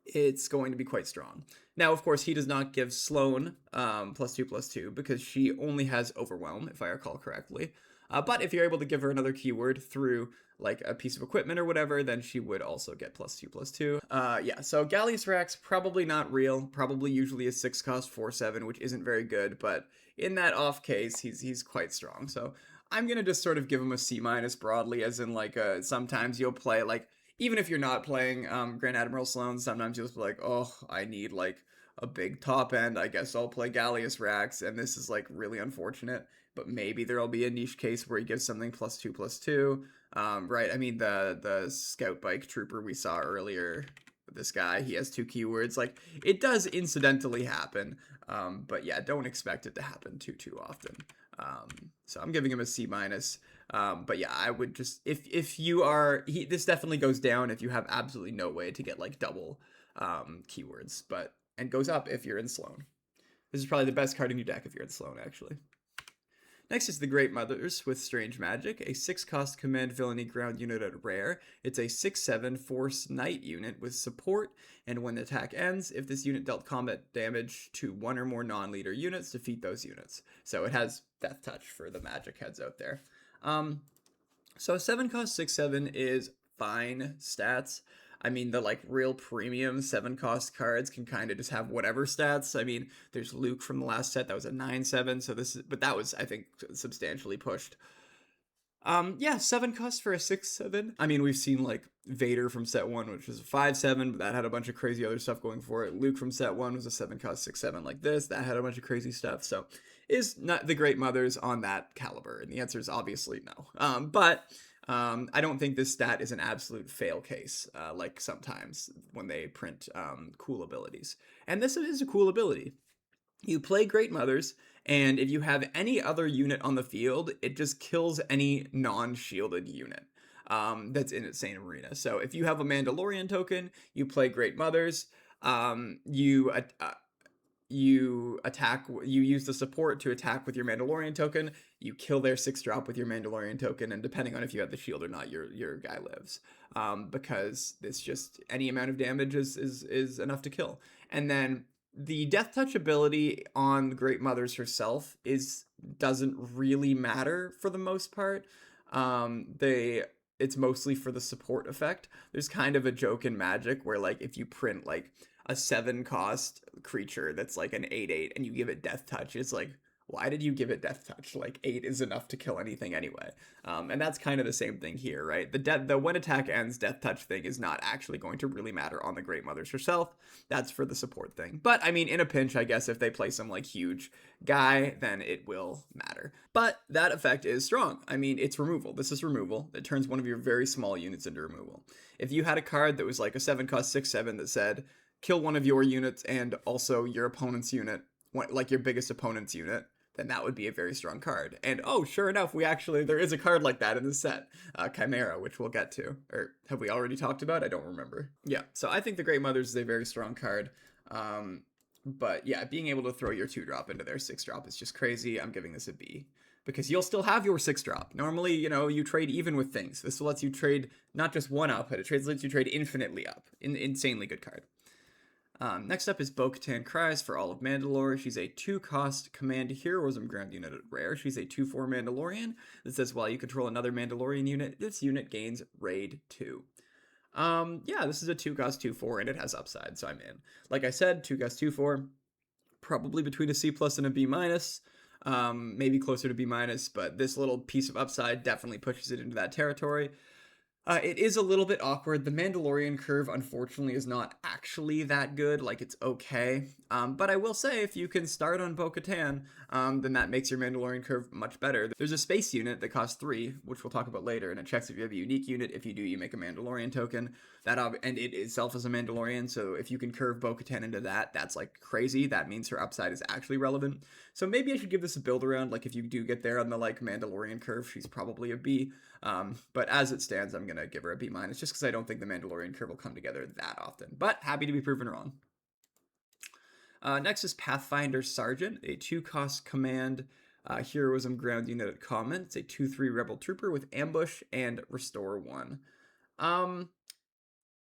it's going to be quite strong. Now, of course, he does not give Sloane +2/+2 because she only has Overwhelm, if I recall correctly. But if you're able to give her another keyword through like a piece of equipment or whatever, then she would also get +2/+2. Yeah, so Gallius Rax, probably not real, probably usually a 6-cost 4/7, which isn't very good, but in that off case, he's quite strong. So I'm gonna just sort of give him a C- broadly, as in like sometimes you'll play, like, even if you're not playing Grand Admiral Sloane, sometimes you'll just be like, oh, I need like a big top end, I guess I'll play Gallius Rax, and this is like really unfortunate. But maybe there'll be a niche case where he gives something +2/+2. Right, I mean, the Scout Bike Trooper we saw earlier, this guy, he has 2 keywords. Like, it does incidentally happen, but yeah, don't expect it to happen too often. So I'm giving him a C-. But yeah, I would just, if you are, this definitely goes down if you have absolutely no way to get like double keywords, and goes up if you're in Sloane. This is probably the best card in your deck if you're in Sloane, actually. Next is the Great Mothers with Strange Magic, a 6-cost command villainy ground unit at Rare. It's a 6/7 Force Knight unit with support, and when the attack ends, if this unit dealt combat damage to 1 or more non-leader units, defeat those units. So it has Death Touch for the magic heads out there. So 7-cost 6/7 is fine stats. I mean, the like real premium 7-cost cards can kind of just have whatever stats. I mean, there's Luke from the last set that was a 9/7, so but that was, I think, substantially pushed. Yeah, 7 costs for a 6/7. I mean, we've seen like Vader from set 1, which was a 5/7, but that had a bunch of crazy other stuff going for it. Luke from set 1 was a 7-cost 6/7 like this. That had a bunch of crazy stuff. So is not the Great Mothers on that caliber? And the answer is obviously no. But I don't think this stat is an absolute fail case, like sometimes when they print cool abilities. And this is a cool ability. You play Great Mothers, and if you have any other unit on the field, it just kills any non-shielded unit that's in its same arena. So if you have a Mandalorian token, you play Great Mothers, you attack, you use the support to attack with your Mandalorian token, you kill their 6-drop with your Mandalorian token, and depending on if you have the shield or not, your guy lives. Because it's just, any amount of damage is enough to kill. And then the Death Touch ability on Great Mothers herself doesn't really matter for the most part. It's mostly for the support effect. There's kind of a joke in Magic where, like, if you print like a 7-cost creature that's like an 8/8 and you give it Death Touch, it's like, why did you give it Death Touch? Like 8 is enough to kill anything anyway. And that's kind of the same thing here, right? The when attack ends Death Touch thing is not actually going to really matter on the Great Mothers herself. That's for the support thing. But I mean, in a pinch, I guess if they play some like huge guy, then it will matter. But that effect is strong. I mean, it's removal. This is removal. It turns one of your very small units into removal. If you had a card that was like a 7-cost 6/7 that said, kill one of your units and also your opponent's unit, like your biggest opponent's unit, then that would be a very strong card. And oh, sure enough, there is a card like that in the set, Chimera, which we'll get to. Or have we already talked about? I don't remember. Yeah, so I think the Great Mothers is a very strong card. But yeah, being able to throw your 2-drop into their 6-drop is just crazy. I'm giving this a B. Because you'll still have your 6-drop. Normally, you trade even with things. This lets you trade not just one up, but it lets you trade infinitely up. Insanely good card. Next up is Bo-Katan Kryze for all of Mandalore. She's a 2-cost command heroism ground unit at rare. She's a 2/4 Mandalorian that says while you control another Mandalorian unit, this unit gains raid 2. Yeah, this is a 2-cost 2/4 and it has upside, so I'm in. Like I said, 2-cost 2/4, probably between a C+ and a B-, maybe closer to B-, but this little piece of upside definitely pushes it into that territory. It is a little bit awkward. The Mandalorian curve, unfortunately, is not actually that good. Like, it's okay. But I will say, if you can start on Bo-Katan, then that makes your Mandalorian curve much better. There's a space unit that costs 3, which we'll talk about later, and it checks if you have a unique unit. If you do, you make a Mandalorian token. And it itself is a Mandalorian, so if you can curve Bo-Katan into that, that's, like, crazy. That means her upside is actually relevant. So maybe I should give this a build around. Like, if you do get there on the, like, Mandalorian curve, she's probably a B. But as it stands, I'm going to give her a B-, just because I don't think the Mandalorian curve will come together that often. But happy to be proven wrong. Next is Pathfinder Sergeant, a 2-cost command heroism ground unit at common. It's a 2/3 Rebel Trooper with Ambush and Restore 1.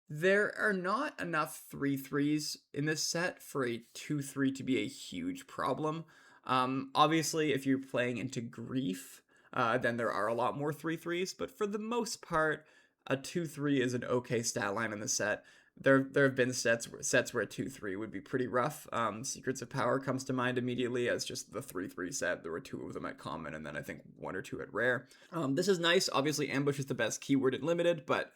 There are not enough 3/3s in this set for a 2/3 to be a huge problem. Obviously, if you're playing into Grief, then there are a lot more 3/3s, but for the most part, a 2/3 is an okay stat line in the set. There have been sets where a 2/3 would be pretty rough. Secrets of Power comes to mind immediately as just the 3/3 set. There were 2 of them at common, and then I think 1 or 2 at rare. This is nice. Obviously, Ambush is the best keyword at limited, but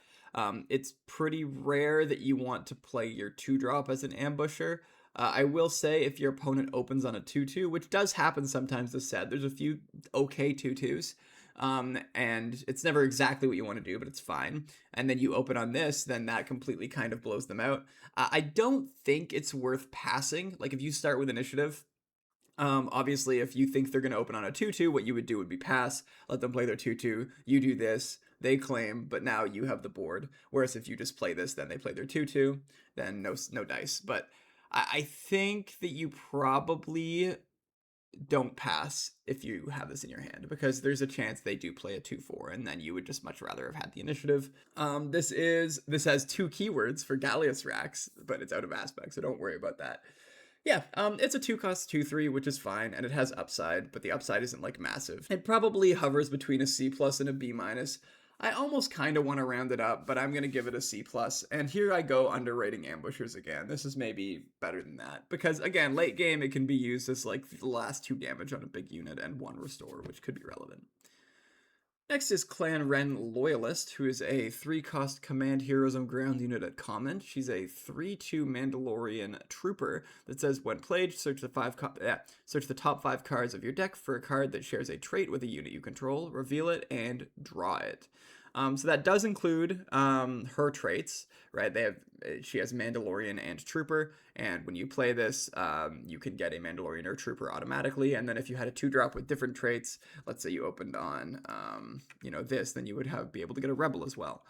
it's pretty rare that you want to play your 2-drop as an ambusher. I will say if your opponent opens on a 2/2, which does happen sometimes this set, there's a few okay 2/2s, and it's never exactly what you want to do, but it's fine. And then you open on this, then that completely kind of blows them out. I don't think it's worth passing. Like if you start with initiative, obviously if you think they're going to open on a 2/2, what you would do would be pass, let them play their 2/2, you do this, they claim, but now you have the board. Whereas if you just play this, then they play their 2/2, then no dice. But I think that you probably don't pass if you have this in your hand, because there's a chance they do play a 2/4, and then you would just much rather have had the initiative. This has 2 keywords for Gallius Rax, but it's out of aspect, so don't worry about that. Yeah, it's a 2-cost 2/3, which is fine, and it has upside, but the upside isn't like massive. It probably hovers between a C+ and a B-. I almost kind of want to round it up, but I'm going to give it a C+. And here I go underrating ambushers again. This is maybe better than that. Because, again, late game, it can be used as, like, the last 2 damage on a big unit and 1 restore, which could be relevant. Next is Clan Ren Loyalist, who is a 3-cost command heroism ground unit at common. She's a 3/2 Mandalorian trooper that says, when played, search the top 5 cards of your deck for a card that shares a trait with a unit you control, reveal it, and draw it. So that does include her traits, right? She has Mandalorian and Trooper, and when you play this, you can get a Mandalorian or Trooper automatically. And then if you had a 2-drop with different traits, let's say you opened on, this, then you would be able to get a Rebel as well.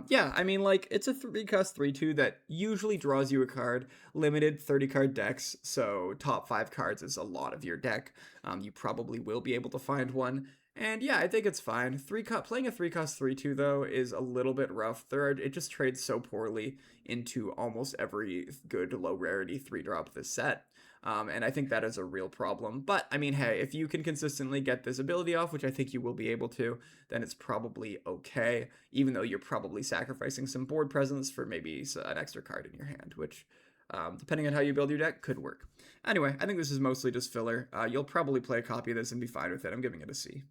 Yeah, I mean, like, it's a 3-cost 3/2 that usually draws you a card, limited 30-card decks, so top 5 cards is a lot of your deck. You probably will be able to find one. And yeah, I think it's fine. Playing a 3-cost 3/2 though is a little bit rough. It just trades so poorly into almost every good low rarity 3-drop this set. And I think that is a real problem. But I mean, hey, if you can consistently get this ability off, which I think you will be able to, then it's probably okay. Even though you're probably sacrificing some board presence for maybe an extra card in your hand, which depending on how you build your deck, could work. Anyway, I think this is mostly just filler. You'll probably play a copy of this and be fine with it. I'm giving it a C.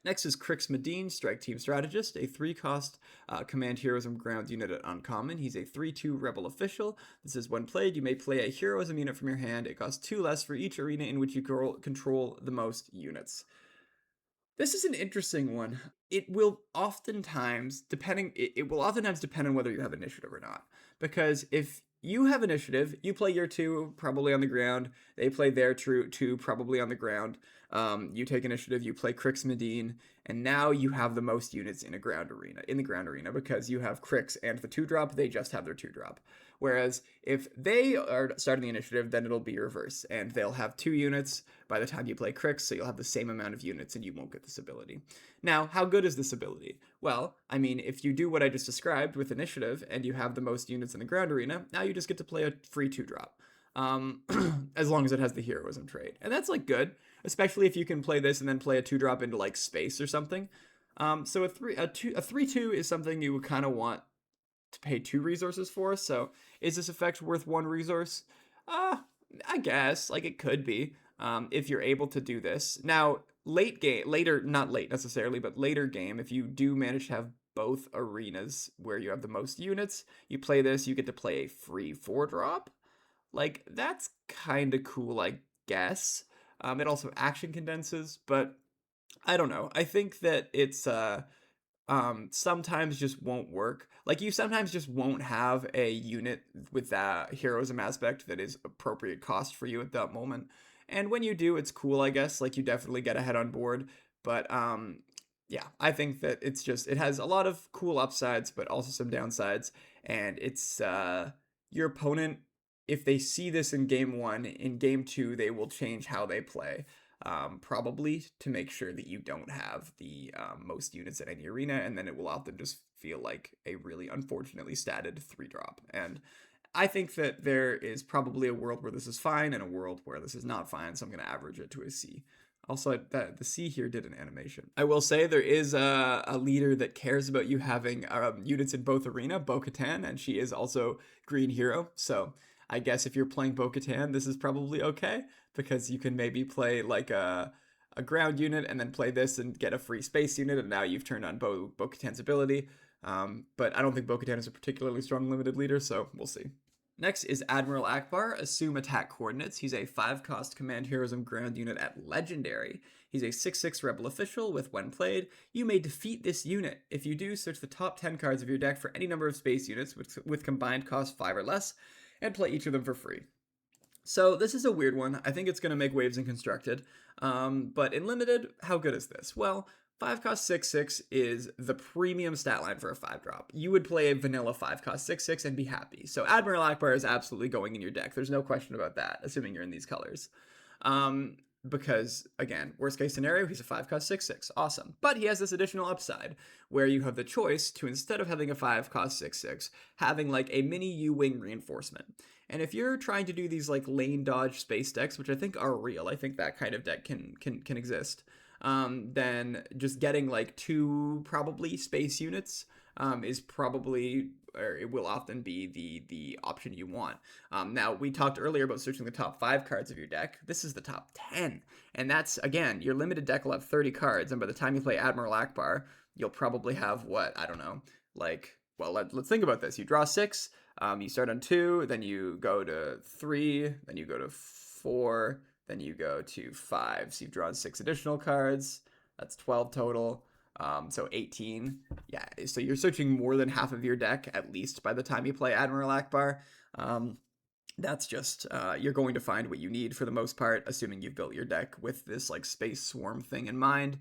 Next is Crix Medine, Strike Team Strategist, a 3-cost Command Heroism Ground unit at Uncommon. He's a 3/2 Rebel Official. This is when played, you may play a Heroism unit from your hand. It costs 2 less for each arena in which you control the most units. This is an interesting one. It will oftentimes depend on whether you have initiative or not. Because if you have initiative, you play your 2 probably on the ground. They play their 2 probably on the ground. You take initiative, you play Crix Medine, and now you have the most units in the ground arena because you have Crix and the 2-drop, they just have their 2-drop. Whereas if they are starting the initiative, then it'll be reverse, and they'll have 2 units by the time you play Crix, so you'll have the same amount of units and you won't get this ability. Now, how good is this ability? Well, I mean, if you do what I just described with initiative and you have the most units in the ground arena, now you just get to play a free 2-drop. As long as it has the heroism trait. And that's like good, especially if you can play this and then play a 2-drop into like space or something. So a 3/2 is something you would kind of want to pay 2 resources for. So is this effect worth 1 resource? I guess like it could be, if you're able to do this. Now, not late necessarily, but later game, if you do manage to have both arenas where you have the most units, you play this, you get to play a free 4-drop. Like, that's kind of cool, I guess. It also action condenses, but I don't know. I think that it's sometimes just won't work. Like, you sometimes just won't have a unit with that heroism aspect that is appropriate cost for you at that moment. And when you do, it's cool, I guess. Like, you definitely get ahead on board. But yeah, I think that it has a lot of cool upsides, but also some downsides. And it's your opponent, if they see this in game 1, in game 2, they will change how they play. Probably to make sure that you don't have the most units at any arena, and then it will often just feel like a really unfortunately statted 3-drop. And I think that there is probably a world where this is fine and a world where this is not fine, so I'm going to average it to a C. Also, the C here did an animation. I will say there is a leader that cares about you having units in both arena, Bo-Katan, and she is also Green Hero, so I guess if you're playing Bo-Katan, this is probably okay, because you can maybe play like a ground unit and then play this and get a free space unit, and now you've turned on Bo-Katan's ability. But I don't think Bo-Katan is a particularly strong limited leader, so we'll see. Next is Admiral Akbar, Assume Attack Coordinates. He's a 5-cost Command Heroism ground unit at Legendary. He's a 6/6 Rebel Official with when played, you may defeat this unit. If you do, search the top 10 cards of your deck for any number of space units with combined cost 5 or less, and play each of them for free. So this is a weird one. I think it's going to make waves in Constructed. But in Limited, how good is this? Well, 5-cost 6/6 is the premium stat line for a 5-drop. You would play a vanilla 5-cost 6/6 and be happy. So Admiral Akbar is absolutely going in your deck. There's no question about that, assuming you're in these colors. Because, again, worst case scenario, he's a 5-cost 6/6. Awesome. But he has this additional upside, where you have the choice to, instead of having a 5-cost 6/6, having like a mini U-Wing reinforcement. And if you're trying to do these like lane dodge space decks, which I think are real, I think that kind of deck can exist, then just getting like 2 probably space units is probably, or it will often be the option you want. Now, we talked earlier about searching the top 5 cards of your deck. This is the top 10. And that's, again, your limited deck will have 30 cards. And by the time you play Admiral Akbar, you'll probably have, what, I don't know, like, well, let's think about this. You draw 6, you start on 2, then you go to 3, then you go to 4, then you go to 5. So you've drawn 6 additional cards. That's 12 total. So 18. Yeah, so you're searching more than half of your deck, at least by the time you play Admiral Akbar. That's just, you're going to find what you need for the most part, assuming you've built your deck with this like space swarm thing in mind.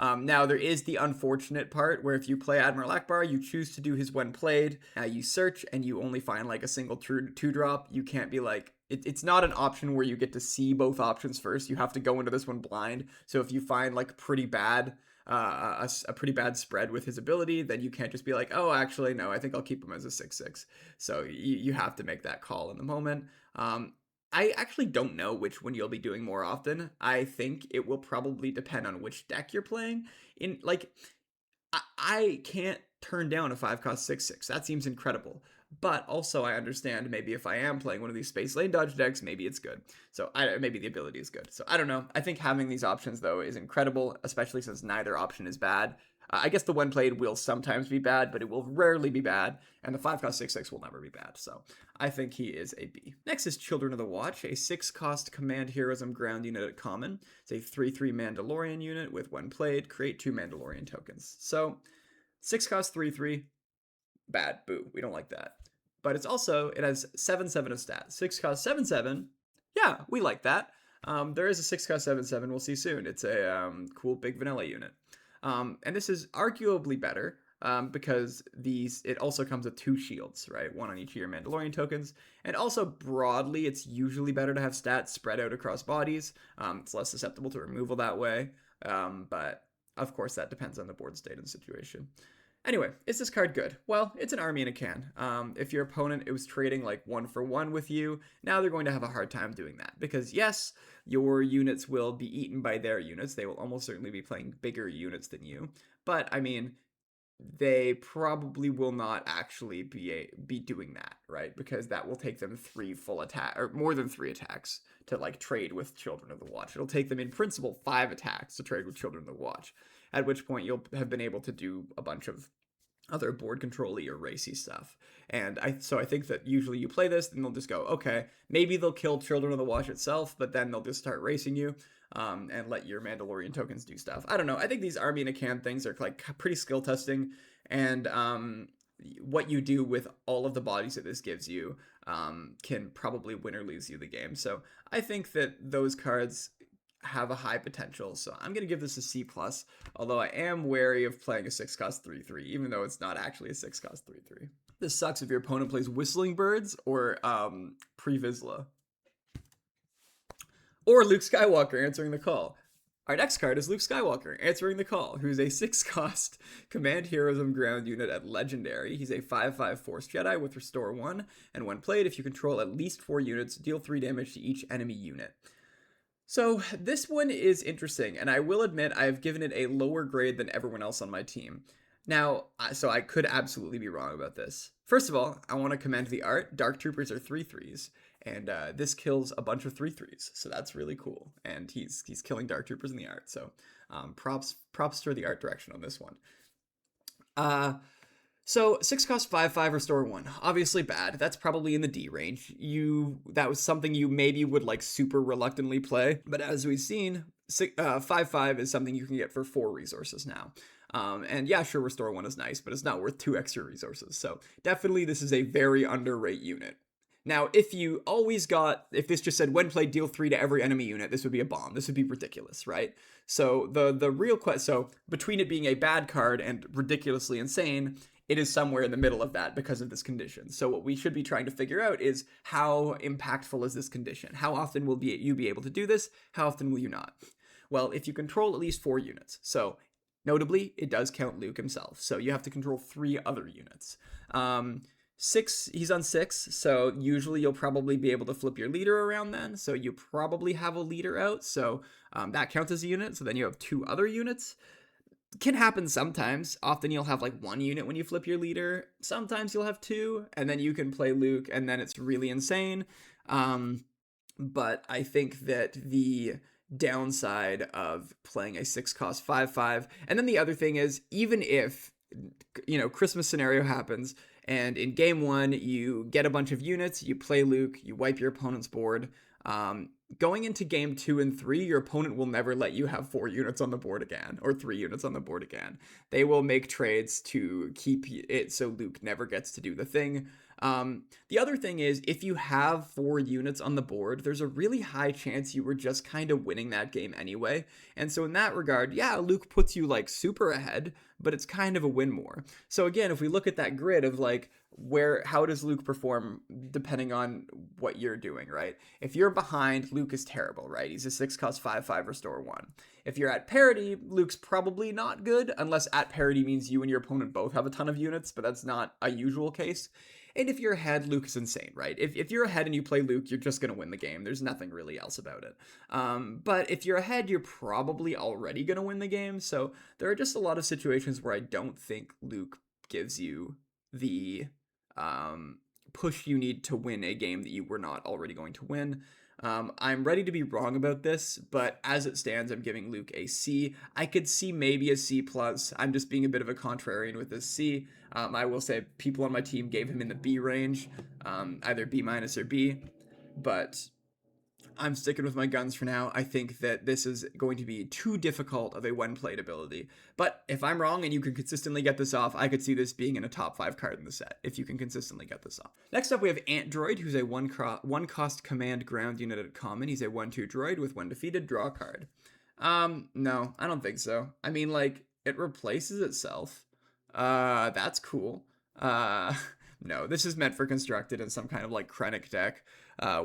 Now, there is the unfortunate part where if you play Admiral Akbar, you choose to do his when played, you search and you only find like a single 2-drop. You can't be like, it's not an option where you get to see both options first. You have to go into this one blind. So if you find like pretty bad, a pretty bad spread with his ability, then you can't just be like, oh, actually, no, I think I'll keep him as a 6/6. So you have to make that call in the moment. I actually don't know which one you'll be doing more often. I think it will probably depend on which deck you're playing. I can't turn down a 5-cost 6/6. That seems incredible. but also I understand maybe if I am playing one of these Space Lane Dodge decks, maybe it's good. So maybe the ability is good. So I don't know. I think having these options, though, is incredible, especially since neither option is bad. I guess the when played will sometimes be bad, but it will rarely be bad, and the 5-cost 6/6 will never be bad. So I think he is a B. Next is Children of the Watch, a 6-cost Command Heroism ground unit at common. It's a 3/3 Mandalorian unit with, when played, create 2 Mandalorian tokens. So 6-cost 3/3, bad, boo, we don't like that. But it has 7/7 of stats. 6-cost 7/7, yeah, we like that. There is a 6-cost 7/7 we'll see soon. It's a cool big vanilla unit. And this is arguably better because it also comes with 2 shields, right? 1 on each of your Mandalorian tokens. And also broadly, it's usually better to have stats spread out across bodies. It's less susceptible to removal that way. But of course, that depends on the board state and situation. Anyway, is this card good? Well, it's an army in a can. If your opponent was trading like 1-for-1 with you, now they're going to have a hard time doing that. Because yes, your units will be eaten by their units. They will almost certainly be playing bigger units than you. But, I mean, they probably will not actually be doing that, right? Because that will take them 3 full attack, or more than 3 attacks to like trade with Children of the Watch. It'll take them in principle 5 attacks to trade with Children of the Watch, at which point you'll have been able to do a bunch of other board control-y or racy stuff. And I think that usually you play this, and they'll just go, okay, maybe they'll kill Children of the Watch itself, but then they'll just start racing you, and let your Mandalorian tokens do stuff. I don't know. I think these army in a can things are like pretty skill testing, and what you do with all of the bodies that this gives you can probably win or lose you the game. So I think that those cards have a high potential, so I'm going to give this a C+, although I am wary of playing a 6-cost 3/3, even though it's not actually a 6-cost 3/3. This sucks if your opponent plays Whistling Birds or Pre-Vizsla. Or Luke Skywalker answering the call. Our next card is Luke Skywalker answering the call, who's a 6-cost Command Heroism ground unit at Legendary. He's a 5/5 Force Jedi with Restore 1, and when played, if you control at least 4 units, deal 3 damage to each enemy unit. So this one is interesting, and I will admit I've given it a lower grade than everyone else on my team. Now, so I could absolutely be wrong about this. First of all, I want to commend the art. Dark Troopers are 3/3s, and this kills a bunch of 3/3s, so that's really cool. And he's killing Dark Troopers in the art, so props for the art direction on this one. So 6-cost 5/5 Restore 1, obviously bad. That's probably in the D range. That was something you maybe would like super reluctantly play, but as we've seen, 5/5 is something you can get for 4 resources now. And yeah, sure, Restore 1 is nice, but it's not worth 2 extra resources. So definitely this is a very underrated unit. Now, if this just said when played deal 3 to every enemy unit, this would be a bomb. This would be ridiculous, right? So the real question, so between it being a bad card and ridiculously insane, it is somewhere in the middle of that because of this condition. So what we should be trying to figure out is how impactful is this condition? How often will you be able to do this? How often will you not? Well, if you control at least 4 units, so notably, it does count Luke himself. So you have to control 3 other units. 6, he's on 6, so usually you'll probably be able to flip your leader around then. So you probably have a leader out, so that counts as a unit. So then you have 2 other units. Can happen sometimes. Often you'll have like 1 unit when you flip your leader. Sometimes you'll have 2, and then you can play Luke, and then it's really insane. But I think that the downside of playing a 6-cost 5/5, and then the other thing is, even if, Christmas scenario happens, and in game 1, you get a bunch of units, you play Luke, you wipe your opponent's board, going into game 2 and 3, your opponent will never let you have 4 units on the board again, or 3 units on the board again. They will make trades to keep it so Luke never gets to do the thing. The other thing is, if you have 4 units on the board, there's a really high chance you were just kind of winning that game anyway. And so in that regard, yeah, Luke puts you like super ahead, but it's kind of a win more. So again, if we look at that grid of like, how does Luke perform depending on what you're doing, right? If you're behind, Luke is terrible, right? He's a 6-cost 5/5 Restore 1. If you're at parity, Luke's probably not good, unless at parity means you and your opponent both have a ton of units, but that's not a usual case. And if you're ahead, Luke is insane, right? If you're ahead and you play Luke, you're just going to win the game. There's nothing really else about it. But if you're ahead, you're probably already going to win the game. So there are just a lot of situations where I don't think Luke gives you the push you need to win a game that you were not already going to win. I'm ready to be wrong about this, but as it stands, I'm giving Luke a C. I could see maybe a C+. I'm just being a bit of a contrarian with this C. I will say people on my team gave him in the B range, either B- or B, but I'm sticking with my guns for now. I think that this is going to be too difficult of a when-played ability. But if I'm wrong and you can consistently get this off, I could see this being in a top 5 card in the set, if you can consistently get this off. Next up, we have Ant Droid, who's a one-cost command ground unit at common. He's a 1/2 droid with when defeated, draw a card. No, I don't think so. I mean, like, it replaces itself. That's cool. No, this is meant for constructed in some kind of, like, Krennic deck.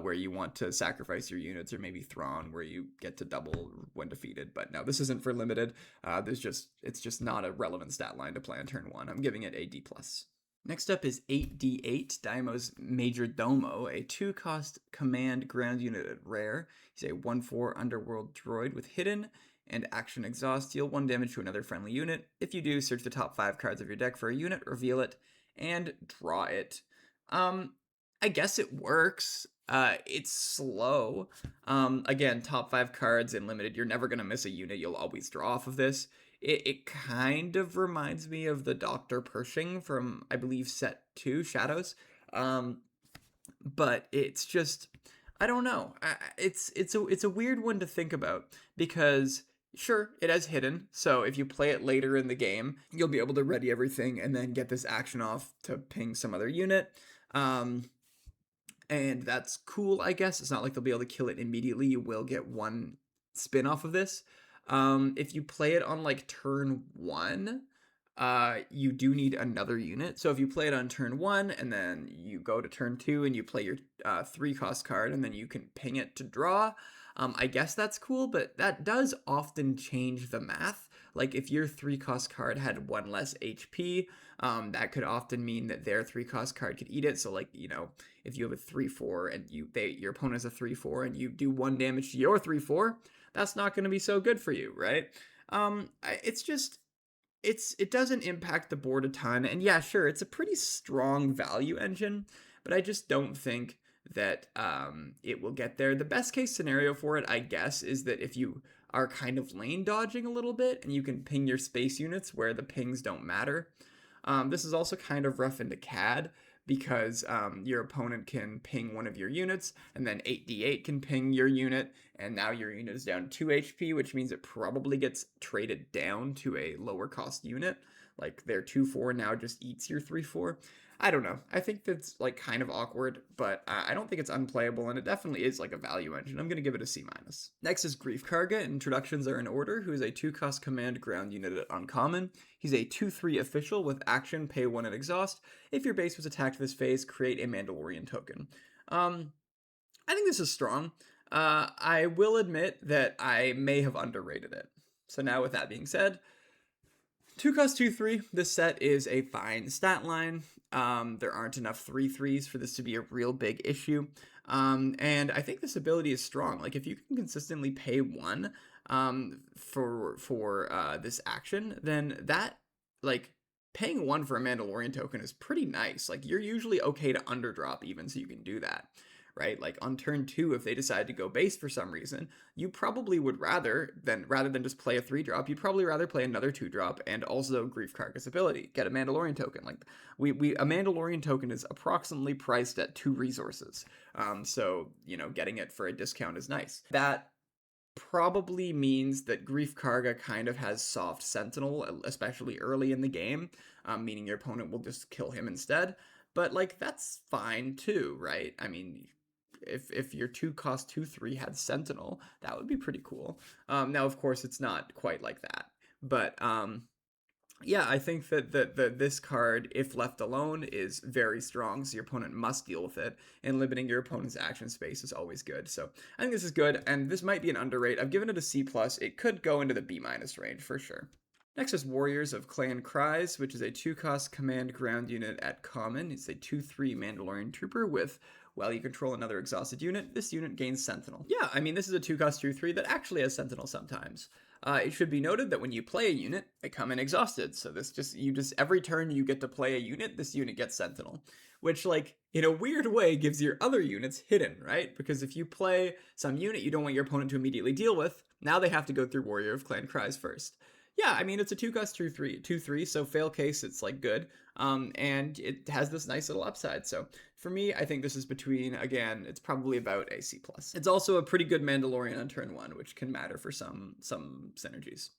Where you want to sacrifice your units, or maybe Thrawn, where you get to double when defeated. But no, this isn't for limited. It's just not a relevant stat line to play on turn 1. I'm giving it a D+. Next up is 8D8, Daimo's Major Domo, a 2-cost command ground unit at rare. He's a 1/4 underworld droid with hidden and action exhaust. Deal 1 damage to another friendly unit. If you do, search the top 5 cards of your deck for a unit, reveal it, and draw it. I guess it works. It's slow. Again, top 5 cards in limited, you're never going to miss a unit. You'll always draw off of this. It kind of reminds me of the Dr. Pershing from, I believe, set 2, Shadows. But it's just, I don't know. It's a weird one to think about, because sure, it has hidden, so if you play it later in the game, you'll be able to ready everything and then get this action off to ping some other unit. And that's cool, I guess. It's not like they'll be able to kill it immediately. You will get 1 spin off of this. If you play it on, like, turn 1, you do need another unit. So if you play it on turn 1, and then you go to turn 2, and you play your 3-cost card, and then you can ping it to draw, I guess that's cool, but that does often change the math. Like, if your 3-cost card had 1 less HP, that could often mean that their 3-cost card could eat it. So, like, you know, if you have a 3/4 and your opponent has a 3/4 and you do 1 damage to your 3/4, that's not going to be so good for you, right? It doesn't impact the board a ton. And yeah, sure, it's a pretty strong value engine, but I just don't think that it will get there. The best case scenario for it, I guess, is that if you are kind of lane dodging a little bit and you can ping your space units where the pings don't matter. This is also kind of rough into CAD, because your opponent can ping one of your units, and then 8D8 can ping your unit, and now your unit is down 2 HP, which means it probably gets traded down to a lower cost unit. Like, their 2/4 now just eats your 3/4. I don't know. I think that's, like, kind of awkward, but I don't think it's unplayable, and it definitely is, like, a value engine. I'm going to give it a C-. Next is Grief Karga. Introductions are in order, who is a 2-cost command ground unit at uncommon. He's a 2/3 official with action, pay 1 and exhaust. If your base was attacked this phase, create a Mandalorian token. I think this is strong. I will admit that I may have underrated it. So now, with that being said, 2-cost 2/3, this set is a fine stat line. There aren't enough 3/3s for this to be a real big issue. And I think this ability is strong. Like, if you can consistently pay 1 for this action, then that, like, paying 1 for a Mandalorian token is pretty nice. Like, you're usually okay to underdrop even, so you can do that. Right? Like, on turn 2, if they decide to go base for some reason, you probably would rather than just play a 3-drop, you'd probably rather play another 2-drop and also Grief Karga's ability, get a Mandalorian token. Like, a Mandalorian token is approximately priced at 2 resources. So, you know, getting it for a discount is nice. That probably means that Grief Karga kind of has soft Sentinel, especially early in the game, meaning your opponent will just kill him instead. But, like, that's fine too, right? I mean, if your 2-cost 2/3 had Sentinel, that would be pretty cool. Now, of course, it's not quite like that. But yeah, I think that this card, if left alone, is very strong, so your opponent must deal with it, and limiting your opponent's action space is always good. So I think this is good, and this might be an underrate. I've given it a C+. It could go into the B- range for sure. Next is Warriors of Clan Kryze, which is a 2-cost command ground unit at common. It's a 2/3 Mandalorian trooper with, while you control another exhausted unit, this unit gains Sentinel. Yeah, I mean, this is a 2-cost 2/3 that actually has Sentinel sometimes. It should be noted that when you play a unit, they come in exhausted. So every turn you get to play a unit, this unit gets Sentinel. Which, like, in a weird way, gives your other units hidden, right? Because if you play some unit you don't want your opponent to immediately deal with, now they have to go through Warrior of Clan Cries first. Yeah, I mean, it's a 2-cost 2/3, so fail case, it's, like, good. And it has this nice little upside. So for me, I think this is between, again, it's probably about a C+. It's also a pretty good Mandalorian on turn 1, which can matter for some synergies.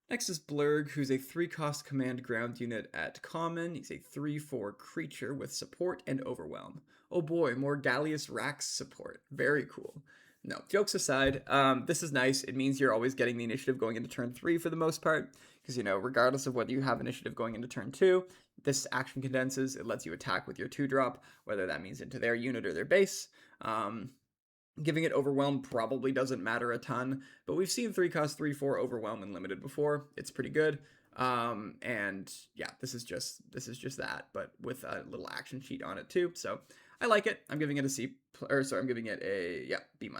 Next is Blurg, who's a 3-cost command ground unit at common. He's a 3/4 creature with support and overwhelm. Oh boy, more Gallius Rax support. Very cool. No, jokes aside, this is nice. It means you're always getting the initiative going into turn 3 for the most part, because, you know, regardless of whether you have initiative going into turn 2, this action condenses. It lets you attack with your 2-drop, whether that means into their unit or their base. Giving it Overwhelm probably doesn't matter a ton, but we've seen 3-cost 3/4 Overwhelm in Limited before. It's pretty good. And yeah, this is just that, but with a little action sheet on it too. So I like it. I'm giving it a I'm giving it a B-.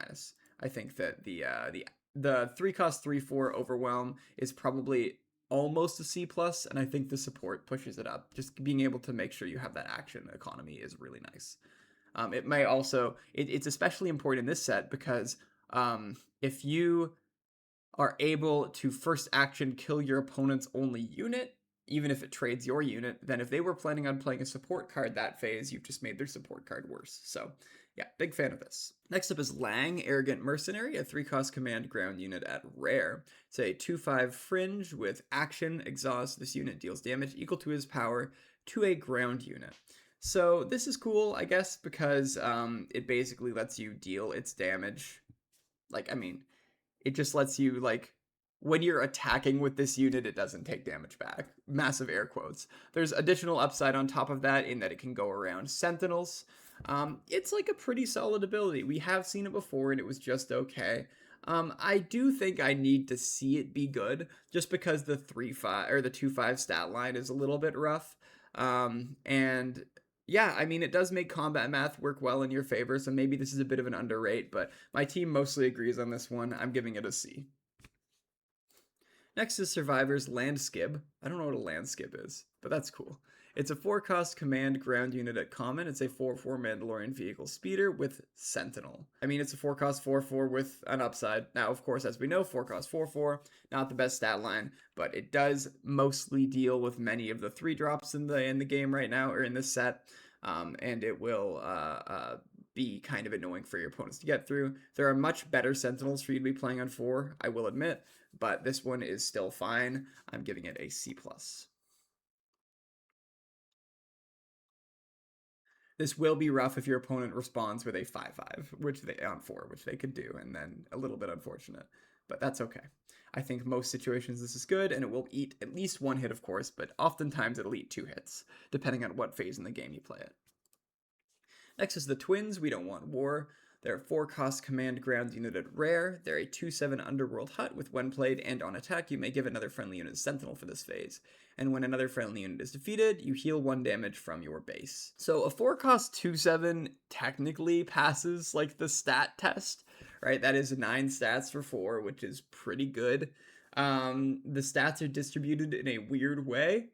I think that the 3-cost 3/4 Overwhelm is probably almost a C+, and I think the support pushes it up. Just being able to make sure you have that action economy is really nice. It may also, it's especially important in this set because if you are able to first action kill your opponent's only unit, even if it trades your unit, then if they were planning on playing a support card that phase, you've just made their support card worse. So yeah, big fan of this. Next up is Lang, Arrogant Mercenary, a 3-cost command ground unit at rare. It's a 2/5 fringe with action, exhaust. This unit deals damage equal to his power to a ground unit. So this is cool, I guess, because it basically lets you deal its damage. Like, I mean, it just lets you, like, when you're attacking with this unit, it doesn't take damage back. Massive air quotes. There's additional upside on top of that in that it can go around Sentinels. It's like a pretty solid ability. We have seen it before and it was just okay. I do think I need to see it be good, just because the 3/5 or the 2/5 stat line is a little bit rough. And yeah, I mean, it does make combat math work well in your favor, so maybe this is a bit of an underrate, but my team mostly agrees on this one. I'm giving it a C. Next is Survivor's Landskib. I don't know what a Landskib is, but that's cool. It's a 4-cost command ground unit at common. It's a 4/4 Mandalorian vehicle speeder with Sentinel. I mean, it's a 4-cost 4/4 with an upside. Now, of course, as we know, 4-cost 4/4, not the best stat line, but it does mostly deal with many of the 3-drops in the game right now, or in this set, and it will be kind of annoying for your opponents to get through. There are much better Sentinels for you to be playing on 4, I will admit, but this one is still fine. I'm giving it a C+. This will be rough if your opponent responds with a 5/5, which they could do, and then a little bit unfortunate, but that's okay. I think most situations this is good, and it will eat at least 1 hit, of course, but oftentimes it'll eat 2 hits, depending on what phase in the game you play it. Next is the Twins. We don't want war. They're a 4-cost command ground unit at rare. They're a 2/7 underworld hut with when played and on attack, you may give another friendly unit Sentinel for this phase. And when another friendly unit is defeated, you heal 1 damage from your base. So a 4-cost 2/7 technically passes, like, the stat test, right? That is 9 stats for 4, which is pretty good. The stats are distributed in a weird way.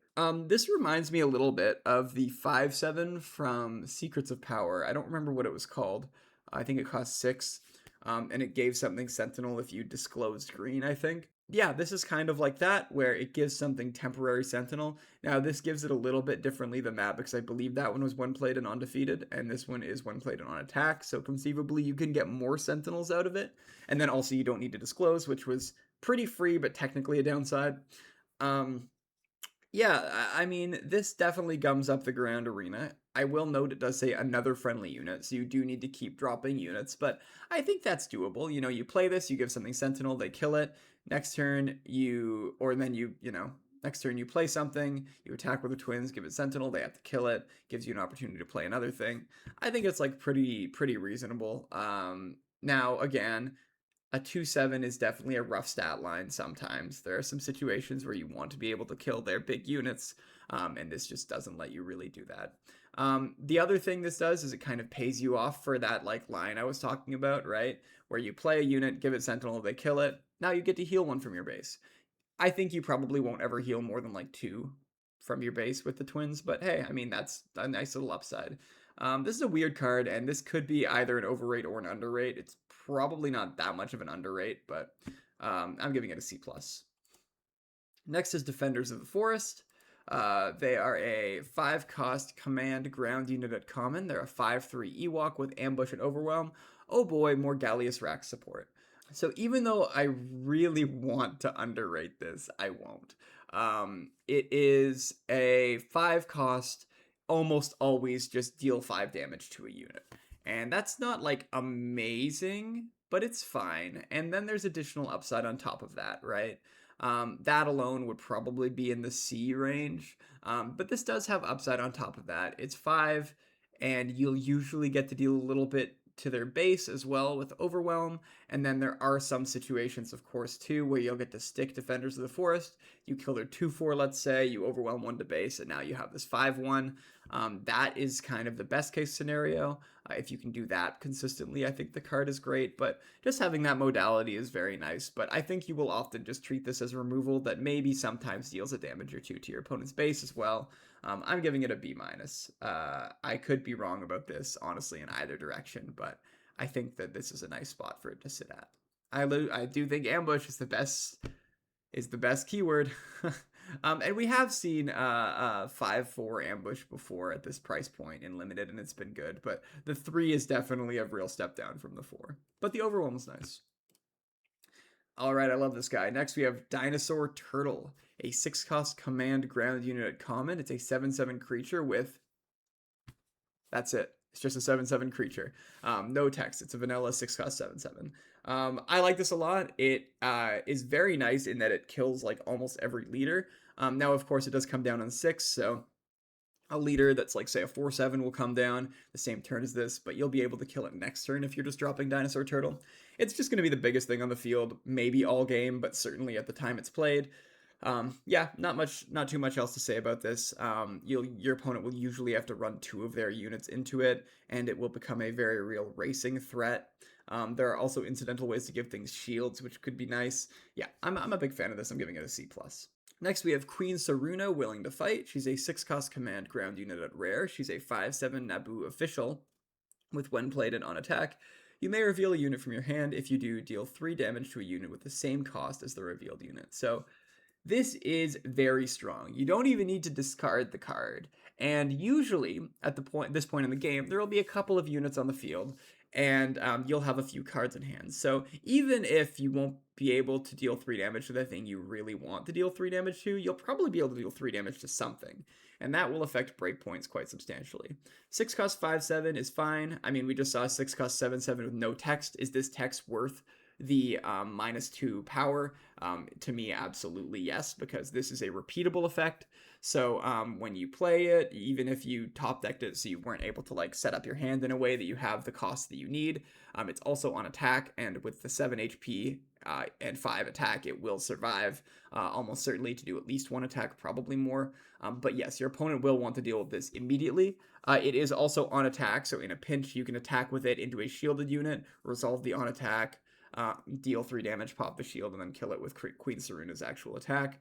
This reminds me a little bit of the 5/7 from Secrets of Power. I don't remember what it was called. I think it cost 6, and it gave something Sentinel if you disclosed green, I think. Yeah, this is kind of like that, where it gives something temporary Sentinel. Now, this gives it a little bit differently than that, because I believe that one was when played and undefeated, and this one is when played and on attack, so conceivably you can get more Sentinels out of it, and then also you don't need to disclose, which was pretty free, but technically a downside. Yeah, I mean, this definitely gums up the ground arena. I will note it does say another friendly unit, so you do need to keep dropping units, but I think that's doable. You know, you play this, you give something Sentinel, they kill it. Next turn, next turn you play something, you attack with the Twins, give it Sentinel, they have to kill it, gives you an opportunity to play another thing. I think it's, like, pretty reasonable. Now, again, a 2/7 is definitely a rough stat line sometimes. There are some situations where you want to be able to kill their big units, and this just doesn't let you really do that. The other thing this does is it kind of pays you off for that like line I was talking about, right? Where you play a unit, give it Sentinel, they kill it. Now you get to heal one from your base. I think you probably won't ever heal more than like 2 from your base with the twins, but hey, I mean, that's a nice little upside. This is a weird card, and this could be either an overrate or an underrate. It's probably not that much of an underrate, but I'm giving it a C+. Next is Defenders of the Forest. They are a 5-cost command ground unit at common. They're a 5/3 Ewok with ambush and overwhelm. Oh boy, more Gallius Rax support. So even though I really want to underrate this, I won't. It is a 5-cost, almost always just deal 5 damage to a unit. And that's not like amazing, but it's fine. And then there's additional upside on top of that, right? That alone would probably be in the C range. But this does have upside on top of that. It's 5, and you'll usually get to deal a little bit to their base as well with Overwhelm. And then there are some situations, of course, too, where you'll get to stick Defenders of the Forest. You kill their 2/4, let's say, you Overwhelm 1 to base, and now you have this 5/1. That is kind of the best case scenario. If you can do that consistently, I think the card is great, but just having that modality is very nice. But I think you will often just treat this as removal that maybe sometimes deals a damage or 2 to your opponent's base as well. I'm giving it a B-. I could be wrong about this, honestly, in either direction, but I think that this is a nice spot for it to sit at. I do think ambush is the best keyword. And we have seen 5/4 ambush before at this price point in limited, and it's been good. But the 3 is definitely a real step down from the 4. But the overwhelm is nice. All right, I love this guy. Next, we have Dinosaur Turtle, a 6-cost command ground unit at common. It's a 7/7 creature with... That's it. It's just a 7/7 creature. No text. It's a vanilla 6-cost 7/7. I like this a lot. It is very nice in that it kills like almost every leader. Now, of course, it does come down on 6, so a leader that's like, say, a 4/7 will come down the same turn as this, but you'll be able to kill it next turn if you're just dropping Dinosaur Turtle. It's just going to be the biggest thing on the field, maybe all game, but certainly at the time it's played. Yeah, not too much else to say about this. Your opponent will usually have to run 2 of their units into it, and it will become a very real racing threat. There are also incidental ways to give things shields, which could be nice. Yeah, I'm a big fan of this. I'm giving it a C+. Next, we have Queen Saruna, Willing to Fight. She's a 6-cost command ground unit at rare. She's a 5/7 Naboo official with when played and on attack. You may reveal a unit from your hand. If you do, deal 3 damage to a unit with the same cost as the revealed unit. So this is very strong. You don't even need to discard the card. And usually, at this point in the game, there will be a couple of units on the field, and you'll have a few cards in hand. So even if you won't be able to deal 3 damage to the thing you really want to deal 3 damage to, you'll probably be able to deal 3 damage to something. And that will affect breakpoints quite substantially. 6-cost 5/7 is fine. I mean, we just saw a 6-cost 7/7 with no text. Is this text worth the -2 power? To me, absolutely yes, because this is a repeatable effect. So when you play it, even if you top decked it so you weren't able to like set up your hand in a way that you have the cost that you need, it's also on attack, and with the 7 HP and 5 attack, it will survive almost certainly to do at least 1 attack, probably more. But yes, your opponent will want to deal with this immediately. It is also on attack, so in a pinch, you can attack with it into a shielded unit, resolve the on attack, deal 3 damage, pop the shield, and then kill it with Queen Saruna's actual attack.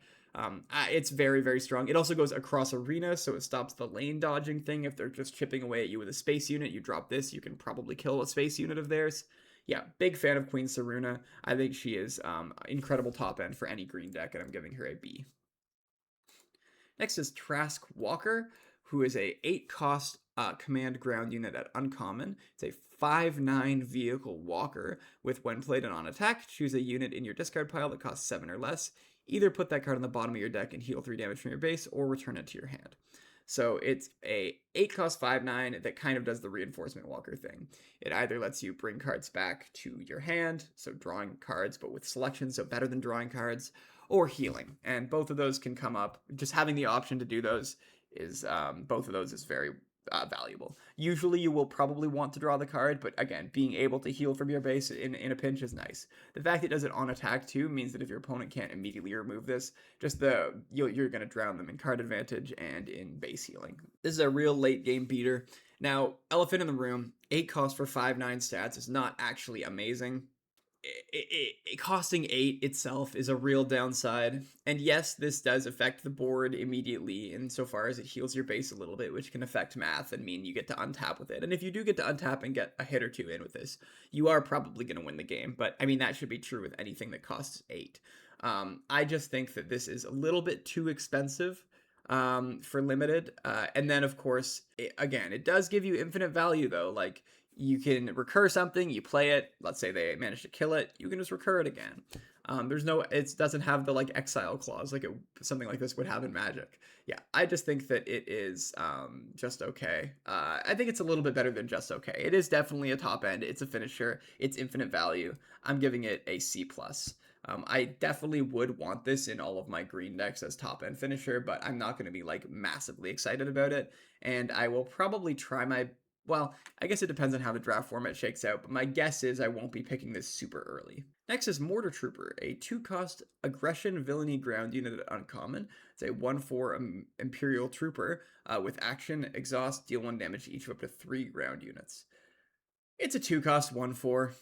It's very, very strong. It also goes across arena, so it stops the lane dodging thing. If they're just chipping away at you with a space unit, you drop this, you can probably kill a space unit of theirs. Yeah, big fan of Queen Saruna. I think she is incredible top end for any green deck, and I'm giving her a B. Next is Trask Walker, who is a 8-cost command ground unit at uncommon. It's a 5/9 vehicle walker with when played and on attack, choose a unit in your discard pile that costs 7 or less. Either put that card on the bottom of your deck and heal 3 damage from your base, or return it to your hand. So it's a 8-cost 5/9 that kind of does the reinforcement walker thing. It either lets you bring cards back to your hand, so drawing cards but with selection, so better than drawing cards, or healing. And both of those can come up. Just having the option to do those is both of those is very valuable. Usually you will probably want to draw the card, but again, being able to heal from your base in a pinch is nice. The fact it does it on attack too means that if your opponent can't immediately remove this, just you're going to drown them in card advantage and in base healing. This is a real late game beater. Now, elephant in the room, 8 cost for 5/9 stats is not actually amazing. Costing 8 itself is a real downside. And yes, this does affect the board immediately insofar as it heals your base a little bit, which can affect math and mean you get to untap with it. And if you do get to untap and get a hit or two in with this, you are probably going to win the game. But I mean, that should be true with anything that costs 8. I just think that this is a little bit too expensive for limited. And then, of course, it does give you infinite value, though. Like, you can recur something, you play it, let's say they manage to kill it, you can just recur it again. It doesn't have the like exile clause like something like this would have in Magic. Yeah, I just think that it is just okay. I think it's a little bit better than just okay. It is definitely a top end, it's a finisher, it's infinite value. I'm giving it a C+. I definitely would want this in all of my green decks as top end finisher, but I'm not going to be like massively excited about it. And I will probably try well, I guess it depends on how the draft format shakes out, but my guess is I won't be picking this super early. Next is Mortar Trooper, a 2-cost aggression villainy ground unit at uncommon. It's a 1/4 Imperial Trooper with action, exhaust, deal 1 damage to each of up to 3 ground units. It's a 2-cost 1/4.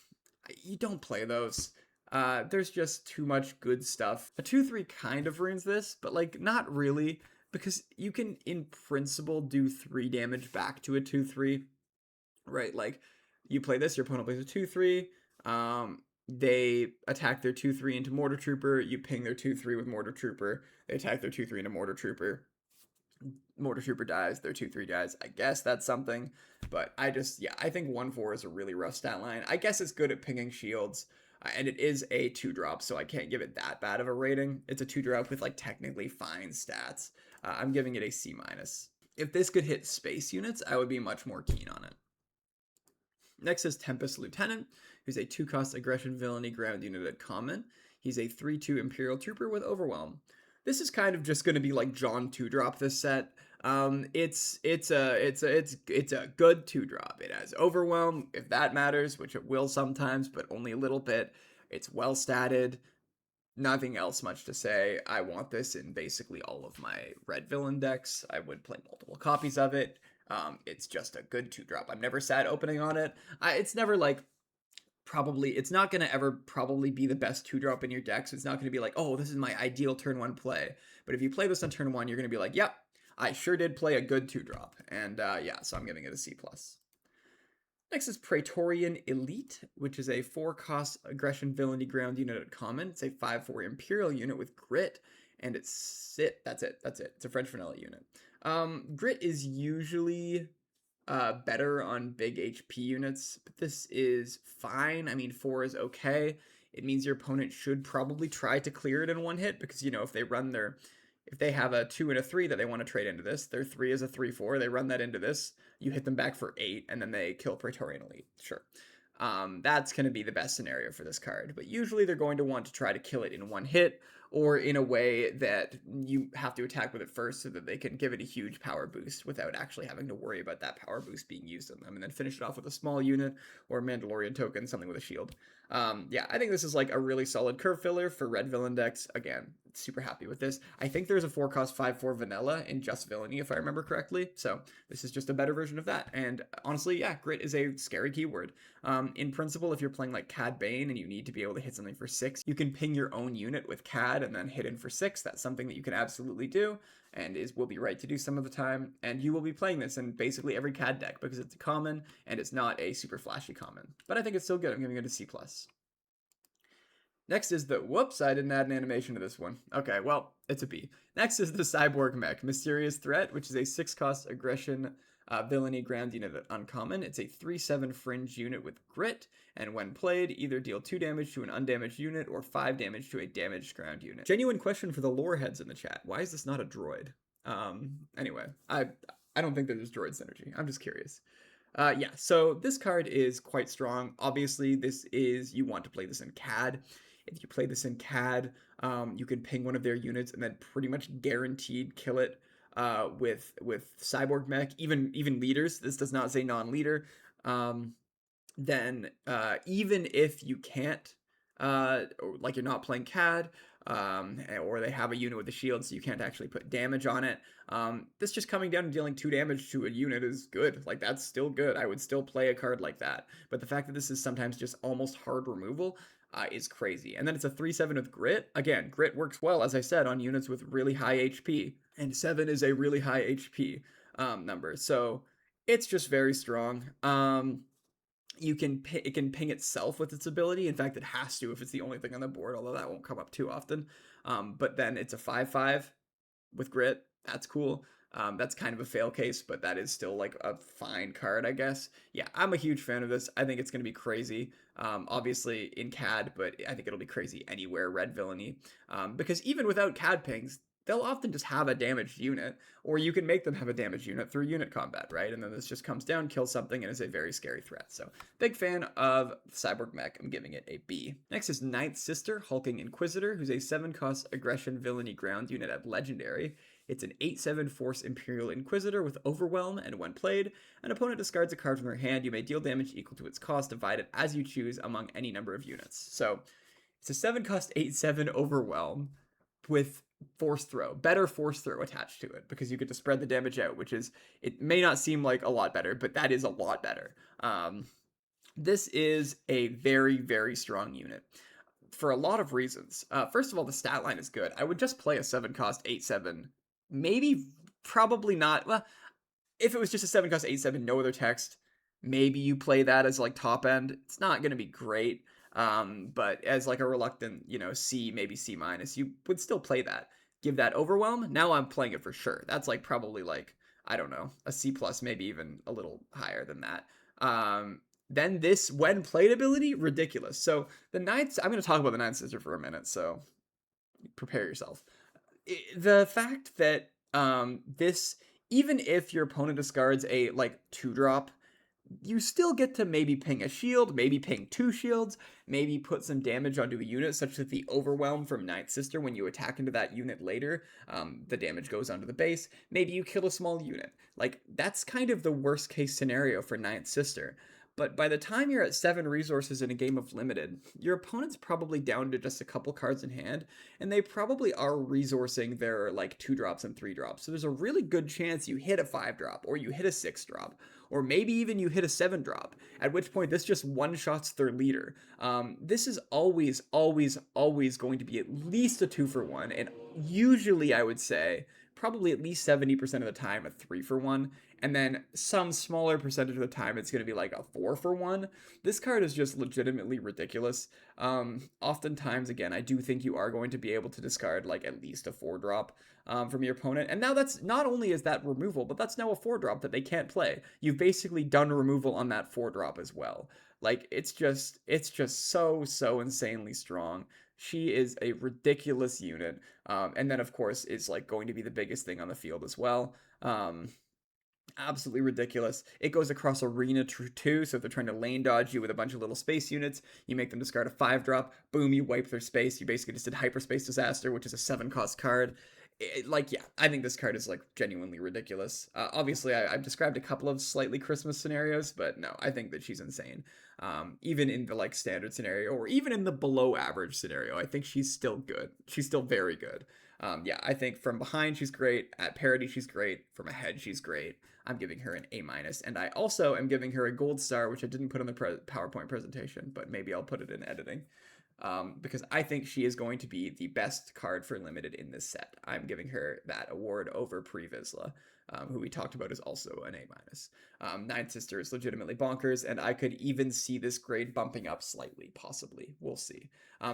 You don't play those. There's just too much good stuff. A 2/3 kind of ruins this, but like not really, because you can in principle do 3 damage back to a 2/3. Right, like you play this, your opponent plays a 2/3. They attack their 2/3 into Mortar Trooper. You ping their 2/3 with Mortar Trooper. They attack their 2/3 into Mortar Trooper. Mortar Trooper dies. Their 2/3 dies. I guess that's something, but I think 1/4 is a really rough stat line. I guess it's good at pinging shields, and it is a 2-drop, so I can't give it that bad of a rating. It's a 2-drop with like technically fine stats. I'm giving it a C-. If this could hit space units, I would be much more keen on it. Next is Tempest Lieutenant, who's a 2-cost aggression villainy ground unit at common. He's a 3/2 Imperial Trooper with Overwhelm. This is kind of just going to be like John 2-drop this set. It's a good 2-drop. It has Overwhelm, if that matters, which it will sometimes, but only a little bit. It's well statted. Nothing else much to say. I want this in basically all of my red villain decks. I would play multiple copies of it. It's just a good 2-drop. I'm never sad opening on it. It's never like it's not going to ever probably be the best 2-drop in your deck. So it's not going to be like, oh, this is my ideal turn 1 play. But if you play this on turn 1, you're going to be like, yep, I sure did play a good 2-drop. And so I'm giving it a C+. Next is Praetorian Elite, which is a 4-cost aggression villainy ground unit at common. It's a 5/4 Imperial unit with grit, and that's it. It's a French vanilla unit. Grit is usually better on big HP units, but this is fine. I mean, 4 is okay. It means your opponent should probably try to clear it in 1 hit, because, if they have a 2 and a 3 that they want to trade into this, their 3 is a 3/4, they run that into this, you hit them back for 8, and then they kill Praetorian Elite. Sure. That's going to be the best scenario for this card, but usually they're going to want to try to kill it in 1 hit, or in a way that you have to attack with it first so that they can give it a huge power boost without actually having to worry about that power boost being used on them, and then finish it off with a small unit or a Mandalorian token, something with a shield. I think this is like a really solid curve filler for red villain decks. Again, super happy with this. I think there's a 4-cost 5/4 vanilla in just villainy, if I remember correctly, so this is just a better version of that. And honestly, yeah, grit is a scary keyword. In principle, if you're playing like Cad Bane and you need to be able to hit something for 6, you can ping your own unit with Cad and then hit in for 6. That's something that you can absolutely do, and will be right to do some of the time, and you will be playing this in basically every Cad deck because it's a common and it's not a super flashy common. But I think it's still good. I'm giving it a C+. Next is whoops, I didn't add an animation to this one. Okay, well, it's a B. Next is the Cyborg Mech, Mysterious Threat, which is a 6-cost aggression villainy ground unit at uncommon. It's a 3/7 fringe unit with grit, and when played, either deal 2 damage to an undamaged unit or 5 damage to a damaged ground unit. Genuine question for the lore heads in the chat. Why is this not a droid? Anyway, I don't think there's droid synergy. I'm just curious. So this card is quite strong. Obviously, you want to play this in CAD. If you play this in CAD, you can ping one of their units and then pretty much guaranteed kill it with cyborg mech, even leaders. This does not say non-leader. Then even if you can't, like you're not playing CAD, or they have a unit with a shield, so you can't actually put damage on it. This just coming down and dealing 2 damage to a unit is good. Like, that's still good. I would still play a card like that. But the fact that this is sometimes just almost hard removal is crazy. And then it's a 3/7 with Grit. Again, Grit works well, as I said, on units with really high HP. And 7 is a really high HP number. So it's just very strong. It can ping itself with its ability. In fact, it has to if it's the only thing on the board, although that won't come up too often. But then it's a 5/5 with Grit. That's cool. That's kind of a fail case, but that is still like a fine card, I guess. Yeah, I'm a huge fan of this. I think it's going to be crazy. Obviously in CAD, but I think it'll be crazy anywhere, red villainy. Because even without CAD pings, they'll often just have a damaged unit, or you can make them have a damaged unit through unit combat, right? And then this just comes down, kills something, and is a very scary threat. So, big fan of Cyborg Mech. I'm giving it a B. Next is Ninth Sister, Hulking Inquisitor, who's a 7-cost aggression villainy ground unit at Legendary. It's an 8/7 Force Imperial Inquisitor with Overwhelm, and when played, an opponent discards a card from their hand. You may deal damage equal to its cost, divided as you choose among any number of units. So, it's a 7-cost 8/7 Overwhelm with Force Throw, better Force Throw attached to it, because you get to spread the damage out, which is, it may not seem like a lot better, but that is a lot better. This is a very, very strong unit for a lot of reasons. First of all, the stat line is good. I would just play a 7-cost 8/7, maybe, probably not. Well, if it was just a 7-cost 8/7, no other text, maybe you play that as like top end. It's not going to be great. But as like a reluctant, C, maybe C minus, you would still play that. Give that Overwhelm. Now I'm playing it for sure. That's like probably like, I don't know, a C plus, maybe even a little higher than that. Then this, when played ability, ridiculous. So the Ninth, I'm going to talk about the Ninth Sister for a minute, so prepare yourself. The fact that this, even if your opponent discards a like 2-drop, you still get to maybe ping a shield, maybe ping 2 shields, maybe put some damage onto a unit, such that the Overwhelm from Ninth Sister, when you attack into that unit later, the damage goes onto the base. Maybe you kill a small unit. Like, that's kind of the worst case scenario for Ninth Sister. But by the time you're at 7 resources in a game of Limited, your opponent's probably down to just a couple cards in hand, and they probably are resourcing their like 2-drops and 3-drops. So there's a really good chance you hit a 5-drop, or you hit a 6-drop, or maybe even you hit a 7-drop, at which point this just one-shots their leader. This is always, always, always going to be at least a 2-for-1, and usually I would say probably at least 70% of the time a 3-for-1, and then some smaller percentage of the time it's going to be like a 4-for-1. This card is just legitimately ridiculous. Oftentimes, again, I do think you are going to be able to discard like at least a 4-drop from your opponent, and now that's not only is that removal, but that's now a 4-drop that they can't play. You've basically done removal on that 4-drop as well. Like, it's just so insanely strong. She is a ridiculous unit, and then of course is like going to be the biggest thing on the field as well. Absolutely ridiculous. It goes across arena too, so if they're trying to lane dodge you with a bunch of little space units, you make them discard a 5-drop, boom, you wipe their space. You basically just did Hyperspace Disaster, which is a 7-cost card. I think this card is like genuinely ridiculous. Obviously, I've described a couple of slightly Christmas scenarios, but no, I think that she's insane. Even in the like standard scenario, or even in the below average scenario, I think she's still good. She's still very good. I think from behind she's great. At parity she's great. From ahead she's great. I'm giving her an A-, and I also am giving her a gold star, which I didn't put on the PowerPoint presentation, but maybe I'll put it in editing. Because I think she is going to be the best card for Limited in this set. I'm giving her that award over Pre-Vizsla, who we talked about is also an A-. Ninth Sister is legitimately bonkers, and I could even see this grade bumping up slightly, possibly. We'll see.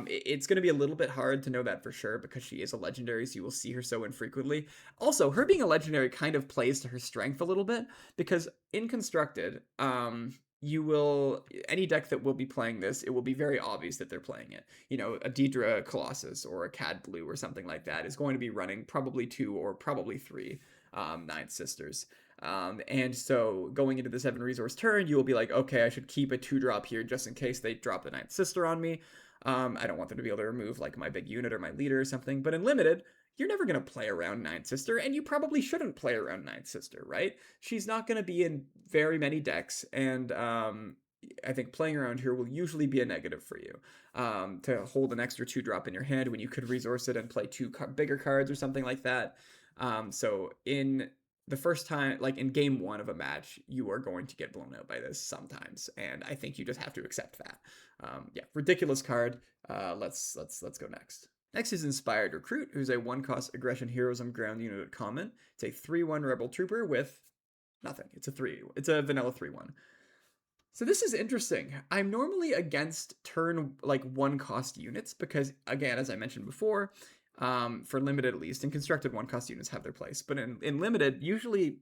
It's going to be a little bit hard to know that for sure, because she is a legendary, so you will see her so infrequently. Also, her being a legendary kind of plays to her strength a little bit, because in Constructed, any deck that will be playing this, it will be very obvious that they're playing it. A Deidre Colossus or a Cad Blue or something like that is going to be running probably 2 or probably 3 Ninth Sisters. And so going into the 7 resource turn, you will be like, okay, I should keep a 2-drop here just in case they drop the Ninth Sister on me. I don't want them to be able to remove like my big unit or my leader or something. But in limited, you're never going to play around Ninth Sister, and you probably shouldn't play around Ninth Sister, right? She's not going to be in very many decks, and I think playing around here will usually be a negative for you. To hold an extra 2-drop in your hand when you could resource it and play 2 bigger cards or something like that. So in the first time, like in game 1 of a match, you are going to get blown out by this sometimes, and I think you just have to accept that. Yeah, ridiculous card. Let's go next. Next is Inspired Recruit, who's a 1-cost aggression heroism ground unit at common. It's a 3/1 rebel trooper with nothing. It's a vanilla 3/1. So this is interesting. I'm normally against turn like 1-cost units because, again, as I mentioned before, for limited at least, and constructed 1-cost units have their place. But in limited, usually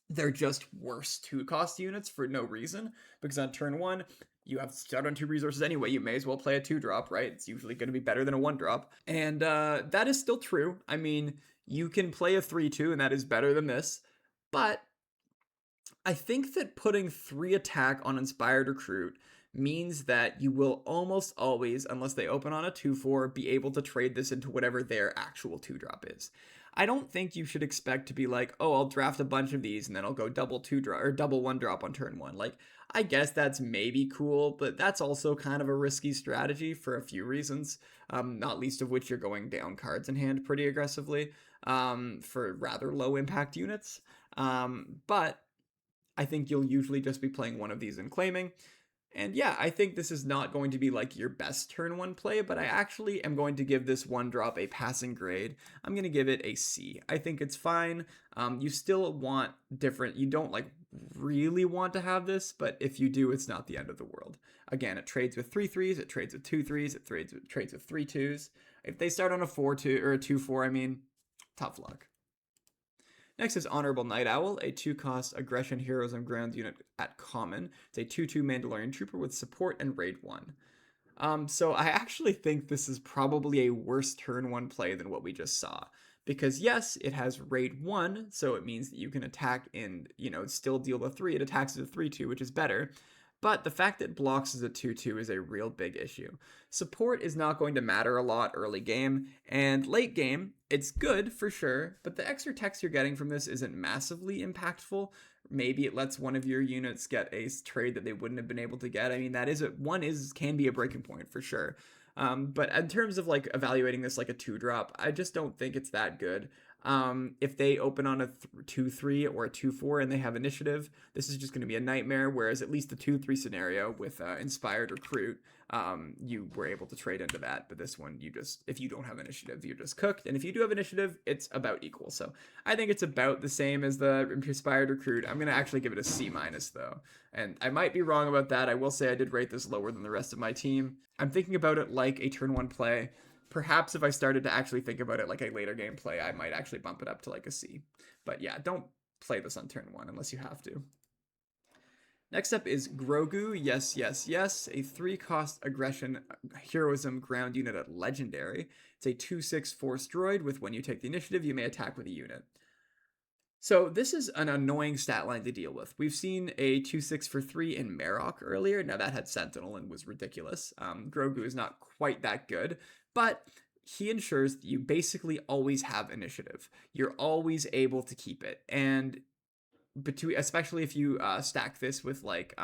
they're just worse 2-cost units for no reason, because on turn 1, you have to start on 2 resources anyway. You may as well play a 2-drop, right? It's usually going to be better than a 1-drop. And that is still true. I mean, you can play a 3/2, and that is better than this. But I think that putting 3 attack on Inspired Recruit means that you will almost always, unless they open on a 2/4, be able to trade this into whatever their actual 2-drop is. I don't think you should expect to be like, oh, I'll draft a bunch of these and then I'll go double 2-drop or double 1-drop on turn 1. Like, I guess that's maybe cool, but that's also kind of a risky strategy for a few reasons, not least of which you're going down cards in hand pretty aggressively for rather low impact units. But I think you'll usually just be playing one of these and claiming. And yeah, I think this is not going to be like your best turn 1 play, but I actually am going to give this 1-drop a passing grade. I'm going to give it a C. I think it's fine. You still want different, you don't like really want to have this, but if you do, it's not the end of the world. Again, it trades with 3/3s, it trades with 2/3s, it trades with 3/2s. If they start on a 4/2 or a 2/4, I mean, tough luck. Next is Honorable Night Owl, a 2-cost aggression heroism ground unit at common. It's a 2/2 Mandalorian trooper with support and raid 1. So I actually think this is probably a worse turn 1 play than what we just saw. Because yes, it has raid 1, so it means that you can attack and, still deal the 3. It attacks as a 3/2, which is better. But the fact that it blocks as a 2/2 is a real big issue. Support is not going to matter a lot early game, and late game, it's good for sure, but the extra text you're getting from this isn't massively impactful. Maybe it lets one of your units get a trade that they wouldn't have been able to get. I mean, can be a breaking point for sure. But in terms of like evaluating this like a 2-drop, I just don't think it's that good. If they open on a 2/3 or a 2/4 and they have initiative, this is just going to be a nightmare. Whereas at least the 2/3 scenario with Inspired Recruit, you were able to trade into that. But this one, if you don't have initiative, you're just cooked. And if you do have initiative, it's about equal. So I think it's about the same as the Inspired Recruit. I'm going to actually give it a C- though. And I might be wrong about that. I will say I did rate this lower than the rest of my team. I'm thinking about it like a turn 1 play. Perhaps if I started to actually think about it like a later game play, I might actually bump it up to like a C. But yeah, don't play this on turn 1 unless you have to. Next up is Grogu, yes, a 3-cost aggression heroism ground unit at Legendary. It's a 2/6 force droid with when you take the initiative, you may attack with a unit. So this is an annoying stat line to deal with. We've seen a 2/6 for 3 in Marok earlier. Now that had Sentinel and was ridiculous. Grogu is not quite that good, but he ensures that you basically always have initiative. You're always able to keep it. And especially if you stack this with like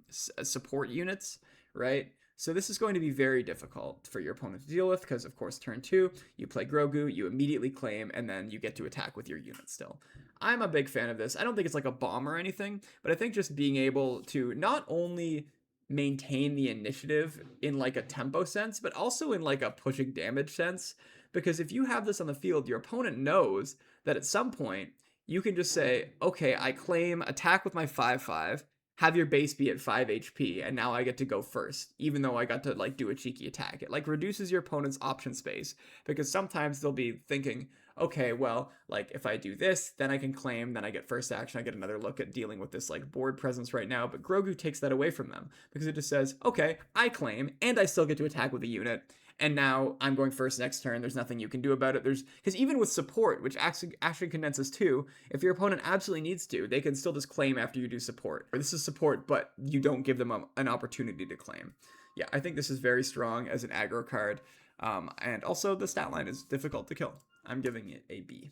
support units, right? So this is going to be very difficult for your opponent to deal with because, of course, turn 2, you play Grogu, you immediately claim, and then you get to attack with your unit still. I'm a big fan of this. I don't think it's like a bomb or anything, but I think just being able to not only maintain the initiative in like a tempo sense, but also in like a pushing damage sense. Because if you have this on the field, your opponent knows that at some point you can just say, okay, I claim attack with my 5/5, have your base be at 5 HP, and now I get to go first, even though I got to like do a cheeky attack. It like reduces your opponent's option space, because sometimes they'll be thinking, okay, well, like if I do this, then I can claim, then I get first action, I get another look at dealing with this like board presence right now. But Grogu takes that away from them because it just says, okay, I claim and I still get to attack with a unit. And now I'm going first next turn. There's nothing you can do about it. Because even with support, which actually condenses 2, if your opponent absolutely needs to, they can still just claim after you do support. Or this is support, but you don't give them an opportunity to claim. yeah, I think this is very strong as an aggro card. And also the stat line is difficult to kill. I'm giving it a B.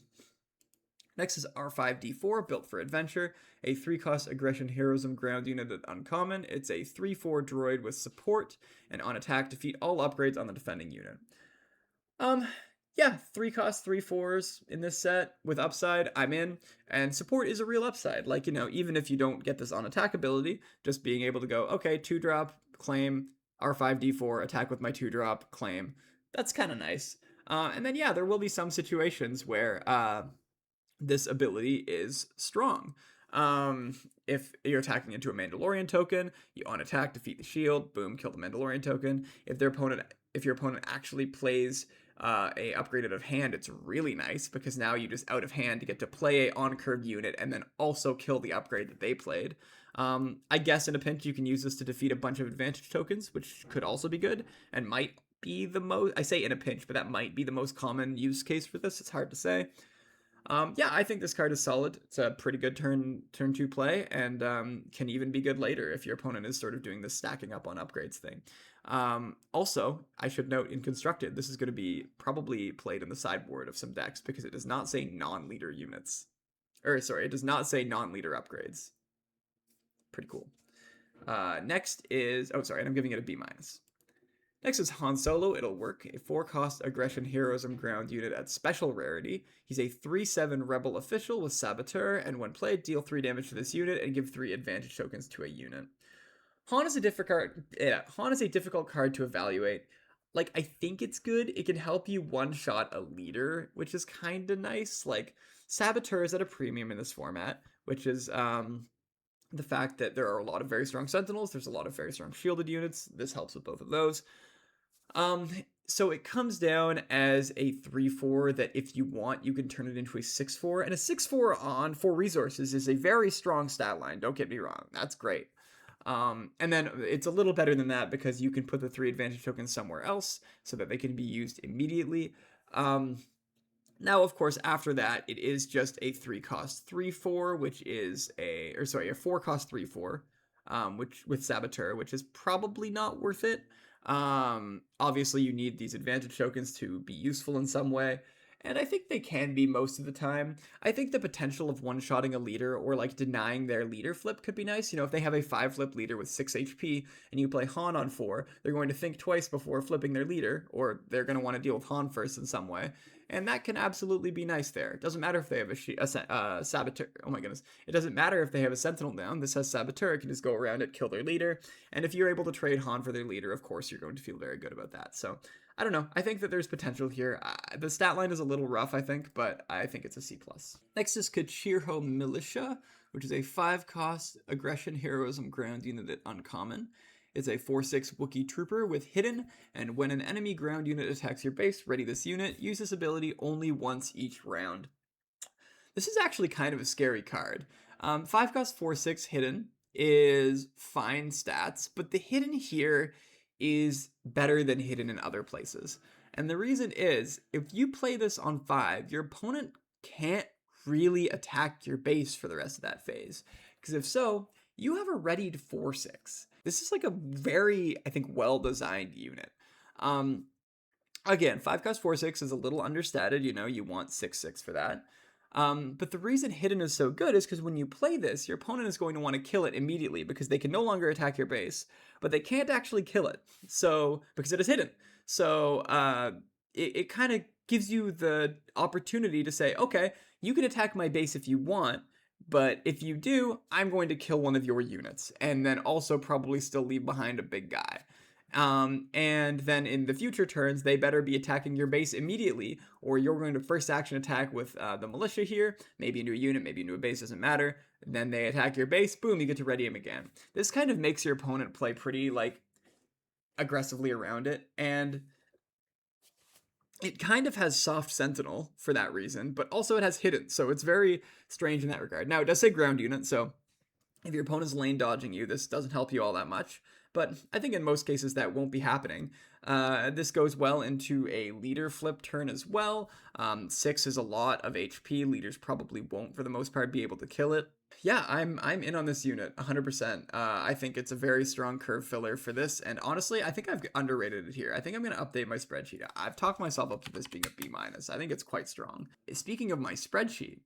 Next is R5D4, built for adventure, a 3-cost aggression heroism ground unit at uncommon. It's a 3/4 droid with support, and on attack, defeat all upgrades on the defending unit. Yeah, 3 cost, 3/4s in this set with upside, I'm in, and support is a real upside. Like, even if you don't get this on attack ability, just being able to go, okay, 2-drop, claim, R5D4, attack with my 2-drop, claim. That's kind of nice. And then, yeah, there will be some situations where this ability is strong. If you're attacking into a Mandalorian token, you on attack defeat the shield, boom, kill the Mandalorian token. If your opponent actually plays a upgraded of hand, it's really nice because now you just out of hand to get to play a on curve unit and then also kill the upgrade that they played. I guess in a pinch you can use this to defeat a bunch of advantage tokens, which could also be good and might be the most. I say in a pinch, but that might be the most common use case for this. It's hard to say. Yeah, I think this card is solid. It's a pretty good turn 2 play, and can even be good later if your opponent is sort of doing this stacking up on upgrades thing. Also, I should note in Constructed, this is going to be probably played in the sideboard of some decks because it does not say non-leader units. It does not say non-leader upgrades. Pretty cool. Next is, and I'm giving it a B-. Next is Han Solo. It'll work. A 4-cost aggression heroism ground unit at special rarity. He's a 3/7 rebel official with Saboteur, and when played, deal 3 damage to this unit and give 3 advantage tokens to a unit. Han is a difficult card to evaluate. Like, I think it's good. It can help you one-shot a leader, which is kind of nice. Like, Saboteur is at a premium in this format, which is the fact that there are a lot of very strong Sentinels. There's a lot of very strong shielded units. This helps with both of those. So it comes down as a 3/4 that if you want, you can turn it into a 6/4. And a 6/4 on 4 resources is a very strong stat line. Don't get me wrong. That's great. And then it's a little better than that because you can put the 3 advantage tokens somewhere else so that they can be used immediately. Now, of course, after that, it is just a 3-cost 3/4, which is a 4-cost 3/4, which with Saboteur, which is probably not worth it. Obviously, you need these advantage tokens to be useful in some way, and I think they can be most of the time. I think the potential of one-shotting a leader or like denying their leader flip could be nice. If they have a 5-flip leader with 6 HP and you play Han on 4, they're going to think twice before flipping their leader, or they're going to want to deal with Han first in some way. And that can absolutely be nice there. It doesn't matter if they have a Saboteur. Oh my goodness. It doesn't matter if they have a Sentinel down. This has Saboteur. It can just go around it, kill their leader. And if you're able to trade Han for their leader, of course, you're going to feel very good about that. So, I don't know. I think that there's potential here. The stat line is a little rough, I think, but I think it's a C+. Next is Kachirho Militia, which is a 5-cost aggression heroism ground unit at uncommon. It's a 4/6 Wookiee Trooper with Hidden, and when an enemy ground unit attacks your base, ready this unit, use this ability only once each round. This is actually kind of a scary card. 5-cost 4/6 Hidden is fine stats, but the Hidden here is better than Hidden in other places. And the reason is, if you play this on 5, your opponent can't really attack your base for the rest of that phase. Because if so, you have a readied 4/6. This is like a very, I think, well-designed unit. Again, 5-cost 4/6 is a little understated. You want 6/6 for that. But the reason Hidden is so good is because when you play this, your opponent is going to want to kill it immediately because they can no longer attack your base, but they can't actually kill it. So, because it is hidden. So, it kind of gives you the opportunity to say, okay, you can attack my base if you want, but if you do, I'm going to kill one of your units, and then also probably still leave behind a big guy. And then in the future turns, they better be attacking your base immediately, or you're going to first action attack with the militia here, maybe into a unit, maybe into a base, doesn't matter. Then they attack your base, boom, you get to ready him again. This kind of makes your opponent play pretty, aggressively around it, and it kind of has soft Sentinel for that reason, but also it has Hidden, so it's very strange in that regard. Now, it does say ground unit, so if your opponent's lane dodging you, this doesn't help you all that much, but I think in most cases that won't be happening. This goes well into a leader flip turn as well. 6 is a lot of HP. Leaders probably won't, for the most part, be able to kill it. Yeah, I'm in on this unit 100%. I think it's a very strong curve filler for this, and honestly, I think I've underrated it here. I think I'm going to update my spreadsheet. I've talked myself up to this being a B minus. I think it's quite strong. Speaking of my spreadsheet,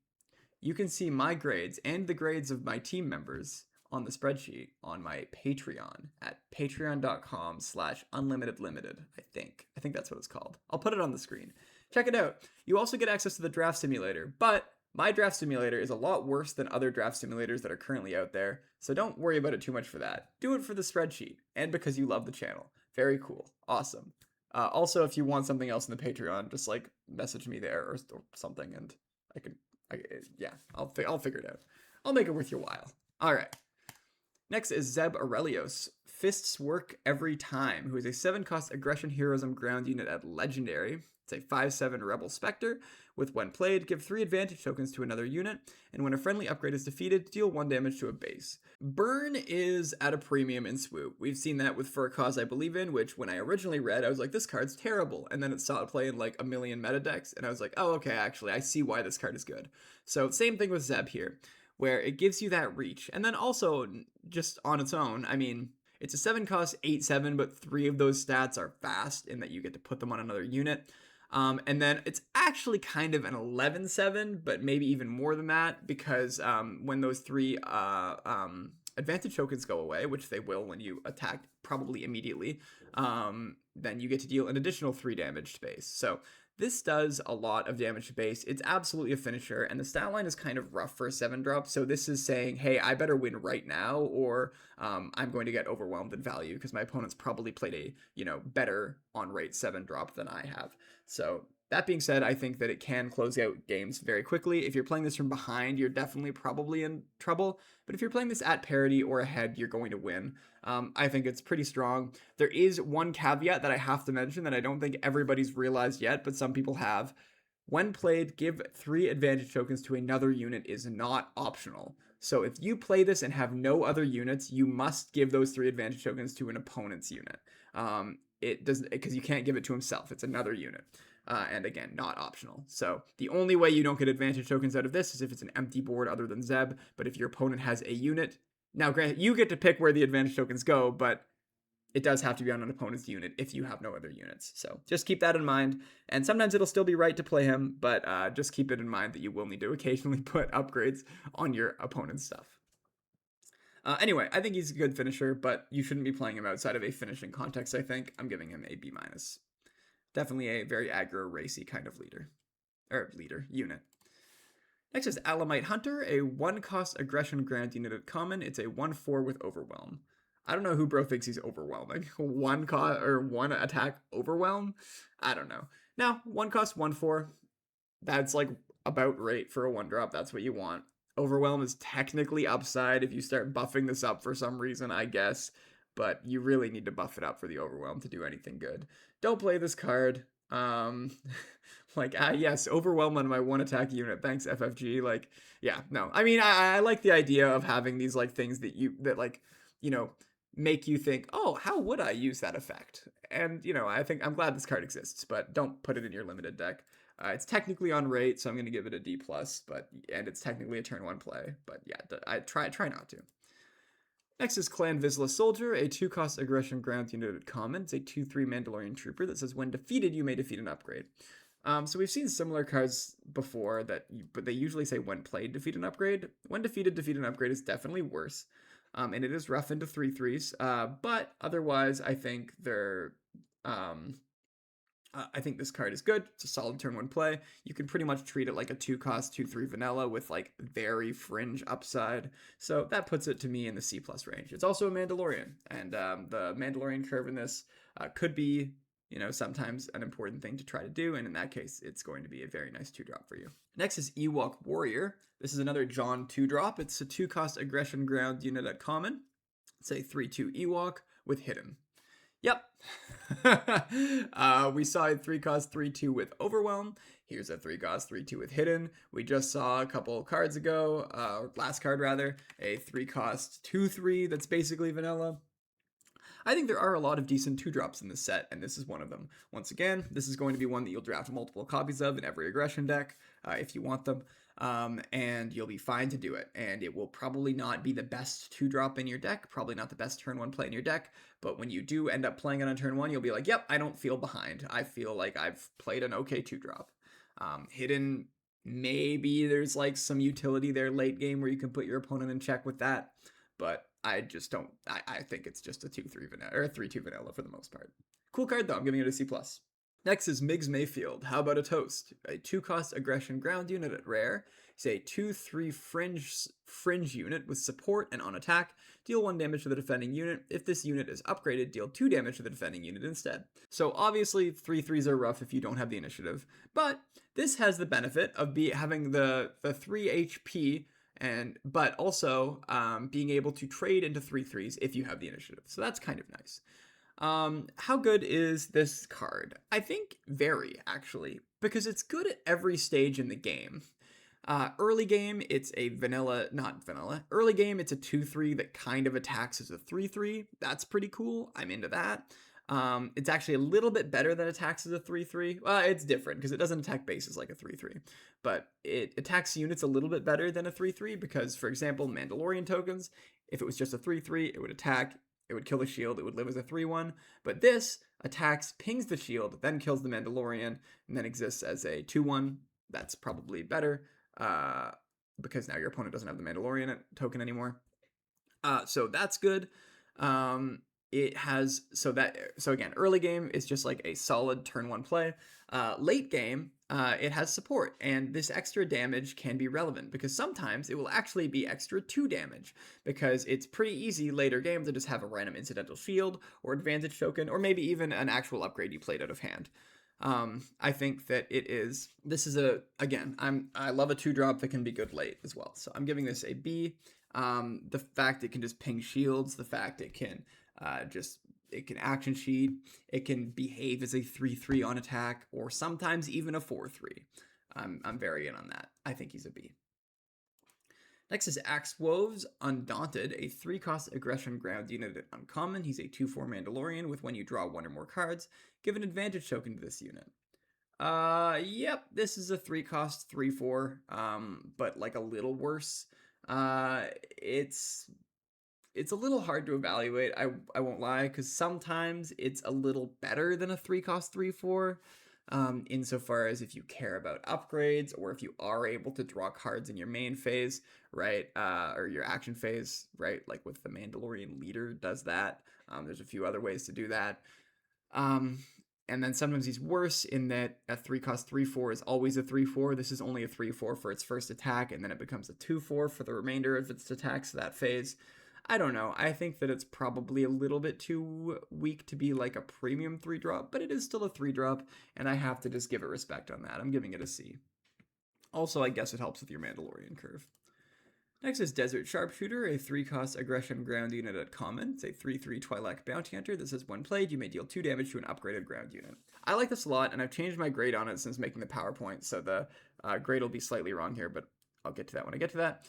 you can see my grades and the grades of my team members on the spreadsheet on my Patreon at patreon.com/unlimitedlimited. I think that's what it's called. I'll put it on the screen. Check it out. You also get access to the draft simulator, but my draft simulator is a lot worse than other draft simulators that are currently out there, so don't worry about it too much for that. Do it for the spreadsheet, and because you love the channel. Very cool. Awesome. Also, if you want something else in the Patreon, just like message me there or something, and I'll figure it out. I'll make it worth your while. All right. Next is Zeb Aurelios. Fists work every time, who is a 7-cost aggression heroism ground unit at legendary. It's a 5/7 Rebel Spectre. With when played, give 3 advantage tokens to another unit, and when a friendly upgrade is defeated, deal 1 damage to a base. Burn is at a premium in Swoop. We've seen that with For a Cause I Believe In, which when I originally read, I was like, this card's terrible. And then it saw it play in like a million meta decks, and I was like, oh, okay, actually, I see why this card is good. So same thing with Zeb here, where it gives you that reach. And then also, just on its own, I mean, it's a 7-cost 8/7, but 3 of those stats are fast in that you get to put them on another unit. And then it's actually kind of an 11/7, but maybe even more than that, because when those 3 advantage tokens go away, which they will when you attack probably immediately, then you get to deal an additional 3 damage to base. So this does a lot of damage to base. It's absolutely a finisher, and the stat line is kind of rough for a 7-drop, so this is saying, hey, I better win right now, or I'm going to get overwhelmed in value, because my opponent's probably played a, better on-rate 7-drop than I have. So that being said, I think that it can close out games very quickly. If you're playing this from behind, you're definitely probably in trouble, but if you're playing this at parity or ahead, you're going to win. I think it's pretty strong. There is one caveat that I have to mention that I don't think everybody's realized yet, but some people have. When played, give 3 advantage tokens to another unit is not optional. So if you play this and have no other units, you must give those 3 advantage tokens to an opponent's unit. It doesn't, because you can't give it to himself. It's another unit. And again, not optional. So the only way you don't get advantage tokens out of this is if it's an empty board other than Zeb. But if your opponent has a unit, now granted, you get to pick where the advantage tokens go, but it does have to be on an opponent's unit if you have no other units. So just keep that in mind. And sometimes it'll still be right to play him, but just keep it in mind that you will need to occasionally put upgrades on your opponent's stuff. Anyway, I think he's a good finisher, but you shouldn't be playing him outside of a finishing context, I think. I'm giving him a B-. Definitely a very aggro, racy kind of unit. Next is Alamite Hunter, a 1-cost aggression ground unit at common. It's a 1/4 with overwhelm. I don't know who bro thinks he's overwhelming. 1 cost or 1 attack overwhelm? I don't know. Now, 1 cost 1/4. That's like about right for a 1-drop. That's what you want. Overwhelm is technically upside if you start buffing this up for some reason, I guess. But you really need to buff it up for the overwhelm to do anything good. Don't play this card. Yes, overwhelm on my 1 attack unit. Thanks, FFG. No. I mean, I like the idea of having these things that make you think, oh, how would I use that effect? And I'm glad this card exists, but don't put it in your limited deck. It's technically on rate, so I'm going to give it a D+, and it's technically a turn 1 play, but yeah, I try not to. Next is Clan Vizsla Soldier, a 2-cost aggression ground unit at common. It's a 2/3 Mandalorian Trooper that says when defeated, you may defeat an upgrade. So we've seen similar cards before, but they usually say when played, defeat an upgrade. When defeated, defeat an upgrade is definitely worse. And it is rough into 3/3s, but otherwise, I think I think this card is good. It's a solid turn 1 play. You can pretty much treat it like a 2-cost 2/3 vanilla with very fringe upside. So that puts it to me in the C+ range. It's also a Mandalorian, and the Mandalorian curve in this could be, sometimes an important thing to try to do, and in that case, it's going to be a very nice 2-drop for you. Next is Ewok Warrior. This is another John 2-drop. It's a 2-cost aggression ground unit at common. It's a 3/2 Ewok with Hidden. Yep. We saw a 3-cost 3/2 with Overwhelm. Here's a 3-cost 3/2 with Hidden. We just saw a couple cards ago, or last card rather, a 3-cost 2/3 that's basically vanilla. I think there are a lot of decent 2-drops in this set, and this is one of them. Once again, this is going to be one that you'll draft multiple copies of in every aggression deck, if you want them, and you'll be fine to do it. And it will probably not be the best 2-drop in your deck, probably not the best turn 1 play in your deck, but when you do end up playing it on turn 1, you'll be like, yep, I don't feel behind. I feel like I've played an okay 2-drop. Hidden, maybe there's like some utility there late game where you can put your opponent in check with that, but I just don't. I think it's just a 2-3 vanilla or a 3-2 vanilla for the most part. Cool card though. I'm giving it a C+. Next is Miggs Mayfield. How about a toast? A 2-cost aggression ground unit at rare. It's a 2/3 fringe unit with support and on attack. Deal 1 damage to the defending unit. If this unit is upgraded, deal 2 damage to the defending unit instead. So obviously 3/3s are rough if you don't have the initiative, but this has the benefit of having the 3 HP but also being able to trade into 3/3s if you have the initiative. So that's kind of nice. How good is this card? I think very, actually, because it's good at every stage in the game. Early game, it's a not vanilla. Early game, it's a 2/3 that kind of attacks as a 3/3. That's pretty cool. I'm into that. It's actually a little bit better than attacks as a 3/3. Well, it's different because it doesn't attack bases like a 3/3, but it attacks units a little bit better than a 3/3 because, for example, Mandalorian tokens, if it was just a 3/3, it would attack, it would kill the shield, it would live as a 3/1, but this attacks, pings the shield, then kills the Mandalorian, and then exists as a 2/1. That's probably better because now your opponent doesn't have the Mandalorian token anymore. So that's good. It has, so again, early game is just like a solid turn 1 play. Late game, it has support, and this extra damage can be relevant because sometimes it will actually be extra 2 damage because it's pretty easy later game to just have a random incidental shield or advantage token or maybe even an actual upgrade you played out of hand. I think that I love a 2-drop that can be good late as well. So I'm giving this a B. The fact it can just ping shields, the fact it can it can action sheet, it can behave as a 3/3 on attack, or sometimes even a 4/3. I'm very in on that. I think he's a B. Next is Axe Woves Undaunted, a 3-cost aggression ground unit at uncommon. He's a 2/4 Mandalorian with when you draw 1 or more cards, give an advantage token to this unit. Yep, this is a 3-cost 3/4, but like a little worse. It's a little hard to evaluate, I won't lie, because sometimes it's a little better than a 3-cost 3/4, insofar as if you care about upgrades, or if you are able to draw cards in your main phase, right, or your action phase, right, like with the Mandalorian leader does that. There's a few other ways to do that. And then sometimes he's worse in that a 3-cost 3/4 is always a 3/4. This is only a 3/4 for its first attack, and then it becomes a 2/4 for the remainder of its attacks that phase. I don't know. I think that it's probably a little bit too weak to be like a premium 3-drop, but it is still a 3-drop, and I have to just give it respect on that. I'm giving it a C. Also, I guess it helps with your Mandalorian curve. Next is Desert Sharpshooter, a 3-cost aggression ground unit at common. It's a 3/3 Twi'lek bounty hunter. This is when played, you may deal 2 damage to an upgraded ground unit. I like this a lot, and I've changed my grade on it since making the PowerPoint, so the grade will be slightly wrong here, but I'll get to that when I get to that.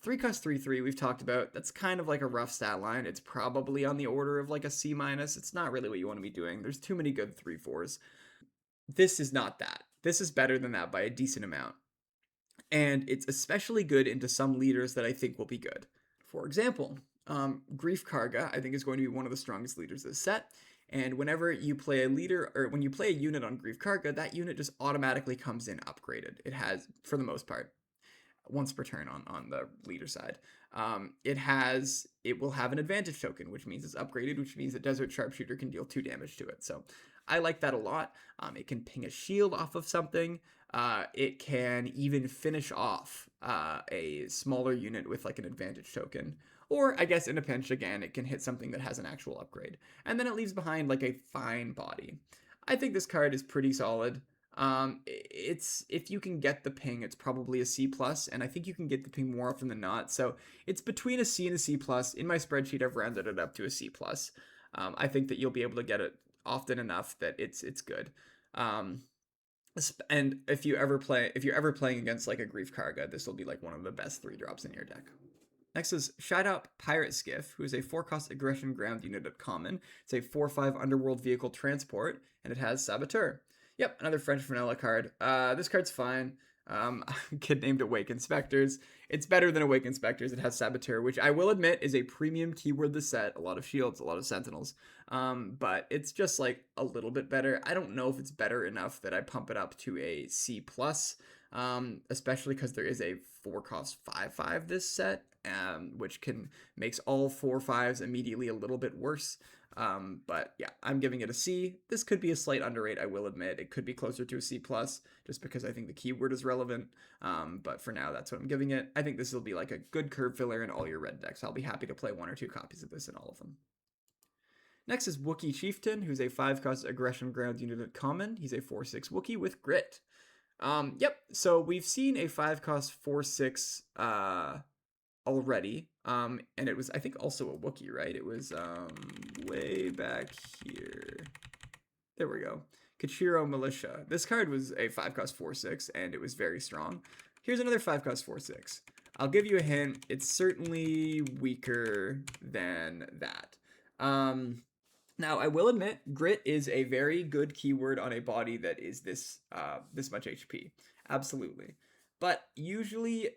3-cost 3/3 we've talked about. That's kind of like a rough stat line. It's probably on the order of like a C-. It's not really what you want to be doing. There's too many good 3/4s. This is not that. This is better than that by a decent amount. And it's especially good into some leaders that I think will be good. For example, Grief Karga, I think, is going to be one of the strongest leaders of this set. And whenever you play a leader, or when you play a unit on Grief Karga, that unit just automatically comes in upgraded. It has, for the most part, once per turn on the leader side. It will have an advantage token, which means it's upgraded, which means that Desert Sharpshooter can deal 2 damage to it. So I like that a lot. It can ping a shield off of something. It can even finish off a smaller unit with like an advantage token. Or I guess in a pinch, again, it can hit something that has an actual upgrade. And then it leaves behind like a fine body. I think this card is pretty solid. If you can get the ping, it's probably a C+, and I think you can get the ping more often than not. So it's between a C and a C+. In my spreadsheet, I've rounded it up to a C+. I think that you'll be able to get it often enough that it's good. And if you're ever playing against like a Grief Karga, this will be like one of the best 3-drops in your deck. Next is Shout Out Pirate Skiff, who is a 4-cost aggression ground unit at common. It's a 4/5 underworld vehicle transport, and it has Saboteur. Yep, another French vanilla card. This card's fine. Kid named Awake Inspectors. It's better than Awake Inspectors. It has Saboteur, which I will admit is a premium keyword this set. A lot of shields, a lot of sentinels. But it's just like a little bit better. I don't know if it's better enough that I pump it up to a C+, especially because there is a 4-cost 5/5 this set, which makes all 4/5s immediately a little bit worse. But yeah, I'm giving it a C. This could be a slight underrate, I will admit. It could be closer to a C+, just because I think the keyword is relevant. But for now, that's what I'm giving it. I think this will be like a good curve filler in all your red decks. I'll be happy to play 1 or 2 copies of this in all of them. Next is Wookiee Chieftain, who's a 5-cost aggression ground unit at common. He's a 4/6 Wookiee with Grit. Yep, so we've seen a 5-cost 4/6 already, and it was, I think, also a Wookiee, right? It was way back here. There we go. Kachiro Militia. This card was a 5-cost 4/6, and it was very strong. Here's another 5-cost 4/6. I'll give you a hint. It's certainly weaker than that. Now, I will admit, Grit is a very good keyword on a body that is this much HP. Absolutely. But usually,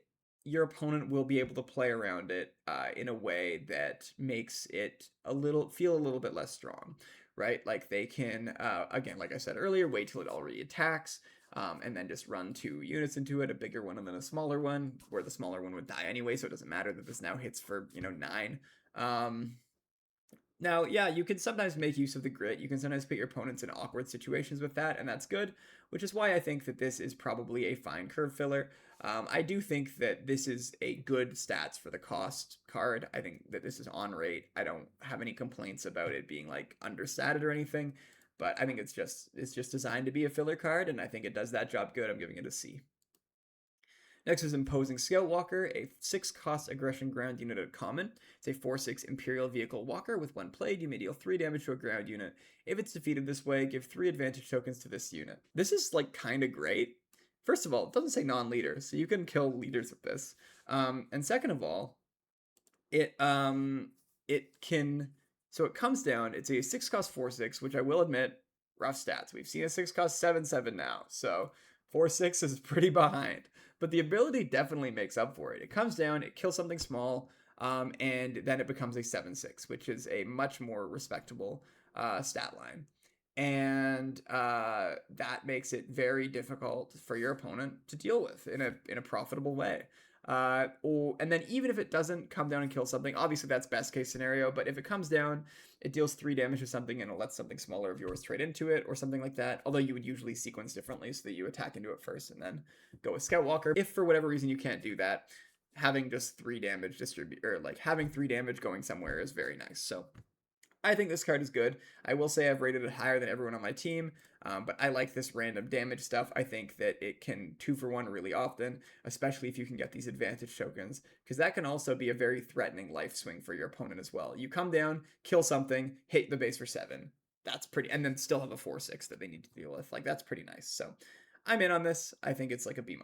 your opponent will be able to play around it in a way that makes it feel a little bit less strong, right? Like they can, again, like I said earlier, wait till it already attacks, and then just run 2 units into it, a bigger one and then a smaller one, where the smaller one would die anyway, so it doesn't matter that this now hits for, 9. Now, yeah, you can sometimes make use of the Grit. You can sometimes put your opponents in awkward situations with that, and that's good, which is why I think that this is probably a fine curve filler. I do think that this is a good stats for the cost card. I think that this is on rate. I don't have any complaints about it being like understated or anything, but I think it's just designed to be a filler card, and I think it does that job good. I'm giving it a C. Next is Imposing Scout Walker, a 6-cost aggression ground unit at common. It's a 4/6 Imperial Vehicle Walker with 1 played. You may deal 3 damage to a ground unit. If it's defeated this way, give 3 advantage tokens to this unit. This is like kind of great. First of all, it doesn't say non-leader, so you can kill leaders with this. And second of all, it comes down, it's a 6-cost 4/6, which I will admit, rough stats. We've seen a 6-cost 7/7 now, so 4/6 is pretty behind. But the ability definitely makes up for it. It comes down, it kills something small, and then it becomes a 7/6, which is a much more respectable stat line. And that makes it very difficult for your opponent to deal with in a profitable way. And then even if it doesn't come down and kill something, obviously that's best case scenario, but if it comes down, it deals 3 damage to something and it lets something smaller of yours trade into it or something like that, although you would usually sequence differently so that you attack into it first and then go with Scout Walker. If for whatever reason you can't do that, having just 3 damage having 3 damage going somewhere is very nice. So I think this card is good. I will say I've rated it higher than everyone on my team, but I like this random damage stuff. I think that it can 2-for-1 really often, especially if you can get these advantage tokens, because that can also be a very threatening life swing for your opponent as well. You come down, kill something, hit the base for 7. That's pretty, and then still have a 4/6 that they need to deal with. Like, that's pretty nice. So I'm in on this. I think it's like a B-.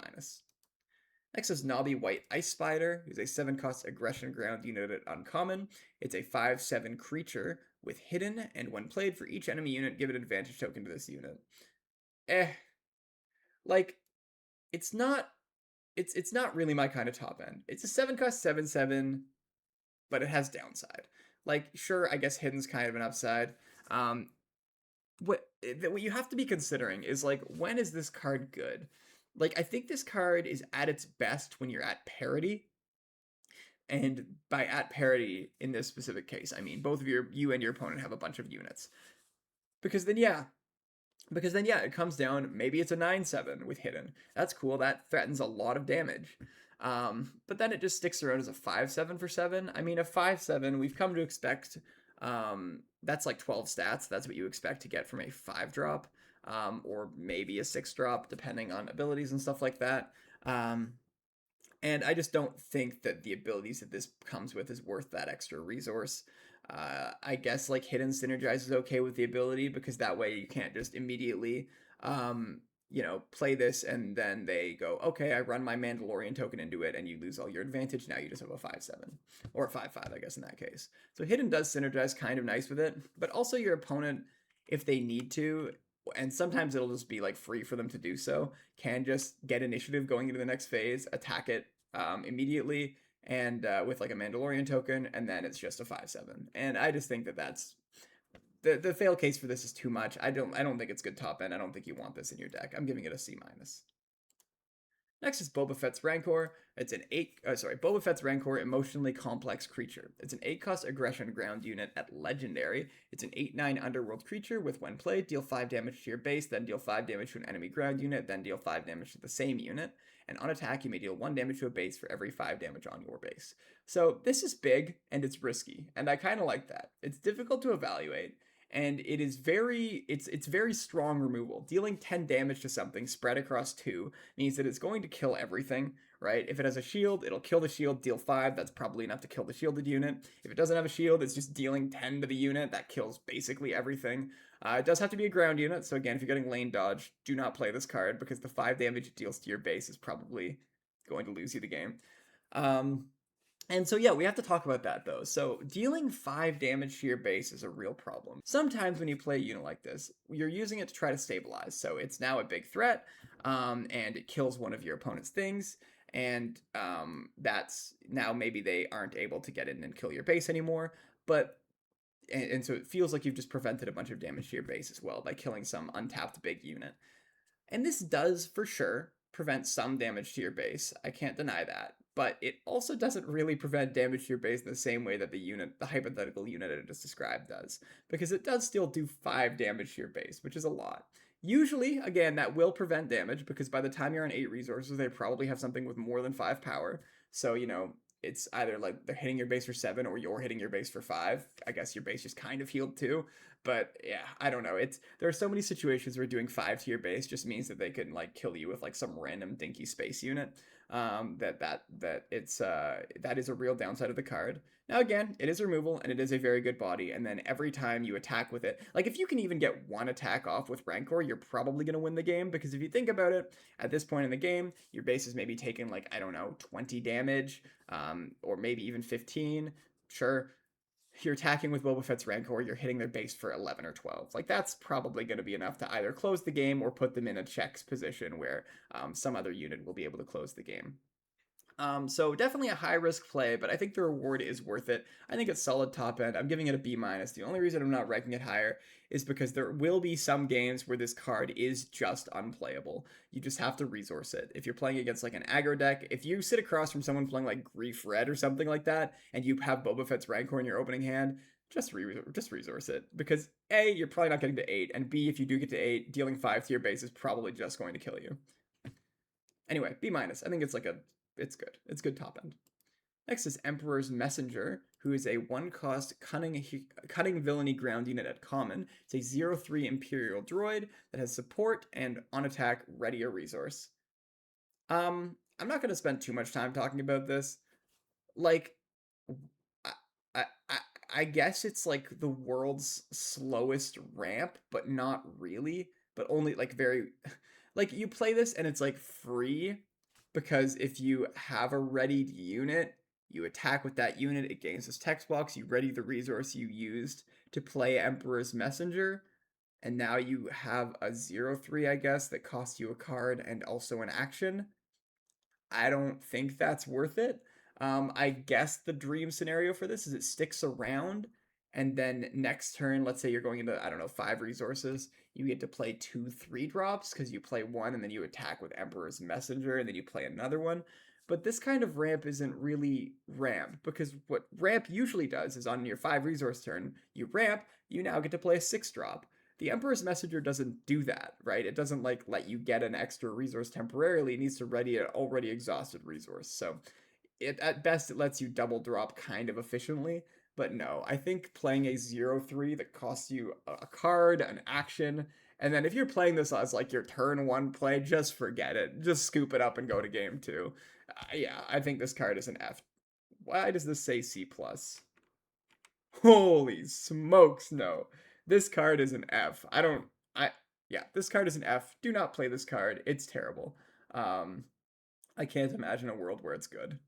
Next is Knobby White Ice Spider, who's a 7-cost aggression ground unit at uncommon. It's a 5/7 creature with hidden, and when played for each enemy unit, give an advantage token to this unit. Like, it's not really my kind of top end. It's a 7-cost 7/7, but it has downside. Like, sure, I guess hidden's kind of an upside. What you have to be considering is, like, when is this card good? Like, I think this card is at its best when you're at parity. And by at parity, in this specific case, I mean both of you and your opponent have a bunch of units. Because then, yeah, it comes down, maybe it's a 9/7 with hidden. That's cool, that threatens a lot of damage. But then it just sticks around as a 5/7 for 7. I mean, a 5/7, we've come to expect, that's like 12 stats. That's what you expect to get from a 5-drop. Or maybe a 6-drop, depending on abilities and stuff like that. And I just don't think that the abilities that this comes with is worth that extra resource. I guess, like, hidden synergizes okay with the ability, because that way you can't just immediately play this and then they go, okay, I run my Mandalorian token into it and you lose all your advantage. Now you just have a 5/7 or a 5/5, I guess, in that case. So hidden does synergize kind of nice with it, but also your opponent, if they need to, and sometimes it'll just be like free for them to do so, can just get initiative going into the next phase, attack it immediately, and with like a Mandalorian token, and then it's just a 5/7. And I just think that that's the fail case for this is too much. I don't think it's good top end. I don't think you want this in your deck. I'm giving it a C-. Next is Boba Fett's Rancor. It's an Boba Fett's Rancor, emotionally complex creature. It's an 8-cost aggression ground unit at legendary. It's an 8/9 underworld creature with, when played, deal 5 damage to your base, then deal 5 damage to an enemy ground unit, then deal 5 damage to the same unit. And on attack, you may deal 1 damage to a base for every 5 damage on your base. So this is big and it's risky, and I kind of like that. It's difficult to evaluate, and it is it's very strong removal. Dealing 10 damage to something spread across 2 means that it's going to kill everything, right? If it has a shield, it'll kill the shield, deal 5. That's probably enough to kill the shielded unit. If it doesn't have a shield, it's just dealing 10 to the unit. That kills basically everything. It does have to be a ground unit, so again, if you're getting lane dodge, do not play this card because the 5 damage it deals to your base is probably going to lose you the game. And so yeah, we have to talk about that though. So dealing 5 damage to your base is a real problem. Sometimes when you play a unit like this, you're using it to try to stabilize. So it's now a big threat, and it kills one of your opponent's things, and that's now maybe they aren't able to get in and kill your base anymore. But and so it feels like you've just prevented a bunch of damage to your base as well by killing some untapped big unit. And this does, for sure, prevent some damage to your base. I can't deny that. But it also doesn't really prevent damage to your base in the same way that the hypothetical unit I just described does. Because it does still do 5 damage to your base, which is a lot. Usually, again, that will prevent damage, because by the time you're on 8 resources, they probably have something with more than 5 power. So, it's either like they're hitting your base for 7 or you're hitting your base for 5. I guess your base just kind of healed too. But yeah, I don't know. There are so many situations where doing 5 to your base just means that they can like kill you with like some random dinky space unit. That is a real downside of the card. Now again, it is removal and it is a very good body, and then every time you attack with it, like if you can even get one attack off with Rancor, you're probably going to win the game, because if you think about it, at this point in the game, your base is maybe taking like, I don't know, 20 damage, or maybe even 15. Sure, you're attacking with Boba Fett's Rancor, you're hitting their base for 11 or 12. Like, that's probably going to be enough to either close the game or put them in a checks position where some other unit will be able to close the game. So definitely a high-risk play, but I think the reward is worth it. I think it's solid top end. I'm giving it a B-. The only reason I'm not ranking it higher is because there will be some games where this card is just unplayable. You just have to resource it. If you're playing against like an aggro deck, if you sit across from someone playing like Grief Red or something like that, and you have Boba Fett's Rancor in your opening hand, just resource it. Because A, you're probably not getting to 8, and B, if you do get to 8, dealing 5 to your base is probably just going to kill you. Anyway, B-. I think it's it's good. It's good top end. Next is Emperor's Messenger, who is a 1-cost cunning villainy ground unit at common. It's a 0/3 Imperial droid that has support and on attack ready a resource. I'm not going to spend too much time talking about this. Like, I guess it's like the world's slowest ramp, but not really. But only like very, like you play this and it's like free. Because if you have a readied unit, you attack with that unit, it gains this text box, you ready the resource you used to play Emperor's Messenger, and now you have a 0/3, I guess, that costs you a card and also an action. I don't think that's worth it. I guess the dream scenario for this is it sticks around, and then next turn, let's say you're going into, I don't know, 5 resources, you get to play 2 3-drops, because you play one and then you attack with Emperor's Messenger, and then you play another one. But this kind of ramp isn't really ramp, because what ramp usually does is on your 5 resource turn, you ramp, you now get to play a 6-drop. The Emperor's Messenger doesn't do that, right? It doesn't like let you get an extra resource temporarily. It needs to ready an already exhausted resource. So at best, it lets you double drop kind of efficiently. But no, I think playing a 0/3 that costs you a card, an action, and then if you're playing this as like your turn 1 play, just forget it. Just scoop it up and go to game 2. Yeah, I think this card is an F. Why does this say C+? Holy smokes, no. This card is an F. Yeah, this card is an F. Do not play this card. It's terrible. I can't imagine a world where it's good.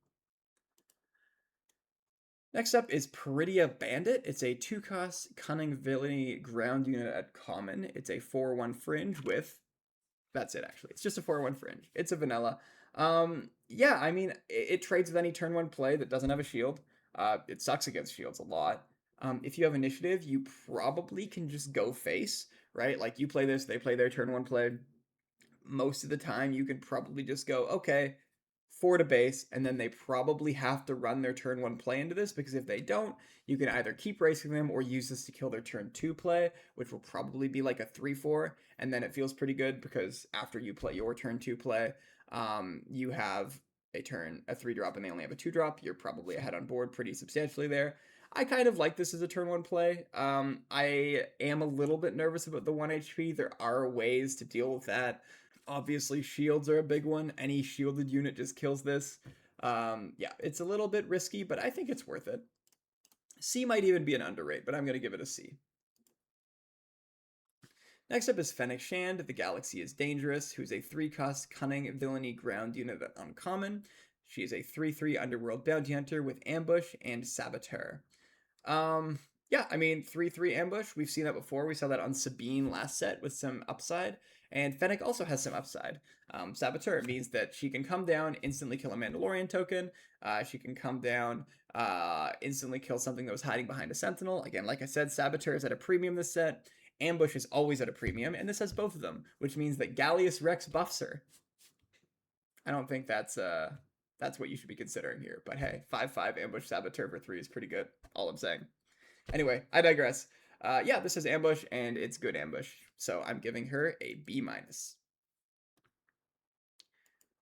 Next up is Peridia Bandit. It's a 2-cost Cunning Villainy ground unit at common. It's a 4/1 fringe with... That's it, actually. It's just a 4/1 fringe. It's a vanilla. Yeah, I mean, it trades with any turn 1 play that doesn't have a shield. It sucks against shields a lot. If you have initiative, you probably can just go face, right? Like, you play this, they play their turn 1 play. Most of the time, you can probably just go, okay, 4 to base, and then they probably have to run their turn 1 play into this, because if they don't, you can either keep racing them or use this to kill their turn 2 play, which will probably be like a 3/4, and then it feels pretty good, because after you play your turn 2 play, you have a 3-drop, and they only have a 2-drop. You're probably ahead on board pretty substantially there. I kind of like this as a turn 1 play. I am a little bit nervous about the 1 HP. There are ways to deal with that. Obviously, shields are a big one. Any shielded unit just kills this. Yeah, it's a little bit risky, but I think it's worth it. C might even be an underrate, but I'm going to give it a C. Next up is Fennec Shand. The Galaxy is Dangerous, who's a 3-cost Cunning Villainy ground unit at uncommon. She is a 3/3 Underworld Bounty Hunter with Ambush and Saboteur. Yeah, I mean, 3/3 Ambush, we've seen that before. We saw that on Sabine last set with some upside, and Fennec also has some upside. Saboteur means that she can come down, instantly kill a Mandalorian token. She can come down, instantly kill something that was hiding behind a Sentinel. Again, like I said, Saboteur is at a premium this set. Ambush is always at a premium, and this has both of them, which means that Gallius Rex buffs her. I don't think that's what you should be considering here, but hey, 5/5 Ambush Saboteur for 3 is pretty good, all I'm saying. Anyway, I digress. Yeah, this is Ambush, and it's good Ambush, so I'm giving her a B-.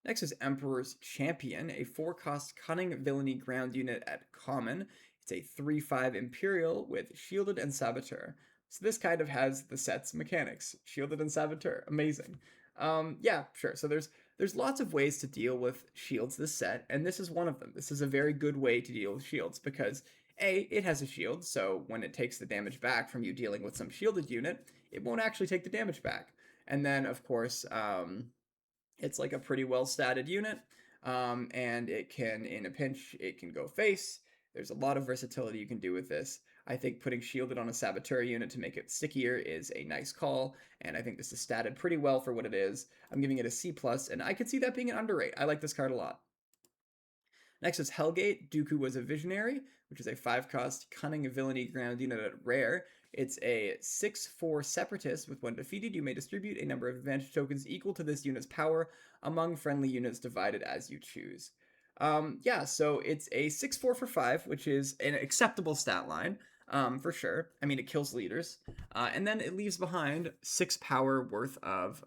Next is Emperor's Champion, a 4-cost Cunning Villainy ground unit at common. It's a 3/5 Imperial with Shielded and Saboteur. So this kind of has the set's mechanics. Shielded and Saboteur. Amazing. Yeah, sure. So there's lots of ways to deal with shields this set, and this is one of them. This is a very good way to deal with shields, because A, it has a shield, so when it takes the damage back from you dealing with some shielded unit, it won't actually take the damage back. And then, of course, it's like a pretty well-statted unit, and it can, in a pinch, it can go face. There's a lot of versatility you can do with this. I think putting Shielded on a Saboteur unit to make it stickier is a nice call, and I think this is statted pretty well for what it is. I'm giving it a C+, and I could see that being an underrate. I like this card a lot. Next is Hellgate. Dooku was a Visionary, which is a 5-cost Cunning Villainy ground unit at rare. It's a 6/4 Separatist. With when defeated, you may distribute a number of advantage tokens equal to this unit's power among friendly units divided as you choose. Yeah, so it's a 6/4 for 5, which is an acceptable stat line, for sure. I mean, it kills leaders. And then it leaves behind 6 power worth of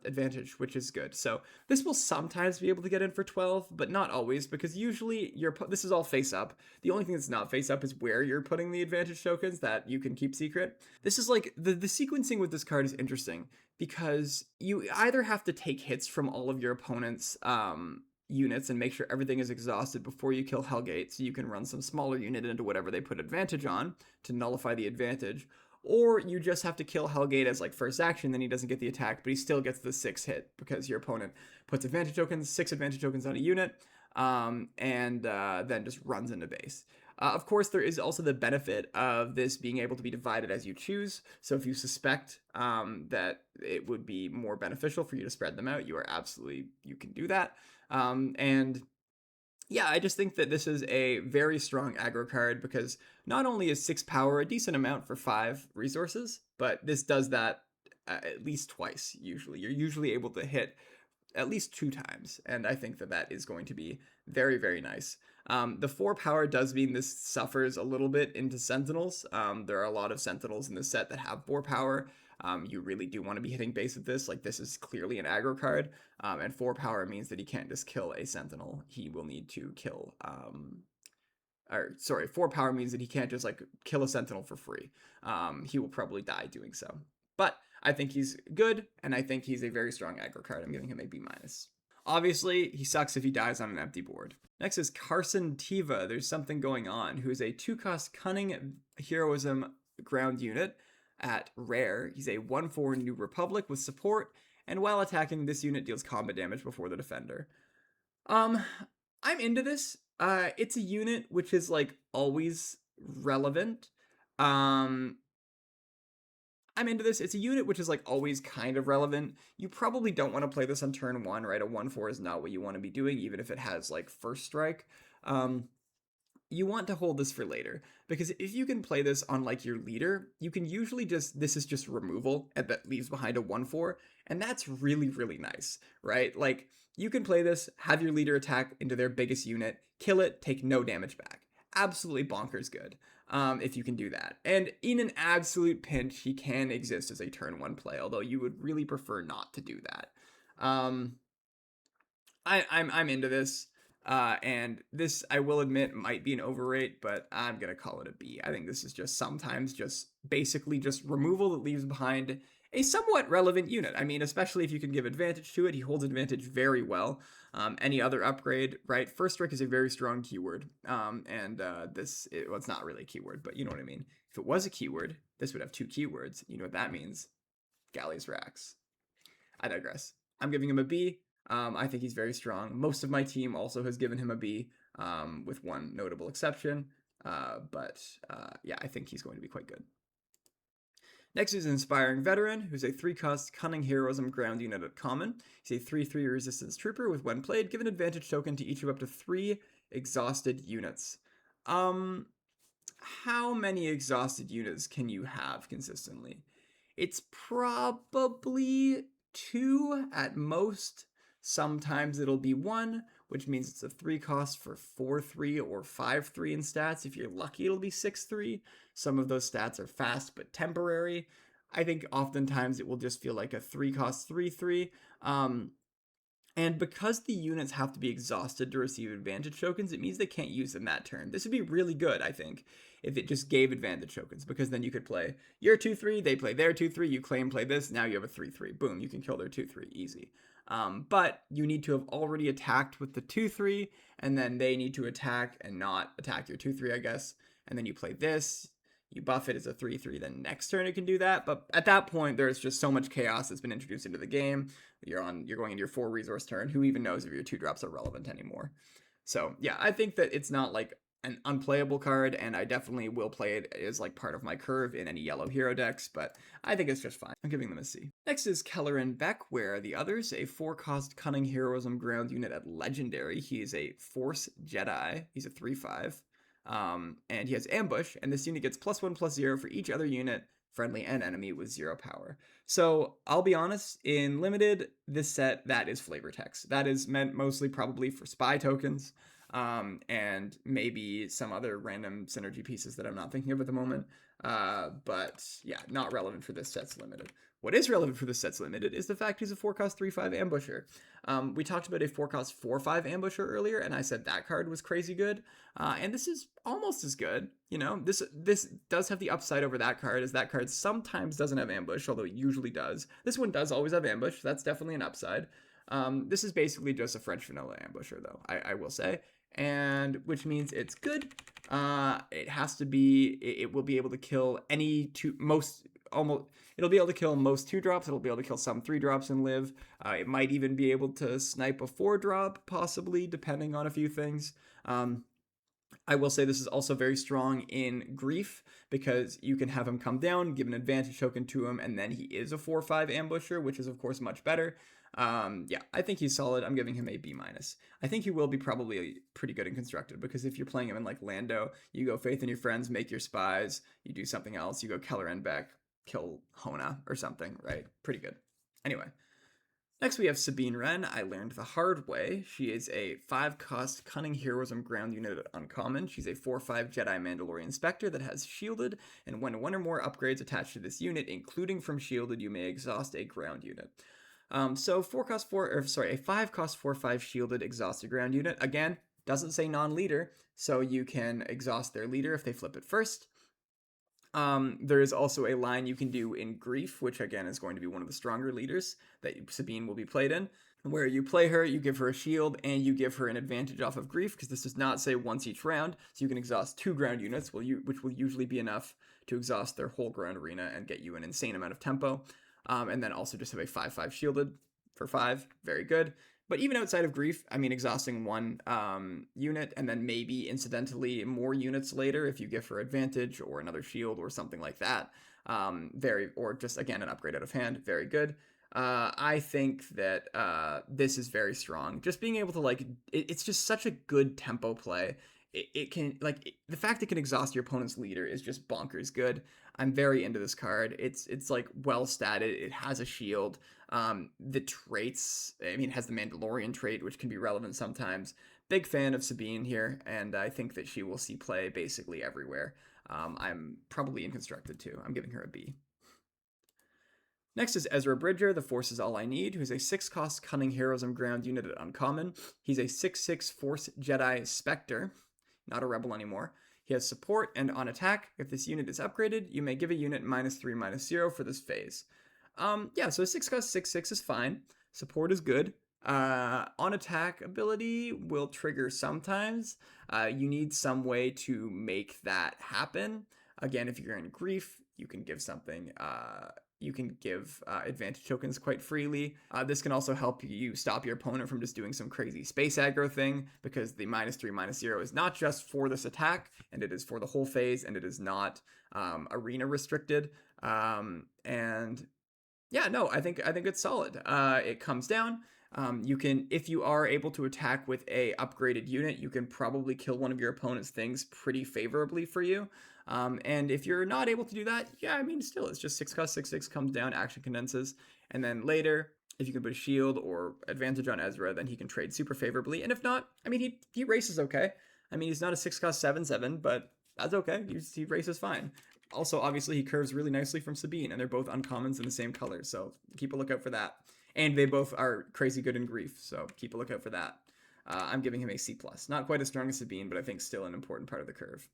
advantage, which is good. So this will sometimes be able to get in for 12, but not always, because usually this is all face up. The only thing that's not face up is where you're putting the advantage tokens that you can keep secret. This is like, the sequencing with this card is interesting, because you either have to take hits from all of your opponent's units and make sure everything is exhausted before you kill Hellgate, so you can run some smaller unit into whatever they put advantage on to nullify the advantage, or you just have to kill Hellgate as like first action, then he doesn't get the attack, but he still gets the 6 hit because your opponent puts advantage tokens, 6 advantage tokens on a unit, and then just runs into base. Of course, there is also the benefit of this being able to be divided as you choose. So if you suspect that it would be more beneficial for you to spread them out, you can do that. And yeah, I just think that this is a very strong aggro card, because not only is 6 power a decent amount for 5 resources, but this does that at least twice, usually. You're usually able to hit at least 2 times, and I think that that is going to be very, very nice. The 4 power does mean this suffers a little bit into Sentinels. There are a lot of Sentinels in this set that have 4 power. You really do want to be hitting base with this. Like, this is clearly an aggro card, and 4 power means that he can't just kill a Sentinel. He will need to kill, 4 power means that he can't just like kill a Sentinel for free. He will probably die doing so. But I think he's good, and I think he's a very strong aggro card. I'm giving him a B-. Obviously, he sucks if he dies on an empty board. Next is Carson Tiva. There's something going on, who is a 2-cost Cunning Heroism ground unit. at rare. He's a 1/4 New Republic with support, and while attacking, this unit deals combat damage before the defender. I'm into this. It's a unit which is like always relevant. I'm into this. It's a unit which is like always kind of relevant. You probably don't want to play this on turn 1, right? A 1/4 is not what you want to be doing, even if it has like first strike. You want to hold this for later, because if you can play this on like your leader, you can usually this is just removal, and that leaves behind a 1/4, and that's really, really nice, right? Like, you can play this, have your leader attack into their biggest unit, kill it, take no damage back. Absolutely bonkers good, if you can do that. And in an absolute pinch, he can exist as a turn 1 play, although you would really prefer not to do that. I'm into this. And this, I will admit, might be an overrate, but I'm going to call it a B. I think this is just sometimes just basically just removal that leaves behind a somewhat relevant unit. I mean, especially if you can give advantage to it. He holds advantage very well. Any other upgrade, right? First strike is a very strong keyword. Well, it's not really a keyword, but you know what I mean. If it was a keyword, this would have 2 keywords. You know what that means? Galleys Rax. I digress. I'm giving him a B. I think he's very strong. Most of my team also has given him a B, with one notable exception. Yeah, I think he's going to be quite good. Next is Inspiring Veteran, who's a 3-cost Cunning Heroism ground unit at common. He's a 3/3 resistance trooper with, when played, give an advantage token to each of up to 3 exhausted units. How many exhausted units can you have consistently? It's probably 2 at most. Sometimes it'll be 1, which means it's a 3-cost for 4/3 or 5/3 in stats. If you're lucky, it'll be 6/3. Some of those stats are fast but temporary. I think oftentimes it will just feel like a 3-cost 3/3. And because the units have to be exhausted to receive advantage tokens, it means they can't use them that turn. This would be really good, I think, if it just gave advantage tokens, because then you could play your 2/3, they play their 2/3, you claim play this, now you have a 3/3. Boom, you can kill their 2/3 easy. But you need to have already attacked with the 2/3, and then they need to attack and not attack your 2/3, I guess. And then you play this, you buff it as a 3/3, then next turn it can do that. But at that point, there's just so much chaos that's been introduced into the game. You're going into your 4 resource turn. Who even knows if your 2 drops are relevant anymore? So yeah, I think that it's not like an unplayable card, and I definitely will play it as like part of my curve in any yellow hero decks, but I think it's just fine. I'm giving them a C. Next is Kelleran Beck. Where are the others? A 4-cost Cunning Heroism ground unit at Legendary. He is a Force Jedi. He's a 3/5. And he has Ambush, and this unit gets +1/+0 for each other unit, friendly and enemy, with 0 power. So I'll be honest, in Limited, this set, that is flavor text. That is meant mostly probably for spy tokens, and maybe some other random synergy pieces that I'm not thinking of at the moment. But yeah, not relevant for this set's Limited. What is relevant for this set's Limited is the fact he's a 4-cost 3/5 ambusher. We talked about a 4-cost 4/5 ambusher earlier, and I said that card was crazy good. And this is almost as good. You know, this does have the upside over that card, as that card sometimes doesn't have ambush, although it usually does. This one does always have ambush. That's definitely an upside. This is basically just a French vanilla ambusher, though, I will say. And which means it's good. It has to be, it will be able to kill it'll be able to kill most 2-drops. It'll be able to kill some 3-drops and live. It might even be able to snipe a 4-drop, possibly, depending on a few things. I will say this is also very strong in Grief, because you can have him come down, give an advantage token to him, and then he is a 4/5 ambusher, which is of course much better. Yeah, I think he's solid. I'm giving him a B-. I think he will be probably pretty good and constructed, because if you're playing him in like Lando, you go Faith in Your Friends, make your spies, you do something else, you go Kelleran Beck, kill Hona or something, right? Pretty good. Anyway. Next we have Sabine Wren. I learned the hard way. She is a 5-cost Cunning Heroism ground unit at uncommon. She's a 4/5 Jedi Mandalorian Spectre that has Shielded, and when 1 or more upgrades attached to this unit, including from Shielded, you may exhaust a ground unit. So a 5-cost 4/5 Shielded exhausted ground unit. Again, doesn't say non-leader, so you can exhaust their leader if they flip it first. There is also a line you can do in Grief, which again is going to be one of the stronger leaders that Sabine will be played in. where you play her, you give her a shield, and you give her an advantage off of grief, because this does not say once each round, so you can exhaust 2 ground units, which will usually be enough to exhaust their whole ground arena and get you an insane amount of tempo. And then also just have a 5/5 shielded for 5, very good. But even outside of grief, I mean, exhausting 1 unit and then maybe incidentally more units later if you give her advantage or another shield or something like that, or just again an upgrade out of hand, very good. I think that this is very strong. Just being able to it's just such a good tempo play. It can the fact it can exhaust your opponent's leader is just bonkers good. I'm very into this card. It's like well statted. It has a shield. The traits, I mean, it has the Mandalorian trait, which can be relevant sometimes. Big fan of Sabine here, and I think that she will see play basically everywhere. I'm probably in Constructed too. I'm giving her a B. Next is Ezra Bridger, the Force is All I Need, who's a 6-cost Cunning Heroism ground unit at Uncommon. He's a 6/6 Force Jedi Spectre, not a Rebel anymore. He has support, and on attack, if this unit is upgraded, you may give a unit -3/-0 for this phase. Yeah, so 6-cost 6/6 is fine. Support is good. On attack ability will trigger sometimes. You need some way to make that happen. Again, if you're in grief, you can give something. You can give advantage tokens quite freely. This can also help you stop your opponent from just doing some crazy space aggro thing, because the -3/-0 is not just for this attack, and it is for the whole phase, and it is not arena restricted. And yeah, no, I think it's solid. It comes down. You can, if you are able to attack with a upgraded unit, you can probably kill one of your opponent's things pretty favorably for you. And if you're not able to do that, yeah, I mean, still, it's just 6-cost 6/6 comes down, action condenses, and then later, if you can put a shield or advantage on Ezra, then he can trade super favorably. And if not, I mean, he races okay. I mean, he's not a 6-cost 7/7, but that's okay. He races fine. Also, obviously, he curves really nicely from Sabine, and they're both uncommons in the same color, so keep a lookout for that. And they both are crazy good in grief, so keep a lookout for that. I'm giving him a C+. Not quite as strong as Sabine, but I think still an important part of the curve.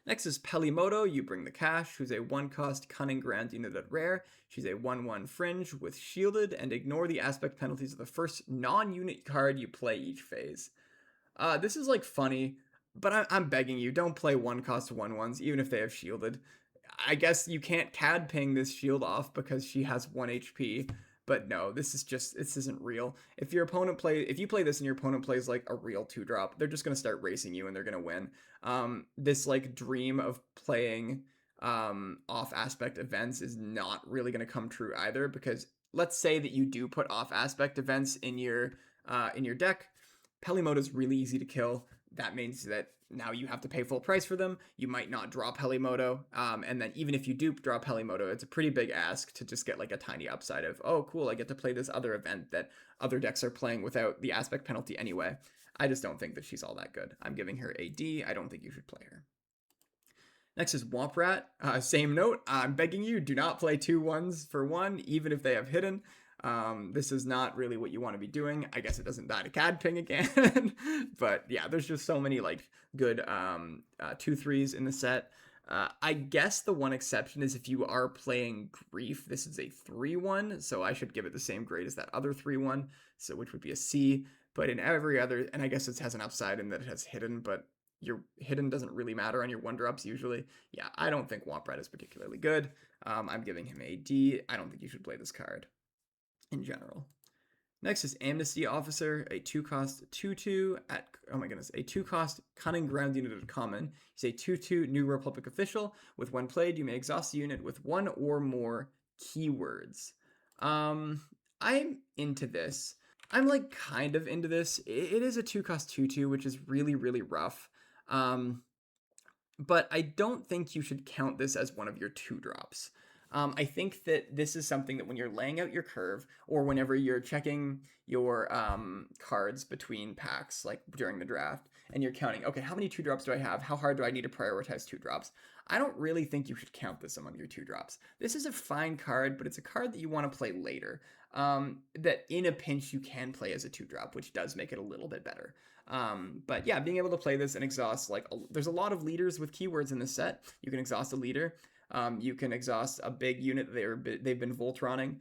Next is Pelimoto, You Bring the Cash, who's a 1-cost Cunning ground unit at rare. She's a 1/1 Fringe with shielded, and ignore the aspect penalties of the first non-unit card you play each phase. This is funny, but I'm begging you, don't play 1-cost 1/1s, even if they have shielded. I guess you can't CAD ping this shield off because she has 1 HP, but no, this isn't real. If you play this and your opponent plays a real 2-drop, they're just gonna start racing you and they're gonna win. This dream of playing off aspect events is not really gonna come true either, because let's say that you do put off aspect events in your deck. Pelimoto is really easy to kill. That means that now you have to pay full price for them. You might not draw Pelimoto, and then even if you do draw Pelimoto, it's a pretty big ask to just get a tiny upside of, oh cool, I get to play this other event that other decks are playing without the aspect penalty anyway. I just don't think that she's all that good. I'm giving her a D. I don't think you should play her. Next is Womp Rat. Same note, I'm begging you, do not play 2/1s for 1, even if they have hidden. This is not really what you want to be doing. I guess it doesn't die to CAD ping again. But yeah, there's just so many good 2/3s in the set. I guess the one exception is if you are playing Grief. This is a 3/1, so I should give it the same grade as that other 3/1, so which would be a C. But in every other, and I guess it has an upside in that it has hidden, but your hidden doesn't really matter on your 1-drops usually. Yeah, I don't think Womp Rat is particularly good. I'm giving him a D. I don't think you should play this card in general. Next is Amnesty Officer, a 2-cost 2/2 at, oh my goodness, a 2-cost Cunning ground unit at common. He's a 2/2 New Republic official. With when played, you may exhaust the unit with 1 or more keywords. I'm into this. I'm kind of into this. It is a 2-cost 2/2, which is really, really rough. But I don't think you should count this as one of your 2-drops. I think that this is something that when you're laying out your curve, or whenever you're checking your cards between packs, during the draft, and you're counting, okay, how many 2-drops do I have? How hard do I need to prioritize 2-drops? I don't really think you should count this among your 2-drops. This is a fine card, but it's a card that you want to play later. That in a pinch you can play as a 2-drop, which does make it a little bit better. But yeah, being able to play this and exhaust, there's a lot of leaders with keywords in this set. You can exhaust a leader. You can exhaust a big unit they've been Voltroning.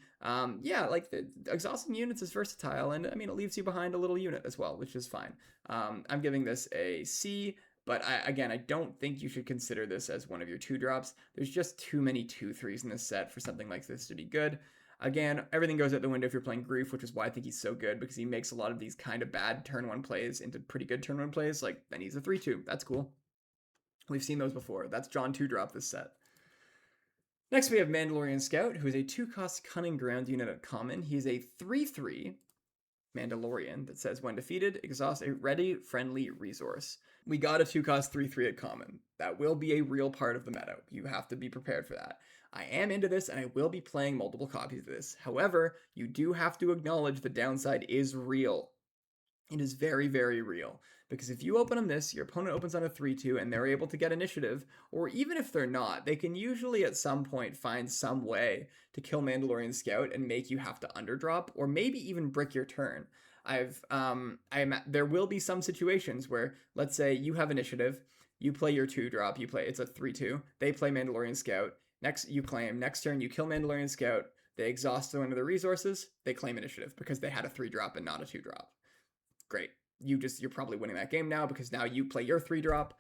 Yeah, like exhausting units is versatile, and I mean it leaves you behind a little unit as well, which is fine. I'm giving this a C. But I don't think you should consider this as one of your 2-drops. There's just too many 2/3s in this set for something like this to be good. Again, everything goes out the window if you're playing Grief, which is why I think he's so good, because he makes a lot of these kind of bad turn 1 plays into pretty good turn 1 plays. Like, then he's a 3/2. That's cool. We've seen those before. That's John 2-drop this set. Next, we have Mandalorian Scout, who is a 2-cost Cunning Ground unit at common. He's a 3/3 Mandalorian that says, when defeated, exhaust a ready, friendly resource. We got a 2-cost 3/3 at common. That will be a real part of the meta. You have to be prepared for that. I am into this, and I will be playing multiple copies of this. However, you do have to acknowledge the downside is real. It is very, very real. Because if you open on this, your opponent opens on a 3/2, and they're able to get initiative, or even if they're not, they can usually at some point find some way to kill Mandalorian Scout and make you have to underdrop, or maybe even brick your turn. There will be some situations where, let's say you have initiative, you play your 2-drop, it's a 3/2, they play Mandalorian Scout, next you claim, next turn you kill Mandalorian Scout, they exhaust one of their resources, they claim initiative because they had a 3-drop and not a 2-drop. Great. You're probably winning that game now because now you play your 3-drop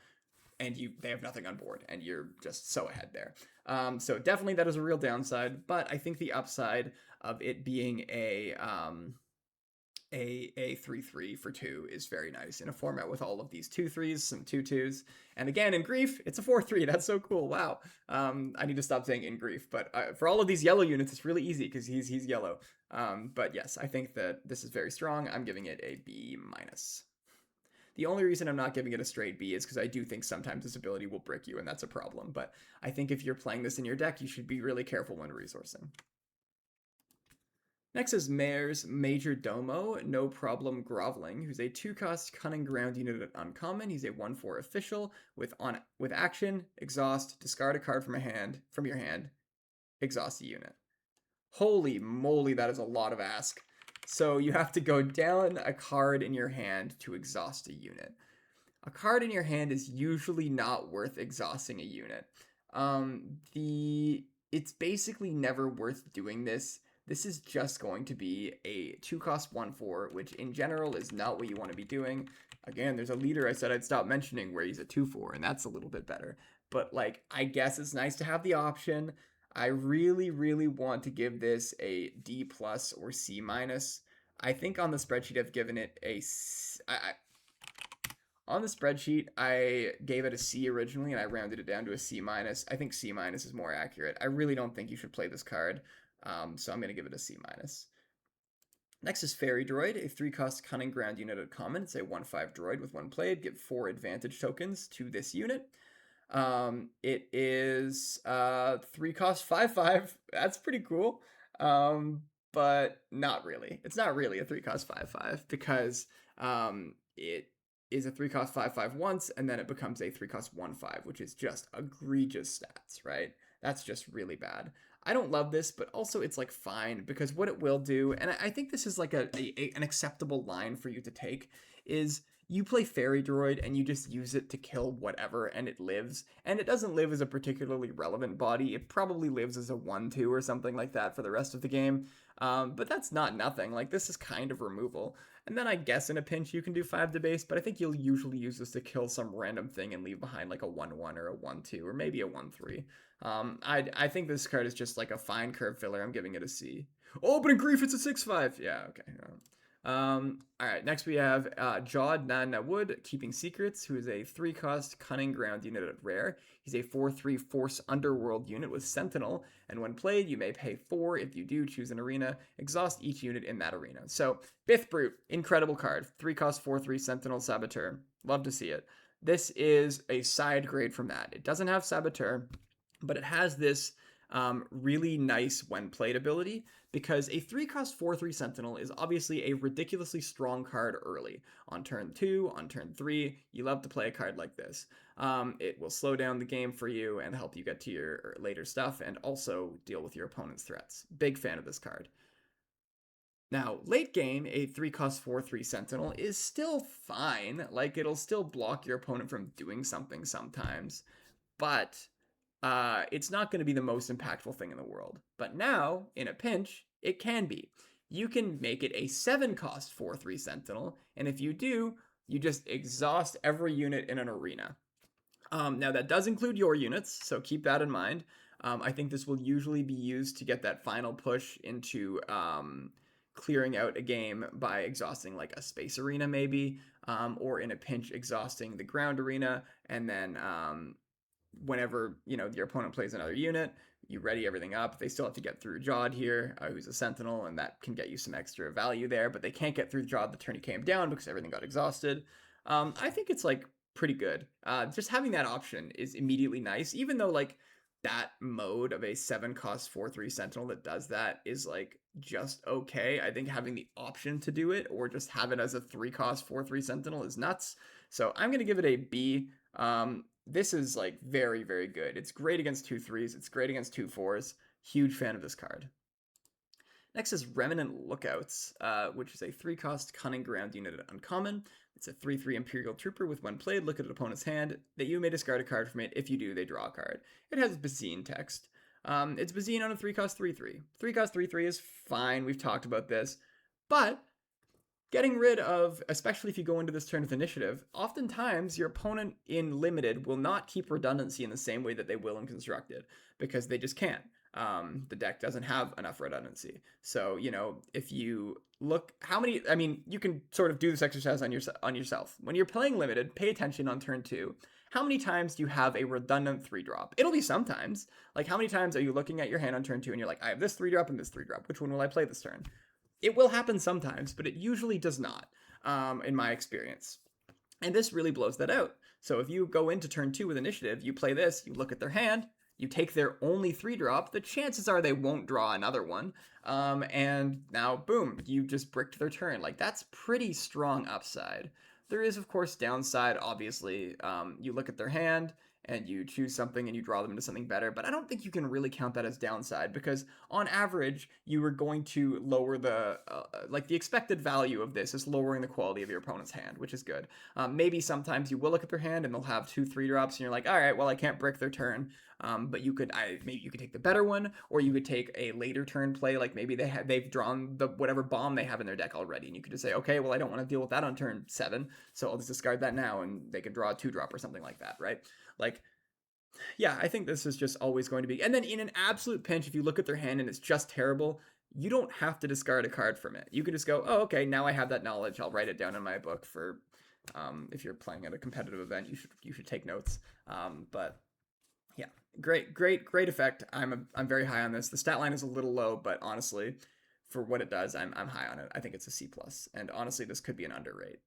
and they have nothing on board and you're just so ahead there. So definitely that is a real downside, but I think the upside of it being a 3/3 for 2 is very nice in a format with all of these 2/3s, some 2/2s, and again in Grief it's a 4/3. That's so cool. Wow. I need to stop saying in Grief, but for all of these yellow units it's really easy because he's yellow. But yes, I think that this is very strong. I'm giving it a B-. The only reason I'm not giving it a straight B is because I do think sometimes this ability will brick you, and that's a problem. But I think if you're playing this in your deck, you should be really careful when resourcing. Next is Mayor's Major Domo, No Problem Groveling, who's a 2-cost Cunning Ground unit at uncommon. He's a 1/4 official with action, exhaust, discard a card from your hand, exhaust a unit. Holy moly, that is a lot of ask. So you have to go down a card in your hand to exhaust a unit. A card in your hand is usually not worth exhausting a unit. It's basically never worth doing this. This is just going to be a 2-cost 1/4, which in general is not what you want to be doing. Again, there's a leader I said I'd stop mentioning where he's a 2/4, and that's a little bit better. But like, I guess it's nice to have the option. I really, really want to give this a D+ or C-. I think on the spreadsheet I've given it a on the spreadsheet I gave it a C originally and I rounded it down to a C-. I think C- is more accurate. I really don't think you should play this card, so I'm going to give it a C-. Next is Fairy Droid, a 3-cost Cunning Ground unit at common. It's a 1/5 droid with 1 played. Give 4 advantage tokens to this unit. It is 3-cost 5/5. That's pretty cool. But not really. It's not really a 3-cost 5/5 because it is a 3-cost 5/5 once and then it becomes a 3-cost 1/5, which is just egregious stats, right? That's just really bad. I don't love this, but also it's like fine because what it will do, and I think this is like an acceptable line for you to take, is you play Fairy Droid and you just use it to kill whatever and it lives. And it doesn't live as a particularly relevant body. It probably lives as a 1/2 or something like that for the rest of the game. But that's not nothing. Like, this is kind of removal. And then I guess in a pinch you can do 5 to base, but I think you'll usually use this to kill some random thing and leave behind like a 1/1 or a 1/2 or maybe a 1/3. I think this card is just like a fine curve filler. I'm giving it a C. Oh, but in Grief it's a 6/5. Yeah, okay. Alright, next we have Jawed Nana Wood, Keeping Secrets, who is a 3-cost Cunning Ground unit at rare. He's a 4/3 Force Underworld unit with Sentinel, and when played, you may pay 4. If you do, choose an arena. Exhaust each unit in that arena. So, Bith Brute, incredible card. 3-cost 4/3 Sentinel Saboteur. Love to see it. This is a side grade from that. It doesn't have Saboteur, but it has this really nice when played ability, because a 3-cost 4/3 Sentinel is obviously a ridiculously strong card early. On turn 2, on turn 3, you love to play a card like this. It will slow down the game for you and help you get to your later stuff and also deal with your opponent's threats. Big fan of this card. Now, late game, a 3-cost 4/3 Sentinel is still fine. Like, it'll still block your opponent from doing something sometimes, but it's not going to be the most impactful thing in the world. But now, in a pinch, it can be. You can make it a 7-cost 4/3 Sentinel, and if you do, you just exhaust every unit in an arena. Now, that does include your units, so keep that in mind. I think this will usually be used to get that final push into clearing out a game by exhausting like a space arena maybe, or in a pinch exhausting the ground arena, and then whenever your opponent plays another unit, you ready everything up. They still have to get through Jod here, who's a Sentinel, and that can get you some extra value there, but they can't get through Jod the turn he came down because everything got exhausted. I think it's like pretty good. Just having that option is immediately nice, even though like that mode of a 7-cost 4/3 Sentinel that does that is like just okay. I think having the option to do it or just have it as a 3-cost 4/3 Sentinel is nuts. So I'm going to give it a B. This is like very, very good. It's great against 2/3s. It's great against 2/4s. Huge fan of this card. Next is Remnant Lookouts, which is a 3-cost Cunning Ground unit at Uncommon. It's a 3/3 Imperial Trooper with when played, look at an opponent's hand, that you may discard a card from it. If you do, they draw a card. It has Bazine text. It's Bazine on a 3-cost 3/3. 3-cost 3/3 is fine, we've talked about this, but getting rid of, especially if you go into this turn with initiative, oftentimes your opponent in Limited will not keep redundancy in the same way that they will in Constructed, because they just can't. The deck doesn't have enough redundancy. So, if you look you can sort of do this exercise on yourself. When you're playing Limited, pay attention on turn 2. How many times do you have a redundant 3-drop? It'll be sometimes. Like, how many times are you looking at your hand on turn 2 and you're like, I have this 3-drop and this 3-drop. Which one will I play this turn? It will happen sometimes, but it usually does not, in my experience. And this really blows that out. So if you go into turn 2 with initiative, you play this, you look at their hand, you take their only 3-drop, the chances are they won't draw another one. And now, boom, you just bricked their turn. Like, that's pretty strong upside. There is, of course, downside, obviously. You look at their hand, and you choose something and you draw them into something better, but I don't think you can really count that as downside, because on average, you are going to lower the expected value of this is lowering the quality of your opponent's hand, which is good. Maybe sometimes you will look at their hand and they'll have 2 3-drops and you're like, all right, well, I can't brick their turn. But maybe you could take the better one, or you could take a later turn play, like maybe they've drawn the whatever bomb they have in their deck already, and you could just say, okay, well, I don't want to deal with that on turn 7, so I'll just discard that now, and they could draw a 2-drop or something like that, right? Like, yeah, I think this is just always going to be. And then in an absolute pinch, if you look at their hand and it's just terrible, you don't have to discard a card from it. You can just go, oh, okay, now I have that knowledge. I'll write it down in my book for if you're playing at a competitive event, you should take notes. But yeah, great effect. I'm very high on this. The stat line is a little low, but honestly, for what it does, I'm high on it. I think it's a C+. And honestly, this could be an underrate.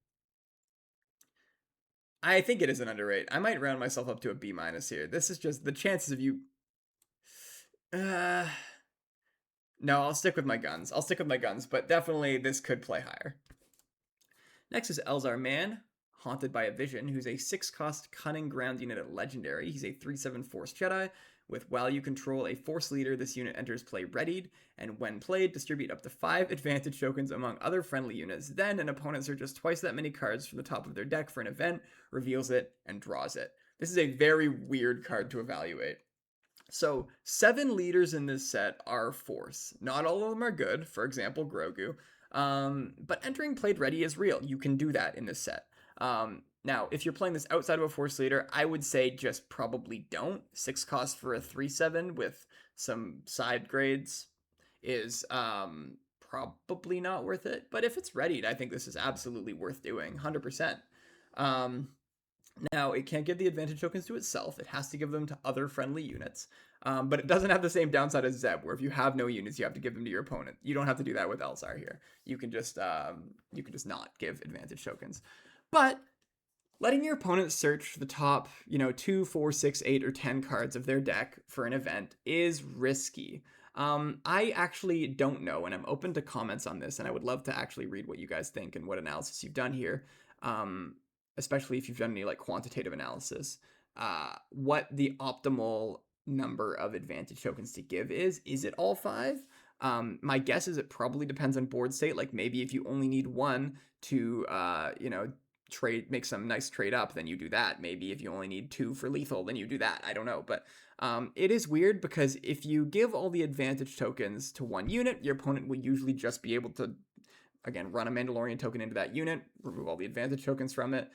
I think it is an underrate. I might round myself up to a B- here. This is just the chances of you. No, I'll stick with my guns. But definitely this could play higher. Next is Elzar Mann, Haunted by a Vision, who's a 6-cost Cunning Ground unit at Legendary. He's a 3/7 Force Jedi. With while you control a Force leader, this unit enters play readied, and when played, distribute up to 5 advantage tokens among other friendly units. Then an opponent searches twice that many cards from the top of their deck for an event, reveals it, and draws it. This is a very weird card to evaluate. So 7 leaders in this set are Force. Not all of them are good, for example, Grogu. But entering played ready is real. You can do that in this set. Now, if you're playing this outside of a Force leader, I would say just probably don't. 6 cost for a 3/7 with some side grades is probably not worth it. But if it's readied, I think this is absolutely worth doing, 100%. Now, it can't give the advantage tokens to itself. It has to give them to other friendly units. But it doesn't have the same downside as Zeb, where if you have no units, you have to give them to your opponent. You don't have to do that with Elzar here. You can just not give advantage tokens. But letting your opponent search the top, 2, 4, 6, 8, or 10 cards of their deck for an event is risky. I actually don't know, and I'm open to comments on this, and I would love to actually read what you guys think and what analysis you've done here, especially if you've done any quantitative analysis. What the optimal number of advantage tokens to give is. Is it all 5? My guess is it probably depends on board state. Like maybe if you only need 1 to, make some nice trade up, then you do that. Maybe if you only need 2 for lethal, then you do that. I don't know, but it is weird because if you give all the advantage tokens to one unit, your opponent will usually just be able to, again, run a Mandalorian token into that unit, remove all the advantage tokens from it.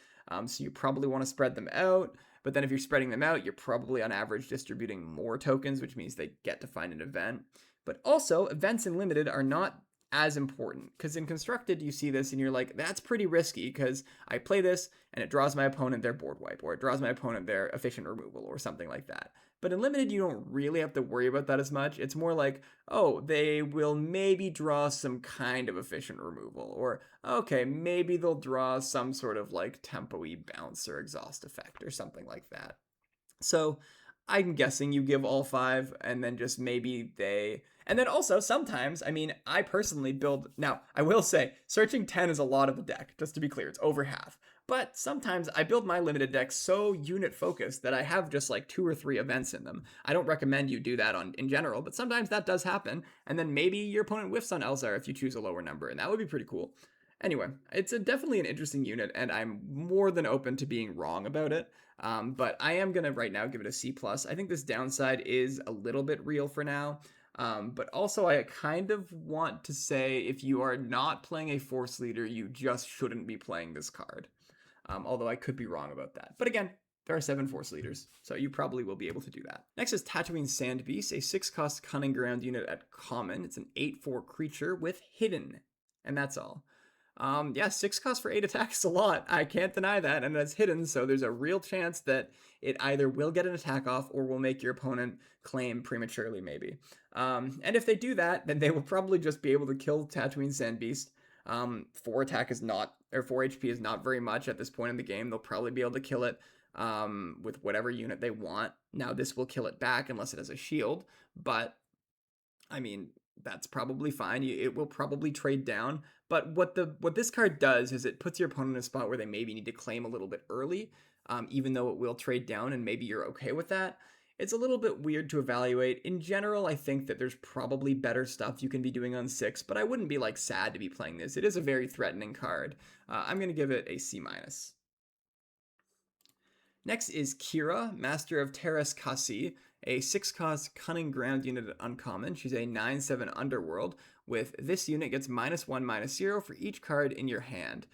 So you probably want to spread them out. But then if you're spreading them out, you're probably on average distributing more tokens, which means they get to find an event. But also, events in Limited are not as important, because in Constructed you see this and you're like, that's pretty risky because I play this and it draws my opponent their board wipe, or it draws my opponent their efficient removal, or something like that. But in Limited you don't really have to worry about that as much. It's more like, oh, they will maybe draw some kind of efficient removal, or okay, maybe they'll draw some sort of like tempo-y bounce or exhaust effect or something like that. So I'm guessing you give all 5 and then just maybe they... And then also, sometimes, I mean, I personally build... Now, I will say, searching 10 is a lot of the deck, just to be clear, it's over half. But sometimes I build my limited deck so unit-focused that I have just like 2 or 3 events in them. I don't recommend you do that in general, but sometimes that does happen. And then maybe your opponent whiffs on Elzar if you choose a lower number, and that would be pretty cool. Anyway, it's definitely an interesting unit, and I'm more than open to being wrong about it. But I am going to right now give it a C+. I think this downside is a little bit real for now. But also I kind of want to say if you are not playing a Force Leader, you just shouldn't be playing this card. Although I could be wrong about that. But again, there are 7 Force Leaders, so you probably will be able to do that. Next is Tatooine Sand Beast, a 6-cost Cunning Ground unit at common. It's an 8/4 creature with Hidden, and that's all. Yeah, 6 costs for 8 attacks is a lot. I can't deny that, and it's hidden, so there's a real chance that it either will get an attack off or will make your opponent claim prematurely, maybe. And if they do that, then they will probably just be able to kill Tatooine Sand Beast. 4 attack is not, or 4 HP is not very much at this point in the game. They'll probably be able to kill it with whatever unit they want. Now, this will kill it back unless it has a shield, but, I mean, that's probably fine. It will probably trade down. But what this card does is it puts your opponent in a spot where they maybe need to claim a little bit early, even though it will trade down, and maybe you're okay with that. It's a little bit weird to evaluate. In general, I think that there's probably better stuff you can be doing on 6, but I wouldn't be like sad to be playing this. It is a very threatening card. I'm going to give it a C-. Next is Kira, Master of Terras Kasi, a 6-cost Cunning Ground unit at uncommon. She's a 9/7 Underworld. With this unit gets -1/-0 for each card in your hand.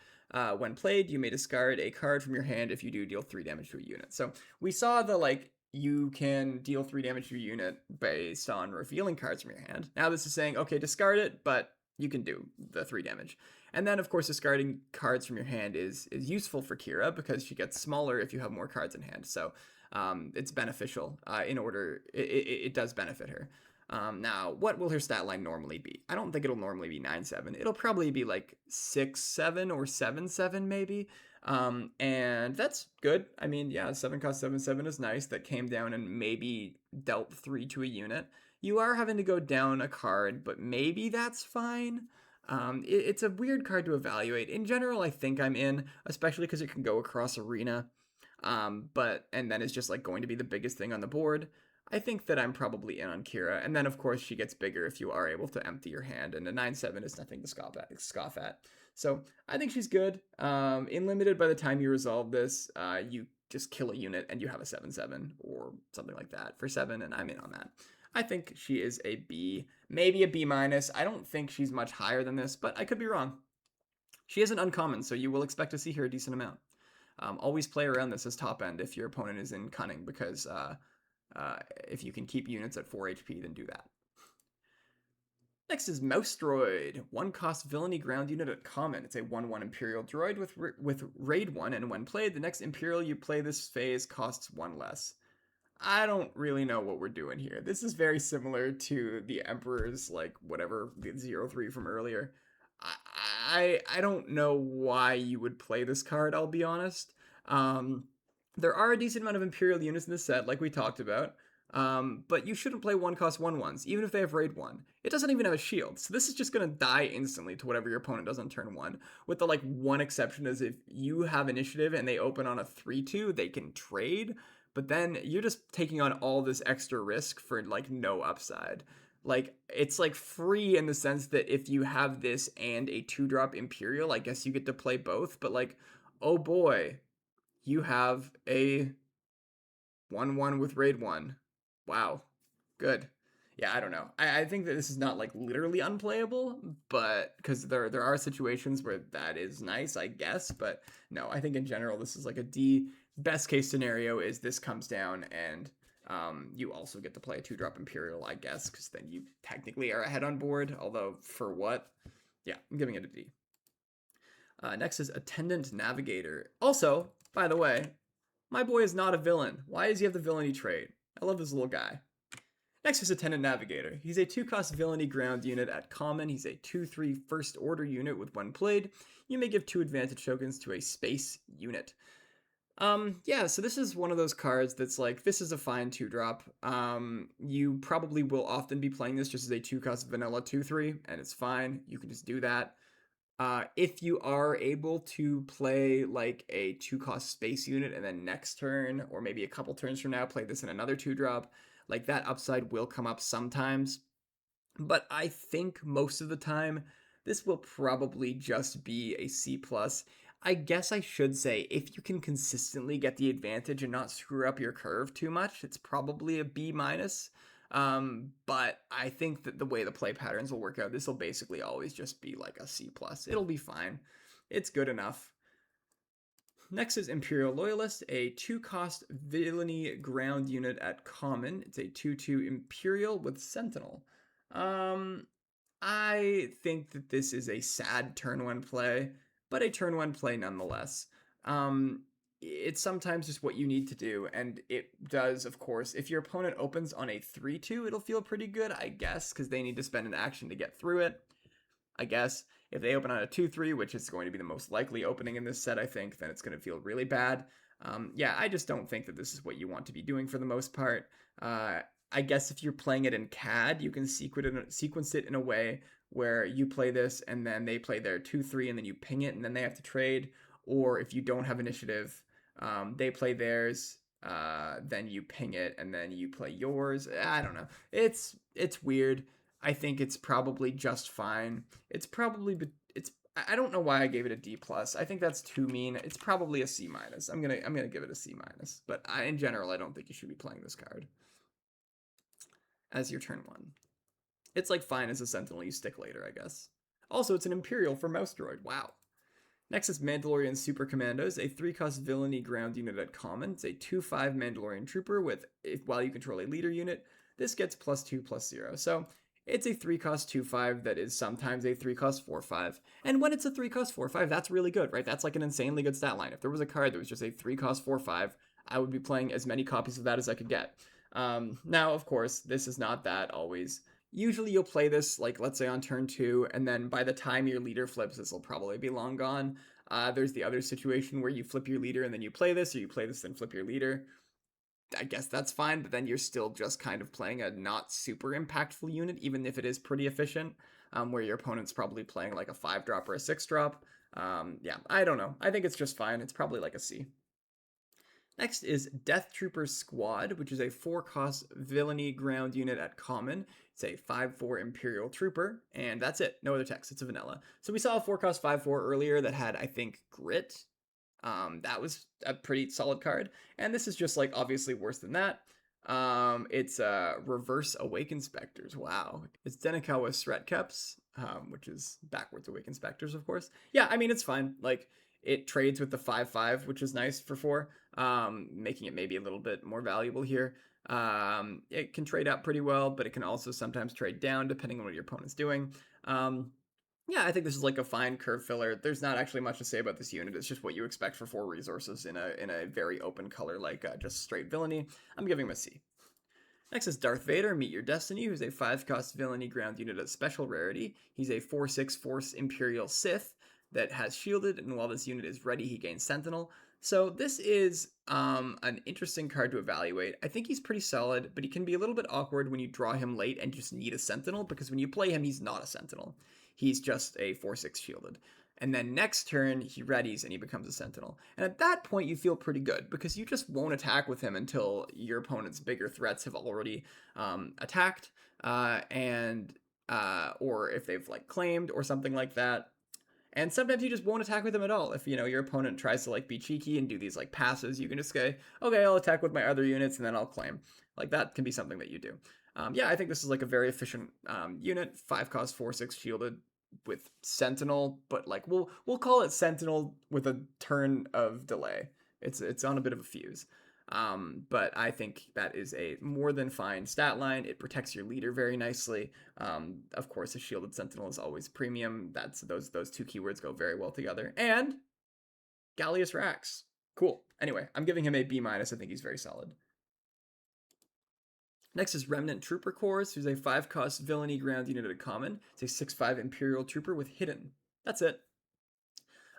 When played, you may discard a card from your hand if you do deal 3 damage to a unit. So we saw the you can deal 3 damage to your unit based on revealing cards from your hand. Now this is saying, okay, discard it, but you can do the 3 damage. And then, of course, discarding cards from your hand is useful for Kira because she gets smaller if you have more cards in hand. So it's beneficial it does benefit her. Now, what will her stat line normally be? I don't think it'll normally be 9/7. It'll probably be like 6/7 or 7/7 maybe. And that's good. I mean, yeah, 7-cost 7/7 is nice. That came down and maybe dealt 3 to a unit. You are having to go down a card, but maybe that's fine. It's a weird card to evaluate. In general, I think I'm in, especially because it can go across arena. And then it's just like going to be the biggest thing on the board. I think that I'm probably in on Kira. And then, of course, she gets bigger if you are able to empty your hand. And a 9/7 is nothing to scoff at. So I think she's good. In Limited, by the time you resolve this, you just kill a unit and you have a 7/7 or something like that for 7, and I'm in on that. I think she is a B, maybe a B-. I don't think she's much higher than this, but I could be wrong. She is an uncommon, so you will expect to see her a decent amount. Always play around this as top end if your opponent is in Cunning, because if you can keep units at 4 HP, then do that. Next is Mouse Droid, 1-cost Villainy Ground unit at common. It's a 1/1 Imperial droid with Raid 1, and when played, the next Imperial you play this phase costs 1 less. I don't really know what we're doing here. This is very similar to the Emperor's, the 0/3 from earlier. I don't know why you would play this card, I'll be honest. There are a decent amount of Imperial units in the set, like we talked about. But you shouldn't play 1-cost 1/1s, even if they have Raid 1. It doesn't even have a shield, so this is just going to die instantly to whatever your opponent does on turn 1. With the one exception is if you have initiative and they open on a 3/2, they can trade. But then you're just taking on all this extra risk for no upside. It's free in the sense that if you have this and a 2-drop Imperial, I guess you get to play both. But oh boy, you have a 1/1 with raid 1. Wow. Good. Yeah, I don't know. I think that this is not like literally unplayable, but because there are situations where that is nice, I guess. But no, I think in general this is like a D. Best case scenario is this comes down and you also get to play a 2-drop Imperial, I guess, because then you technically are ahead on board. Although for what? Yeah, I'm giving it a D. Next is Attendant Navigator. Also, by the way, my boy is not a villain. Why does he have the villainy trait? I love this little guy. Next is Attendant Navigator. He's a 2-cost villainy ground unit at common. He's a 2/3 first order unit with when played. You may give 2 advantage tokens to a space unit. Yeah, so this is one of those cards that's like, this is a fine 2-drop. You probably will often be playing this just as a 2-cost vanilla 2/3, and it's fine. You can just do that. If you are able to play like a 2-cost space unit and then next turn, or maybe a couple turns from now, play this in another 2-drop, like that upside will come up sometimes. But I think most of the time, this will probably just be a C+. I guess I should say, if you can consistently get the advantage and not screw up your curve too much, it's probably a B-. But I think that the way the play patterns will work out, this will basically always just be like a C+. It'll be fine. It's good enough. Next is Imperial Loyalist, a 2-cost villainy ground unit at common. It's a 2/2 Imperial with Sentinel. I think that this is a sad turn 1 play, but a turn 1 play nonetheless. It's sometimes just what you need to do, and it does, of course. If your opponent opens on a 3/2, it'll feel pretty good, I guess, because they need to spend an action to get through it. I guess if they open on a 2/3, which is going to be the most likely opening in this set, I think, then it's going to feel really bad. Yeah, I just don't think that this is what you want to be doing for the most part. I guess if you're playing it in CAD, you can sequence it in a way where you play this and then they play their 2/3 and then you ping it and then they have to trade. Or if you don't have initiative, they play theirs, then you ping it and then you play yours. I don't know. It's weird. I think it's probably just fine. I don't know why I gave it a D+. I think that's too mean. It's probably a C-. I'm gonna give it a C-. But in general, I don't think you should be playing this card as your turn 1. It's like fine as a Sentinel you stick later, I guess. Also, it's an Imperial for Mouse Droid. Wow. Next is Mandalorian Super Commandos, a 3-cost villainy ground unit at common. It's a 2/5 Mandalorian Trooper with, while you control a leader unit, this gets +2/+0. So it's a 3-cost 2/5 that is sometimes a 3-cost 4/5. And when it's a 3-cost 4/5, that's really good, right? That's like an insanely good stat line. If there was a card that was just a 3-cost 4/5, I would be playing as many copies of that as I could get. Now, of course, this is not that always. Usually you'll play this, like, let's say on turn 2, and then by the time your leader flips, this will probably be long gone. There's the other situation where you flip your leader and then you play this, or you play this and flip your leader. I guess that's fine, but then you're still just kind of playing a not super impactful unit, even if it is pretty efficient, where your opponent's probably playing like a 5-drop or a 6-drop. Yeah, I don't know. I think it's just fine. It's probably like a C. Next is Death Trooper Squad, which is a 4-cost villainy ground unit at common. It's a 5/4 Imperial Trooper, and that's it. No other text. It's a vanilla. So we saw a 4-cost 5/4 earlier that had, I think, Grit. That was a pretty solid card. And this is just, like, obviously worse than that. It's Reverse Awakened Specters. Wow. It's Denikawa Sretkeps, which is backwards Awakened Specters, of course. Yeah, I mean, it's fine. Like, it trades with the 5/5, which is nice for 4, making it maybe a little bit more valuable here. It can trade up pretty well, but it can also sometimes trade down depending on what your opponent's doing. Yeah, I think this is like a fine curve filler. There's not actually much to say about this unit. It's just what you expect for 4 resources in a very open color like just straight villainy. I'm giving him a C. Next is Darth Vader, Meet Your Destiny, who's a 5-cost villainy ground unit of special rarity. He's a 4/6 Force Imperial Sith that has shielded, and while this unit is ready, he gains Sentinel. So this is an interesting card to evaluate. I think he's pretty solid, but he can be a little bit awkward when you draw him late and just need a Sentinel, because when you play him, he's not a Sentinel. He's just a 4/6 shielded. And then next turn, he readies and he becomes a Sentinel. And at that point, you feel pretty good, because you just won't attack with him until your opponent's bigger threats have already attacked, or if they've like claimed or something like that. And sometimes you just won't attack with them at all. If, you know, your opponent tries to like be cheeky and do these like passes, you can just say, okay, I'll attack with my other units and then I'll claim. Like that can be something that you do. Yeah, I think this is like a very efficient unit. 5 cost, 4/6 shielded with Sentinel, but like we'll call it Sentinel with a turn of delay. It's on a bit of a fuse. But I think that is a more than fine stat line. It protects your leader very nicely. Of course, a shielded Sentinel is always premium. That's those two keywords go very well together. And Gallius Rax. Cool. Anyway, I'm giving him a B-. I think he's very solid. Next is Remnant Trooper Corps, who's a 5 cost villainy ground unit at common. It's a 6/5 Imperial Trooper with Hidden. That's it.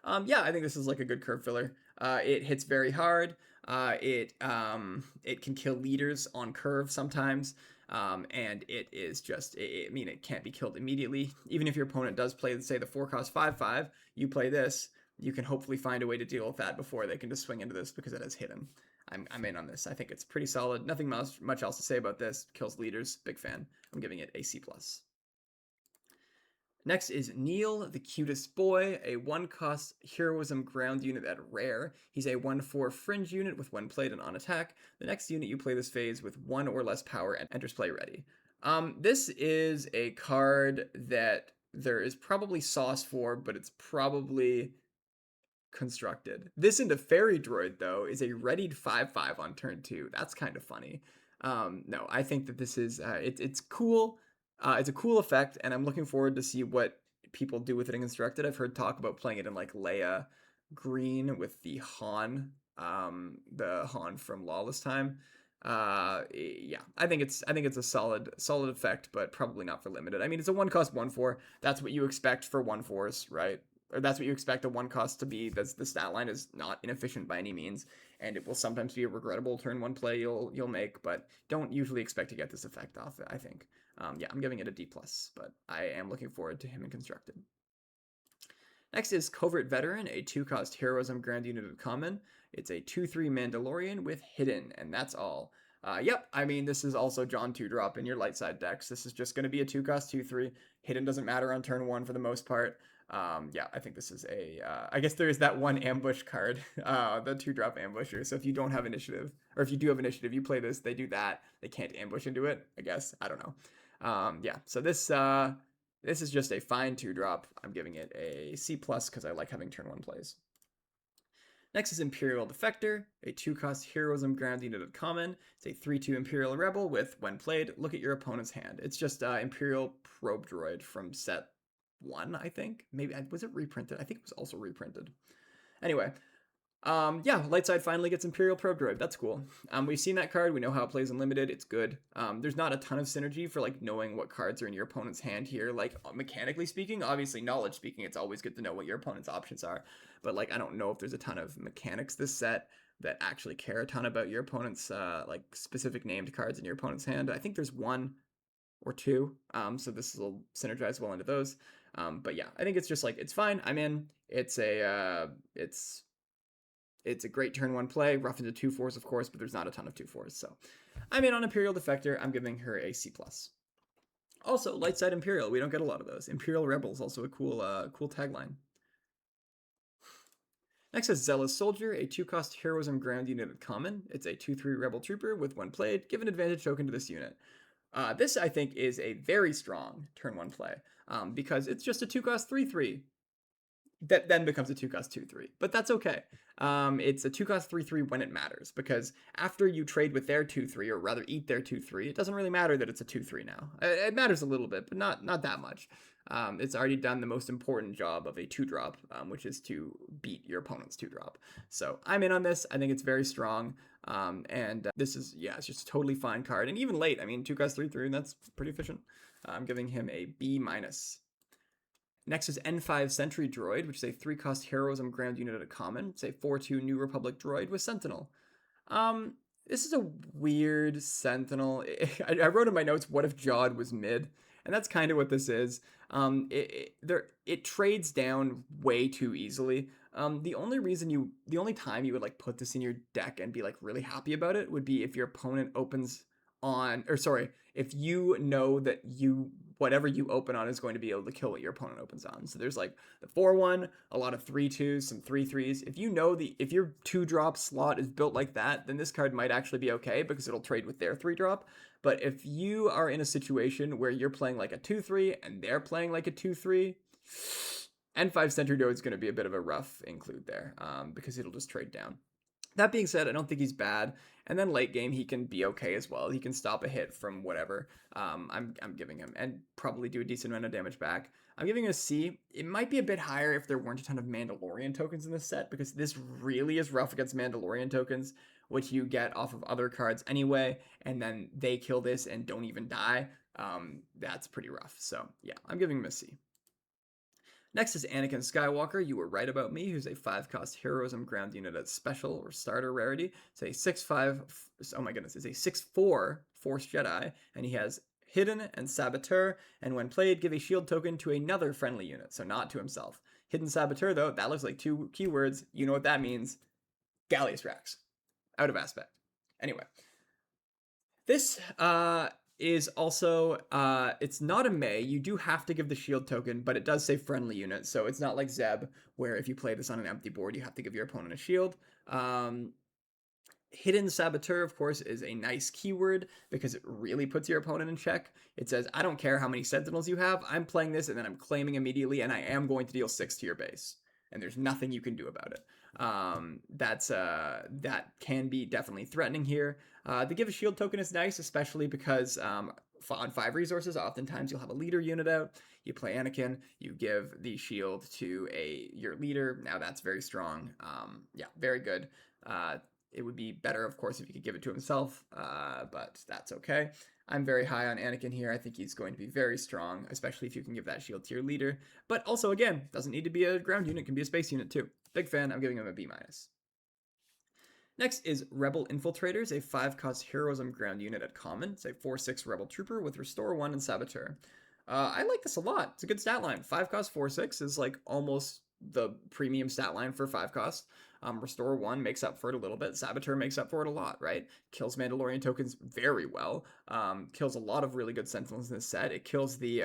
Yeah, I think this is like a good curve filler. It hits very hard. It can kill leaders on curve sometimes. And it is just, I mean, it can't be killed immediately. Even if your opponent does play, say, the 4 cost 5/5, you play this, you can hopefully find a way to deal with that before they can just swing into this because it has Hidden. I'm in on this. I think it's pretty solid. Nothing much else to say about this. Kills leaders. Big fan. I'm giving it a C+. Next is Neil, the Cutest Boy, a 1 cost heroism ground unit at rare. He's a 1/4 fringe unit with 1 played and on attack. The next unit you play this phase with 1 or less power and enters play ready. This is a card that there is probably sauce for, but it's probably constructed. This into Fairy Droid, though, is a readied 5/5 on turn 2. That's kind of funny. No, I think that this is, it's cool. It's a cool effect, and I'm looking forward to see what people do with it in constructed. I've heard talk about playing it in like Leia green with the Han from Lawless Time. Yeah, I think it's a solid effect, but probably not for limited. I mean, it's a 1 cost 1/4. That's what you expect for 1/4s, right? Or that's what you expect a 1 cost to be. That's the stat line is not inefficient by any means, and it will sometimes be a regrettable turn 1 play you'll make, but don't usually expect to get this effect off it, I think. Yeah, I'm giving it a D+, but I am looking forward to him in constructed. Next is Covert Veteran, a 2 cost heroism ground unit of common. It's a 2/3 Mandalorian with Hidden, and that's all. Yep, I mean, this is also John 2-drop in your light side decks. This is just going to be a 2 cost 2/3. Hidden doesn't matter on turn 1 for the most part. Yeah, I think this is a, I guess there is that one ambush card, the 2-drop ambusher. So if you don't have initiative, or if you do have initiative, you play this, they do that. They can't ambush into it, I guess. I don't know. Yeah, so this is just a fine 2-drop. I'm giving it a C+ because I like having turn 1 plays. Next is Imperial Defector, a 2 cost heroism ground unit of common. It's a 3/2 Imperial Rebel with, when played, look at your opponent's hand. It's just Imperial Probe Droid from set 1, I think. Maybe, was it reprinted? I think it was also reprinted. Anyway, yeah, light side finally gets Imperial Probe Droid. That's cool. We've seen that card. We know how it plays in limited. It's good. There's not a ton of synergy for like knowing what cards are in your opponent's hand here. Like mechanically speaking, obviously knowledge speaking, it's always good to know what your opponent's options are. But like, I don't know if there's a ton of mechanics this set that actually care a ton about your opponent's like specific named cards in your opponent's hand. I think there's 1 or 2. So this will synergize well into those. But yeah, I think it's just like, it's fine. I'm in. It's a great turn 1 play, rough into 2/4s, of course, but there's not a ton of 2/4s. So I'm in on Imperial Defector. I'm giving her a C+. Also, light side Imperial. We don't get a lot of those. Imperial Rebel is also a cool tagline. Next is Zealous Soldier, a 2 cost heroism ground unit at common. It's a 2/3 Rebel Trooper with 1 played. Give an advantage token to this unit. This, I think, is a very strong turn 1 play because it's just a 2 cost 3/3. That then becomes a 2 cost 2/3, but that's okay. It's a 2 cost 3/3 when it matters, because after you trade with their 2/3, or rather eat their 2/3, it doesn't really matter that it's a 2/3 now. It matters a little bit, but not that much. It's already done the most important job of a 2-drop, which is to beat your opponent's 2-drop. So I'm in on this. I think it's very strong. And this is, yeah, it's just a totally fine card. And even late, I mean, 2 cost 3/3, that's pretty efficient. I'm giving him a B-. Next is N5 Sentry Droid, which is a 3 cost heroism ground unit at common. It's a 4/2 New Republic droid with Sentinel. This is a weird Sentinel. I wrote in my notes, what if Jod was mid? And that's kind of what this is. It trades down way too easily. The only time you would like put this in your deck and be like really happy about it would be if your opponent opens on, or sorry, if you know that you whatever you open on is going to be able to kill what your opponent opens on. So there's like the 4-1, a lot of 3-2s, some 3-3s. If you know if your 2-drop slot is built like that, then this card might actually be okay because it'll trade with their 3-drop. But if you are in a situation where you're playing like a 2-3 and they're playing like a 2-3, N5 Sentry Node is going to be a bit of a rough include there because it'll just trade down. That being said, I don't think he's bad. And then late game, he can be okay as well. He can stop a hit from whatever I'm giving him and probably do a decent amount of damage back. I'm giving him a C. It might be a bit higher if there weren't a ton of Mandalorian tokens in this set, because this really is rough against Mandalorian tokens, which you get off of other cards anyway, and then they kill this and don't even die. That's pretty rough. So yeah, I'm giving him a C. Next is Anakin Skywalker. You were right about me, who's a 5-cost heroism ground unit at special or starter rarity. It's a 6/5, oh my goodness, it's a 6/4 Force Jedi, and he has Hidden and Saboteur, and when played, give a shield token to another friendly unit, so not to himself. Hidden Saboteur, though, that looks like 2 keywords. You know what that means. Gallius Rax. Out of aspect. Anyway. This, is also, it's not a May. You do have to give the shield token, but it does say friendly unit, so it's not like Zeb, where if you play this on an empty board, you have to give your opponent a shield. Hidden Saboteur, of course, is a nice keyword because it really puts your opponent in check. It says, I don't care how many Sentinels you have, I'm playing this and then I'm claiming immediately, and I am going to deal 6 to your base. And there's nothing you can do about it. That can be definitely threatening here. The give a shield token is nice, especially because on 5 resources, oftentimes you'll have a leader unit out. You play Anakin, you give the shield to your leader. Now that's very strong. Yeah, very good. It would be better, of course, if you could give it to himself, but that's okay. I'm very high on Anakin here. I think he's going to be very strong, especially if you can give that shield to your leader. But also, again, doesn't need to be a ground unit, can be a space unit too. Big fan, I'm giving him a B-. Next is Rebel Infiltrators, a 5-cost heroism ground unit at common. It's a 4/6 Rebel Trooper with Restore 1 and Saboteur. I like this a lot. It's a good stat line. 5-cost 4/6 is like almost the premium stat line for 5-cost. Restore 1 makes up for it a little bit. Saboteur makes up for it a lot, right? Kills Mandalorian tokens very well. Kills a lot of really good Sentinels in this set. It kills the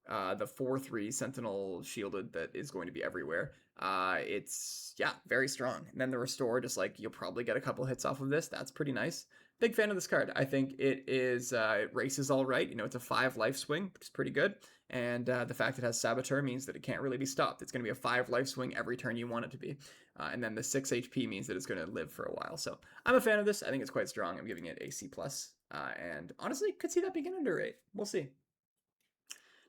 4/3 Sentinel shielded that is going to be everywhere. It's, yeah, very strong. And then the Restore, just like, you'll probably get a couple hits off of this. That's pretty nice. Big fan of this card. I think it is, it races all right. You know, it's a 5 life swing, which is pretty good. And the fact it has Saboteur means that it can't really be stopped. It's going to be a 5 life swing every turn you want it to be. And then the 6 HP means that it's going to live for a while. So I'm a fan of this. I think it's quite strong. I'm giving it a C+. And honestly, could see that being an underrate. We'll see.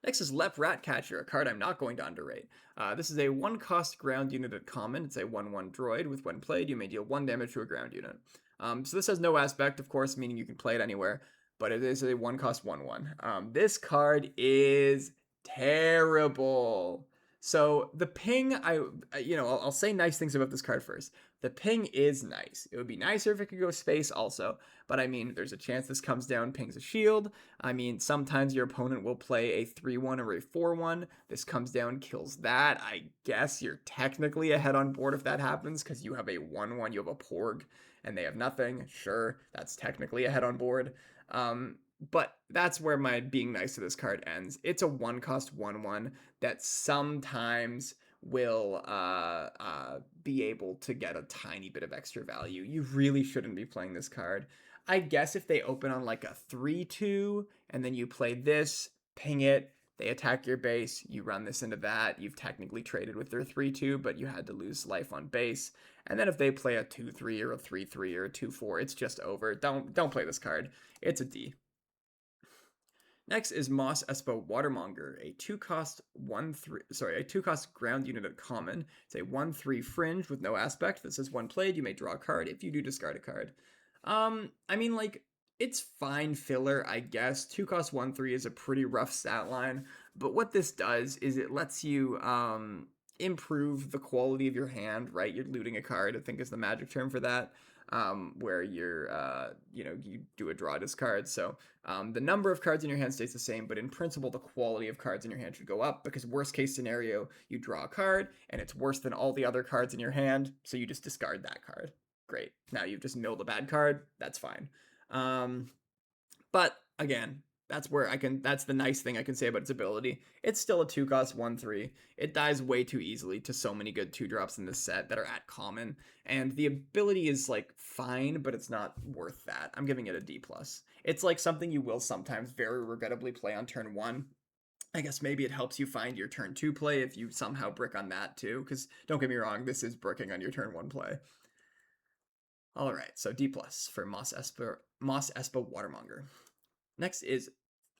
Next is Lep Ratcatcher, a card I'm not going to underrate. This is a 1-cost ground unit at common. It's a 1/1 droid with when played, you may deal 1 damage to a ground unit. So this has no aspect, of course, meaning you can play it anywhere, but it is a 1-cost 1/1. This card is terrible. So the ping, I'll say nice things about this card first. The ping is nice. It would be nicer if it could go space also, but I mean, there's a chance this comes down, pings a shield. I mean, sometimes your opponent will play a 3/1 or a 4/1. This comes down, kills that. I guess you're technically ahead on board if that happens, because you have a 1/1, you have a Porg, and they have nothing. Sure, that's technically ahead on board. But that's where my being nice to this card ends. It's a 1-cost 1/1 that sometimes will be able to get a tiny bit of extra value. You really shouldn't be playing this card. I guess if they open on like a 3/2 and then you play this, ping it, they attack your base, you run this into that, you've technically traded with their 3/2, but you had to lose life on base. And then if they play a 2/3 or a 3/3 or a 2/4, it's just over. Don't play this card. It's a D. Next is Mos Espo Watermonger, a 2-cost 2-cost ground unit at common. It's a 1/3 fringe with no aspect that says when played, you may draw a card. If you do, discard a card. I mean, like, it's fine filler, I guess. 2-cost 1/3 is a pretty rough stat line, but what this does is it lets you improve the quality of your hand, right? You're looting a card, I think is the magic term for that. Where you're, you do a draw discard. So the number of cards in your hand stays the same, but in principle, the quality of cards in your hand should go up, because worst case scenario, you draw a card and it's worse than all the other cards in your hand. So you just discard that card. Great. Now you've just milled a bad card. That's fine. But again, that's the nice thing I can say about its ability. It's still a 2-cost 1/3. It dies way too easily to so many good 2-drops in this set that are at common, and the ability is like fine, but it's not worth that. I'm giving it a D+. It's like something you will sometimes very regrettably play on turn 1. I guess maybe it helps you find your turn 2 play if you somehow brick on that too, because don't get me wrong, this is bricking on your turn 1 play. Alright, so D+, for Moss Espa Watermonger. Next is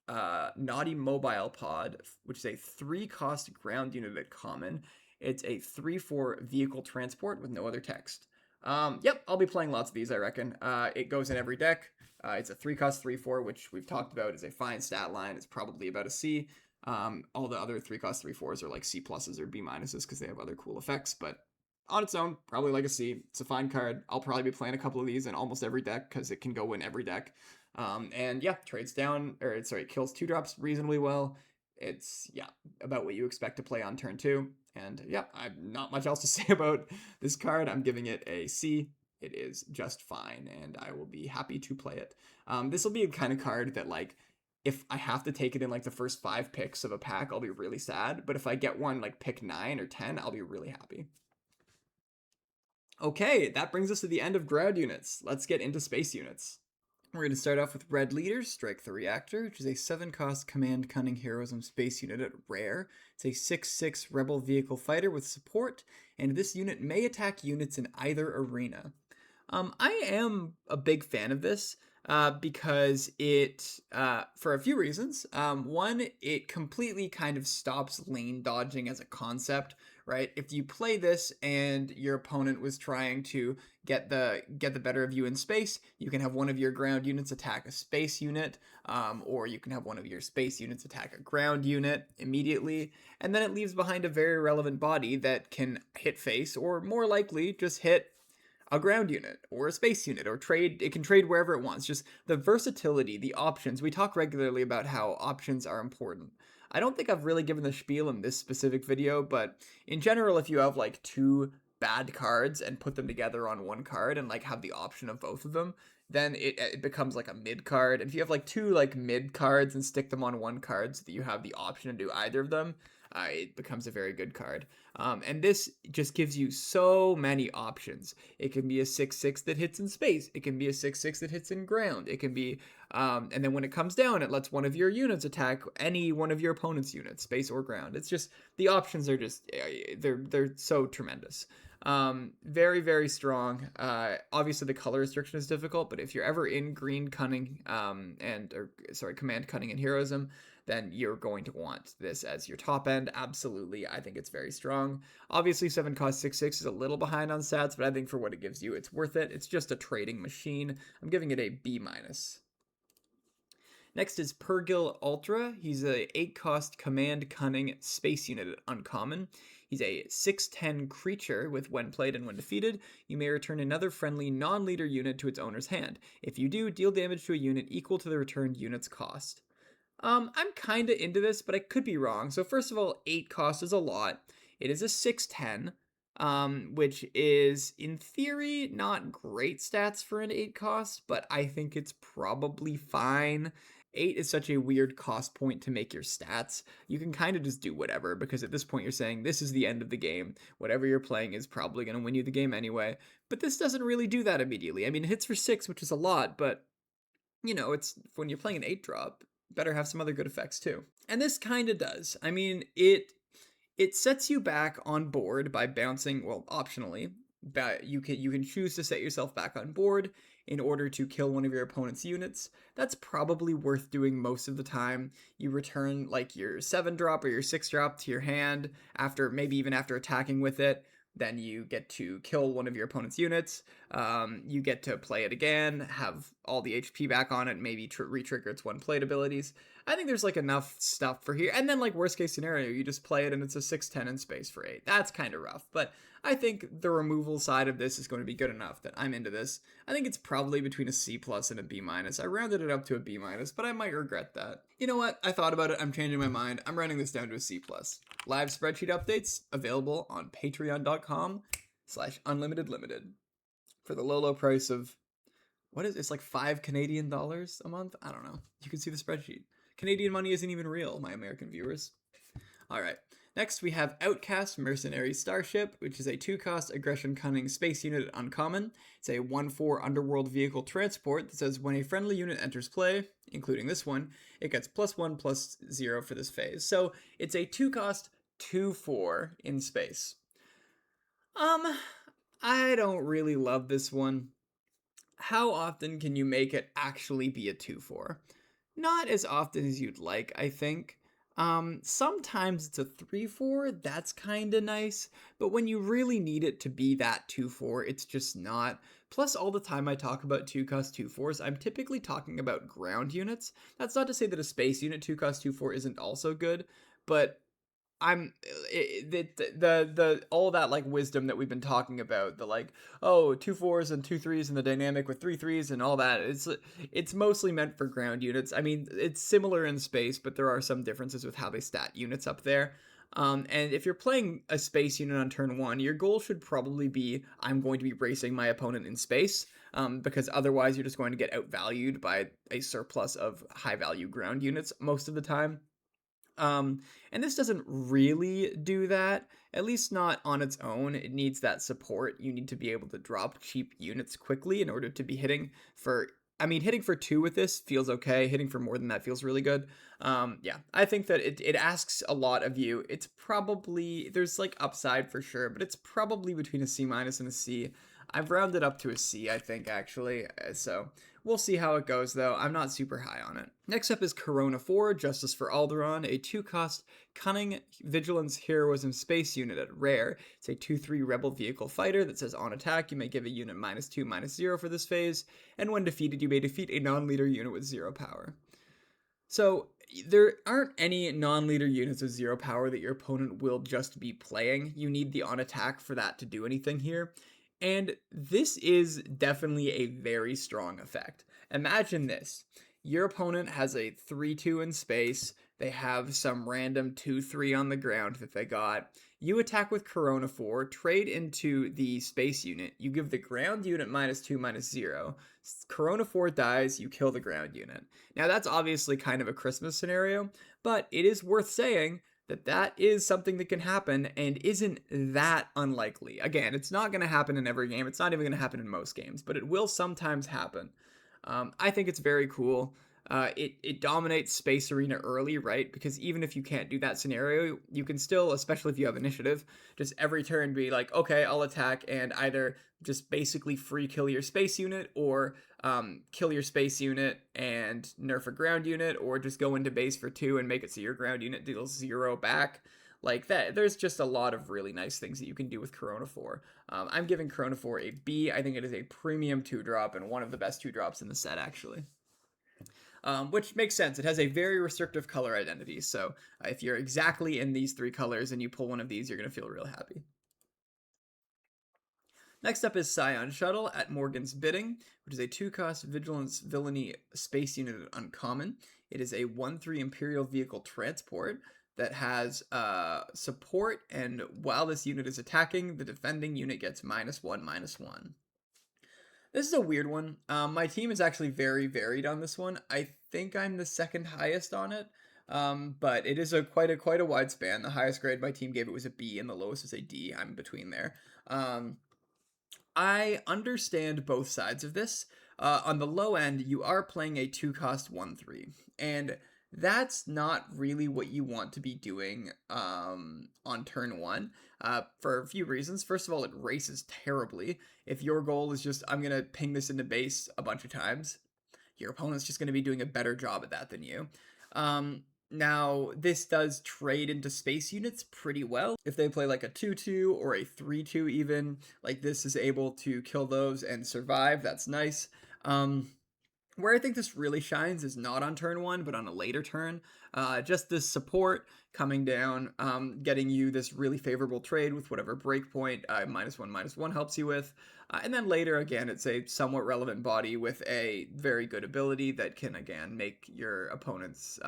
Naughty Mobile Pod, which is a 3-cost ground unit at common. It's a 3/4 vehicle transport with no other text. Yep, I'll be playing lots of these, I reckon. It goes in every deck. It's a 3-cost 3/4, which we've talked about is a fine stat line. It's probably about a C. All the other 3-cost 3/4s are like C pluses or B minuses because they have other cool effects, but on its own, probably like a C. It's a fine card. I'll probably be playing a couple of these in almost every deck because it can go in every deck. And yeah, it kills 2-drops reasonably well. It's, yeah, about what you expect to play on turn 2. And yeah, I've not much else to say about this card. I'm giving it a C. It is just fine, and I will be happy to play it. This will be a kind of card that, like, if I have to take it in like the first 5 picks of a pack, I'll be really sad. But if I get one like pick 9 or 10, I'll be really happy. Okay, that brings us to the end of ground units. Let's get into space units. We're going to start off with Red Leader, Strike the Reactor, which is a 7-cost Command Cunning Heroism space unit at rare. It's a 6/6 Rebel Vehicle Fighter with support, and this unit may attack units in either arena. I am a big fan of this because it, for a few reasons. One, it completely kind of stops lane dodging as a concept, right? If you play this and your opponent was trying to get the better of you in space, you can have one of your ground units attack a space unit, or you can have one of your space units attack a ground unit immediately, and then it leaves behind a very relevant body that can hit face, or more likely just hit a ground unit or a space unit or trade. It can trade wherever it wants. Just the versatility, the options. We talk regularly about how options are important. I don't think I've really given the spiel in this specific video, but in general, if you have like 2 bad cards and put them together on one card and like have the option of both of them, then it becomes like a mid card. And if you have like 2 like mid cards and stick them on one card so that you have the option to do either of them, it becomes a very good card. And this just gives you so many options. It can be a 6/6 that hits in space. It can be a 6/6 that hits in ground. It can be, and then when it comes down, it lets one of your units attack any one of your opponent's units, space or ground. It's just, the options are just, they're so tremendous. Very, very strong. Obviously the color restriction is difficult, but if you're ever in green cunning, command cunning and heroism, then you're going to want this as your top end. Absolutely. I think it's very strong. Obviously 7-cost 6/6 is a little behind on stats, but I think for what it gives you, it's worth it. It's just a trading machine. I'm giving it a B-. Next is Pergil Ultra. He's a 8-cost Command Cunning space unit at uncommon. He's a 6/10 creature with when played and when defeated, you may return another friendly non-leader unit to its owner's hand. If you do, deal damage to a unit equal to the returned unit's cost. I'm kind of into this, but I could be wrong. So first of all, 8 cost is a lot. It is a 6/10, which is, in theory, not great stats for an 8 cost, but I think it's probably fine. 8 is such a weird cost point to make your stats. You can kind of just do whatever, because at this point you're saying this is the end of the game. Whatever you're playing is probably going to win you the game anyway. But this doesn't really do that immediately. I mean, it hits for 6, which is a lot, but, you know, it's when you're playing an 8-drop, better have some other good effects too. And this kind of does. I mean, it sets you back on board by bouncing, well, optionally, but you can choose to set yourself back on board in order to kill one of your opponent's units. That's probably worth doing most of the time. You return like your 7-drop or your 6-drop to your hand after, maybe even after attacking with it. Then you get to kill one of your opponent's units. You get to play it again, have all the HP back on it, maybe re-trigger its one-plate abilities. I think there's like enough stuff for here. And then like worst case scenario, you just play it and it's a 6/10 in space for 8. That's kind of rough, but I think the removal side of this is going to be good enough that I'm into this. I think it's probably between a C+ and a B-. I rounded it up to a B-, but I might regret that. You know what? I thought about it. I'm changing my mind. I'm rounding this down to a C+. Live spreadsheet updates available on patreon.com/unlimitedlimited for the low price of, what is it? It's like $5 Canadian a month? I don't know. You can see the spreadsheet. Canadian money isn't even real, my American viewers. All right. Next, we have Outcast Mercenary Starship, which is a 2-cost aggression cunning space unit uncommon. It's a 1/4 underworld vehicle transport that says when a friendly unit enters play, including this one, it gets +1/+0 for this phase. So it's a 2-cost 2/4 in space. I don't really love this one. How often can you make it actually be a 2/4? Not as often as you'd like, I think. Sometimes it's a 3/4, that's kind of nice, but when you really need it to be that 2/4, it's just not. Plus, all the time I talk about 2-cost 2/4s, I'm typically talking about ground units. That's not to say that a space unit 2-cost 2/4 isn't also good, but the all that like wisdom that we've been talking about, the like, oh, 2/4s and 2/3s and the dynamic with 3/3s and all that, it's mostly meant for ground units. I mean, it's similar in space, but there are some differences with how they stat units up there. And if you're playing a space unit on turn 1, your goal should probably be, I'm going to be racing my opponent in space, because otherwise you're just going to get outvalued by a surplus of high value ground units most of the time. And this doesn't really do that, at least not on its own. It needs that support. You need to be able to drop cheap units quickly in order to be hitting for, I mean, hitting for 2 with this feels okay. Hitting for more than that feels really good. Yeah, I think that it asks a lot of you. It's probably, there's like upside for sure, but it's probably between a C- and a C. I've rounded up to a C, I think, actually. So we'll see how it goes, though. I'm not super high on it. Next up is Corona 4, Justice for Alderaan, a 2-cost Cunning Vigilance Heroism Space Unit at Rare. It's a 2/3 Rebel Vehicle Fighter that says on attack, you may give a unit -2/-0 for this phase, and when defeated, you may defeat a non-leader unit with 0 power. So there aren't any non-leader units with 0 power that your opponent will just be playing. You need the on attack for that to do anything here. And this is definitely a very strong effect. Imagine this. Your opponent has a 3/2 in space. They have some random 2/3 on the ground that they got. You attack with Corona 4, trade into the space unit. You give the ground unit -2/-0. Corona 4 dies, you kill the ground unit. Now that's obviously kind of a Christmas scenario, but it is worth saying that is something that can happen and isn't that unlikely. Again, it's not going to happen in every game. It's not even going to happen in most games, but it will sometimes happen. I think it's very cool. It dominates Space Arena early, right? Because even if you can't do that scenario, you can still, especially if you have initiative, just every turn be like, okay, I'll attack and either just basically free kill your space unit or kill your space unit and nerf a ground unit, or just go into base for 2 and make it so your ground unit deals 0 back. Like that, there's just a lot of really nice things that you can do with Corona 4. I'm giving Corona 4 a B. I think it is a premium 2-drop and one of the best 2-drops in the set, actually. Which makes sense. It has a very restrictive color identity, so if you're exactly in these 3 colors and you pull one of these, you're going to feel real happy. Next up is Scion Shuttle at Morgan's Bidding, which is a 2-cost Vigilance Villainy Space Unit uncommon. It is a 1/3 Imperial Vehicle Transport that has support, and while this unit is attacking, the defending unit gets -1/-1. This is a weird one. My team is actually very varied on this one. I think I'm the second highest on it, but it is quite a wide span. The highest grade my team gave it was a B, and the lowest is a D. I'm between there. I understand both sides of this. On the low end, you are playing a 2-cost 1/3, and that's not really what you want to be doing on turn 1 for a few reasons. First of all, it races terribly. If your goal is just, I'm going to ping this into base a bunch of times, your opponent's just going to be doing a better job at that than you. Now, this does trade into space units pretty well. If they play like a 2/2 or a 3/2 even, like this is able to kill those and survive. That's nice. Where I think this really shines is not on turn 1, but on a later turn. Just this support coming down, getting you this really favorable trade with whatever breakpoint -1/-1 helps you with. And then later, again, it's a somewhat relevant body with a very good ability that can, again, make your opponents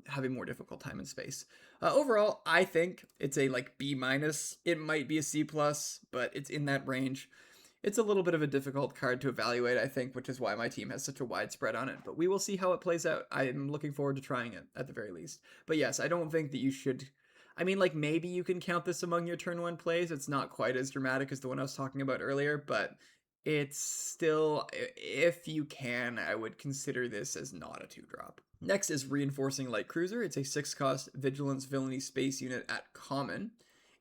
have a more difficult time in space. Overall, I think it's a like B-. It might be a C+, but it's in that range. It's a little bit of a difficult card to evaluate, I think, which is why my team has such a wide spread on it. But we will see how it plays out. I'm looking forward to trying it, at the very least. But yes, I don't think that you should... I mean, like, maybe you can count this among your turn 1 plays. It's not quite as dramatic as the one I was talking about earlier, but it's still... If you can, I would consider this as not a 2-drop. Next is Reinforcing Light Cruiser. It's a 6-cost Vigilance Villainy Space unit at common.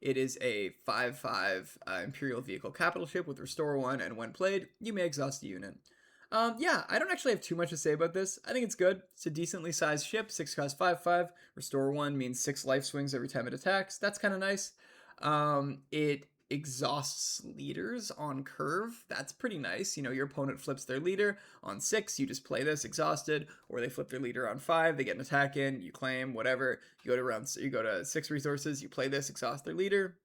It is a 5/5 Imperial Vehicle Capital Ship with Restore 1, and when played, you may exhaust a unit. Yeah, I don't actually have too much to say about this. I think it's good. It's a decently sized ship, 6 cost 5/5. Restore 1 means 6 life swings every time it attacks. That's kind of nice. It exhausts leaders on curve. That's pretty nice. You know, your opponent flips their leader on 6, you just play this exhausted, or they flip their leader on 5, they get an attack in, you claim, whatever. You go to 6 resources, you play this, exhaust their leader.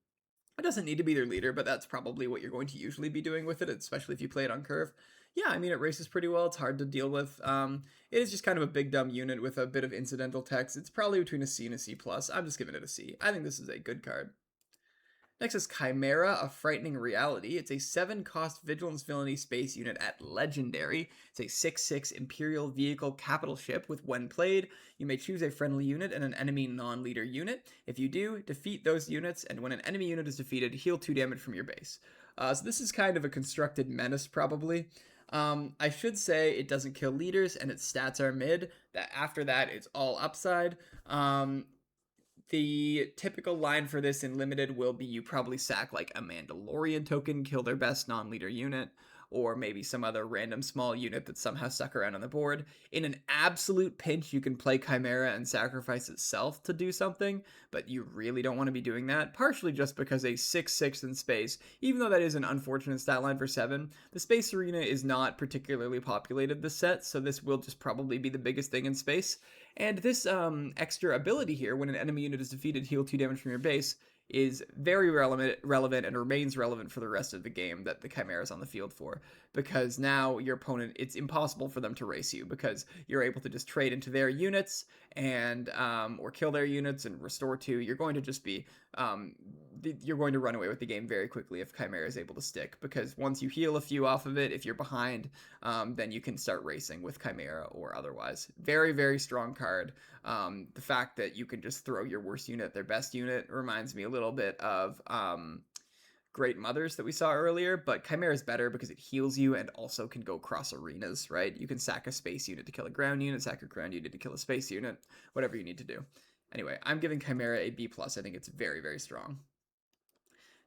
It doesn't need to be their leader, but that's probably what you're going to usually be doing with it, especially if you play it on curve. Yeah, I mean, it races pretty well. It's hard to deal with. It is just kind of a big dumb unit with a bit of incidental text. It's probably between a C and a C+. I'm just giving it a C. I think this is a good card. Next is Chimera, A Frightening Reality. It's a 7-cost Vigilance Villainy Space unit at Legendary. It's a 6/6 Imperial Vehicle Capital Ship with when played, you may choose a friendly unit and an enemy non-leader unit. If you do, defeat those units, and when an enemy unit is defeated, heal 2 damage from your base. So this is kind of a constructed menace, probably. I should say it doesn't kill leaders, and its stats are mid. After that, it's all upside. The typical line for this in Limited will be you probably sack like a Mandalorian token, kill their best non-leader unit, or maybe some other random small unit that somehow stuck around on the board. In an absolute pinch, you can play Chimera and sacrifice itself to do something, but you really don't want to be doing that, partially just because a 6/6 in space, even though that is an unfortunate stat line for 7, the space arena is not particularly populated this set, so this will just probably be the biggest thing in space. And this extra ability here, when an enemy unit is defeated, heal 2 damage from your base, is very relevant and remains relevant for the rest of the game that the Chimera is on the field for. Because now your opponent, it's impossible for them to race you, because you're able to just trade into their units and or kill their units and restore 2. You're going to just be you're going to run away with the game very quickly if Chimera is able to stick, because once you heal a few off of it, if you're behind, then you can start racing with Chimera or otherwise. Very, very strong card. The fact that you can just throw your worst unit at their best unit reminds me a little bit of Great Mothers that we saw earlier, but Chimera is better because it heals you and also can go cross arenas, right? You can sack a space unit to kill a ground unit, sack a ground unit to kill a space unit, whatever you need to do. Anyway, I'm giving Chimera a B+. I think it's very, very strong.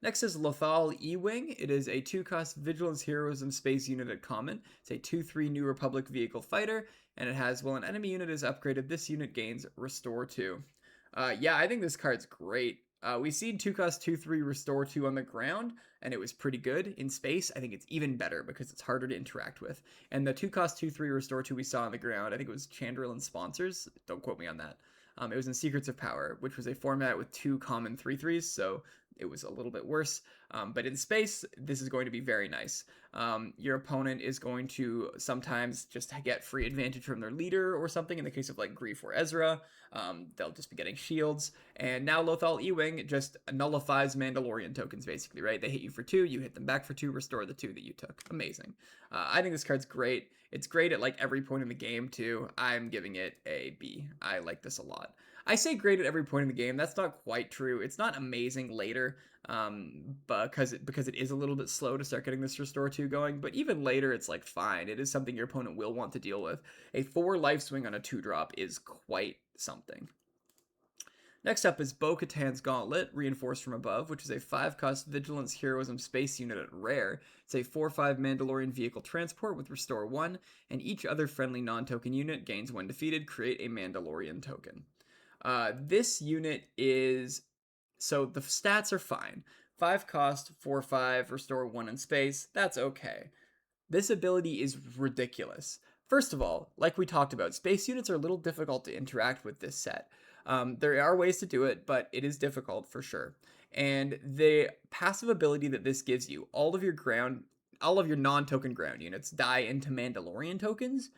Next is Lothal E-Wing. It is a 2-cost Vigilance Heroism Space unit at common. It's a 2/3 New Republic vehicle fighter, and it has, while an enemy unit is upgraded, this unit gains Restore 2. Yeah, I think this card's great. We've seen 2-cost 2/3 Restore 2 on the ground, and it was pretty good. In space, I think it's even better because it's harder to interact with. And the 2-cost 2/3 Restore 2 we saw on the ground, I think it was Chandril and Sponsors. Don't quote me on that. It was in Secrets of Power, which was a format with 2 common 3/3s, so it was a little bit worse. But in space, this is going to be very nice. Your opponent is going to sometimes just get free advantage from their leader or something. In the case of like Grief or Ezra, they'll just be getting shields. And now Lothal E-Wing just nullifies Mandalorian tokens, basically, right? They hit you for 2, you hit them back for 2, restore the 2 that you took. Amazing. I think this card's great. It's great at like every point in the game too. I'm giving it a B. I like this a lot. I say great at every point in the game. That's not quite true. It's not amazing later, because it is a little bit slow to start getting this Restore 2 going. But even later, it's like fine. It is something your opponent will want to deal with. A 4 life swing on a 2-drop is quite something. Next up is Bo-Katan's Gauntlet, Reinforced from Above, which is a 5-cost Vigilance Heroism Space unit at Rare. It's a 4/5 Mandalorian Vehicle Transport with Restore 1, and each other friendly non-token unit gains when defeated, create a Mandalorian token. This unit is... So the stats are fine. 5 cost, 4/5, Restore 1 in space, that's okay. This ability is ridiculous. First of all, like we talked about, space units are a little difficult to interact with this set. There are ways to do it, but it is difficult for sure. And the passive ability that this gives you, all of your non-token ground units die into Mandalorian tokens.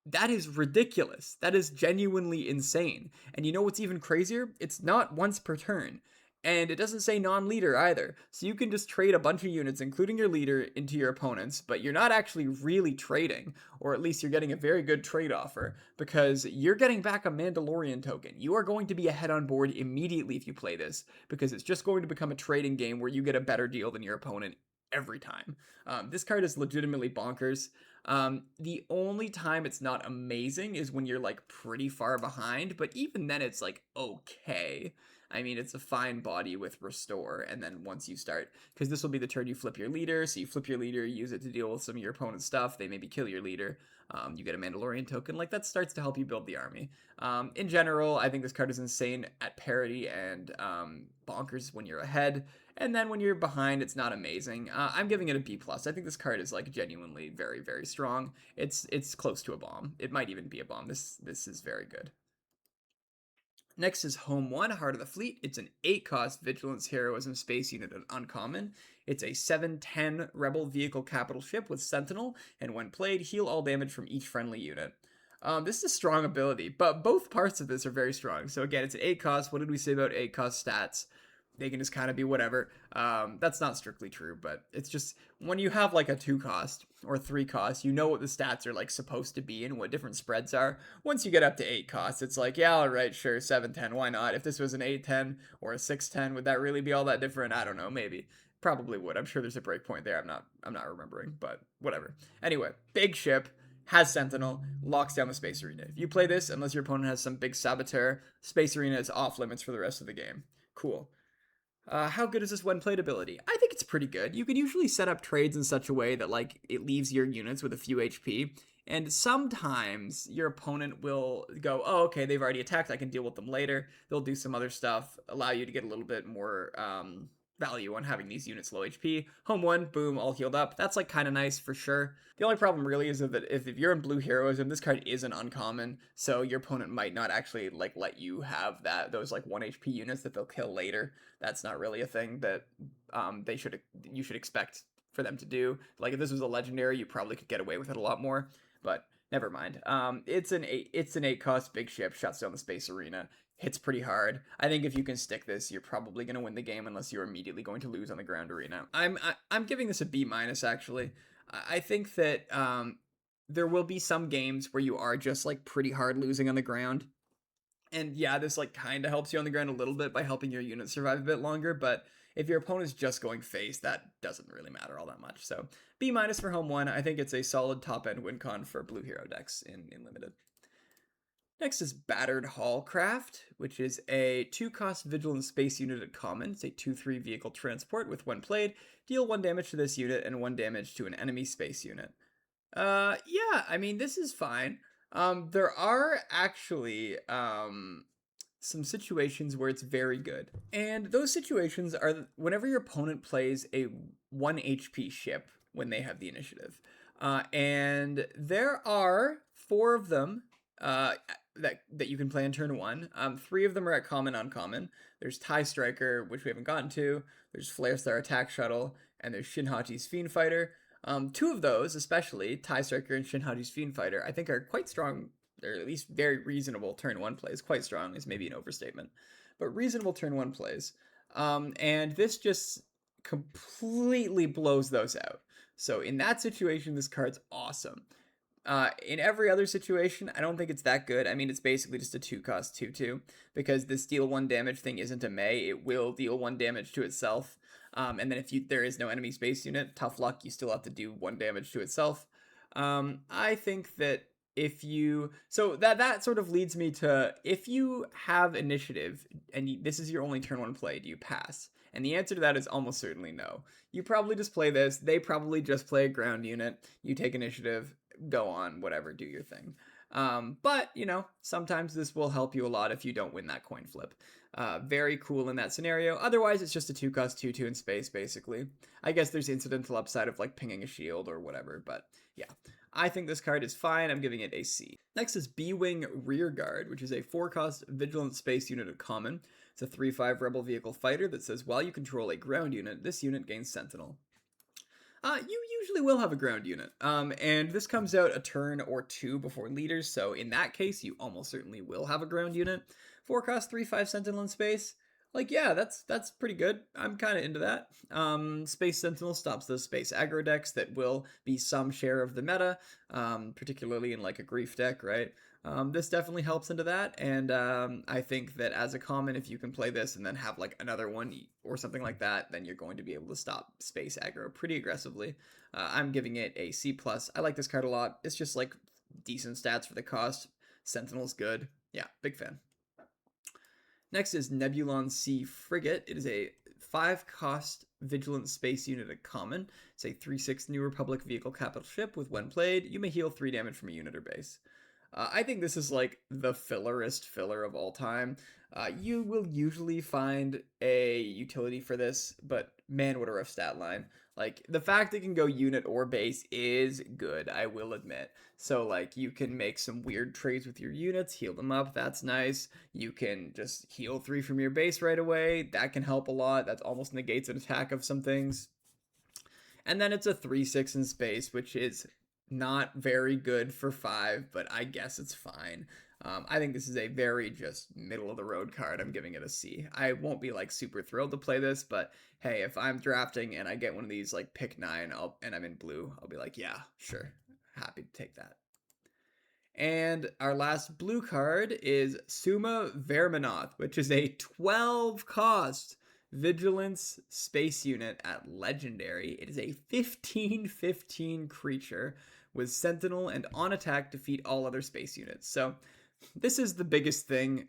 That is ridiculous. That is genuinely insane. And you know what's even crazier? It's not once per turn. And it doesn't say non-leader either. So you can just trade a bunch of units, including your leader, into your opponents, but you're not actually really trading, or at least you're getting a very good trade offer, because you're getting back a Mandalorian token. You are going to be ahead on board immediately if you play this, because it's just going to become a trading game where you get a better deal than your opponent every time. This card is legitimately bonkers. The only time it's not amazing is when you're like pretty far behind, but even then it's like okay. I mean, it's a fine body with restore, and then once you start, because this will be the turn you flip your leader, so you flip your leader, use it to deal with some of your opponent's stuff, they maybe kill your leader, you get a Mandalorian token, like that starts to help you build the army. In general, I think this card is insane at parity and bonkers when you're ahead, and then when you're behind, it's not amazing. I'm giving it a B+. I think this card is like genuinely very, very strong. It's close to a bomb. It might even be a bomb. This is very good. Next is Home 1, Heart of the Fleet. It's an 8-cost Vigilance Heroism Space Unit uncommon. It's a 7/10 Rebel Vehicle Capital Ship with Sentinel, and when played, heal all damage from each friendly unit. This is a strong ability, but both parts of this are very strong. So again, it's an 8-cost. What did we say about 8-cost stats? They can just kind of be whatever. That's not strictly true, but it's just when you have like a 2-cost or 3-cost, you know what the stats are like supposed to be and what different spreads are. Once you get up to 8-cost, it's like, yeah, all right, sure, 7/10, why not? If this was an 8/10 or a 6/10, would that really be all that different? I don't know, maybe. Probably would. I'm sure there's a breakpoint there. I'm not remembering, but whatever. Anyway, big ship, has Sentinel, locks down the Space Arena. If you play this, unless your opponent has some big saboteur, Space Arena is off limits for the rest of the game. Cool. How good is this when played ability? I think it's pretty good. You can usually set up trades in such a way that like it leaves your units with a few HP, and sometimes your opponent will go, oh, okay, they've already attacked, I can deal with them later. They'll do some other stuff, allow you to get a little bit more value on having these units low HP. Home 1, boom, all healed up. That's like kind of nice for sure. The only problem really is that if you're in blue heroism, this card is an uncommon, so your opponent might not actually like let you have those like 1 HP units that they'll kill later. That's not really a thing that you should expect for them to do. Like if this was a legendary, you probably could get away with it a lot more, but never mind. It's an 8-cost big ship, shuts down the Space Arena, hits pretty hard. I think if you can stick this, you're probably going to win the game unless you're immediately going to lose on the ground arena. I'm giving this a B- actually. I think that there will be some games where you are just like pretty hard losing on the ground. And yeah, this like kind of helps you on the ground a little bit by helping your unit survive a bit longer, but if your opponent's just going face, that doesn't really matter all that much. So B- for Home 1. I think it's a solid top-end win con for blue hero decks in Limited. Next is Battered Hallcraft, which is a 2-cost Vigilant Space Unit at common. It's a 2/3 vehicle transport with, when played, deal 1 damage to this unit and 1 damage to an enemy space unit. Yeah, I mean, this is fine. There are actually some situations where it's very good. And those situations are whenever your opponent plays a 1 HP ship when they have the initiative. And there are 4 of them that you can play in turn 1. 3 of them are at common, uncommon. There's TIE Striker, which we haven't gotten to. There's Flare Star Attack Shuttle, and there's Shinhachi's Fiend Fighter. 2 of those, especially TIE Striker and Shinhachi's Fiend Fighter, I think are quite strong, or at least very reasonable turn 1 plays. Quite strong is maybe an overstatement, but reasonable turn 1 plays. And this just completely blows those out. So in that situation, this card's awesome. In every other situation, I don't think it's that good. I mean, it's basically just a 2-cost 2/2, because this deal 1 damage thing isn't a May. It will deal 1 damage to itself. And then if there is no enemy space unit, tough luck, you still have to do 1 damage to itself. I think that so that sort of leads me to, if you have initiative and this is your only turn 1 play, do you pass? And the answer to that is almost certainly no. You probably just play this. They probably just play a ground unit. You take initiative, go on, whatever, do your thing. But, sometimes this will help you a lot if you don't win that coin flip. Very cool in that scenario. Otherwise, it's just a 2-cost 2/2 in space, basically. I guess there's incidental upside of, like, pinging a shield or whatever, but yeah. I think this card is fine. I'm giving it a C. Next is B-Wing Rearguard, which is a 4-cost Vigilant Space Unit at common. It's a 3/5 Rebel Vehicle Fighter that says, while you control a ground unit, this unit gains Sentinel. You usually will have a ground unit, and this comes out a turn or 2 before leaders, so in that case, you almost certainly will have a ground unit. 4-cost 3/5 Sentinel in space. Like, yeah, that's pretty good. I'm kind of into that. Space Sentinel stops those space aggro decks that will be some share of the meta, particularly in like a grief deck, right? This definitely helps into that, and I think that as a common, if you can play this and then have like another one or something like that, then you're going to be able to stop space aggro pretty aggressively. I'm giving it a C plus. I like this card a lot. It's just like decent stats for the cost. Sentinel's good. Yeah, big fan. Next is Nebulon C Frigate. It is a 5-cost Vigilant Space Unit at common. It's a 3/6 New Republic vehicle capital ship with, when played, you may heal 3 damage from a unit or base. I think this is like the fillerest filler of all time. You will usually find a utility for this, but man, what a rough stat line. Like, the fact it can go unit or base is good, I will admit. So, like, you can make some weird trades with your units, heal them up, that's nice. You can just heal 3 from your base right away, that can help a lot. That almost negates an attack of some things. And then it's a 3/6 in space, which is not very good for 5, but I guess it's fine. I think this is a very just middle of the road card. I'm giving it a C. I won't be like super thrilled to play this, but hey, if I'm drafting and I get one of these like pick 9 and I'm in blue, I'll be like, yeah, sure, happy to take that. And our last blue card is Suma Verminoth, which is a 12 cost Vigilance Space Unit at Legendary. It is a 15/15 creature with Sentinel and on attack defeat all other space units. So this is the biggest thing.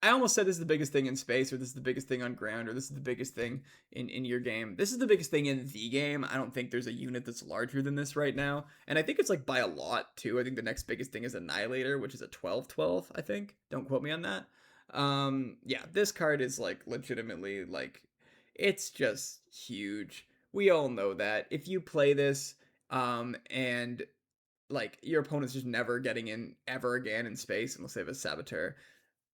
I almost said this is the biggest thing in space, or this is the biggest thing on ground, or this is the biggest thing in your game. This is the biggest thing in the game. I don't think there's a unit that's larger than this right now. And I think it's like by a lot too. I think the next biggest thing is Annihilator, which is a 12/12, I think. Don't quote me on that. Yeah, this card is like legitimately like, it's just huge. We all know that. If you play this, and like your opponent's just never getting in ever again in space unless they have a Saboteur.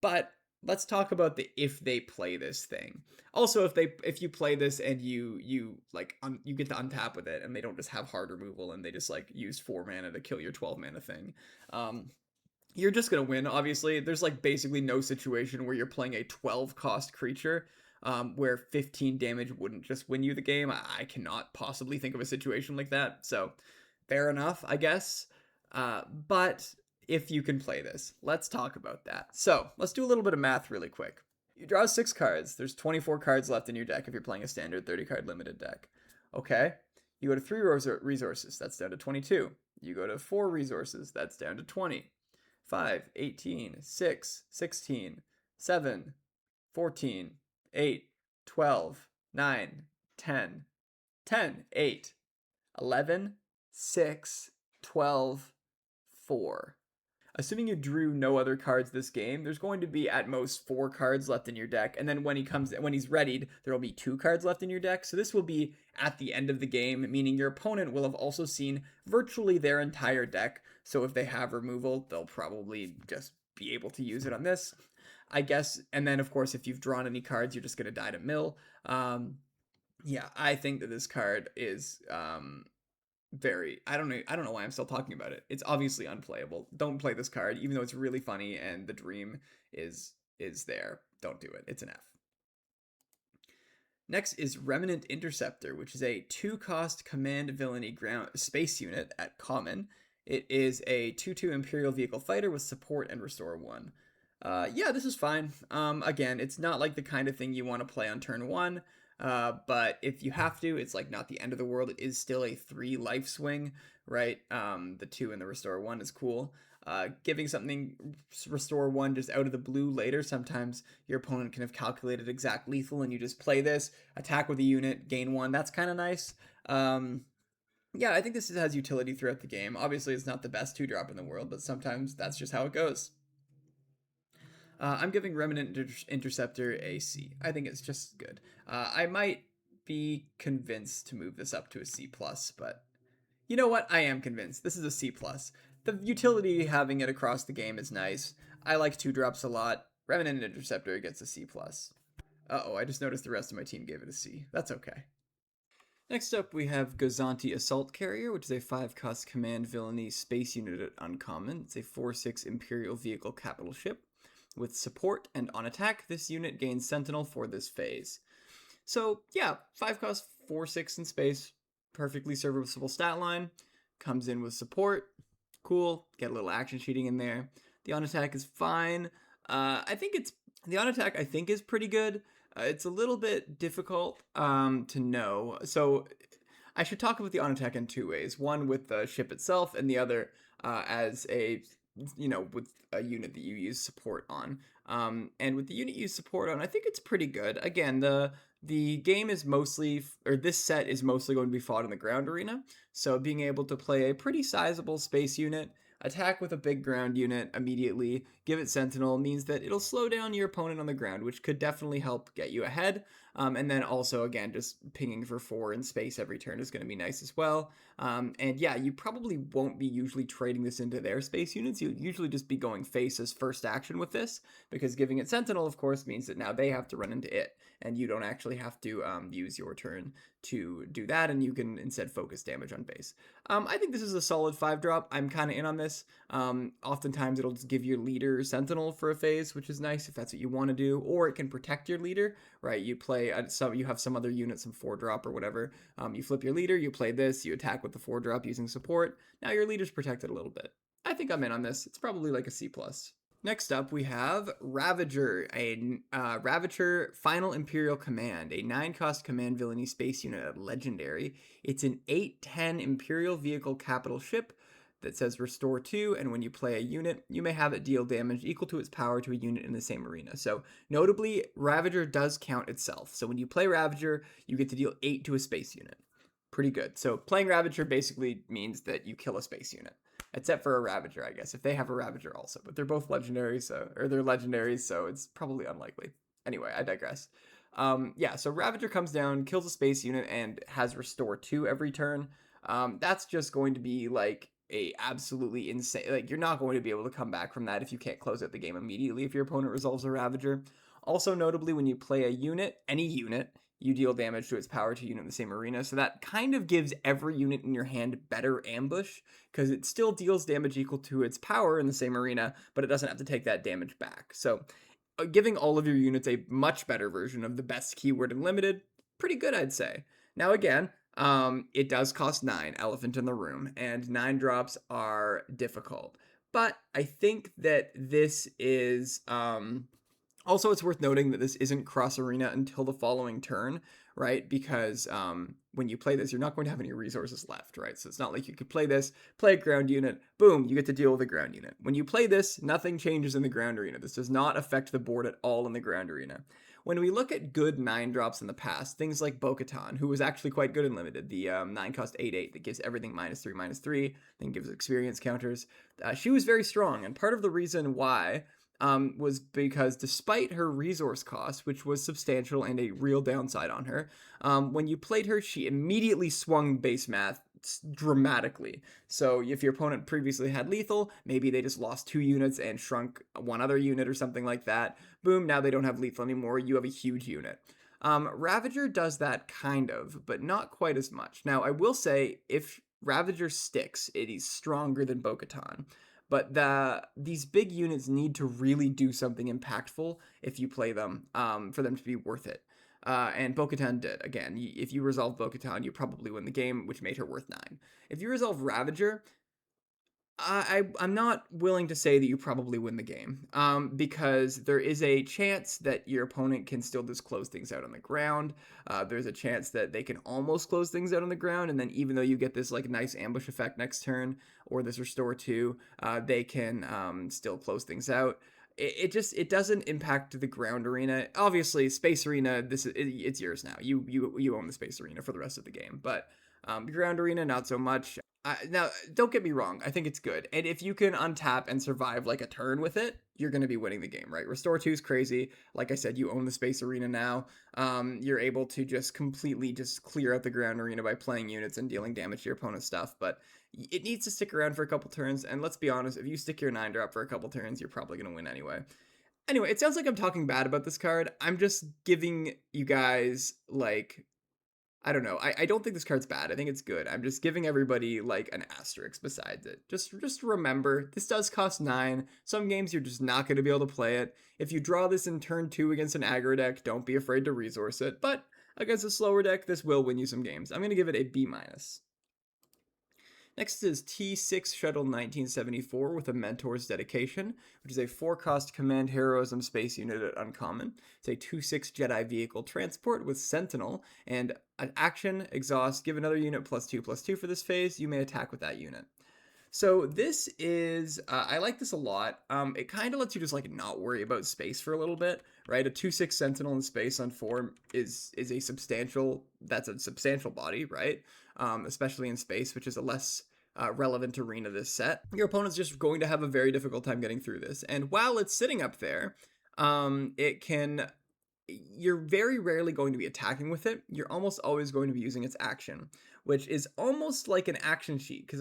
But let's talk about the if they play this thing. Also, if you play this and you like you get to untap with it and they don't just have hard removal and they just like use 4 mana to kill your 12 mana thing, you're just gonna win. Obviously, there's like basically no situation where you're playing a 12 cost creature where 15 damage wouldn't just win you the game. I cannot possibly think of a situation like that. So fair enough, I guess. But if you can play this, let's talk about that. So let's do a little bit of math really quick. You draw 6 cards. There's 24 cards left in your deck if you're playing a standard 30-card limited deck. Okay. You go to 3 resources. That's down to 22. You go to 4 resources. That's down to 20. 5, 18, 6, 16, 7, 14, 8, 12, 9, 10, 10, 8, 11, 6, 12, 4. Assuming you drew no other cards this game, there's going to be at most 4 cards left in your deck, and then when he's readied, there will be 2 cards left in your deck. So this will be at the end of the game, meaning your opponent will have also seen virtually their entire deck. So if they have removal, they'll probably just be able to use it on this, I guess. And then of course, if you've drawn any cards, you're just gonna die to mill. Yeah, I think that this card is I don't know why I'm still talking about it. It's obviously unplayable. Don't play this card, even though it's really funny and the dream is there. Don't do it. It's an F. Next is Remnant Interceptor, which is a 2-cost command villainy ground space unit at common. It is a 2/2 Imperial Vehicle Fighter with support and restore 1. Yeah, this is fine. Again, it's not like the kind of thing you want to play on turn 1. But if you have to, it's like not the end of the world. It is still a 3 life swing, right? The 2 and the restore 1 is cool. Giving something restore 1 just out of the blue later, sometimes your opponent can have calculated exact lethal and you just play this, attack with a unit, gain 1. That's kind of nice. Yeah, I think this has utility throughout the game. Obviously, it's not the best 2-drop in the world, but sometimes that's just how it goes. I'm giving Remnant Interceptor a C. I think it's just good. I might be convinced to move this up to a C+, but you know what? I am convinced. This is a C+. The utility having it across the game is nice. I like 2-drops a lot. Remnant Interceptor gets a C+. Uh-oh, I just noticed the rest of my team gave it a C. That's okay. Next up, we have Gozanti Assault Carrier, which is a 5-cost command villainy space unit at uncommon. It's a 4/6 Imperial Vehicle capital ship. With support and on attack, this unit gains Sentinel for this phase. So yeah, 5 cost, 4/6 in space, perfectly serviceable stat line. Comes in with support, cool. Get a little action sheeting in there. The on attack is fine. I think it's the on attack. I think is pretty good. It's a little bit difficult to know. So I should talk about the on attack in two ways. One with the ship itself, and the other as a with a unit that you use support on. And with the unit you use support on, I think it's pretty good. Again, the game is mostly, or this set is mostly going to be fought in the ground arena. So being able to play a pretty sizable space unit, attack with a big ground unit immediately, give it Sentinel, means that it'll slow down your opponent on the ground, which could definitely help get you ahead. And then also, again, just pinging for 4 in space every turn is going to be nice as well. And yeah, you probably won't be usually trading this into their space units. You'll usually just be going face as first action with this, because giving it Sentinel, of course, means that now they have to run into it, and you don't actually have to use your turn to do that, and you can instead focus damage on base. I think this is a solid 5-drop. I'm kind of in on this. Oftentimes it'll just give your leader Sentinel for a phase, which is nice if that's what you want to do, or it can protect your leader, right? You play you have some other unit, some 4-drop or whatever. You flip your leader, you play this, you attack with the 4-drop using support. Now your leader's protected a little bit. I think I'm in on this. It's probably like a C+. Next up, we have Ravager, a Ravager Final Imperial Command, a 9-cost command villainy space unit at Legendary. It's an 8/10 Imperial Vehicle capital ship that says Restore 2, and when you play a unit, you may have it deal damage equal to its power to a unit in the same arena. So, notably, Ravager does count itself. So when you play Ravager, you get to deal 8 to a space unit. Pretty good. So playing Ravager basically means that you kill a space unit. Except for a Ravager, I guess, if they have a Ravager also. But they're both legendaries, they're legendaries, so it's probably unlikely. Anyway, I digress. Yeah, so Ravager comes down, kills a space unit, and has Restore 2 every turn. That's just going to be like a absolutely insane, like you're not going to be able to come back from that if you can't close out the game immediately if your opponent resolves a Ravager. Also notably, when you play a unit, any unit, you deal damage to its power to a unit in the same arena. So that kind of gives every unit in your hand better ambush, because it still deals damage equal to its power in the same arena, but it doesn't have to take that damage back. So giving all of your units a much better version of the best keyword in Limited, pretty good, I'd say. Now again, it does cost 9, elephant in the room, and 9 drops are difficult. But I think that this is... Also, it's worth noting that this isn't cross arena until the following turn, right? Because when you play this, you're not going to have any resources left, right? So it's not like you could play this, play a ground unit, boom, you get to deal with a ground unit. When you play this, nothing changes in the ground arena. This does not affect the board at all in the ground arena. When we look at good 9-drops in the past, things like Bo-Katan, who was actually quite good in Limited, the 9-cost 8/8 that gives everything -3/-3, then gives experience counters, she was very strong, and part of the reason why was because despite her resource cost, which was substantial and a real downside on her, when you played her, she immediately swung base math dramatically. So if your opponent previously had lethal, maybe they just lost 2 units and shrunk one other unit or something like that. Boom, now they don't have lethal anymore. You have a huge unit. Ravager does that kind of, but not quite as much. Now, I will say, if Ravager sticks, it is stronger than Bo-Katan. But these big units need to really do something impactful if you play them, for them to be worth it. And Bo-Katan did. Again, if you resolve Bo-Katan, you probably win the game, which made her worth 9. If you resolve Ravager, I'm not willing to say that you probably win the game, because there is a chance that your opponent can still just close things out on the ground. There's a chance that they can almost close things out on the ground, and then even though you get this like nice ambush effect next turn, or this Restore 2, they can still close things out. It doesn't impact the ground arena. Obviously, space arena, it's yours now. You own the space arena for the rest of the game, but the ground arena, not so much. Now, don't get me wrong, I think it's good. And if you can untap and survive like a turn with it, you're going to be winning the game, right? Restore 2 is crazy. Like I said, you own the space arena now. You're able to just completely just clear out the ground arena by playing units and dealing damage to your opponent's stuff. But it needs to stick around for a couple turns. And let's be honest, if you stick your 9-drop for a couple turns, you're probably going to win anyway. Anyway, it sounds like I'm talking bad about this card. I'm just giving you guys, like, I don't know. I don't think this card's bad. I think it's good. I'm just giving everybody like an asterisk besides it. Just remember, this does cost 9. Some games you're just not going to be able to play it. If you draw this in turn 2 against an aggro deck, don't be afraid to resource it. But against a slower deck, this will win you some games. I'm going to give it a B-. Next is T6 Shuttle 1974 with a Mentor's Dedication, which is a 4-cost command heroism space unit at uncommon. It's a 2/6 Jedi vehicle transport with Sentinel, and an action, exhaust, give another unit +2/+2 for this phase. You may attack with that unit. So this is, I like this a lot. It kind of lets you just like not worry about space for a little bit, right? A 2/6 Sentinel in space on 4 is a substantial, that's a substantial body, right? Especially in space, which is a less relevant arena this set. Your opponent's just going to have a very difficult time getting through this. And while it's sitting up there, you're very rarely going to be attacking with it. You're almost always going to be using its action, which is almost like an action sheet because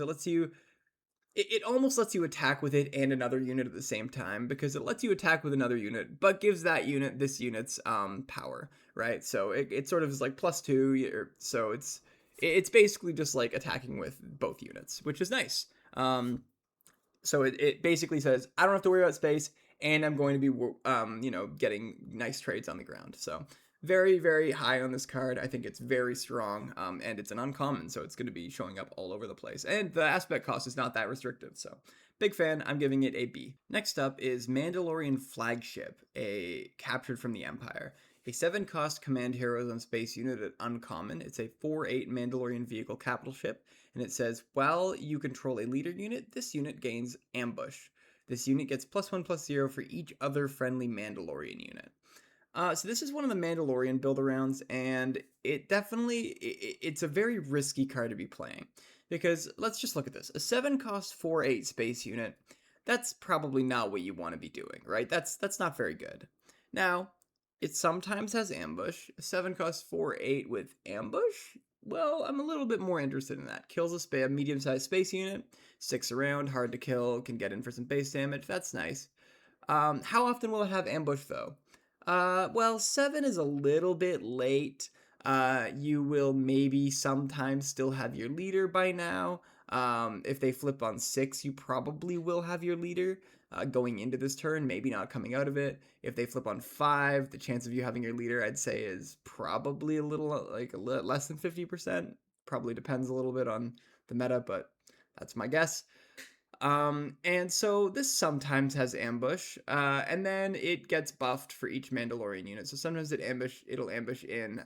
it almost lets you attack with it and another unit at the same time because it lets you attack with another unit, but gives that unit this unit's power, right? So it sort of is like +2, so it's basically just like attacking with both units, which is nice. So it basically says, I don't have to worry about space, and I'm going to be, getting nice trades on the ground. So very, very high on this card. I think it's very strong, and it's an uncommon, so it's going to be showing up all over the place. And the aspect cost is not that restrictive, so big fan. I'm giving it a B. Next up is Mandalorian Flagship, a captured from the Empire. A 7-cost command heroism space unit at uncommon. It's a 4/8 Mandalorian vehicle capital ship, and it says, while you control a leader unit, this unit gains ambush. This unit gets +1/+0 for each other friendly Mandalorian unit. So this is one of the Mandalorian build-arounds, and it's a very risky card to be playing. Because, let's just look at this. A 7-cost 4/8 space unit, that's probably not what you want to be doing, right? That's not very good. Now, it sometimes has ambush. A 7-cost 4/8 with ambush? Well, I'm a little bit more interested in that. Kills a medium-sized space unit, sticks around, hard to kill, can get in for some base damage. That's nice. How often will it have ambush, though? Well, 7 is a little bit late. You will maybe sometimes still have your leader by now. If they flip on 6, you probably will have your leader going into this turn, maybe not coming out of it. If they flip on 5, the chance of you having your leader, I'd say, is probably a little less than 50%. Probably depends a little bit on the meta, but that's my guess. And so this sometimes has ambush, and then it gets buffed for each Mandalorian unit. So sometimes it'll ambush in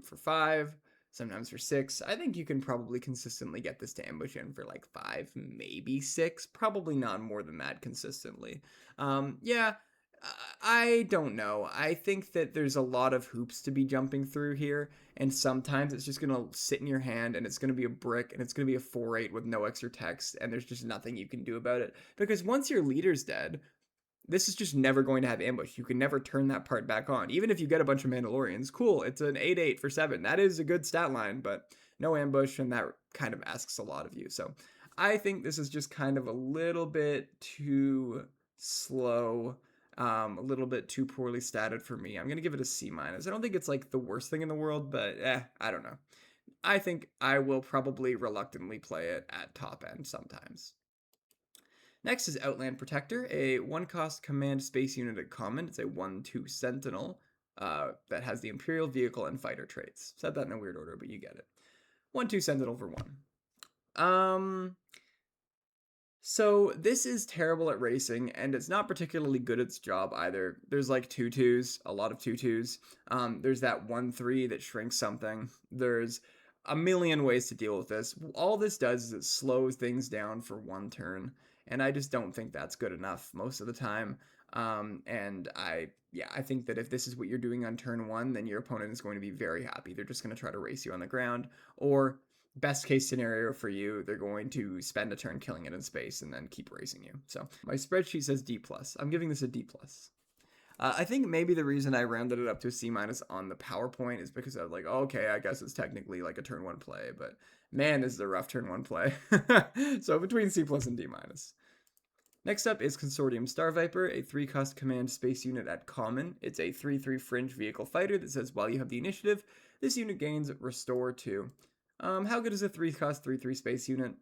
for 5, sometimes for 6. I think you can probably consistently get this to ambush in for like 5, maybe 6, probably not more than that consistently. I don't know. I think that there's a lot of hoops to be jumping through here, and sometimes it's just going to sit in your hand, and it's going to be a brick, and it's going to be a 4/8 with no extra text, and there's just nothing you can do about it. Because once your leader's dead, this is just never going to have ambush. You can never turn that part back on. Even if you get a bunch of Mandalorians, cool, it's an 8/8 for 7. That is a good stat line, but no ambush, and that kind of asks a lot of you. So I think this is just kind of a little bit too slow. A little bit too poorly statted for me. I'm going to give it a C-. I don't think it's like the worst thing in the world, but I don't know. I think I will probably reluctantly play it at top end sometimes. Next is Outland Protector, a 1-cost command space unit at common. It's a 1/2 Sentinel that has the Imperial vehicle and fighter traits. Said that in a weird order, but you get it. 1/2 Sentinel for 1. So this is terrible at racing, and it's not particularly good at its job either. There's like 2/2s, a lot of 2/2s. There's that 1/3 that shrinks something. There's a million ways to deal with this. All this does is it slows things down for 1 turn, and I just don't think that's good enough most of the time. And I think that if this is what you're doing on turn 1, then your opponent is going to be very happy. They're just going to try to race you on the ground, or best case scenario for you, they're going to spend a turn killing it in space and then keep racing you. So my spreadsheet says D+. I'm giving this a D+. I think maybe the reason I rounded it up to a C- on the PowerPoint is because I was like, oh, okay, I guess it's technically like a turn 1 play, but man, this is a rough turn 1 play. So between C+ and D-. Next up is Consortium Star Viper, a 3-cost command space unit at common. It's a 3/3 fringe vehicle fighter that says while you have the initiative, this unit gains Restore 2. How good is a 3-cost 3/3 space unit?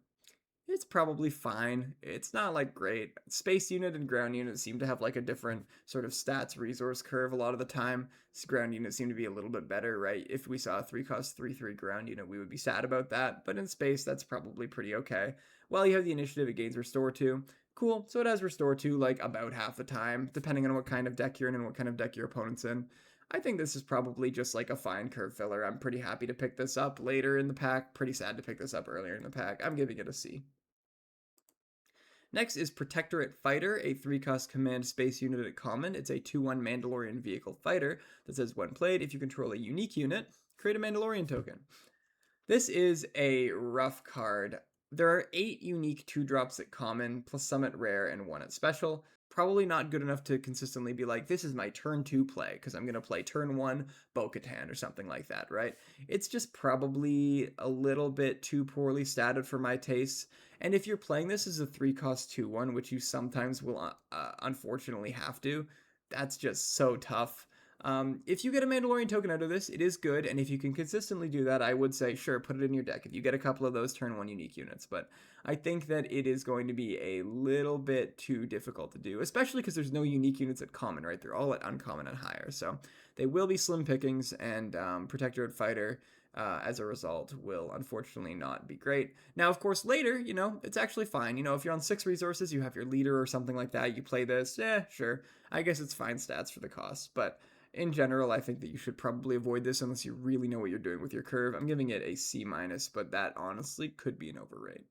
It's probably fine. It's not like great. Space unit and ground unit seem to have like a different sort of stats resource curve a lot of the time. Ground units seem to be a little bit better, right? If we saw a 3-cost 3/3 ground unit, we would be sad about that. But in space, that's probably pretty okay. While you have the initiative, it gains Restore 2. Cool. So it has Restore 2 like about half the time, depending on what kind of deck you're in and what kind of deck your opponent's in. I think this is probably just like a fine curve filler. I'm pretty happy to pick this up later in the pack. Pretty sad to pick this up earlier in the pack. I'm giving it a C. Next is Protectorate Fighter, a 3-cost command space unit at common. It's a 2/1 Mandalorian vehicle fighter that says when played, if you control a unique unit, create a Mandalorian token. This is a rough card. There are 8 unique 2-drops at common, plus some at rare and 1 at special. Probably not good enough to consistently be like, this is my turn 2 play, because I'm going to play turn 1 Bo-Katan or something like that, right? It's just probably a little bit too poorly statted for my tastes. And if you're playing this as a 3-cost 2/1, which you sometimes will unfortunately have to, that's just so tough. If you get a Mandalorian token out of this, it is good, and if you can consistently do that, I would say, sure, put it in your deck if you get a couple of those turn 1 unique units, but I think that it is going to be a little bit too difficult to do, especially because there's no unique units at common, right? They're all at uncommon and higher, so they will be slim pickings, and Protectorate Fighter, as a result, will unfortunately not be great. Now, of course, later, it's actually fine. If you're on 6 resources, you have your leader or something like that, you play this, sure. I guess it's fine stats for the cost, but in general, I think that you should probably avoid this unless you really know what you're doing with your curve. I'm giving it a C-, but that honestly could be an overrate.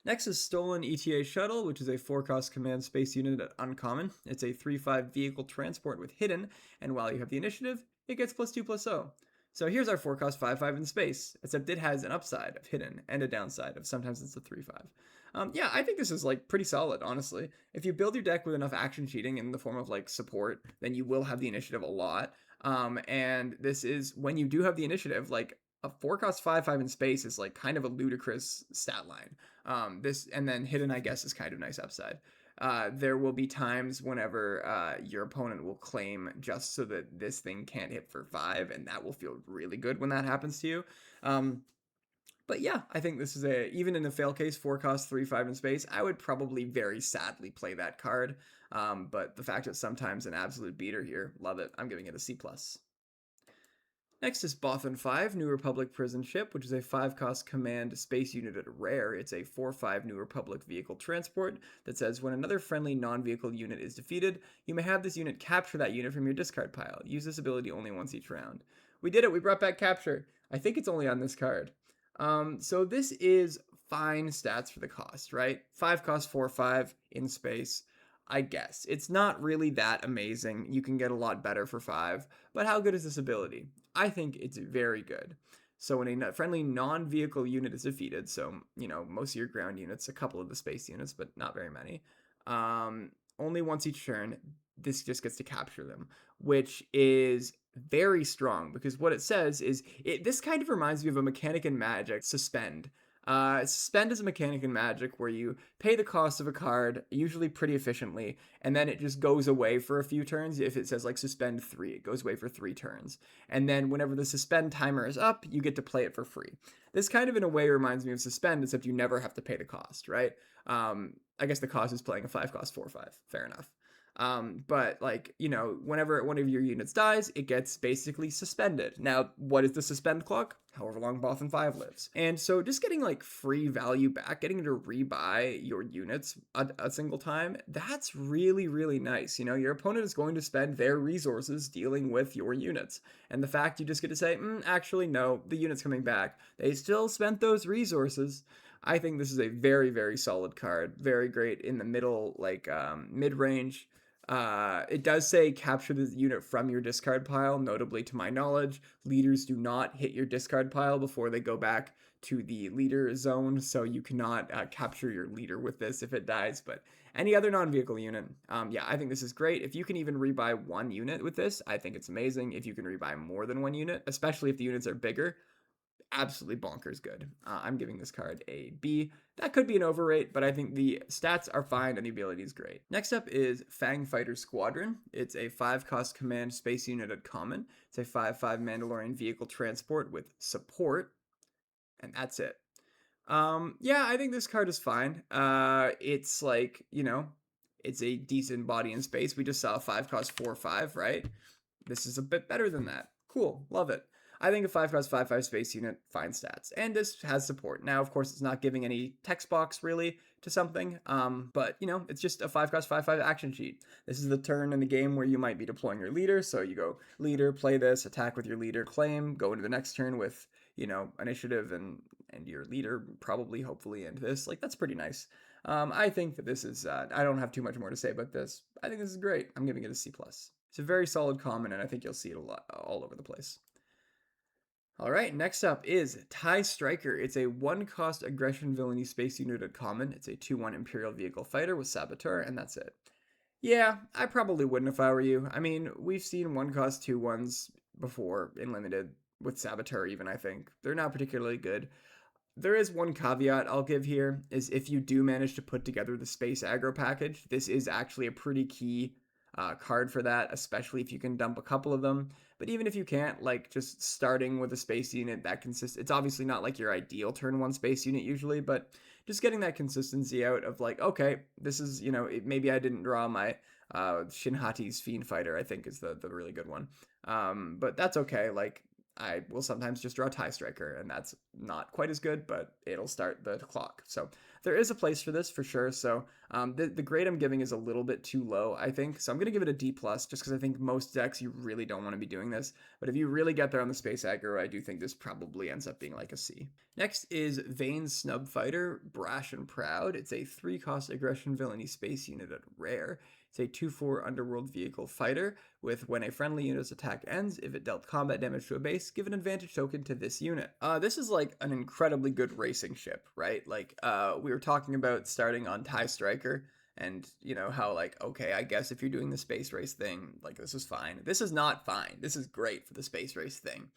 Next is Stolen ETA Shuttle, which is a 4-cost command space unit at uncommon. It's a 3/5 vehicle transport with hidden, and while you have the initiative, it gets +2/+0. So here's our 4-cost 5/5 in space, except it has an upside of hidden and a downside of sometimes it's a 3/5. Yeah, I think this is like pretty solid, honestly. If you build your deck with enough action cheating in the form of like support, then you will have the initiative a lot. And this is when you do have the initiative, like a 4-cost 5/5 in space is like kind of a ludicrous stat line. This and then hidden, I guess, is kind of nice upside. There will be times whenever your opponent will claim just so that this thing can't hit for 5, and that will feel really good when that happens to you. But yeah, I think this is even in the fail case, 4-cost 3/5 in space, I would probably very sadly play that card. But the fact that sometimes an absolute beater here, love it. I'm giving it a C+. Next is Bothan 5, New Republic Prison Ship, which is a 5-cost command space unit at rare. It's a 4/5 New Republic vehicle transport that says when another friendly non-vehicle unit is defeated, you may have this unit capture that unit from your discard pile. Use this ability only once each round. We did it. We brought back capture. I think it's only on this card. So this is fine stats for the cost, right? 5-cost 4/5 in space. I guess. It's not really that amazing. You can get a lot better for 5. But how good is this ability? I think it's very good. So when a friendly non-vehicle unit is defeated, so, most of your ground units, a couple of the space units, but not very many, only once each turn, this just gets to capture them, which is very strong because what it says is, this kind of reminds me of a mechanic in Magic, Suspend. Suspend is a mechanic in Magic where you pay the cost of a card, usually pretty efficiently, and then it just goes away for a few turns. If it says like suspend 3, it goes away for 3 turns. And then whenever the suspend timer is up, you get to play it for free. This kind of in a way reminds me of Suspend, except you never have to pay the cost, right? I guess the cost is playing a 5-cost 4/5. Fair enough. But whenever one of your units dies, it gets basically suspended. Now, what is the suspend clock? However long Bothan 5 lives. And so just getting like free value back, getting to rebuy your units a single time, that's really, really nice. Your opponent is going to spend their resources dealing with your units. And the fact you just get to say, actually, no, the unit's coming back. They still spent those resources. I think this is a very, very solid card. Very great in the middle, mid-range. It does say capture the unit from your discard pile. Notably, to my knowledge, leaders do not hit your discard pile before they go back to the leader zone, so you cannot capture your leader with this if it dies. But any other non-vehicle unit, I think this is great. If you can even rebuy 1 unit with this, I think it's amazing. If you can rebuy more than 1 unit, especially if the units are bigger, absolutely bonkers good. I'm giving this card a B. That could be an overrate, but I think the stats are fine and the ability is great. Next up is Fang Fighter Squadron. It's a 5-cost command space unit at common. It's a 5/5 Mandalorian vehicle transport with support, and that's it. Yeah, I think this card is fine. It's like, it's a decent body in space. We just saw a 5-cost 4/5, right? This is a bit better than that. Cool, love it. I think a 5-cost 5/5 space unit, fine stats. And this has support. Now, of course, it's not giving any text box really to something, but it's just a 5-cost 5/5 action sheet. This is the turn in the game where you might be deploying your leader. So you go leader, play this, attack with your leader, claim, go into the next turn with, initiative and your leader probably, hopefully, into this. Like, that's pretty nice. I think that this is, I don't have too much more to say about this. I think this is great. I'm giving it a C+. It's a very solid common, and I think you'll see it a lot all over the place. All right, next up is TIE Striker. It's a 1-cost aggression villainy space unit at common. It's a 2/1 Imperial vehicle fighter with Saboteur, and that's it. Yeah, I probably wouldn't if I were you. I mean, we've seen 1-cost 2/1s before in Limited with Saboteur even, I think. They're not particularly good. There is one caveat I'll give here, is if you do manage to put together the space aggro package, this is actually a pretty key card for that, especially if you can dump a couple of them. But even if you can't, like, just starting with a space unit that consists, it's obviously not like your ideal turn 1 space unit usually, but just getting that consistency out of like, okay, this is, maybe I didn't draw my Shinhati's Fiend Fighter, I think is the really good one. But that's okay. Like, I will sometimes just draw TIE Striker, and that's not quite as good, but it'll start the clock. So there is a place for this for sure. So the grade I'm giving is a little bit too low, I think. So I'm going to give it a D+, just because I think most decks you really don't want to be doing this. But if you really get there on the space aggro, I do think this probably ends up being like a C. Next is Vane's Snub Fighter, Brash and Proud. It's a 3-cost aggression villainy space unit at rare. It's a 2/4 underworld vehicle fighter with when a friendly unit's attack ends, if it dealt combat damage to a base, give an advantage token to this unit. This is like an incredibly good racing ship, right? Like, we were talking about starting on TIE Striker and, how like, okay, I guess if you're doing the space race thing, like, this is fine. This is not fine. This is great for the space race thing.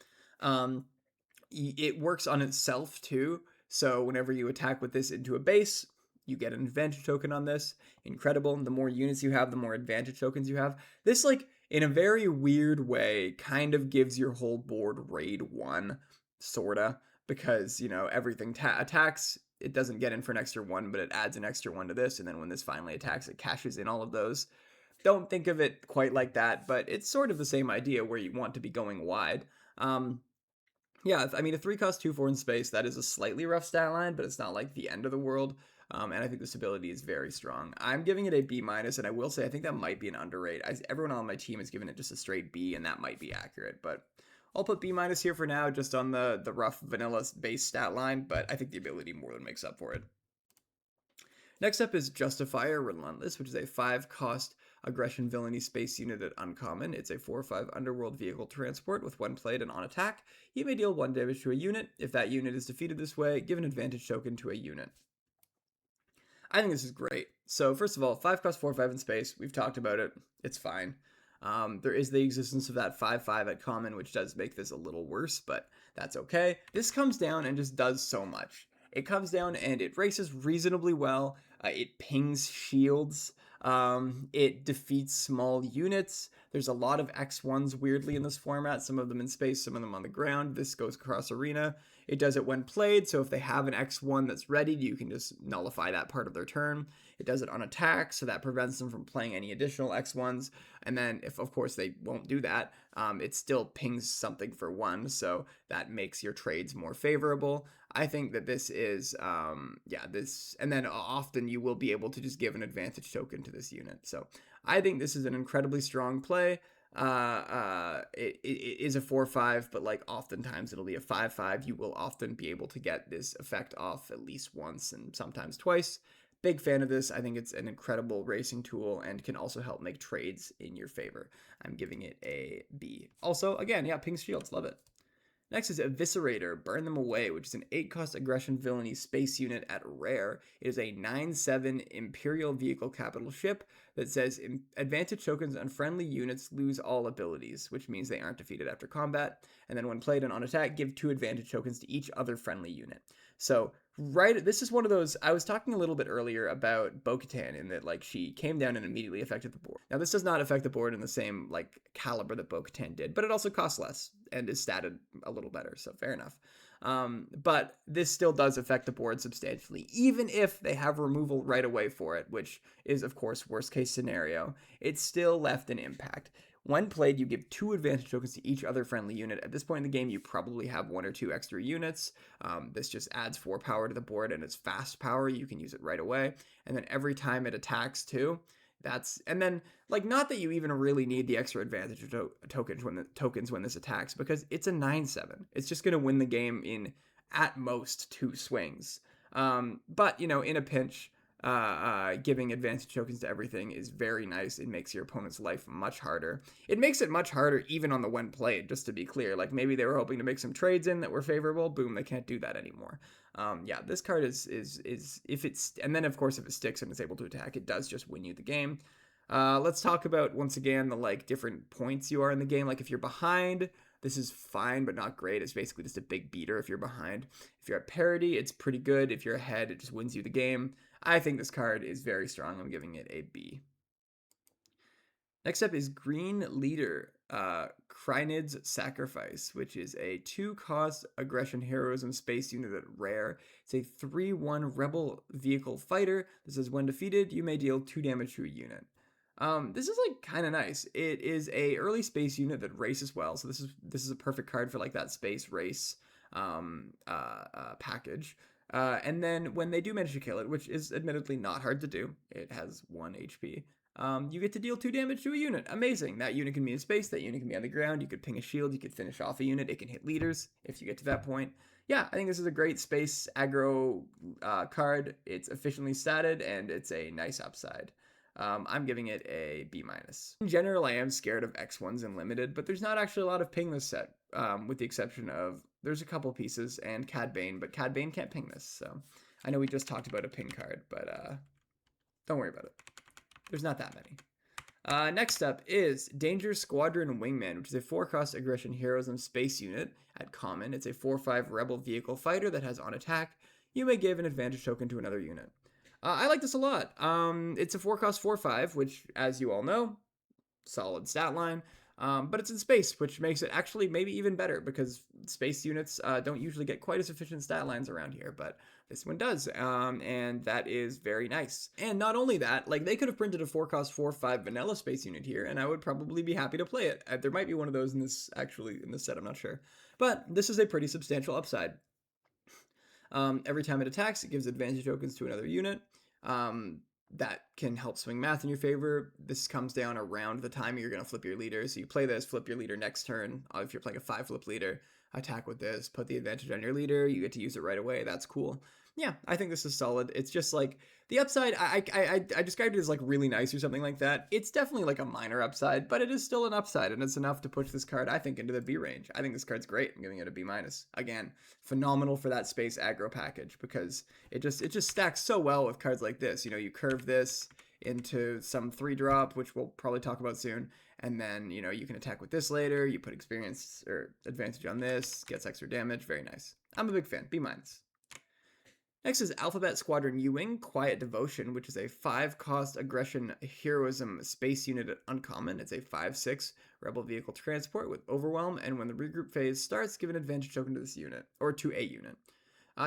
It works on itself too. So whenever you attack with this into a base, you get an advantage token on this. Incredible. The more units you have, the more advantage tokens you have. This, like, in a very weird way, kind of gives your whole board raid 1, sorta. Because, everything attacks, it doesn't get in for an extra 1, but it adds an extra 1 to this. And then when this finally attacks, it cashes in all of those. Don't think of it quite like that, but it's sort of the same idea where you want to be going wide. Yeah, I mean, a 3-cost 2/4 in space, that is a slightly rough stat line, but it's not like the end of the world. And I think this ability is very strong. I'm giving it a B-, and I will say I think that might be an underrate. Everyone on my team is giving it just a straight B, and that might be accurate. But I'll put B- here for now, just on the rough vanilla base stat line, but I think the ability more than makes up for it. Next up is Justifier Relentless, which is a 5-cost aggression villainy space unit at uncommon. It's a 4/5 underworld vehicle transport with when played and on attack. You may deal 1 damage to a unit. If that unit is defeated this way, give an advantage token to a unit. I think this is great. So first of all, 5-cost 4/5 in space. We've talked about it. It's fine. There is the existence of that 5/5 at common, which does make this a little worse, but that's okay. This comes down and just does so much. It comes down and it races reasonably well. It pings shields. It defeats small units. There's a lot of X1s weirdly in this format, some of them in space, some of them on the ground. This goes across arena. It does it when played, so if they have an X1 that's ready, you can just nullify that part of their turn. It does it on attack, so that prevents them from playing any additional X1s. And then, if of course they won't do that, it still pings something for 1, so that makes your trades more favorable. I think that this is, this, and then often you will be able to just give an advantage token to this unit. So I think this is an incredibly strong play. It is a 4/5, but like oftentimes it'll be a 5/5. You will often be able to get this effect off at least once and sometimes twice. Big fan of this. I think it's an incredible racing tool and can also help make trades in your favor. I'm giving it a B. Also, again, yeah, ping shields, love it. Next is Eviscerator, Burn Them Away, which is an 8-cost aggression villainy space unit at rare. It is a 9/7 Imperial Vehicle Capital Ship that says advantage tokens on friendly units lose all abilities, which means they aren't defeated after combat. And then when played and on attack, give 2 advantage tokens to each other friendly unit. So, this is one of those, I was talking a little bit earlier about Bo-Katan in that, like, she came down and immediately affected the board. Now, this does not affect the board in the same, like, caliber that Bo-Katan did, but it also costs less and is statted a little better, so fair enough. But this still does affect the board substantially, even if they have removal right away for it, which is, of course, worst case scenario. It's still left an impact. When played, you give 2 advantage tokens to each other friendly unit. At this point in the game, you probably have 1 or 2 extra units. This just adds 4 power to the board, and it's fast power. You can use it right away. And then every time it attacks, too, and then, like, not that you even really need the extra advantage tokens when this attacks, because it's a 9/7. It's just going to win the game in, at most, 2 swings. But, you know, in a pinch, giving advantage tokens to everything is very nice. It makes your opponent's life much harder. It makes it much harder even on the when played, just to be clear. Like, maybe they were hoping to make some trades in that were favorable. Boom, they can't do that anymore. Yeah, this card is if it's, and then of course if it sticks and it's able to attack, it does just win you the game. Let's talk about, once again, the, like, different points you are in the game. Like, if you're behind, this is fine, but not great. It's basically just a big beater if you're behind. If you're at parity, it's pretty good. If you're ahead, it just wins you the game. I think this card is very strong. I'm giving it a B. Next up is Green Leader, Krynid's Sacrifice, which is a 2-cost aggression heroism space unit at rare. It's a 3/1 rebel vehicle fighter. This is when defeated, you may deal 2 damage to a unit. This is, like, kind of nice. It is a early space unit that races well, so this is a perfect card for, like, that space race package. And then when they do manage to kill it, which is admittedly not hard to do, it has 1 HP. You get to deal 2 damage to a unit. Amazing. That unit can be in space. That unit can be on the ground. You could ping a shield. You could finish off a unit. It can hit leaders if you get to that point. Yeah, I think this is a great space aggro card. It's efficiently statted, and it's a nice upside. I'm giving it a B-. In general, I am scared of X1s in Limited, but there's not actually a lot of ping this set, with the exception of there's a couple pieces and Cad Bane, but Cad Bane can't ping this, so I know we just talked about a ping card, but don't worry about it. There's not that many. Next up is Danger Squadron Wingman, which is a 4-cost aggression heroism space unit at common. It's a 4/5 rebel vehicle fighter that has on attack, you may give an advantage token to another unit. I like this a lot. It's a 4-cost 4/5, which, as you all know, solid stat line. But it's in space, which makes it actually maybe even better, because space units don't usually get quite as efficient stat lines around here, but this one does, and that is very nice. And not only that, like, they could have printed a 4-cost 4/5 vanilla space unit here, and I would probably be happy to play it. There might be one of those in this set, I'm not sure. But this is a pretty substantial upside. Every time it attacks, it gives advantage tokens to another unit. That can help swing math in your favor. This comes down around the time you're going to flip your leader. So you play this, flip your leader next turn. If you're playing a 5-flip leader, attack with this, put the advantage on your leader. You get to use it right away. That's cool. Yeah, I think this is solid. It's just like the upside, I described it as like really nice or something like that. It's definitely like a minor upside, but it is still an upside, and it's enough to push this card, I think, into the B range. I think this card's great. I'm giving it a B-. Again, phenomenal for that space aggro package, because it just stacks so well with cards like this. You know, you curve this into some 3-drop, which we'll probably talk about soon, and then, you know, you can attack with this later. You put experience or advantage on this, gets extra damage. Very nice. I'm a big fan. B-. Next is Alphabet Squadron U-Wing, Quiet Devotion, which is a 5-cost aggression heroism space unit at uncommon. It's a 5/6 rebel vehicle transport with overwhelm, and when the regroup phase starts, give an advantage token to this unit, or to a unit.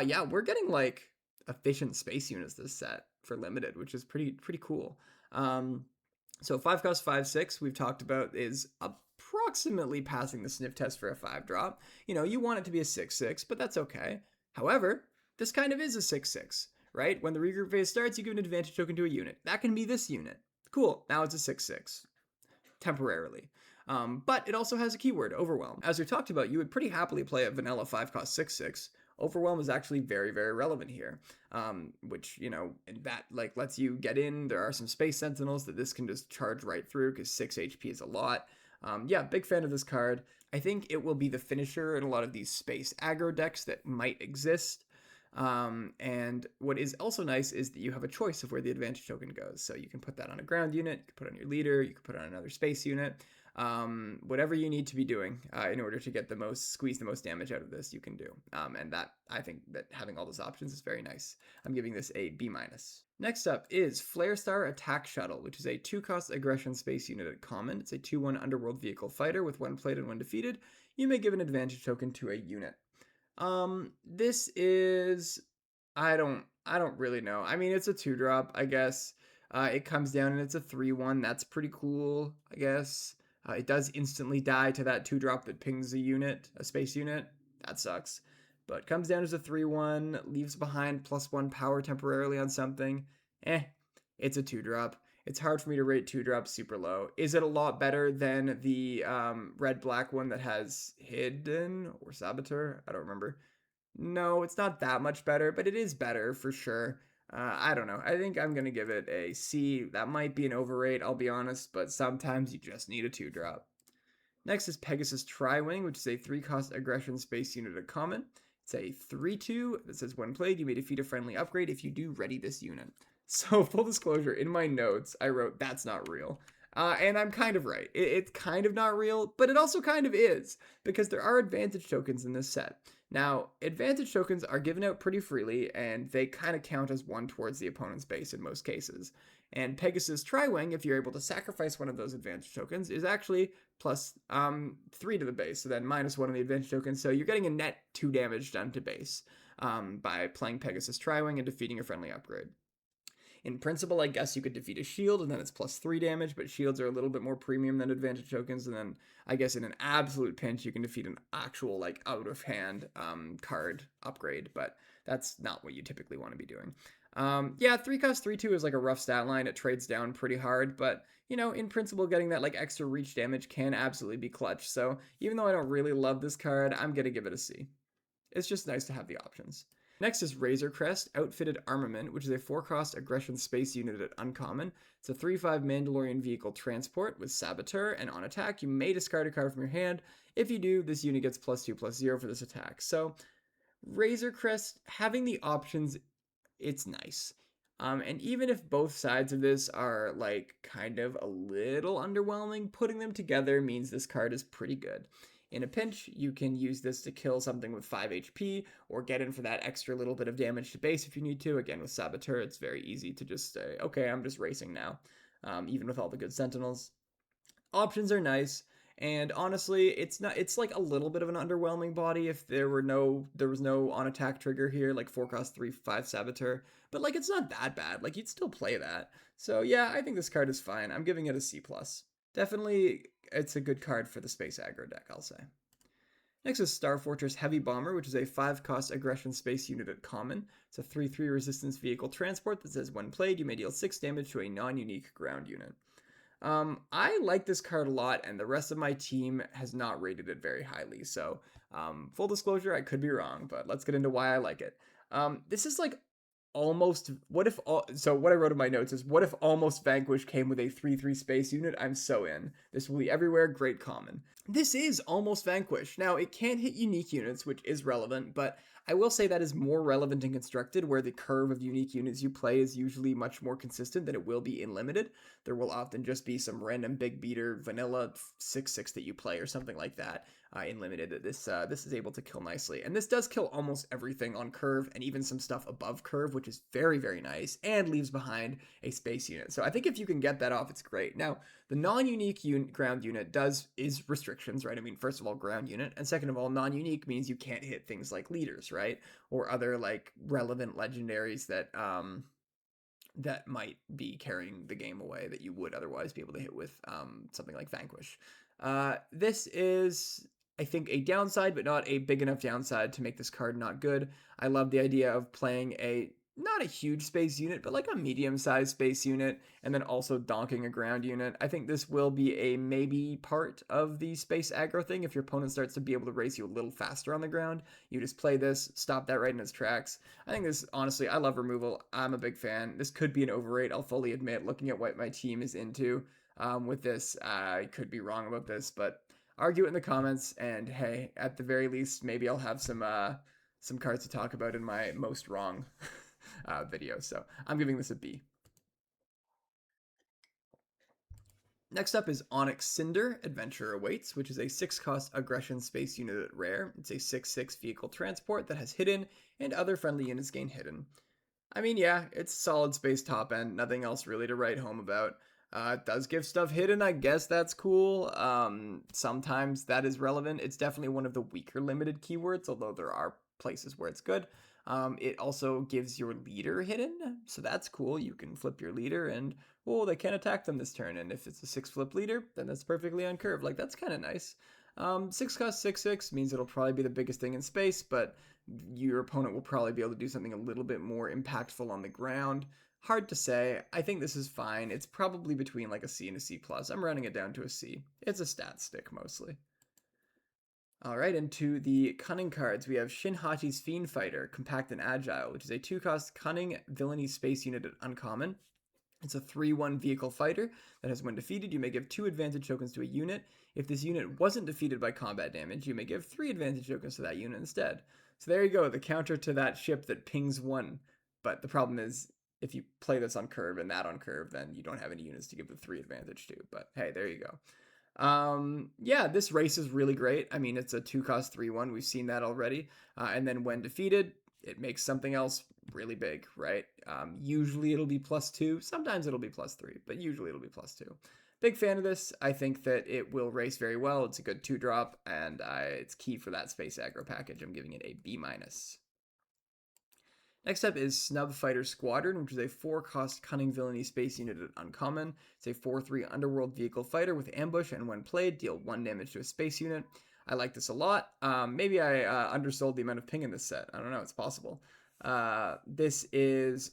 Yeah, we're getting like efficient space units this set for Limited, which is pretty cool. So 5-cost 5/6 we've talked about is approximately passing the sniff test for a 5-drop. You know, you want it to be a 6/6, but that's okay. However, this kind of is a 6/6, right? When the regroup phase starts, you give an advantage token to a unit. That can be this unit. Cool, now it's a 6/6, temporarily. But it also has a keyword, Overwhelm. As we talked about, you would pretty happily play a vanilla 5-cost 6/6. Overwhelm is actually very, very relevant here, which, you know, that like lets you get in. There are some space sentinels that this can just charge right through, because 6 HP is a lot. Yeah, big fan of this card. I think it will be the finisher in a lot of these space aggro decks that might exist. And what is also nice is that you have a choice of where the advantage token goes. So you can put that on a ground unit, you can put it on your leader, you can put it on another space unit. Whatever you need to be doing in order to get squeeze the most damage out of this, you can do. And that, I think that having all those options is very nice. I'm giving this a B-. Next up is Flare Star Attack Shuttle, which is a 2-cost aggression space unit at common. It's a 2/1 underworld vehicle fighter with 1 played and 1 defeated. You may give an advantage token to a unit. This is, I don't really know. I mean, it's a 2-drop, I guess. It comes down and it's a 3/1. That's pretty cool, I guess. It does instantly die to that 2-drop that pings a space unit. That sucks. But comes down as a 3/1, leaves behind +1 power temporarily on something. It's a 2-drop. It's hard for me to rate 2-drops super low. Is it a lot better than the red-black one that has Hidden or Saboteur? I don't remember. No, it's not that much better, but it is better for sure. I don't know. I think I'm going to give it a C. That might be an overrate, I'll be honest, but sometimes you just need a 2-drop. Next is Pegasus Tri-Wing, which is a 3-cost aggression space unit at common. It's a 3/2 that says when played, you may defeat a friendly upgrade if you do ready this unit. So, full disclosure, in my notes, I wrote, that's not real. And I'm kind of right. It's kind of not real, but it also kind of is, because there are advantage tokens in this set. Now, advantage tokens are given out pretty freely, and they kind of count as 1 towards the opponent's base in most cases. And Pegasus Tri-Wing, if you're able to sacrifice one of those advantage tokens, is actually plus 3 to the base, so then -1 on the advantage token, so you're getting a net 2 damage done to base by playing Pegasus Tri-Wing and defeating a friendly upgrade. In principle, I guess you could defeat a shield, and then it's +3 damage, but shields are a little bit more premium than advantage tokens, and then I guess in an absolute pinch, you can defeat an actual, like, out-of-hand card upgrade, but that's not what you typically want to be doing. Yeah, 3-cost 3/2 is like a rough stat line. It trades down pretty hard, but, you know, in principle, getting that, like, extra reach damage can absolutely be clutch, so even though I don't really love this card, I'm gonna give it a C. It's just nice to have the options. Next is Razor Crest, Outfitted Armament, which is a 4-cost aggression space unit at uncommon. It's a 3/5 Mandalorian vehicle transport with Saboteur, and on attack, you may discard a card from your hand. If you do, this unit gets +2/+0 for this attack. So, Razor Crest, having the options, it's nice. And even if both sides of this are, like, kind of a little underwhelming, putting them together means this card is pretty good. In a pinch, you can use this to kill something with 5 HP, or get in for that extra little bit of damage to base if you need to. Again, with Saboteur, it's very easy to just say, okay, I'm just racing now, even with all the good Sentinels. Options are nice, and honestly, it's like a little bit of an underwhelming body if there was no on-attack trigger here, like 4-cost 3/5 Saboteur, but, like, it's not that bad. Like, you'd still play that. So, yeah, I think this card is fine. I'm giving it a C+. Definitely, it's a good card for the space aggro deck, I'll say. Next is Star Fortress Heavy Bomber, which is a 5-cost aggression space unit at common. It's a 3/3 resistance vehicle transport that says when played, you may deal 6 damage to a non-unique ground unit. I like this card a lot, and the rest of my team has not rated it very highly, so full disclosure, I could be wrong, but let's get into why I like it. This is like almost, what I wrote in my notes is, what if Almost Vanquish came with a 3/3 space unit? I'm so in. This will be everywhere, great common. This is Almost Vanquish. Now, it can't hit unique units, which is relevant, but I will say that is more relevant in Constructed, where the curve of unique units you play is usually much more consistent than it will be in Limited. There will often just be some random big beater vanilla 6/6 that you play or something like that in Limited that this is able to kill nicely. And this does kill almost everything on curve, and even some stuff above curve, which is very, very nice, and leaves behind a space unit. So I think if you can get that off, it's great. Now, the non-unique ground unit is restrictions, right? I mean, first of all, ground unit, and second of all, non-unique means you can't hit things like leaders, right? Or other, like, relevant legendaries that might be carrying the game away that you would otherwise be able to hit with something like Vanquish. This is, I think, a downside, but not a big enough downside to make this card not good. I love the idea of playing not a huge space unit, but like a medium-sized space unit, and then also donking a ground unit. I think this will be a maybe part of the space aggro thing. If your opponent starts to be able to race you a little faster on the ground, you just play this, stop that right in its tracks. I think this, honestly, I love removal. I'm a big fan. This could be an overrate, I'll fully admit, looking at what my team is into with this. I could be wrong about this, but argue it in the comments, and hey, at the very least, maybe I'll have some cards to talk about in my most wrong video. So I'm giving this a B. Next up is Onyx Cinder, Adventure Awaits, which is a 6-cost aggression space unit at rare. It's a 6/6 vehicle transport that has hidden, and other friendly units gain hidden. I mean, yeah, it's solid space top end, nothing else really to write home about. It does give stuff hidden, I guess that's cool. Sometimes that is relevant. It's definitely one of the weaker limited keywords, although there are places where it's good. It also gives your leader hidden, so that's cool. You can flip your leader and, oh, they can't attack them this turn, and if it's a 6-flip leader, then that's perfectly uncurved. Like, that's kind of nice. 6-cost 6/6 means it'll probably be the biggest thing in space, but your opponent will probably be able to do something a little bit more impactful on the ground. Hard to say. I think this is fine. It's probably between like a C and a C+. I'm running it down to a C. It's a stat stick mostly. All right, into the cunning cards, we have Shinhachi's Fiend Fighter, Compact and Agile, which is a 2-cost cunning villainy space unit at uncommon. It's a 3/1 vehicle fighter that has, when defeated, you may give 2 advantage tokens to a unit. If this unit wasn't defeated by combat damage, you may give 3 advantage tokens to that unit instead. So there you go, the counter to that ship that pings 1. But the problem is, if you play this on curve and that on curve, then you don't have any units to give the 3 advantage to. But hey, there you go. Yeah, this race is really great. I mean, it's a 2-cost 3/1. We've seen that already. And then when defeated, it makes something else really big, right? Usually it'll be +2. Sometimes it'll be +3, but usually it'll be +2. Big fan of this. I think that it will race very well. It's a good 2-drop, and it's key for that space aggro package. I'm giving it a B-. Next up is Snub Fighter Squadron, which is a 4-cost cunning villainy space unit at uncommon. It's a 4/3 underworld vehicle fighter with ambush, and when played, deal 1 damage to a space unit. I like this a lot. Maybe I undersold the amount of ping in this set. I don't know, it's possible. This is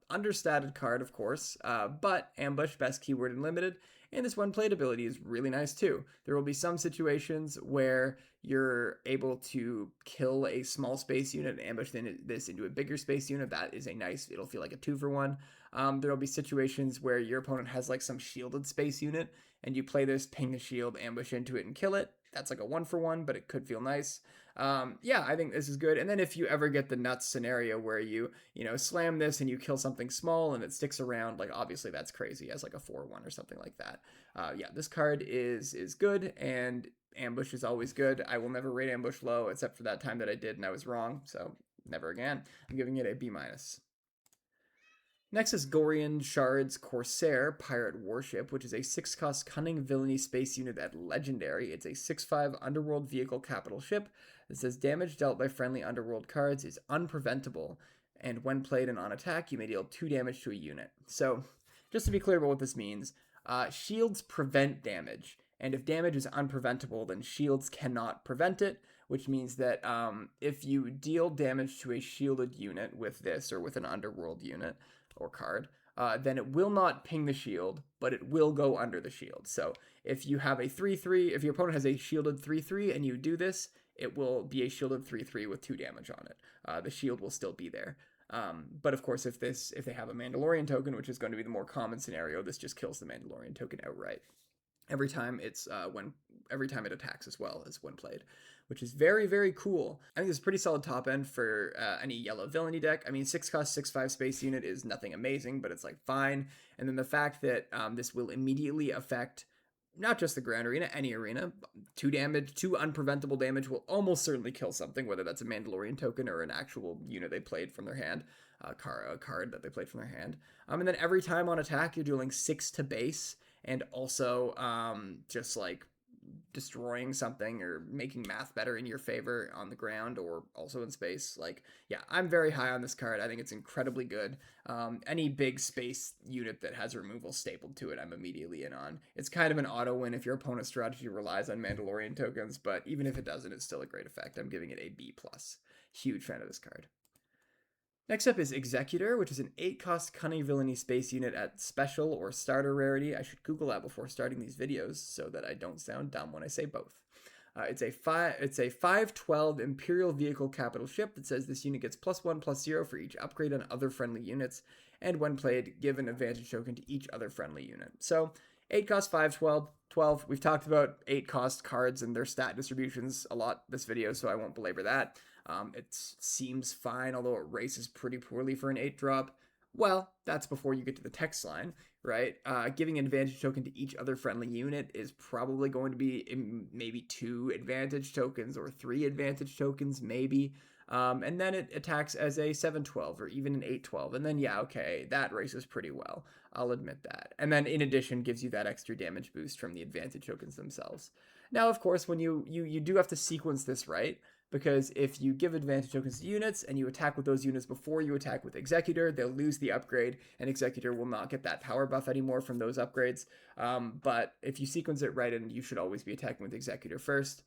understated card, of course, but ambush, best keyword in limited, and this when played ability is really nice too. There will be some situations where you're able to kill a small space unit and ambush this into a bigger space unit. That is a nice, it'll feel like a 2-for-1. There will be situations where your opponent has like some shielded space unit and you play this, ping the shield, ambush into it, and kill it. That's like a 1-for-1, but it could feel nice. Yeah, I think this is good. And then if you ever get the nuts scenario where you slam this and you kill something small and it sticks around, like obviously that's crazy as like a 4/1 or something like that. Yeah, this card is good, and ambush is always good. I will never rate ambush low except for that time that I did and I was wrong, so never again. I'm giving it a B-. Next is Gorian Shard's Corsair Pirate Warship, which is a 6-cost cunning villainy space unit at legendary. It's a 6/5 underworld vehicle capital ship that says damage dealt by friendly underworld cards is unpreventable, and when played and on attack, you may deal 2 damage to a unit. So, just to be clear about what this means, shields prevent damage, and if damage is unpreventable, then shields cannot prevent it, which means that if you deal damage to a shielded unit with this or with an underworld unit or card, then it will not ping the shield, but it will go under the shield. So if you have a 3/3, if your opponent has a shielded 3/3 and you do this, it will be a shielded 3/3 with 2 damage on it. The shield will still be there. But of course, if they have a Mandalorian token, which is going to be the more common scenario, this just kills the Mandalorian token outright. Every time it attacks as well as when played, which is very, very cool. I think it's a pretty solid top end for any yellow villainy deck. I mean, 6-cost 6/5 space unit is nothing amazing, but it's like fine. And then the fact that this will immediately affect not just the ground arena, any arena. 2 damage, 2 unpreventable damage will almost certainly kill something, whether that's a Mandalorian token or an actual unit they played from their hand, a card that they played from their hand. And then every time on attack, you're dealing 6 to base, and also just like destroying something or making math better in your favor on the ground or also in space. Like, yeah, I'm very high on this card. I think it's incredibly good. Any big space unit that has removal stapled to it, I'm immediately in on. It's kind of an auto win if your opponent's strategy relies on Mandalorian tokens, but even if it doesn't, it's still a great effect. I'm giving it a B+. Huge fan of this card. Next up is Executor, which is an 8-cost cunning villainy space unit at special or starter rarity. I should Google that before starting these videos so that I don't sound dumb when I say both. It's a 5/12 Imperial vehicle capital ship that says this unit gets +1/+0 for each upgrade on other friendly units, and when played, give an advantage token to each other friendly unit. So 8 cost 5/12, 12. We've talked about 8 cost cards and their stat distributions a lot this video, so I won't belabor that. It seems fine, although it races pretty poorly for an 8 drop. Well, that's before you get to the text line, right? Giving an advantage token to each other friendly unit is probably going to be maybe 2 advantage tokens or 3 advantage tokens, maybe. And then it attacks as a 7/12 or even an 8/12. And then, yeah, okay, that races pretty well. I'll admit that. And then, in addition, gives you that extra damage boost from the advantage tokens themselves. Now, of course, when you do have to sequence this right, because if you give advantage tokens to units and you attack with those units before you attack with Executor, they'll lose the upgrade, and Executor will not get that power buff anymore from those upgrades. But if you sequence it right, and you should always be attacking with Executor first,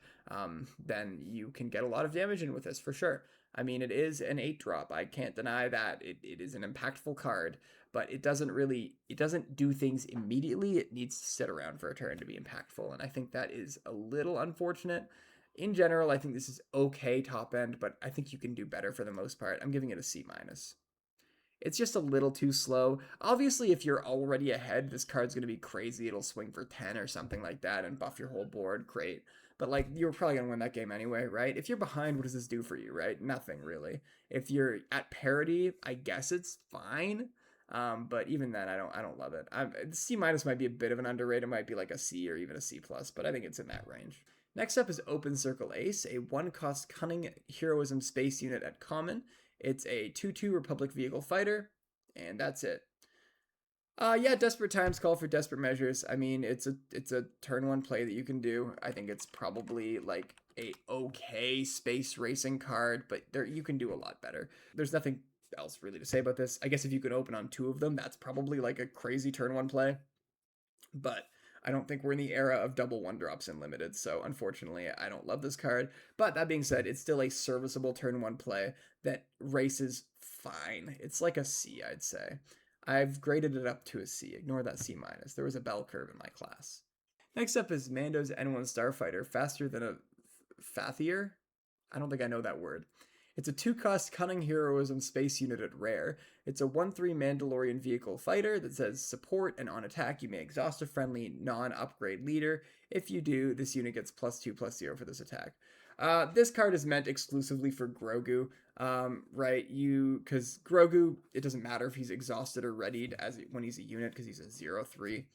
then you can get a lot of damage in with this, for sure. I mean, it is an 8 drop. I can't deny that. It is an impactful card, but it doesn't do things immediately. It needs to sit around for a turn to be impactful, and I think that is a little unfortunate. In general, I think this is okay top end, but I think you can do better for the most part. I'm giving it a C-. It's just a little too slow. Obviously, if you're already ahead, this card's going to be crazy. It'll swing for 10 or something like that and buff your whole board. Great. But, like, you're probably going to win that game anyway, right? If you're behind, what does this do for you, right? Nothing, really. If you're at parity, I guess it's fine. But even then, I don't love it. C- might be a bit of an underrated. It might be like a C or even a C+, but I think it's in that range. Next up is Open Circle Ace, a 1-cost Cunning Heroism Space unit at common. It's a 2/2 Republic Vehicle Fighter, and that's it. Yeah, desperate times call for desperate measures. I mean, it's a turn 1 play that you can do. I think it's probably like a okay space racing card, but you can do a lot better. There's nothing else really to say about this. I guess if you could open on 2 of them, that's probably like a crazy turn 1 play. But I don't think we're in the era of double 1-drops in Limited, so unfortunately I don't love this card. But that being said, it's still a serviceable turn 1 play that races fine. It's like a C, I'd say. I've graded it up to a C. Ignore that C-. There was a bell curve in my class. Next up is Mando's N1 Starfighter, faster than a Fathier? I don't think I know that word. It's a 2-cost Cunning Heroism Space unit at rare. It's a 1/3 Mandalorian vehicle fighter that says support, and on attack you may exhaust a friendly non-upgrade leader. If you do, this unit gets +2/+0 for this attack. This card is meant exclusively for Grogu, right? Because Grogu, it doesn't matter if he's exhausted or readied when he's a unit, because he's a 0/3.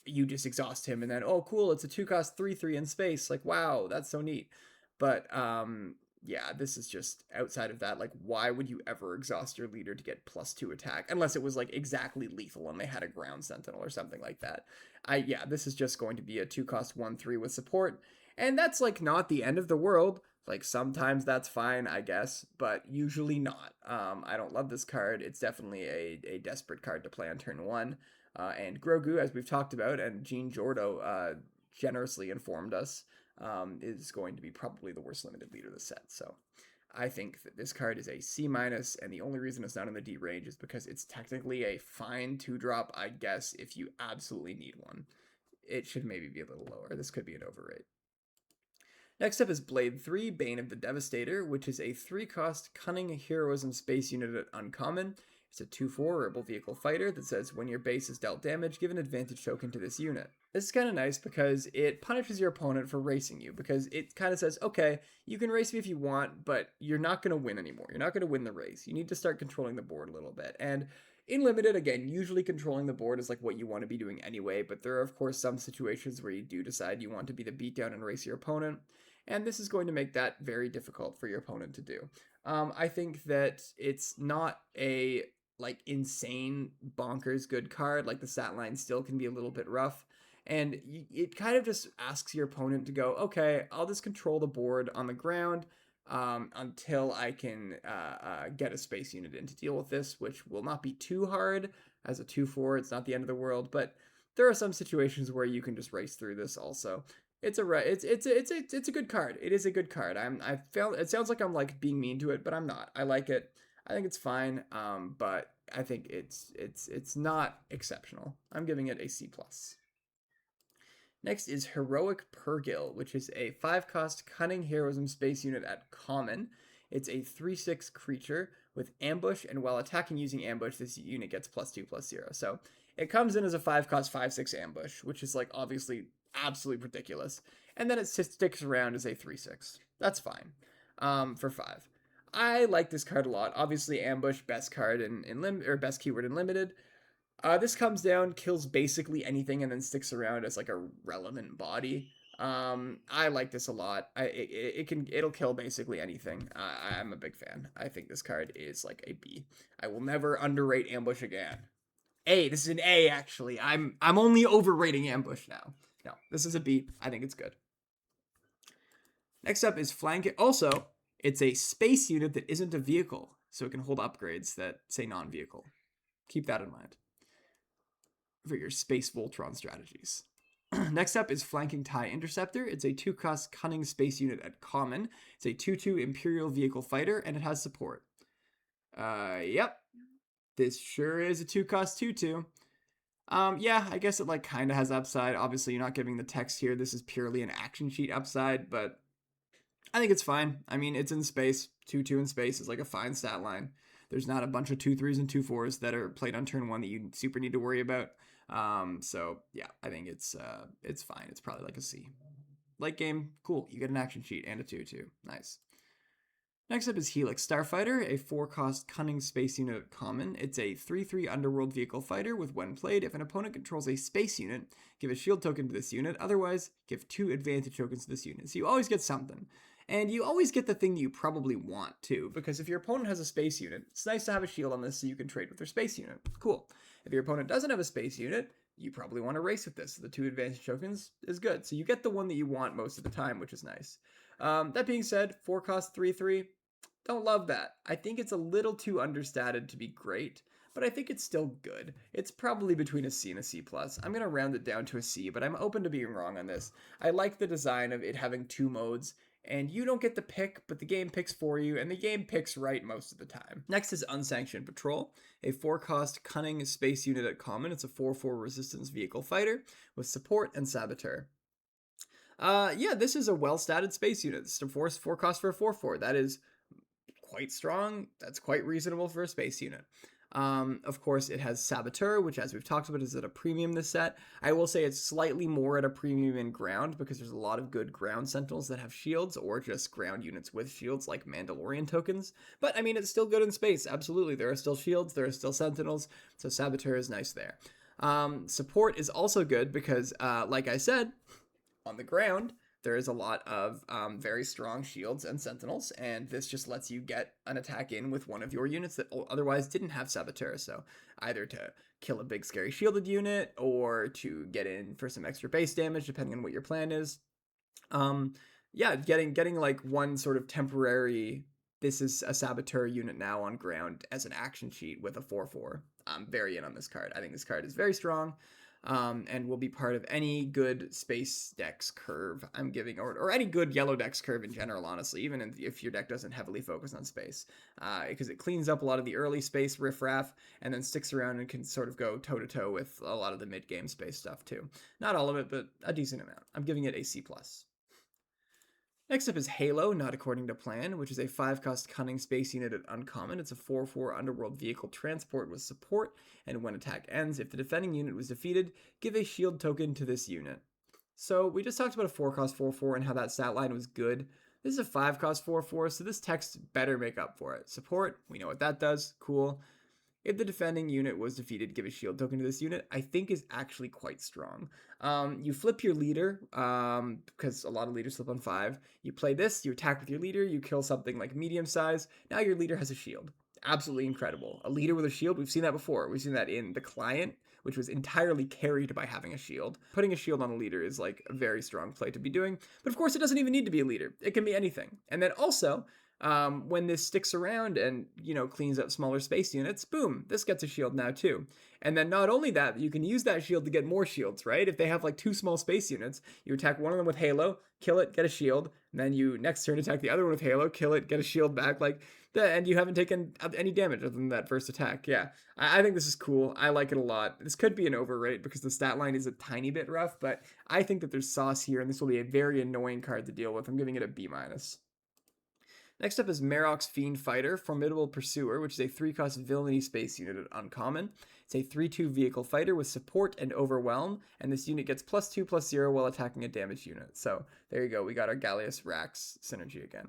You just exhaust him, and then, oh, cool, it's a 2-cost 3/3 in space. Like, wow, that's so neat. But, yeah, this is just outside of that. Like, why would you ever exhaust your leader to get +2 attack? Unless it was, like, exactly lethal and they had a ground sentinel or something like that. Yeah, this is just going to be a 2-cost 1/3 with support. And that's, like, not the end of the world. Like, sometimes that's fine, I guess, but usually not. I don't love this card. It's definitely a desperate card to play on turn 1. And Grogu, as we've talked about, and Gene Jordo generously informed us, is going to be probably the worst limited leader of the set. So I think that this card is a C-, and the only reason it's not in the D range is because it's technically a fine 2-drop, I guess, if you absolutely need one. It should maybe be a little lower. This could be an overrate. Next up is Blade 3, Bane of the Devastator, which is a 3-cost Cunning Heroism Space unit at uncommon. It's a 2/4 Rebel Vehicle Fighter that says when your base is dealt damage, give an advantage token to this unit. This is kind of nice because it punishes your opponent for racing you, because it kind of says, okay, you can race me if you want, but you're not going to win anymore. You're not going to win the race. You need to start controlling the board a little bit. And in Limited, again, usually controlling the board is like what you want to be doing anyway, but there are, of course, some situations where you do decide you want to be the beatdown and race your opponent, and this is going to make that very difficult for your opponent to do. I think that it's not a like insane bonkers good card. Like, the stat line still can be a little bit rough, and it kind of just asks your opponent to go, okay, I'll just control the board on the ground until I can get a space unit in to deal with this, which will not be too hard. As a 2/4, it's not the end of the world, but there are some situations where you can just race through this also. It's a good card. It is a good card. It sounds like I'm like being mean to it, but I'm not. I like it. I think it's fine. But I think it's not exceptional. I'm giving it a C+. Next is Heroic Purgil, which is a 5-cost Cunning Heroism Space unit at common. It's a 3/6 creature with ambush, and while attacking using ambush, this unit gets +2/+0. So It comes in as a 5-cost 5/6 ambush, which is like obviously absolutely ridiculous. And then it sticks around as a 3/6. That's fine. For 5. I like this card a lot. Obviously, ambush, best card or best keyword in limited. This comes down, kills basically anything, and then sticks around as like a relevant body. I like this a lot. It'll kill basically anything. I'm a big fan. I think this card is like a B. I will never underrate ambush again. A. This is an A actually. I'm only overrating ambush now. No, this is a B. I think it's good. Next up is flank. Also, it's a space unit that isn't a vehicle, so it can hold upgrades that say non-vehicle. Keep that in mind for your space Voltron strategies. Next up is Flanking TIE Interceptor. It's a 2-cost Cunning Space Unit at common. It's a 2/2 Imperial Vehicle Fighter, and it has support. Yep. This sure is a 2-cost 2/2. Yeah, I guess it like kind of has upside. Obviously, you're not giving the text here. This is purely an action sheet upside, but I think it's fine. I mean, it's in space. 2/2 in space is like a fine stat line. There's not a bunch of 2/3s and 2/4s that are played on turn 1 that you super need to worry about. So yeah, I think it's fine. It's probably like a C. Late game, cool. You get an action sheet and a 2/2. Nice. Next up is Helix Starfighter, a 4-cost Cunning Space Unit at common. It's a 3/3 Underworld Vehicle Fighter with when played, if an opponent controls a space unit, give a shield token to this unit. Otherwise, give 2 advantage tokens to this unit. So you always get something. And you always get the thing that you probably want too, because if your opponent has a space unit, it's nice to have a shield on this so you can trade with their space unit. Cool. If your opponent doesn't have a space unit, you probably want to race with this. The 2 advantage tokens is good. So you get the one that you want most of the time, which is nice. That being said, 4-cost 3/3. Don't love that. I think it's a little too understated to be great, but I think it's still good. It's probably between a C and a C+. I'm going to round it down to a C, but I'm open to being wrong on this. I like the design of it having 2 modes, and you don't get the pick, but the game picks for you, and the game picks right most of the time. Next is Unsanctioned Patrol, a 4-cost Cunning Space Unit at common. It's a 4/4 Resistance Vehicle Fighter with support and Saboteur. Yeah, this is a well-statted space unit. It's a 4-cost for a 4/4. That is quite strong. That's quite reasonable for a space unit. Of course, it has Saboteur, which, as we've talked about, is at a premium this set. I will say it's slightly more at a premium in ground because there's a lot of good ground sentinels that have shields or just ground units with shields like Mandalorian tokens. But, I mean, it's still good in space. Absolutely. There are still shields. There are still sentinels. So Saboteur is nice there. Support is also good because, like I said, on the ground, there is a lot of very strong shields and sentinels, and this just lets you get an attack in with one of your units that otherwise didn't have Saboteur. So either to kill a big scary shielded unit or to get in for some extra base damage, depending on what your plan is. Yeah, getting like one sort of temporary, this is a Saboteur unit now on ground as an action sheet with a 4/4. I'm very in on this card. I think this card is very strong. And will be part of any good space decks curve I'm giving, or any good yellow decks curve in general, honestly, even if your deck doesn't heavily focus on space, because it cleans up a lot of the early space riffraff and then sticks around and can sort of go toe-to-toe with a lot of the mid-game space stuff too. Not all of it, but a decent amount. I'm giving it a C+. Next up is Halo, Not According to Plan, which is a 5-cost Cunning Space Unit at uncommon. It's a 4/4 Underworld Vehicle Transport with support, and when attack ends, if the defending unit was defeated, give a shield token to this unit. So we just talked about a 4-cost 4/4 and how that stat line was good. This is a 5-cost 4/4, so this text better make up for it. Support, we know what that does, cool. If the defending unit was defeated, give a shield token to this unit, I think is actually quite strong. You flip your leader, because a lot of leaders flip on 5. You play this, you attack with your leader, you kill something like medium size. Now your leader has a shield. Absolutely incredible. A leader with a shield, we've seen that before. We've seen that in the client, which was entirely carried by having a shield. Putting a shield on a leader is like a very strong play to be doing. But of course, it doesn't even need to be a leader. It can be anything. And then also, when this sticks around and, cleans up smaller space units, boom, this gets a shield now too. And then not only that, you can use that shield to get more shields, right? If they have like 2 small space units, you attack one of them with Halo, kill it, get a shield, and then you next turn attack the other one with Halo, kill it, get a shield back, and you haven't taken any damage other than that first attack. Yeah, I think this is cool. I like it a lot. This could be an overrate because the stat line is a tiny bit rough, but I think that there's sauce here, and this will be a very annoying card to deal with. I'm giving it a B-. Next up is Marok's Fiend Fighter, Formidable Pursuer, which is a 3-cost villainy space unit at uncommon. It's a 3/2 vehicle fighter with support and overwhelm, and this unit gets +2/+0 while attacking a damaged unit. So there you go, we got our Gallius Rax synergy again.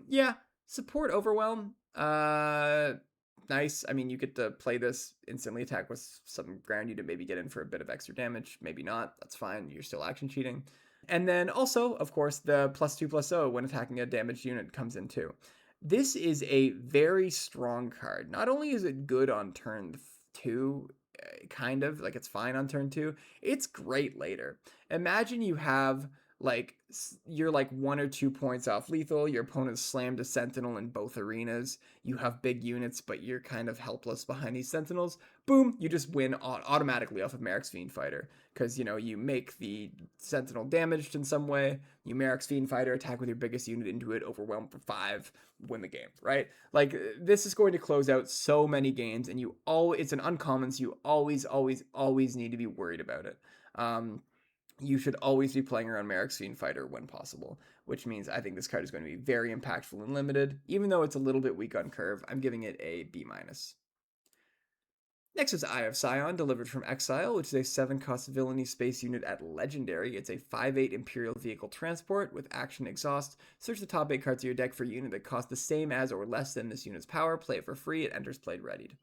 Yeah, support overwhelm. Nice. I mean, you get to play this, instantly attack with some ground unit, maybe get in for a bit of extra damage, maybe not. That's fine. You're still action cheating. And then also, of course, the +2/+0 when attacking a damaged unit comes in too. This is a very strong card. Not only is it good on turn 2, kind of, like it's fine on turn 2, it's great later. Imagine you have like you're like 1 or 2 points off lethal, your opponent slammed a sentinel in both arenas, you have big units but you're kind of helpless behind these sentinels. Boom, you just win automatically off of Marok's Fiend Fighter, because you make the sentinel damaged in some way, you Marok's Fiend Fighter, attack with your biggest unit into it, overwhelm for 5, win the game, right? Like, this is going to close out so many games, and it's an uncommon, so you always need to be worried about it. You should always be playing around Marok's Fiend Fighter when possible, which means I think this card is going to be very impactful and limited. Even though it's a little bit weak on curve, I'm giving it a B-. Next is Eye of Scion, delivered from Exile, which is a 7-cost villainy space unit at Legendary. It's a 5/8 Imperial Vehicle Transport with action exhaust. Search the top 8 cards of your deck for a unit that costs the same as or less than this unit's power. Play it for free. It enters played readied.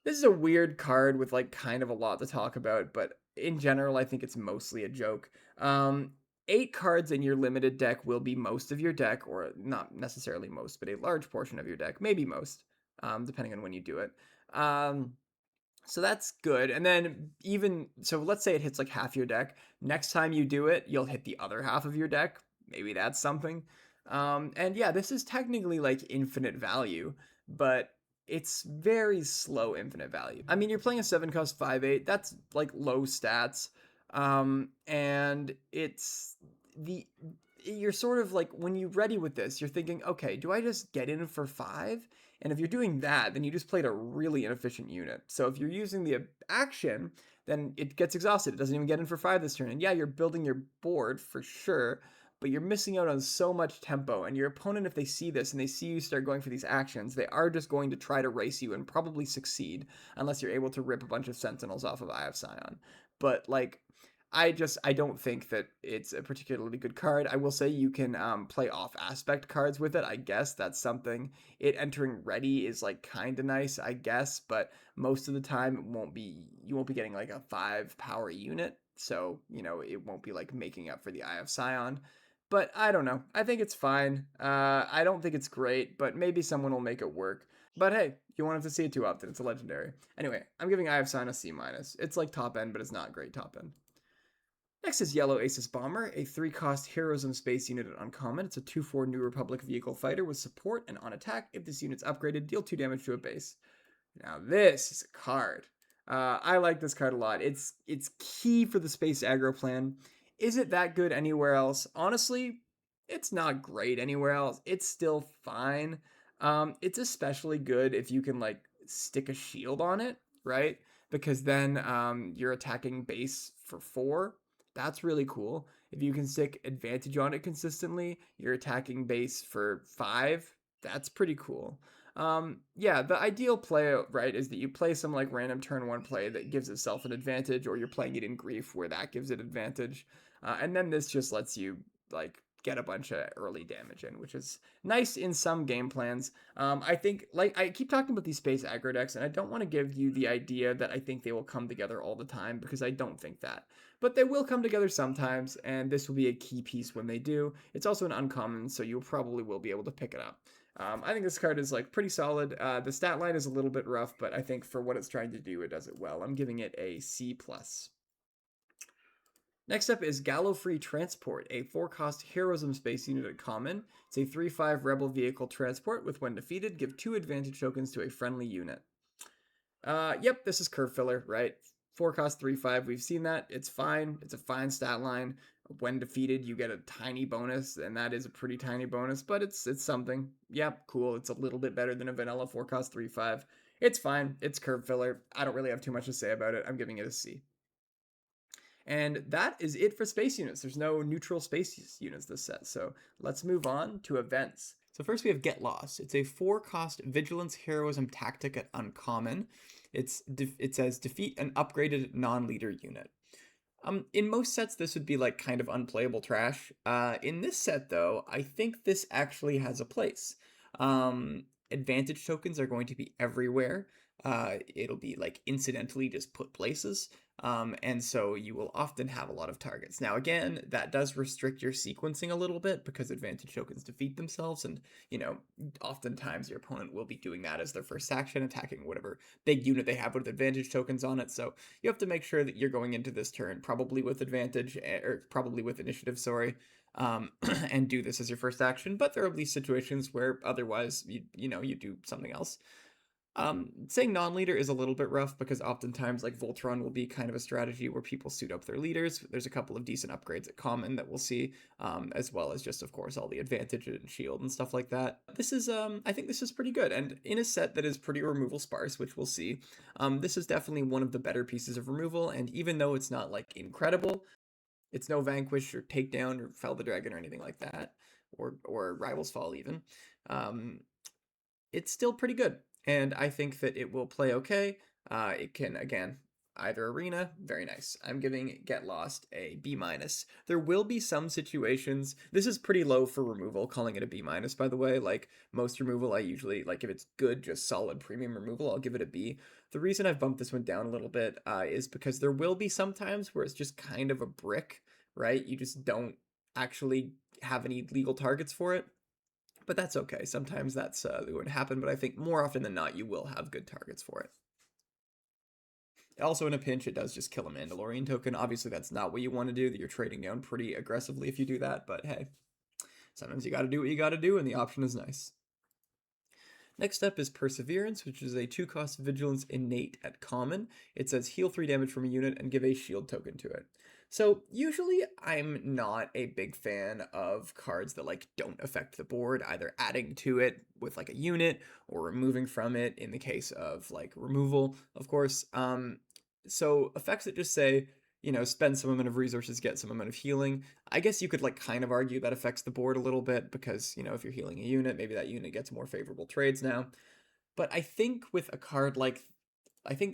This is a weird card with like kind of a lot to talk about, but in general, I think it's mostly a joke. 8 cards in your limited deck will be most of your deck, or not necessarily most, but a large portion of your deck, maybe most, depending on when you do it. So that's good. And then so let's say it hits like half your deck. Next time you do it, you'll hit the other half of your deck. Maybe that's something. And yeah, this is technically like infinite value, but it's very slow infinite value. I mean, you're playing a 7-cost 5/8. That's like low stats. And you're sort of like, when you're ready with this, you're thinking, okay, do I just get in for 5? And if you're doing that, then you just played a really inefficient unit. So if you're using the action, then it gets exhausted. It doesn't even get in for 5 this turn. And yeah, you're building your board for sure, but you're missing out on so much tempo. And your opponent, if they see this and they see you start going for these actions, they are just going to try to race you and probably succeed, unless you're able to rip a bunch of sentinels off of Eye of Scion. But like, I don't think that it's a particularly good card. I will say you can play off aspect cards with it. I guess that's something. It entering ready is like kind of nice, I guess, but most of the time you won't be getting like a 5 power unit. So, it won't be like making up for the Eye of Scion. But I don't know. I think it's fine. I don't think it's great, but maybe someone will make it work. But hey, you won't have to see it too often. It's a legendary. Anyway, I'm giving Eye of Scion a C-. It's like top end, but it's not great top end. Next is Yellow Aces Bomber, a 3-cost Heroism space unit at uncommon. It's a 2/4 New Republic vehicle fighter with support, and on attack, if this unit's upgraded, deal 2 damage to a base. Now this is a card. I like this card a lot. It's key for the space aggro plan. Is it that good anywhere else? Honestly, it's not great anywhere else. It's still fine. It's especially good if you can like stick a shield on it, right? Because then you're attacking base for 4. That's really cool. If you can stick advantage on it consistently, you're attacking base for 5. That's pretty cool. Yeah, the ideal play, right, is that you play some like random turn 1 play that gives itself an advantage, or you're playing it in Grief where that gives it advantage. And then this just lets you like get a bunch of early damage in, which is nice in some game plans. I think, like, I keep talking about these space aggro decks, and I don't want to give you the idea that I think they will come together all the time, because I don't think that. But they will come together sometimes, and this will be a key piece when they do. It's also an uncommon, so you probably will be able to pick it up. I think this card is like pretty solid. The stat line is a little bit rough, but I think for what it's trying to do, it does it well. I'm giving it a C+. Next up is Gallifrey Transport, a 4-cost Heroism space unit at common. It's a 3/5 Rebel vehicle transport with, when defeated, give 2 advantage tokens to a friendly unit. Yep, this is curve filler, right? 4-cost 3/5, we've seen that. It's fine. It's a fine stat line. When defeated, you get a tiny bonus, and that is a pretty tiny bonus, but it's something. Yep, cool. It's a little bit better than a vanilla 4-cost 3/5. It's fine. It's curve filler. I don't really have too much to say about it. I'm giving it a C. And that is it for space units. There's no neutral space units this set, so let's move on to events. So first we have Get Lost. It's a 4-cost Vigilance Heroism tactic at uncommon. It says defeat an upgraded non-leader unit. In most sets, this would be like kind of unplayable trash. In this set, though, I think this actually has a place. Advantage tokens are going to be everywhere. It'll be like incidentally just put places. And so you will often have a lot of targets. Now, again, that does restrict your sequencing a little bit because advantage tokens defeat themselves. And, oftentimes your opponent will be doing that as their first action, attacking whatever big unit they have with advantage tokens on it. So you have to make sure that you're going into this turn probably with advantage, or probably with initiative, sorry. And do this as your first action, but there will be situations where otherwise you do something else. Saying non-leader is a little bit rough because oftentimes like Voltron will be kind of a strategy where people suit up their leaders. There's a couple of decent upgrades at common that we'll see, as well as just of course all the advantage and shield and stuff like that. This is I think this is pretty good, and in a set that is pretty removal sparse, which we'll see, this is definitely one of the better pieces of removal. And even though it's not like incredible, it's no Vanquish or Takedown or Fell the Dragon or anything like that, or Rival's Fall even. It's still pretty good, and I think that it will play okay. It can, again, either arena, very nice. I'm giving Get Lost a B-. There will be some situations, this is pretty low for removal, calling it a B-, by the way. Like, most removal, I usually, like, if it's good, just solid premium removal, I'll give it a B. The reason I've bumped this one down a little bit is because there will be some times where it's just kind of a brick, right? You just don't actually have any legal targets for it. But that's okay. Sometimes that's going to happen, but I think more often than not, you will have good targets for it. Also, in a pinch, it does just kill a Mandalorian token. Obviously, that's not what you want to do. That you're trading down pretty aggressively if you do that, but hey, sometimes you got to do what you got to do, and the option is nice. Next up is Perseverance, which is a 2-cost Vigilance Innate at common. It says heal 3 damage from a unit and give a shield token to it. So usually I'm not a big fan of cards that like don't affect the board, either adding to it with like a unit or removing from it in the case of like removal, of course. So effects that just say, spend some amount of resources, get some amount of healing. I guess you could like kind of argue that affects the board a little bit because, if you're healing a unit, maybe that unit gets more favorable trades now. But I think with a card like,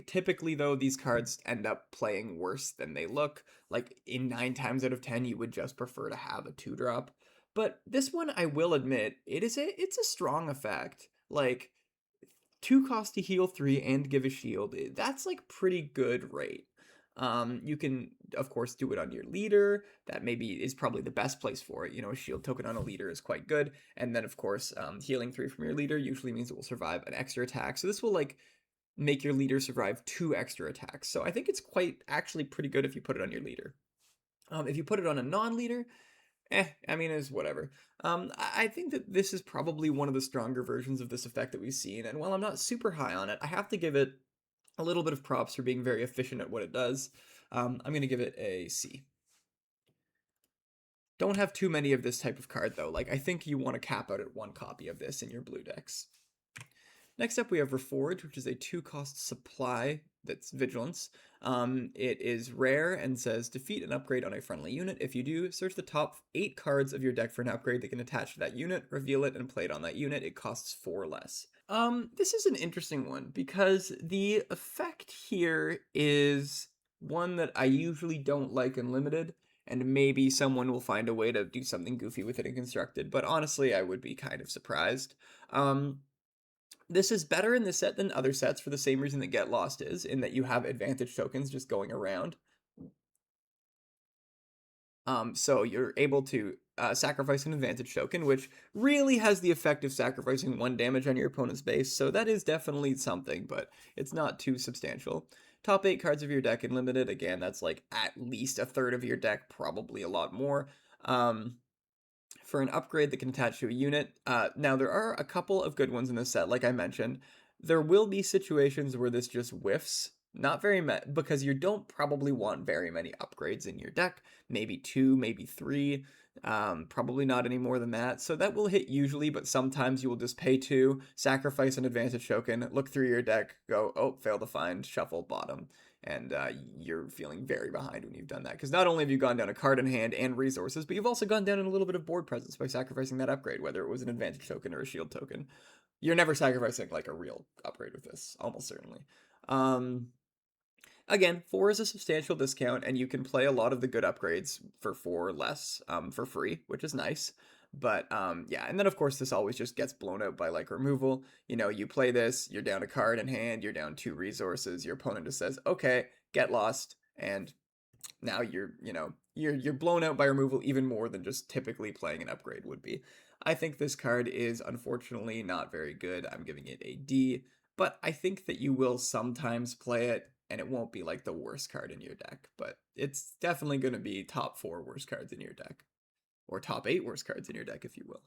typically though, these cards end up playing worse than they look. Like in 9 times out of 10, you would just prefer to have a 2-drop. But this one, I will admit, it's a strong effect. Like 2 cost to heal 3 and give a shield. That's like pretty good rate. You can, of course, do it on your leader. That maybe is probably the best place for it. A shield token on a leader is quite good. And then, of course, healing 3 from your leader usually means it will survive an extra attack. So this will, like, make your leader survive 2 extra attacks. So I think it's actually pretty good if you put it on your leader. If you put it on a non-leader, it's whatever. I think that this is probably one of the stronger versions of this effect that we've seen. And while I'm not super high on it, I have to give it a little bit of props for being very efficient at what it does. I'm going to give it a C. Don't have too many of this type of card, though. Like, I think you want to cap out at 1 copy of this in your blue decks. Next up, we have Reforge, which is a 2-cost supply that's Vigilance. It is rare and says, defeat an upgrade on a friendly unit. If you do, search the top 8 cards of your deck for an upgrade that can attach to that unit, reveal it, and play it on that unit. It costs 4 less. This is an interesting one because the effect here is one that I usually don't like in Limited, and maybe someone will find a way to do something goofy with it in Constructed, but honestly, I would be kind of surprised. This is better in this set than other sets for the same reason that Get Lost is, in that you have advantage tokens just going around. So you're able to sacrifice an advantage token, which really has the effect of sacrificing 1 damage on your opponent's base, so that is definitely something, but it's not too substantial. Top 8 cards of your deck in Limited, again, that's like at least a third of your deck, probably a lot more. For an upgrade that can attach to a unit. Now, there are a couple of good ones in this set, like I mentioned. There will be situations where this just whiffs. Not very many, because you don't probably want very many upgrades in your deck. Maybe 2, maybe 3. Probably not any more than that. So that will hit usually, but sometimes you will just pay 2, sacrifice an advantage token, look through your deck, go, oh, fail to find, shuffle, bottom. and you're feeling very behind when you've done that. Because not only have you gone down a card in hand and resources, but you've also gone down in a little bit of board presence by sacrificing that upgrade, whether it was an advantage token or a shield token. You're never sacrificing like a real upgrade with this, almost certainly. Again, 4 is a substantial discount, and you can play a lot of the good upgrades for 4 less for free, which is nice. But yeah, and then of course this always just gets blown out by like removal. You know, you play this, you're down a card in hand, you're down 2 resources, your opponent just says, okay, get lost, and now you're blown out by removal even more than just typically playing an upgrade would be. I think this card is unfortunately not very good. I'm giving it a D, but I think that you will sometimes play it, and it won't be like the worst card in your deck, but it's definitely going to be top 4 worst cards in your deck, or top 8 worst cards in your deck, if you will.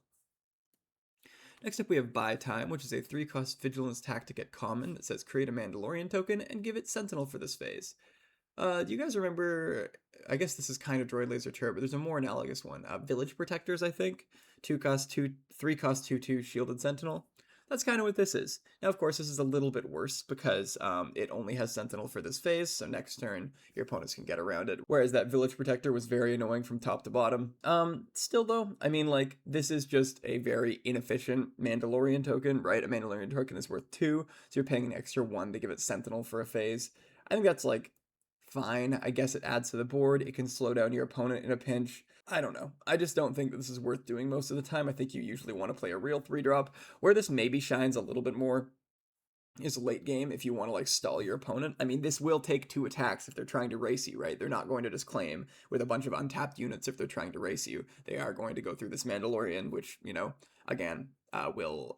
Next up we have Buy Time, which is a 3-cost vigilance tactic at common that says create a Mandalorian token and give it Sentinel for this phase. Do you guys remember, I guess this is kind of Droid Laser Turret, but there's a more analogous one. Village Protectors, I think. 2-cost, 3-cost, 2/2 Shielded Sentinel. That's kind of what this is. Now, of course, this is a little bit worse because it only has Sentinel for this phase, so next turn, your opponents can get around it. Whereas that Village Protector was very annoying from top to bottom. Still, though, I mean, like, this is just a very inefficient Mandalorian token, right? A Mandalorian token is worth 2, so you're paying an extra 1 to give it Sentinel for a phase. I think that's, like, fine. I guess it adds to the board. It can slow down your opponent in a pinch. I don't know. I just don't think that this is worth doing most of the time. I think you usually want to play a real 3-drop. Where this maybe shines a little bit more is late game if you want to like stall your opponent. I mean, this will take 2 attacks if they're trying to race you, right? They're not going to just claim with a bunch of untapped units if they're trying to race you. They are going to go through this Mandalorian, which, you know, again, will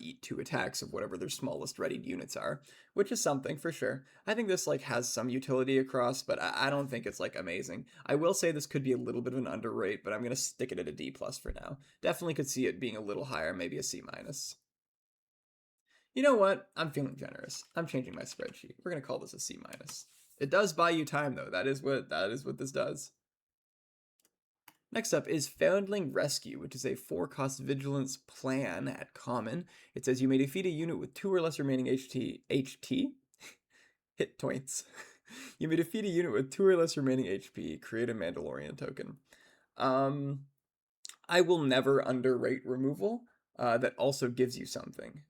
eat 2 attacks of whatever their smallest readied units are, which is something for sure. I think this like has some utility across, but I don't think it's like amazing. I will say this could be a little bit of an underrate, but I'm gonna stick it at a D+ for now. Definitely could see it being a little higher, maybe a C-. You know what? I'm feeling generous. I'm changing my spreadsheet. We're gonna call this a C-. It does buy you time though. That is what this does. Next up is Foundling Rescue, which is a 4-cost vigilance plan at common. It says you may defeat a unit with 2 or less remaining HT? Hit points. You may defeat a unit with 2 or less remaining HP. Create a Mandalorian token. I will never underrate removal. That also gives you something.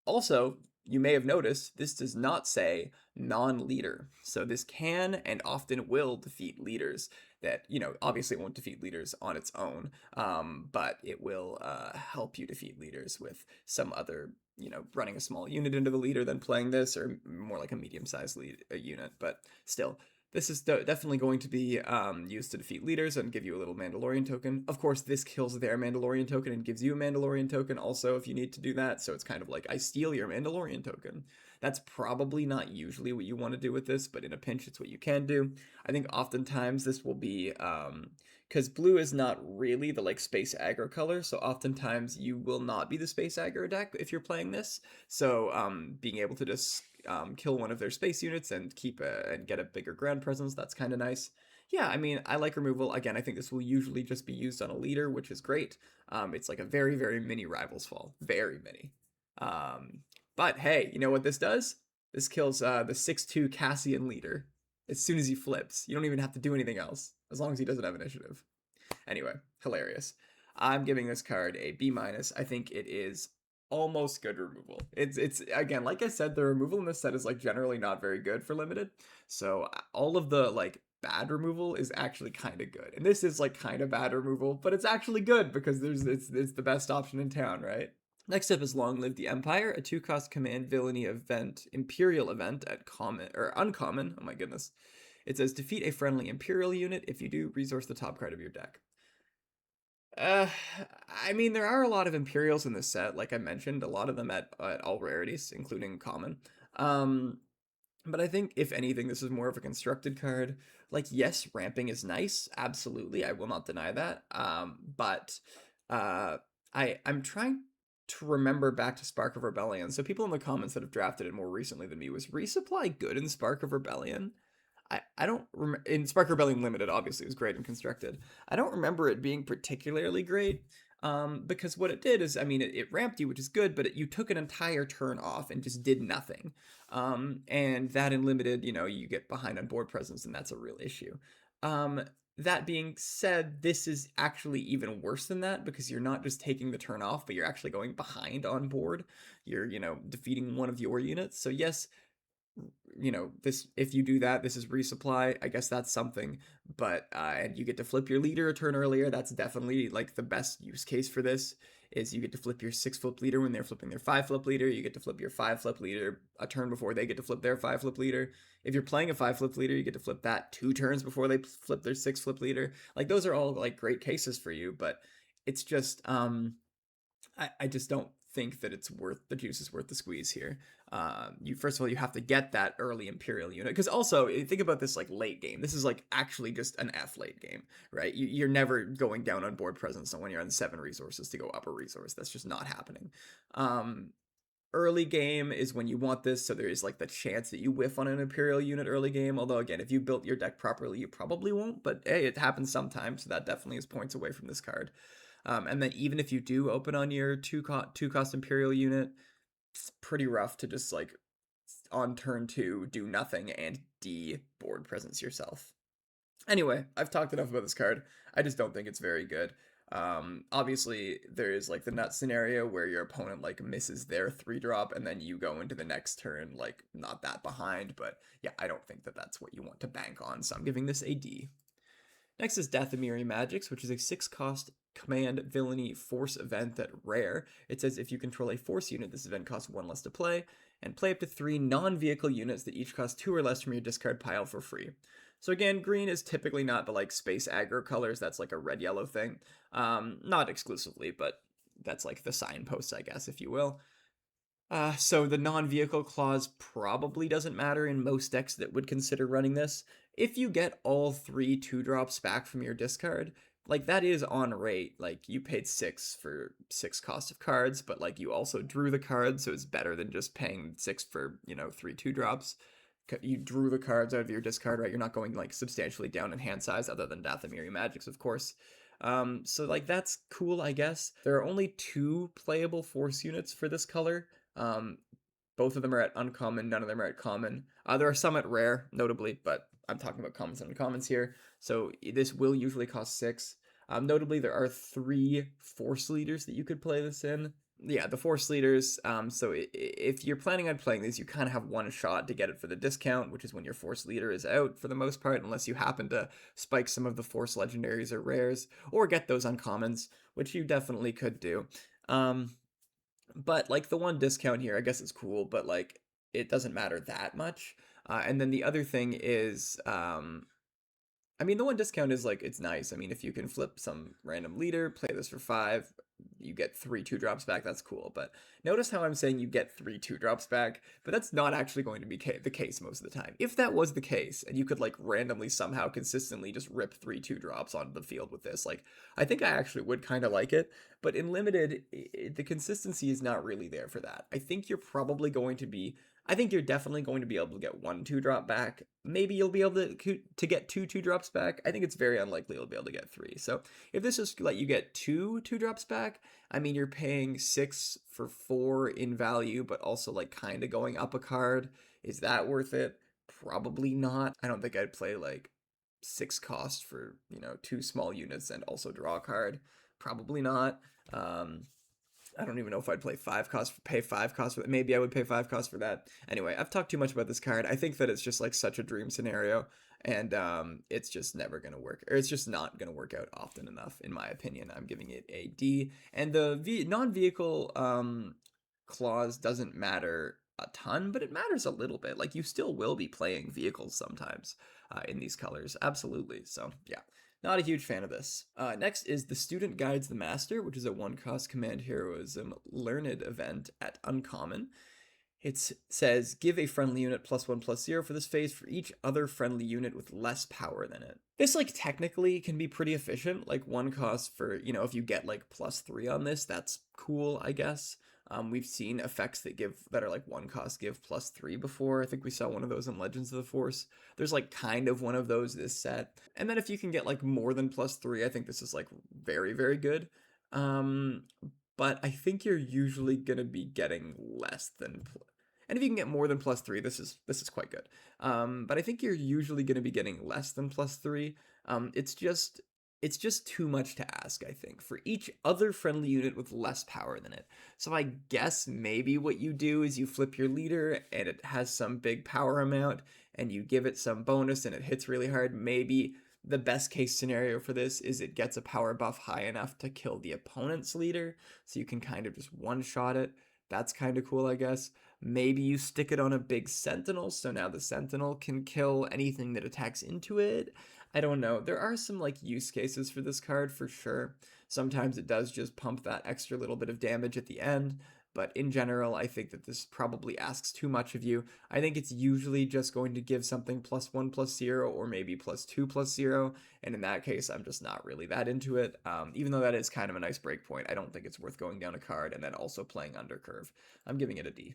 Also, you may have noticed this does not say non-leader. So this can and often will defeat leaders that, you know, obviously it won't defeat leaders on its own, but it will help you defeat leaders with some other, you know, running a small unit into the leader than playing this, or more like a medium-sized unit. But still, this is definitely going to be used to defeat leaders and give you a little Mandalorian token. Of course, this kills their Mandalorian token and gives you a Mandalorian token also if you need to do that. So it's kind of like, I steal your Mandalorian token. That's probably not usually what you want to do with this, but in a pinch, it's what you can do. I think oftentimes this will be, because blue is not really the like space aggro color, so oftentimes you will not be the space aggro deck if you're playing this. So being able to just kill one of their space units and and get a bigger ground presence, that's kind of nice. Yeah, I mean, I like removal. Again, I think this will usually just be used on a leader, which is great. It's like a very, very mini Rivals Fall. Very mini. But hey, you know what this does? This kills the 6/2 Cassian leader as soon as he flips. You don't even have to do anything else, as long as he doesn't have initiative. Anyway, hilarious. I'm giving this card a B-. I think it is almost good removal. It's again, like I said, the removal in this set is like generally not very good for limited. So all of the like bad removal is actually kind of good. And this is like kind of bad removal, but it's actually good because it's the best option in town, right? Next up is Long Live the Empire, a 2-cost command villainy event, Imperial event at common or uncommon. Oh my goodness. It says defeat a friendly Imperial unit. If you do, resource the top card of your deck. I mean, there are a lot of Imperials in this set, like I mentioned, a lot of them at all rarities, including common. But I think, if anything, this is more of a constructed card. Like, yes, ramping is nice, absolutely, I will not deny that. But I'm trying to remember back to Spark of Rebellion. So people in the comments that have drafted it more recently than me, was resupply good in Spark of Rebellion? I don't remember. In Spark Rebellion Limited, obviously, it was great and constructed. I don't remember it being particularly great. Because what it did is, I mean, it ramped you, which is good, but you took an entire turn off and just did nothing. And that in limited, you get behind on board presence, and that's a real issue. That being said, this is actually even worse than that, because you're not just taking the turn off, but you're actually going behind on board. You're, defeating one of your units. So yes, this, if you do that, this is resupply. I guess that's something, but and you get to flip your leader a turn earlier. That's definitely like the best use case for this. Is you get to flip your 6-flip leader when they're flipping their 5-flip leader. You get to flip your 5-flip leader a turn before they get to flip their 5-flip leader. If you're playing a 5-flip leader, you get to flip that 2 turns before they flip their 6-flip leader. Like, those are all like great cases for you, but it's just I just don't think that the juice is worth the squeeze here. You, first of all, you have to get that early Imperial unit, because also think about this like late game. This is like actually just an F late game, right? You're never going down on board presence when you're on 7 resources to go up a resource. That's just not happening. Early game is when you want this, so there is like the chance that you whiff on an Imperial unit early game, although again, if you built your deck properly, you probably won't, but hey, it happens sometimes, so that definitely is points away from this card. And then even if you do open on your 2-cost Imperial unit, it's pretty rough to just like on turn 2 do nothing and board presence yourself. Anyway, I've talked enough about this card. I just don't think it's very good. Obviously there is like the nut scenario where your opponent like misses their 3-drop and then you go into the next turn like not that behind, but yeah, I don't think that that's what you want to bank on, so I'm giving this a D. Next is Dathomiri Magics, which is a 6-cost command villainy force event that rare. It says if you control a force unit, this event costs 1 less to play, and play up to 3 non-vehicle units that each cost 2 or less from your discard pile for free. So again, green is typically not the like space aggro colors. That's like a red-yellow thing. Not exclusively, but that's like the signpost, I guess, if you will. So the non-vehicle clause probably doesn't matter in most decks that would consider running this. If you get all 3 2-drops back from your discard, like that is on rate. Like you paid 6 for 6 cost of cards, but like you also drew the cards, so it's better than just paying 6 for, 3 2-drops. You drew the cards out of your discard, right? You're not going like substantially down in hand size, other than Dathomiri Magics, of course. So like that's cool, I guess. There are only 2 playable force units for this color. Both of them are at uncommon, none of them are at common. There are some at rare, notably, but I'm talking about commons and uncommons here. So this will usually cost 6. Notably, there are 3 force leaders that you could play this in. Yeah, the force leaders. So if you're planning on playing these, you kind of have one shot to get it for the discount, which is when your force leader is out for the most part, unless you happen to spike some of the force legendaries or rares, or get those uncommons, which you definitely could do. But like the one discount here, I guess it's cool, but like it doesn't matter that much. And then the other thing is, I mean, the one discount is like, it's nice. I mean, if you can flip some random leader, play this for 5, you get 3 2-drops back, that's cool. But notice how I'm saying you get 3 2-drops back, but that's not actually going to be the case most of the time. If that was the case, and you could like randomly somehow consistently just rip 3 2-drops onto the field with this, like I think I actually would kind of like it. But in limited, the consistency is not really there for that. I think you're definitely going to be able to get 1 2-drop back. Maybe you'll be able to get 2 2-drops back. I think it's very unlikely you'll be able to get 3. So if this just let you get 2 2-drops back, I mean, you're paying 6 for 4 in value, but also like kind of going up a card. Is that worth it? Probably not. I don't think I'd play like 6 cost for, 2 small units and also draw a card. Probably not. I don't even know if I'd pay 5 cost for that. Maybe I would pay 5 cost for that. Anyway, I've talked too much about this card. I think that it's just like such a dream scenario, and it's just never going to work, or it's just not going to work out often enough, in my opinion. I'm giving it a D. And the non-vehicle clause doesn't matter a ton, but it matters a little bit. Like, you still will be playing vehicles sometimes in these colors. Absolutely. So, yeah. Not a huge fan of this. Next is The Student Guides the Master, which is a 1-cost command heroism learned event at uncommon. It says, give a friendly unit +1/+0 for this phase for each other friendly unit with less power than it. This, like, technically can be pretty efficient. Like, 1 cost for, if you get, like, +3 on this, that's cool, I guess. We've seen effects that are like 1 cost give +3 before. I think we saw one of those in Legends of the Force. There's like kind of one of those this set. And then if you can get like more than +3, I think this is like very, very good. Um, but I think you're usually gonna be getting less than. And if you can get more than +3, this is quite good. But I think you're usually going to be getting less than +3. It's just too much to ask, I think, for each other friendly unit with less power than it. So I guess maybe what you do is you flip your leader and it has some big power amount and you give it some bonus and it hits really hard. Maybe the best case scenario for this is it gets a power buff high enough to kill the opponent's leader, so you can kind of just one-shot it. That's kind of cool, I guess. Maybe you stick it on a big sentinel, so now the sentinel can kill anything that attacks into it. I don't know. There are some like use cases for this card for sure. Sometimes it does just pump that extra little bit of damage at the end, but in general, I think that this probably asks too much of you. I think it's usually just going to give something +1/+0 or maybe +2/0, and in that case, I'm just not really that into it. Even though that is kind of a nice breakpoint, I don't think it's worth going down a card and then also playing undercurve. I'm giving it a D.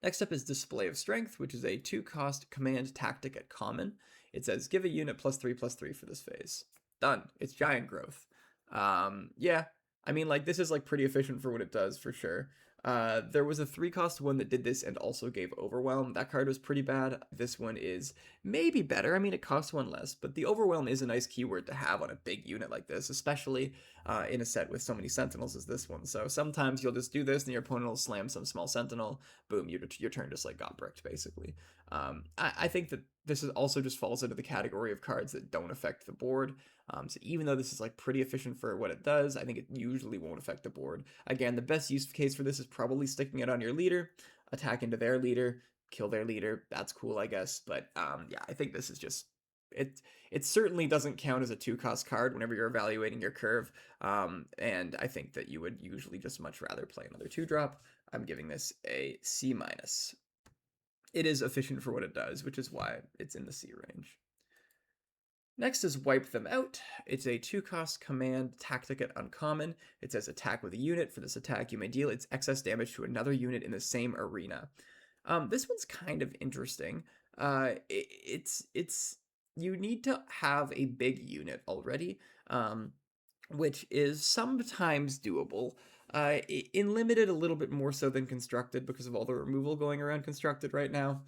Next up is Display of Strength, which is a 2-cost command tactic at common. It says give a unit +3/+3 for this phase. Done. It's giant growth. Yeah, I mean, like, this is like pretty efficient for what it does for sure. There was a 3-cost one that did this and also gave Overwhelm. That card was pretty bad. This one is maybe better. I mean, it costs 1 less, but the Overwhelm is a nice keyword to have on a big unit like this, especially in a set with so many Sentinels as this one. So sometimes you'll just do this and your opponent will slam some small Sentinel. Boom, your turn just like got bricked, basically. I think that this is also just falls into the category of cards that don't affect the board. So even though this is like pretty efficient for what it does, I think it usually won't affect the board. Again, the best use case for this is probably sticking it on your leader, attack into their leader, kill their leader. That's cool, I guess. But yeah, I think this is just it certainly doesn't count as a 2-cost card whenever you're evaluating your curve. And I think that you would usually just much rather play another 2-drop. I'm giving this a C-. It is efficient for what it does, which is why it's in the C range. Next is Wipe Them Out. It's a 2-cost command tactic at uncommon. It says attack with a unit. For this attack, you may deal its excess damage to another unit in the same arena. This one's kind of interesting. It's you need to have a big unit already, which is sometimes doable. In limited, a little bit more so than constructed because of all the removal going around constructed right now.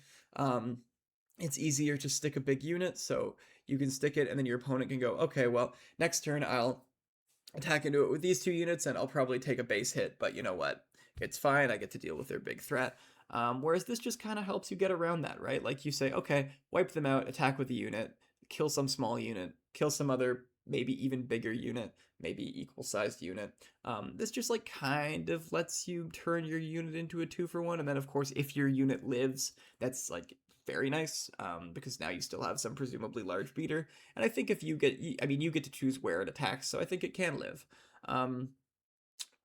It's easier to stick a big unit, so you can stick it and then your opponent can go, okay, well, next turn I'll attack into it with these 2 units and I'll probably take a base hit, but you know what? It's fine, I get to deal with their big threat. Whereas this just kind of helps you get around that, right? Like you say, okay, wipe them out, attack with a unit, kill some small unit, kill some other maybe even bigger unit, maybe equal-sized unit. This just like kind of lets you turn your unit into a 2-for-1, and then of course if your unit lives, that's like very nice, because now you still have some presumably large beater. And I think if you get, I mean, you get to choose where it attacks, so I think it can live.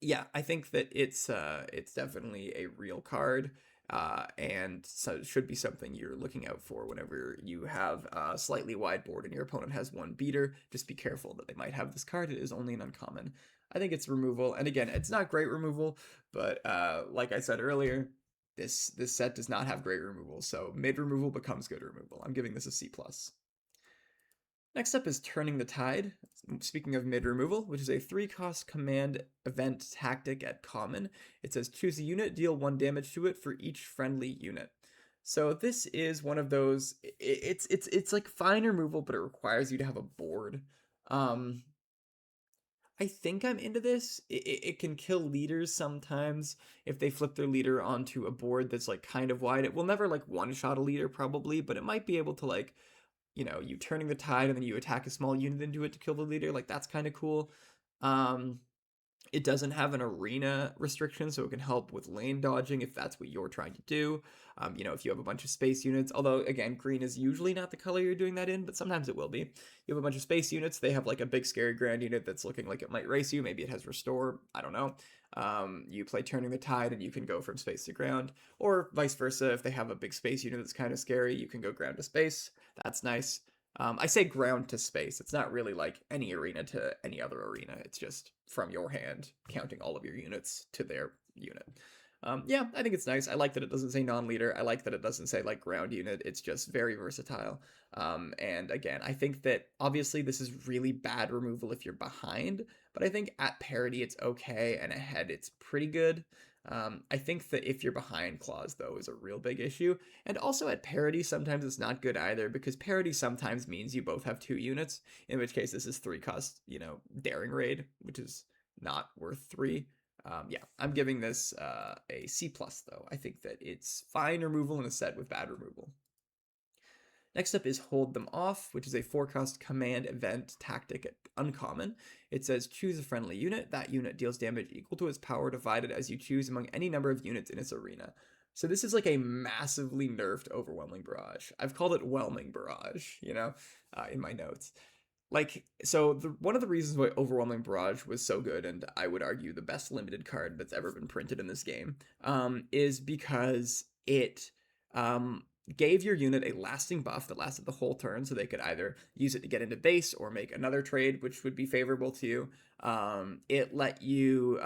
Yeah, I think that it's definitely a real card, and so it should be something you're looking out for whenever you have a slightly wide board and your opponent has 1 beater. Just be careful that they might have this card. It is only an uncommon. I think it's removal, and again, it's not great removal, but like I said earlier, this set does not have great removal, so mid removal becomes good removal. I'm giving this a C+. Next up is Turning the Tide. Speaking of mid removal, which is a 3-cost command event tactic at common. It says choose a unit, deal 1 damage to it for each friendly unit. So this is one of those. It's like fine removal, but it requires you to have a board. I think I'm into this. It can kill leaders sometimes if they flip their leader onto a board that's like kind of wide. It will never like one-shot a leader probably, but it might be able to like, you know, you turning the tide and then you attack a small unit into it to kill the leader. Like that's kind of cool. It doesn't have an arena restriction, so it can help with lane dodging if that's what you're trying to do. You know, if you have a bunch of space units, although again, green is usually not the color you're doing that in, but sometimes it will be. You have a bunch of space units, they have like a big scary ground unit that's looking like it might race you, maybe it has restore, I don't know. You play Turning the Tide and you can go from space to ground, or vice versa, if they have a big space unit that's kind of scary, you can go ground to space. That's nice. I say ground to space. It's not really like any arena to any other arena. It's just from your hand, counting all of your units to their unit. Yeah, I think it's nice. I like that it doesn't say non-leader. I like that it doesn't say like ground unit. It's just very versatile. And again, I think that obviously this is really bad removal if you're behind, but I think at parity it's okay, and ahead it's pretty good. I think that if you're behind claws, though, is a real big issue. And also at parity, sometimes it's not good either, because parity sometimes means you both have 2 units, in which case this is 3 cost, daring raid, which is not worth 3. Yeah, I'm giving this a C+, though. I think that it's fine removal in a set with bad removal. Next up is Hold Them Off, which is a 4-cost command event tactic at uncommon. It says choose a friendly unit. That unit deals damage equal to its power divided as you choose among any number of units in its arena. So this is like a massively nerfed Overwhelming Barrage. I've called it Whelming Barrage, in my notes. One of the reasons why Overwhelming Barrage was so good, and I would argue the best limited card that's ever been printed in this game, is because it gave your unit a lasting buff that lasted the whole turn, so they could either use it to get into base or make another trade, which would be favorable to you. It let you,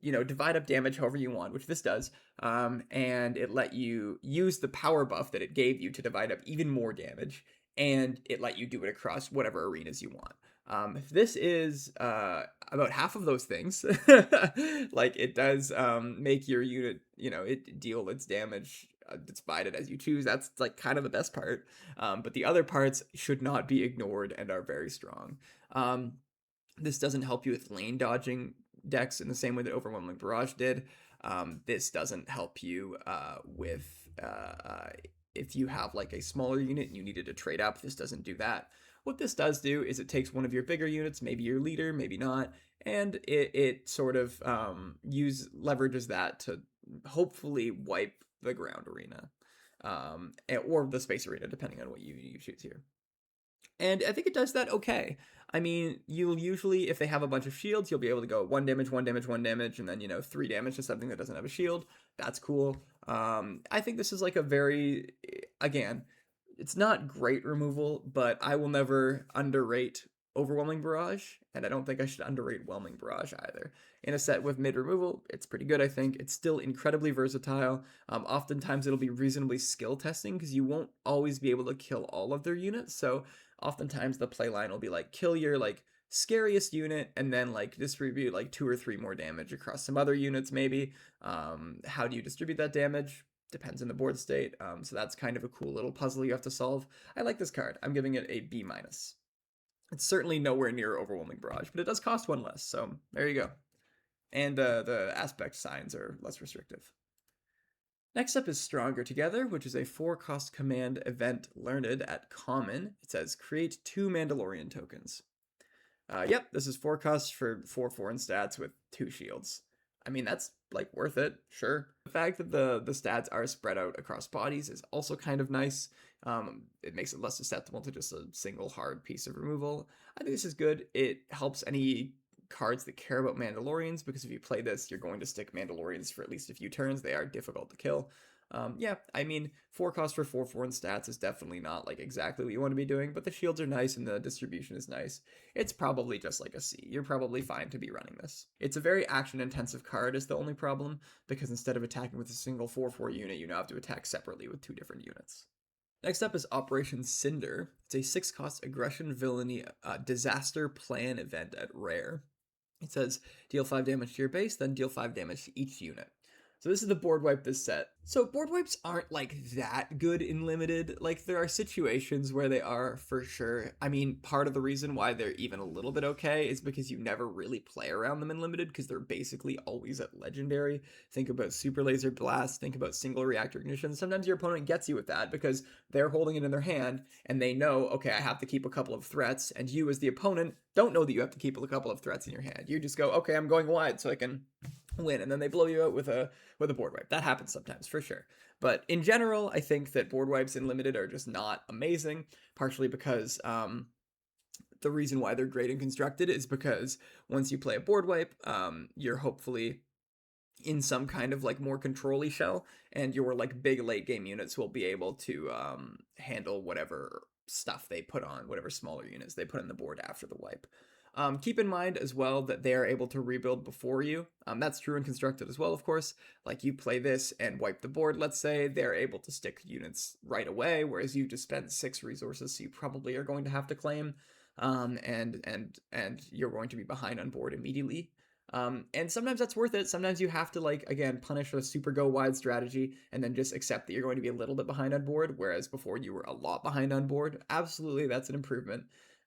divide up damage however you want, which this does, and it let you use the power buff that it gave you to divide up even more damage, and it let you do it across whatever arenas you want. This is about half of those things. Like, it does make your unit, it deal its damage divided as you choose. That's like kind of the best part. But the other parts should not be ignored and are very strong. This doesn't help you with lane dodging decks in the same way that Overwhelming Barrage did. This doesn't help you with if you have like a smaller unit and you needed to trade up. This doesn't do that. What this does do is it takes one of your bigger units, maybe your leader, maybe not, and it sort of leverages that to hopefully wipe the ground arena, or the space arena, depending on what you choose here. And I think it does that okay. I mean, you'll usually, if they have a bunch of shields, you'll be able to go 1 damage, 1 damage, 1 damage, and then, 3 damage to something that doesn't have a shield. That's cool. I think this is like a very, again, it's not great removal, but I will never underrate Overwhelming Barrage, and I don't think I should underrate Whelming Barrage either. In a set with mid removal, it's pretty good, I think. It's still incredibly versatile. Oftentimes it'll be reasonably skill testing, because you won't always be able to kill all of their units, so oftentimes the playline will be like, kill your like scariest unit and then like distribute like 2 or 3 more damage across some other units maybe. How do you distribute that damage? Depends on the board state. So that's kind of a cool little puzzle you have to solve. I like this card. I'm giving it a B-. It's certainly nowhere near Overwhelming Barrage, but it does cost 1 less, so there you go. And the aspect signs are less restrictive. Next up is Stronger Together, which is a 4-cost command event learned at common. It says create 2 Mandalorian tokens. Yep, this is 4 costs for 4 foreign stats with 2 shields. I mean, that's like worth it, sure. The fact that the stats are spread out across bodies is also kind of nice. It makes it less susceptible to just a single hard piece of removal. I think this is good. It helps any cards that care about Mandalorians, because if you play this, you're going to stick Mandalorians for at least a few turns. They are difficult to kill. Yeah, I mean, 4 cost for 4 foreign stats is definitely not like exactly what you want to be doing, but the shields are nice and the distribution is nice. It's probably just like a C. You're probably fine to be running this. It's a very action-intensive card is the only problem, because instead of attacking with a single 4/4 unit, you now have to attack separately with 2 different units. Next up is Operation Cinder. It's a 6-cost aggression villainy disaster plan event at rare. It says deal 5 damage to your base, then deal 5 damage to each unit. So this is the board wipe this set. So board wipes aren't like that good in limited. Like, there are situations where they are for sure. I mean, part of the reason why they're even a little bit okay is because you never really play around them in limited, because they're basically always at legendary. Think about Super Laser Blast, think about Single Reactor Ignition. Sometimes your opponent gets you with that because they're holding it in their hand and they know, okay, I have to keep a couple of threats, and you as the opponent don't know that you have to keep a couple of threats in your hand. You just go, okay, I'm going wide so I can win, and then they blow you out with a board wipe. That happens sometimes, for sure. But in general, I think that board wipes in limited are just not amazing, partially because the reason why they're great and constructed is because once you play a board wipe, you're hopefully in some kind of like more control-y shell, and your like big late game units will be able to handle whatever stuff they put on, whatever smaller units they put on the board after the wipe. Keep in mind as well that they are able to rebuild before you. That's true in constructed as well, of course. Like you play this and wipe the board, let's say, they're able to stick units right away, whereas you just spent 6 resources, so you probably are going to have to claim, and you're going to be behind on board immediately. And sometimes that's worth it. Sometimes you have to, like, again, punish a super go wide strategy and then just accept that you're going to be a little bit behind on board, whereas before you were a lot behind on board. Absolutely, that's an improvement.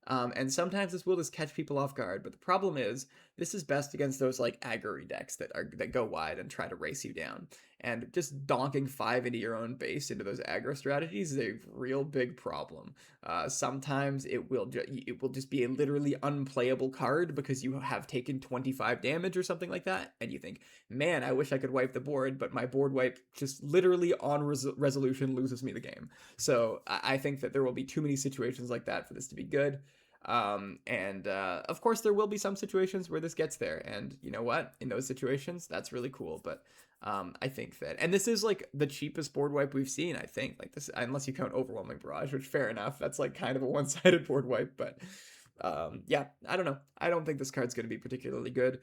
And sometimes this will just catch people off guard, but the problem is this is best against those like aggro decks that go wide and try to race you down. And just donking 5 into your own base into those aggro strategies is a real big problem. Sometimes it will just be a literally unplayable card because you have taken 25 damage or something like that, and you think, man, I wish I could wipe the board, but my board wipe just literally on resolution loses me the game. So I think that there will be too many situations like that for this to be good. Of course there will be some situations where this gets there, and you know what, in those situations that's really cool. But I think that, and this is like the cheapest board wipe we've seen, I think, like this, unless you count Overwhelming Barrage, which fair enough, that's like kind of a one-sided board wipe. But yeah, I don't know, I don't think this card's going to be particularly good.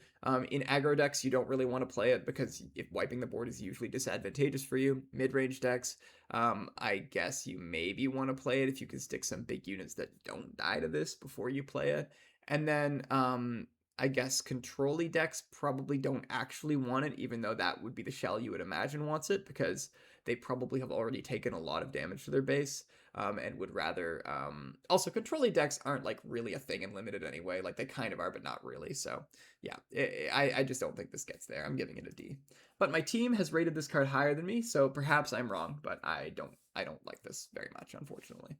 In aggro decks you don't really want to play it because if wiping the board is usually disadvantageous for you. Mid-range decks, I guess you maybe want to play it if you can stick some big units that don't die to this before you play it. And then I guess control-y decks probably don't actually want it, even though that would be the shell you would imagine wants it, because they probably have already taken a lot of damage to their base, and would rather... Also, control-y decks aren't like really a thing in Limited anyway. Like, they kind of are, but not really. So, yeah, I just don't think this gets there. I'm giving it a D. But my team has rated this card higher than me, so perhaps I'm wrong, but I don't like this very much, unfortunately.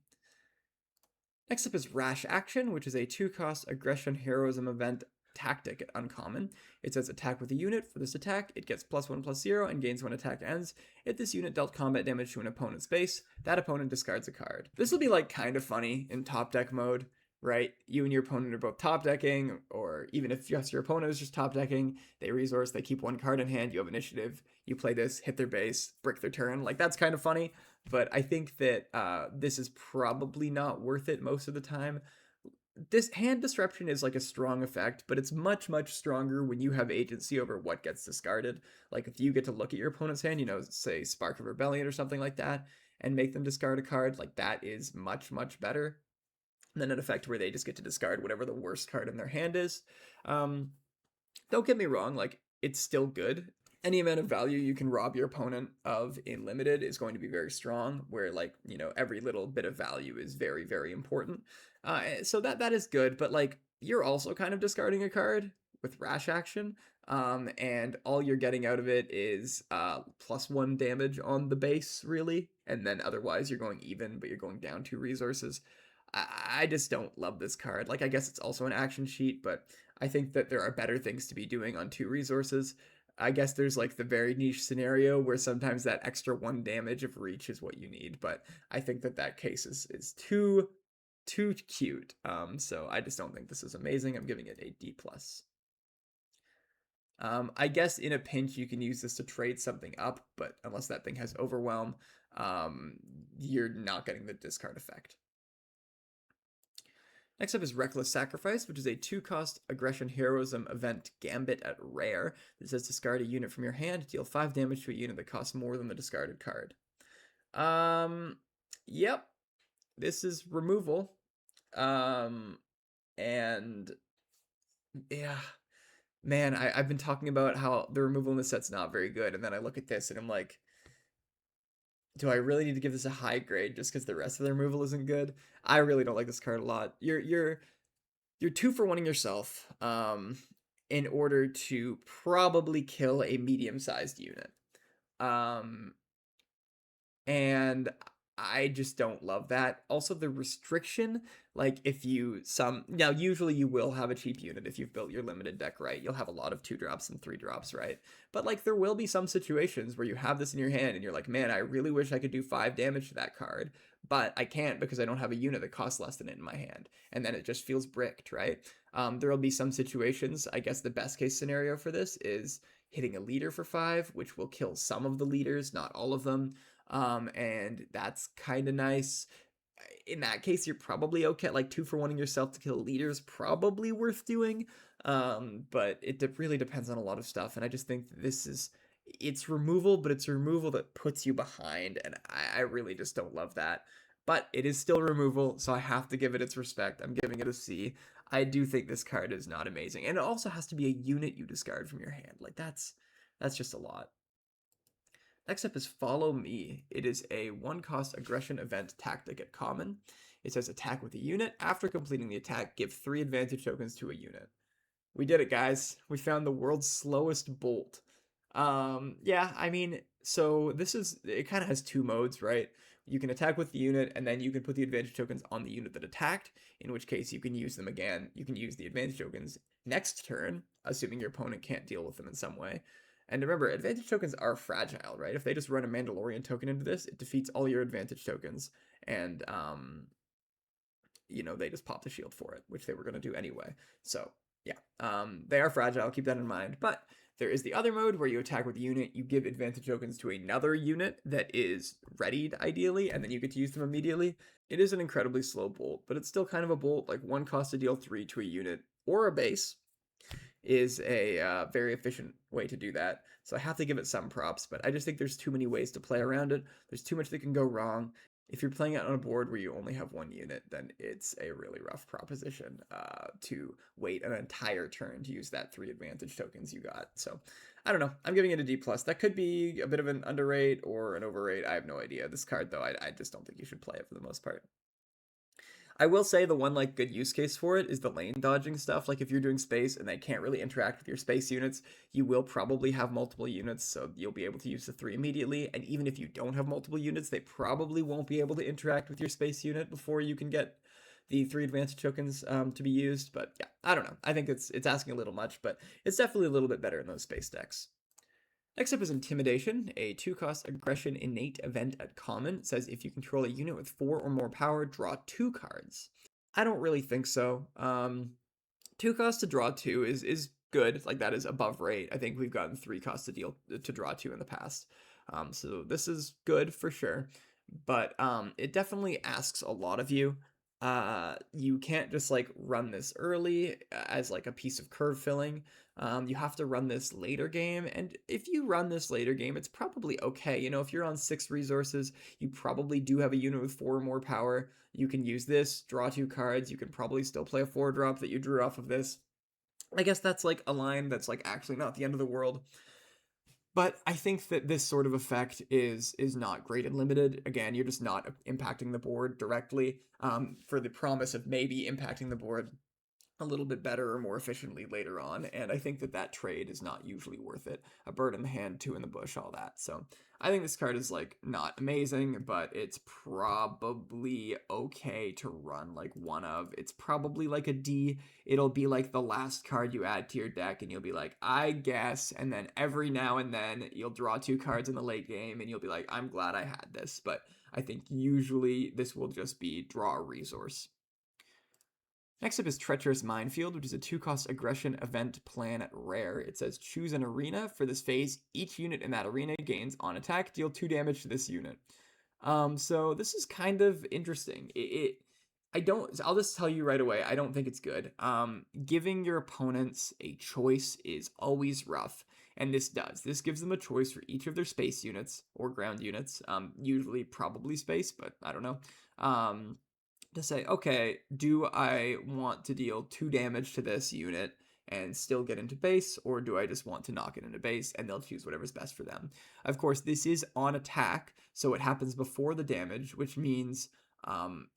Next up is Rash Action, which is a 2-cost aggression heroism event tactic at uncommon. It says attack with a unit. For this attack, it gets +1/+0 and gains when attack ends. If this unit dealt combat damage to an opponent's base, that opponent discards a card. This will be like kind of funny in top deck mode, right? You and your opponent are both top decking, or even if just your opponent is just top decking, they resource, they keep 1 card in hand, you have initiative, you play this, hit their base, brick their turn. Like, that's kind of funny, but I think that this is probably not worth it most of the time. This hand disruption is like a strong effect, but it's much, much stronger when you have agency over what gets discarded. Like if you get to look at your opponent's hand, you know, say Spark of Rebellion or something like that, and make them discard a card, like that is much, much better than an effect where they just get to discard whatever the worst card in their hand is. Don't get me wrong, like it's still good. Any amount of value you can rob your opponent of in Limited is going to be very strong, where, like, you know, every little bit of value is very, very important. So that is good, but like you're also kind of discarding a card with Rash Action, and all you're getting out of it is +1 damage on the base, really, and then otherwise you're going even, but you're going down 2 resources. I just don't love this card. Like, I guess it's also an action sheet, but I think that there are better things to be doing on 2 resources. I guess there's like the very niche scenario where sometimes that extra 1 damage of reach is what you need, but I think that case is too cute. So I just don't think this is amazing. I'm giving it a D+. I guess in a pinch you can use this to trade something up, but unless that thing has Overwhelm, you're not getting the discard effect. Next up is Reckless Sacrifice, which is a 2-cost aggression heroism event gambit at rare. It says discard a unit from your hand, deal 5 damage to a unit that costs more than the discarded card. Yep. This is removal. And yeah, man, I've been talking about how the removal in this set's not very good, and then I look at this and I'm like, do I really need to give this a high grade just because the rest of the removal isn't good? I really don't like this card a lot. You're 2-for-1ing yourself in order to probably kill a medium-sized unit. And I just don't love that. Also, the restriction, like if you now usually you will have a cheap unit if you've built your Limited deck right. You'll have a lot of 2-drops and 3-drops, right? But like there will be some situations where you have this in your hand and you're like, man, I really wish I could do 5 damage to that card, but I can't because I don't have a unit that costs less than it in my hand. And then it just feels bricked, right? There will be some situations, I guess the best case scenario for this is hitting a leader for 5, which will kill some of the leaders, not all of them. And that's kind of nice. in that case, you're probably okay. Like 2-for-1ing yourself to kill a leader is probably worth doing. But it really depends on a lot of stuff. And I just think it's removal, but it's a removal that puts you behind. And I really just don't love that. But it is still removal, so I have to give it its respect. I'm giving it a C. I do think this card is not amazing. And it also has to be a unit you discard from your hand. Like that's just a lot. Next up is Follow Me. It is a 1-cost aggression event tactic at common. It says attack with a unit. After completing the attack, give 3 advantage tokens to a unit. We did it, guys. We found the world's slowest bolt. Yeah, I mean, so it kind of has 2 modes, right? You can attack with the unit, and then you can put the advantage tokens on the unit that attacked, in which case you can use them again. You can use the advantage tokens next turn, assuming your opponent can't deal with them in some way. And remember, advantage tokens are fragile, right? If they just run a Mandalorian token into this, it defeats all your advantage tokens, and, they just pop the shield for it, which they were going to do anyway. So, yeah, they are fragile, keep that in mind. But there is the other mode where you attack with a unit, you give advantage tokens to another unit that is readied, ideally, and then you get to use them immediately. It is an incredibly slow bolt, but it's still kind of a bolt, like 1 cost to deal 3 to a unit, or a base, is a very efficient way to do that. So I have to give it some props, but I just think there's too many ways to play around it. There's too much that can go wrong. If you're playing it on a board where you only have 1 unit, then it's a really rough proposition to wait an entire turn to use that 3 advantage tokens you got. So I don't know. I'm giving it a D+. That could be a bit of an underrate or an overrate. I have no idea. This card, though, I just don't think you should play it for the most part. I will say the one good use case for it is the lane dodging stuff. Like if you're doing space and they can't really interact with your space units, you will probably have multiple units, so you'll be able to use the 3 immediately. And even if you don't have multiple units, they probably won't be able to interact with your space unit before you can get the 3 advantage tokens to be used. But yeah, I don't know. I think it's asking a little much, but it's definitely a little bit better in those space decks. Next up is Intimidation, a 2-cost aggression innate event at common. It says if you control a unit with 4 or more power, draw 2 cards. I don't really think so. 2 costs to draw 2 is good. Like that is above rate. I think we've gotten 3 costs to draw 2 in the past. So this is good for sure. But it definitely asks a lot of you. You can't just run this early as a piece of curve filling. You have to run this later game, and if you run this later game, it's probably okay. If you're on 6 resources, you probably do have a unit with 4 or more power. You can use this, draw 2 cards. You can probably still play a 4-drop that you drew off of this. I guess that's a line that's actually not the end of the world. But I think that this sort of effect is not great and limited. Again, you're just not impacting the board directly for the promise of maybe impacting the board a little bit better or more efficiently later on, and I think that trade is not usually worth it. A bird in the hand, 2 in the bush, all that. So I think this card is not amazing, but it's probably okay to run one of. It's probably a D. It'll be the last card you add to your deck, and you'll be I guess, and then every now and then you'll draw 2 cards in the late game, and you'll be I'm glad I had this. But I think usually this will just be draw a resource. Next up is Treacherous Minefield, which is a 2-cost aggression event plan at rare. It says choose an arena. For this phase, each unit in that arena gains on attack, deal 2 damage to this unit. So this is kind of interesting. I'll just tell you right away, I don't think it's good. Giving your opponents a choice is always rough, and this does. This gives them a choice for each of their space units or ground units, usually probably space, but I don't know. To say, okay, do I want to deal 2 damage to this unit and still get into base, or do I just want to knock it into base? And they'll choose whatever's best for them. Of course, this is on attack, so it happens before the damage, which means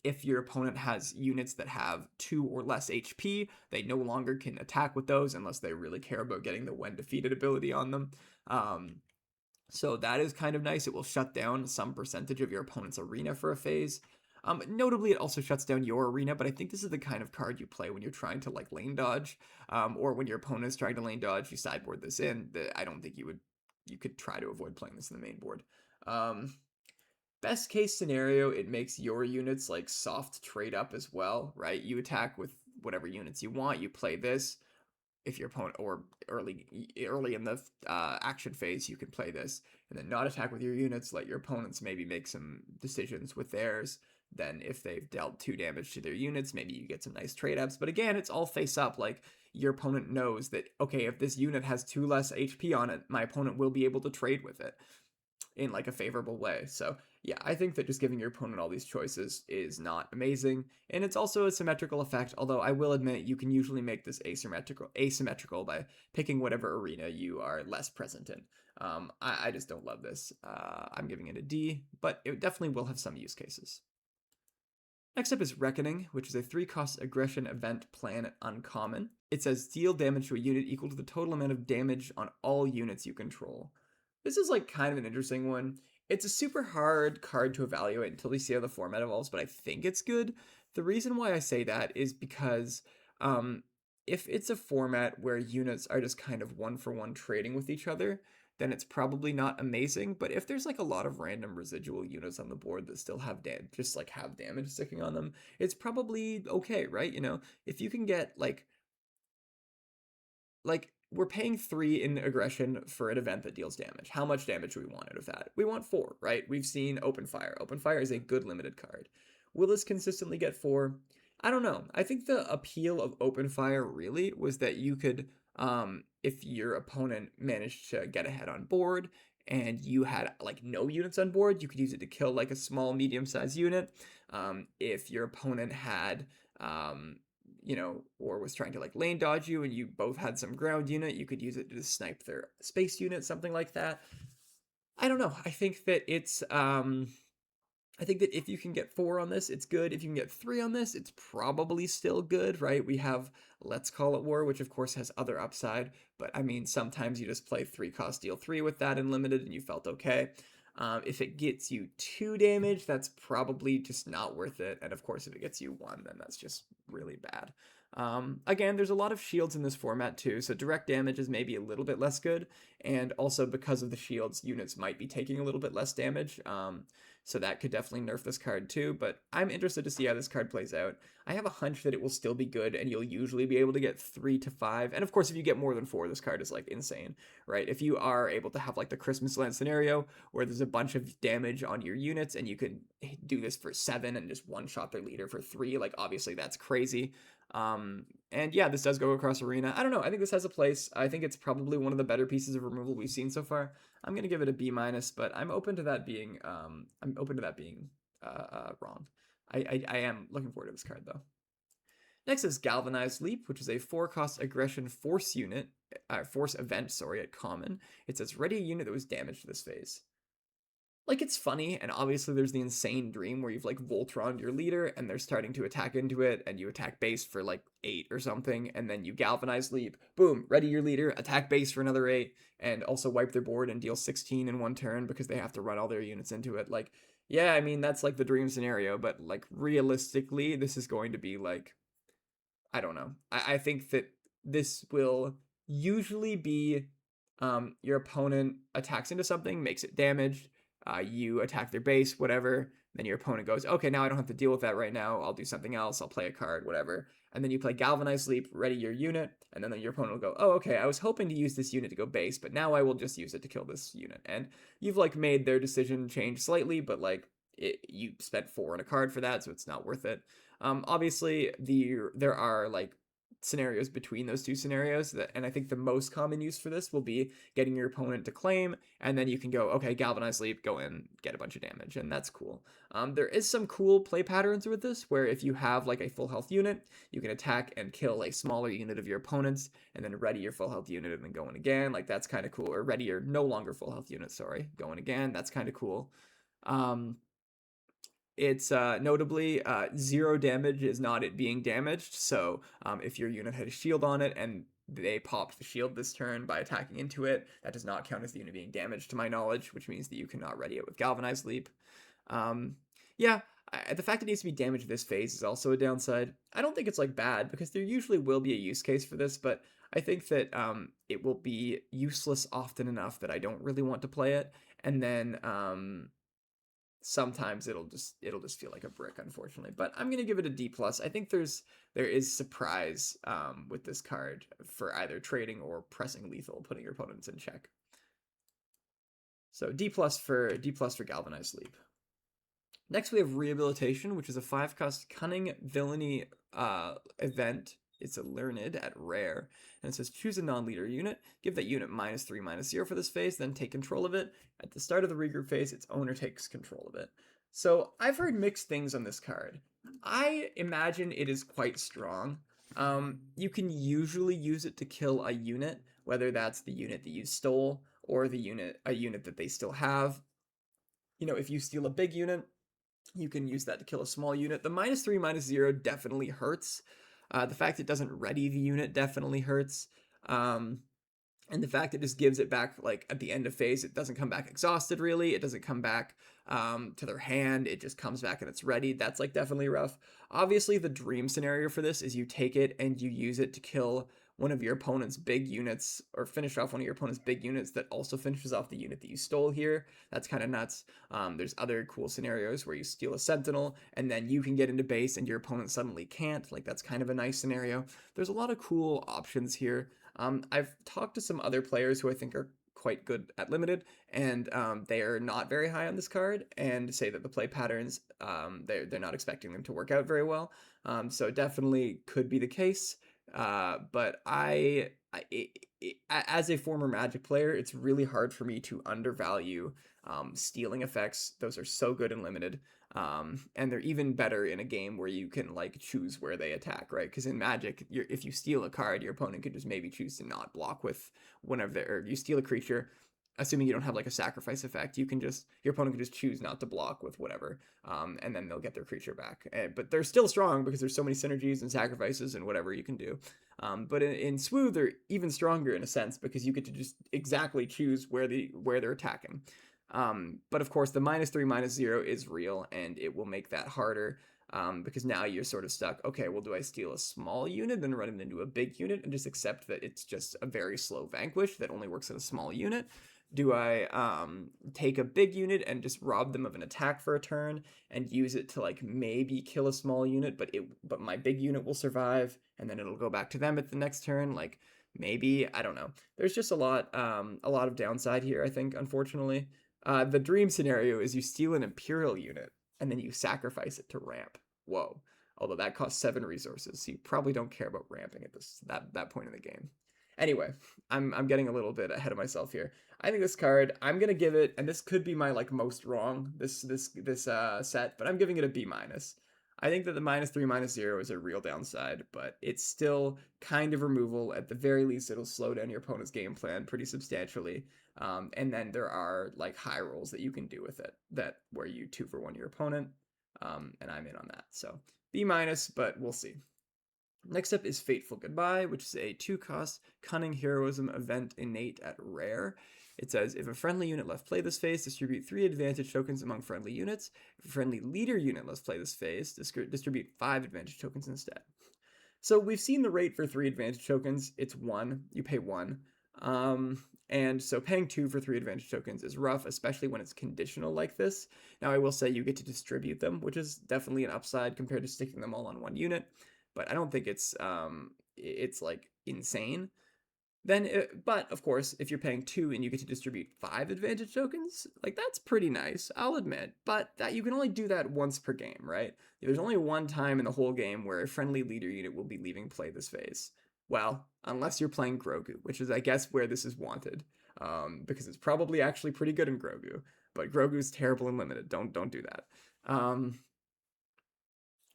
if your opponent has units that have 2 or less HP, they no longer can attack with those unless they really care about getting the when defeated ability on them. So that is kind of nice. It will shut down some percentage of your opponent's arena for a phase. Notably, it also shuts down your arena, but I think this is the kind of card you play when you're trying to lane dodge, or when your opponent is trying to lane dodge, you sideboard this in. I don't think you could try to avoid playing this in the main board. Best case scenario, it makes your units soft trade up as well, right? You attack with whatever units you want, you play this. If your opponent, or early in the action phase, you can play this, and then not attack with your units, let your opponents maybe make some decisions with theirs. than if they've dealt 2 damage to their units. Maybe you get some nice trade-ups, but again, it's all face-up. Like, your opponent knows that, okay, if this unit has 2 less HP on it, my opponent will be able to trade with it in like a favorable way. So yeah, I think that just giving your opponent all these choices is not amazing, and it's also a symmetrical effect, although I will admit you can usually make this asymmetrical by picking whatever arena you are less present in. I just don't love this. I'm giving it a D, but it definitely will have some use cases. Next up is Reckoning, which is a 3-cost aggression event plan uncommon. It says deal damage to a unit equal to the total amount of damage on all units you control. This is like kind of an interesting one. It's a super hard card to evaluate until we see how the format evolves, but I think it's good. The reason why I say that is because if it's a format where units are just kind of one-for-one trading with each other, then it's probably not amazing. But if there's like a lot of random residual units on the board that still have have damage sticking on them, it's probably okay, right? You know, if you can get like we're paying 3 in aggression for an event that deals damage. How much damage do we want out of that? We want 4, right? We've seen Open Fire. Open Fire is a good limited card. Will this consistently get 4? I don't know. I think the appeal of Open Fire really was that you could, if your opponent managed to get ahead on board and you had like no units on board, you could use it to kill like a small medium-sized unit. If your opponent had you know, or was trying to like lane dodge you and you both had some ground unit, you could use it to just snipe their space unit, something like that. I don't know. I think that it's I think that if you can get 4 on this, it's good. If you can get 3 on this, it's probably still good, right? We have Let's Call It War, which of course has other upside, but I mean, sometimes you just play 3-cost deal 3 with that in limited and you felt okay. If it gets you 2 damage, that's probably just not worth it. And of course, if it gets you 1, then that's just really bad. Again, there's a lot of shields in this format too, so direct damage is maybe a little bit less good. And also because of the shields, units might be taking a little bit less damage. So that could definitely nerf this card too, but I'm interested to see how this card plays out. I have a hunch that it will still be good, and you'll usually be able to get 3 to 5. And of course, if you get more than 4, this card is like insane, right? If you are able to have like the Christmas Land scenario where there's a bunch of damage on your units and you could do this for 7 and just one-shot their leader for 3, like obviously that's crazy. And yeah, this does go across arena. I don't know. I think this has a place. I think it's probably one of the better pieces of removal we've seen so far. I'm gonna give it a B-, but I'm open to that being wrong. I am looking forward to this card though. Next is Galvanized Leap, which is a 4-cost aggression force event at common. It says ready a unit that was damaged this phase. Like, it's funny, and obviously there's the insane dream where you've like Voltroned your leader and they're starting to attack into it, and you attack base for like 8 or something, and then you Galvanize Leap, boom, ready your leader, attack base for another 8, and also wipe their board and deal 16 in 1 turn because they have to run all their units into it. Like, yeah, I mean, that's like the dream scenario, but like realistically, this is going to be like, I don't know. I think that this will usually be your opponent attacks into something, makes it damaged, you attack their base, whatever, then your opponent goes, okay, now I don't have to deal with that right now, I'll do something else, I'll play a card, whatever, and then you play Galvanized Leap, ready your unit, and then your opponent will go, oh, okay, I was hoping to use this unit to go base, but now I will just use it to kill this unit, and you've like made their decision change slightly, but like, you spent 4 on a card for that, so it's not worth it. Obviously, there are like scenarios between those 2 scenarios, and I think the most common use for this will be getting your opponent to claim, and then you can go, okay, Galvanized Leap, go in, get a bunch of damage, and that's cool. There is some cool play patterns with this, where if you have like a full health unit, you can attack and kill a smaller unit of your opponent's, and then ready your full health unit and then go in again, like that's kind of cool, or ready your no longer full health unit, sorry, go in again, that's kind of cool. It's notably 0 damage is not it being damaged, so if your unit had a shield on it and they popped the shield this turn by attacking into it, that does not count as the unit being damaged to my knowledge, which means that you cannot ready it with Galvanized Leap. Yeah, the fact it needs to be damaged this phase is also a downside. I don't think it's like bad, because there usually will be a use case for this, but I think that it will be useless often enough that I don't really want to play it, and then sometimes it'll just feel like a brick, unfortunately. But I'm gonna give it a D+. I think there is surprise with this card for either trading or pressing lethal, putting your opponents in check. So D+ for Galvanized Leap. Next, we have Rehabilitation, which is a 5-cost Cunning Villainy event. It's a Learned at Rare. And it says, choose a non-leader unit. Give that unit -3/-0 for this phase, then take control of it. At the start of the regroup phase, its owner takes control of it. So I've heard mixed things on this card. I imagine it is quite strong. You can usually use it to kill a unit, whether that's the unit that you stole or a unit that they still have. You know, if you steal a big unit, you can use that to kill a small unit. The -3/-0 definitely hurts. The fact it doesn't ready the unit definitely hurts. And the fact it just gives it back, like, at the end of phase, it doesn't come back exhausted, really. It doesn't come back to their hand. It just comes back and it's ready. That's, like, definitely rough. Obviously, the dream scenario for this is you take it and you use it to kill one of your opponent's big units, or finish off one of your opponent's big units that also finishes off the unit that you stole here. That's kind of nuts. There's other cool scenarios where you steal a sentinel and then you can get into base and your opponent suddenly can't. Like, that's kind of a nice scenario. There's a lot of cool options here. I've talked to some other players who I think are quite good at limited, and they are not very high on this card, and say that the play patterns, they're not expecting them to work out very well. So it definitely could be the case. But as a former Magic player, it's really hard for me to undervalue stealing effects. Those are so good in limited. And they're even better in a game where you can, like, choose where they attack, right? Because in Magic, if you steal a card, your opponent could just maybe choose to not block with whenever or you steal a creature, assuming you don't have, like, a sacrifice effect, your opponent can just choose not to block with whatever, and then they'll get their creature back. But they're still strong because there's so many synergies and sacrifices and whatever you can do. But in Swooth, they're even stronger in a sense because you get to just exactly choose where they're attacking. But of course, the -3/-0 is real, and it will make that harder, because now you're sort of stuck. Okay, well, do I steal a small unit, then run it into a big unit, and just accept that it's just a very slow vanquish that only works at a small unit? Do I take a big unit and just rob them of an attack for a turn and use it to, like, maybe kill a small unit, but my big unit will survive, and then it'll go back to them at the next turn? Like, maybe, I don't know. There's just a lot of downside here, I think, unfortunately. The dream scenario is you steal an Imperial unit and then you sacrifice it to ramp. Whoa. Although that costs 7 resources, so you probably don't care about ramping at that point in the game. Anyway, I'm getting a little bit ahead of myself here. I think this card, I'm gonna give it, and this could be my, like, most wrong this set, but I'm giving it a B-. I think that the -3/-0 is a real downside, but it's still kind of removal. At the very least, it'll slow down your opponent's game plan pretty substantially. And then there are, like, high rolls that you can do with it where you 2-for-1 your opponent. And I'm in on that. So B-, but we'll see. Next up is Fateful Goodbye, which is a 2-cost Cunning Heroism event innate at Rare. It says, if a friendly unit left play this phase, distribute 3 advantage tokens among friendly units. If a friendly leader unit left play this phase, distribute 5 advantage tokens instead. So we've seen the rate for 3 advantage tokens. It's 1. You pay 1. And so paying 2 for 3 advantage tokens is rough, especially when it's conditional like this. Now, I will say you get to distribute them, which is definitely an upside compared to sticking them all on 1 unit. But I don't think it's like insane. But of course, if you're paying 2 and you get to distribute 5 advantage tokens, like, that's pretty nice, I'll admit. But that you can only do that once per game, right? There's only one time in the whole game where a friendly leader unit will be leaving play this phase. Well, unless you're playing Grogu, which is, I guess, where this is wanted, because it's probably actually pretty good in Grogu. But Grogu's terrible and limited. Don't do that.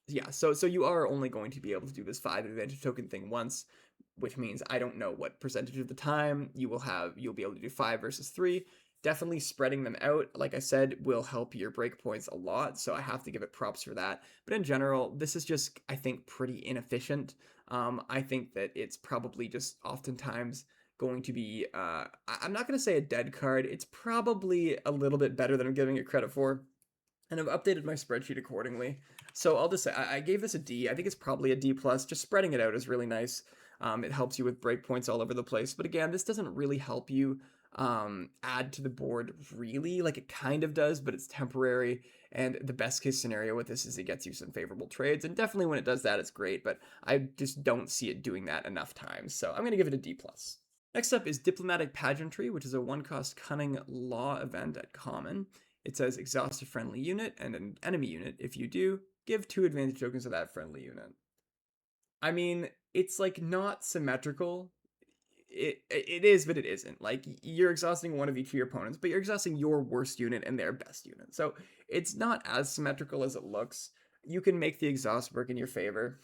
Yeah, so you are only going to be able to do this 5 advantage token thing once, which means I don't know what percentage of the time you'll be able to do 5 versus 3. Definitely spreading them out, like I said, will help your breakpoints a lot, so I have to give it props for that. But in general, this is just, I think, pretty inefficient. I think that it's probably just oftentimes going to be, I'm not going to say a dead card. It's probably a little bit better than I'm giving it credit for. And I've updated my spreadsheet accordingly. So I'll just say, I gave this a D. I think it's probably a D+. Just spreading it out is really nice. It helps you with breakpoints all over the place. But again, this doesn't really help you add to the board, really. Like, it kind of does, but it's temporary. And the best case scenario with this is it gets you some favorable trades. And definitely when it does that, it's great. But I just don't see it doing that enough times. So I'm going to give it a D+. Next up is Diplomatic Pageantry, which is a 1-cost Cunning Law event at common. It says exhaust a friendly unit and an enemy unit. If you do, give 2 advantage tokens to that friendly unit. I mean, it's like not symmetrical. It is, but it isn't. Like, you're exhausting one of each of your opponents, but you're exhausting your worst unit and their best unit. So it's not as symmetrical as it looks. You can make the exhaust work in your favor.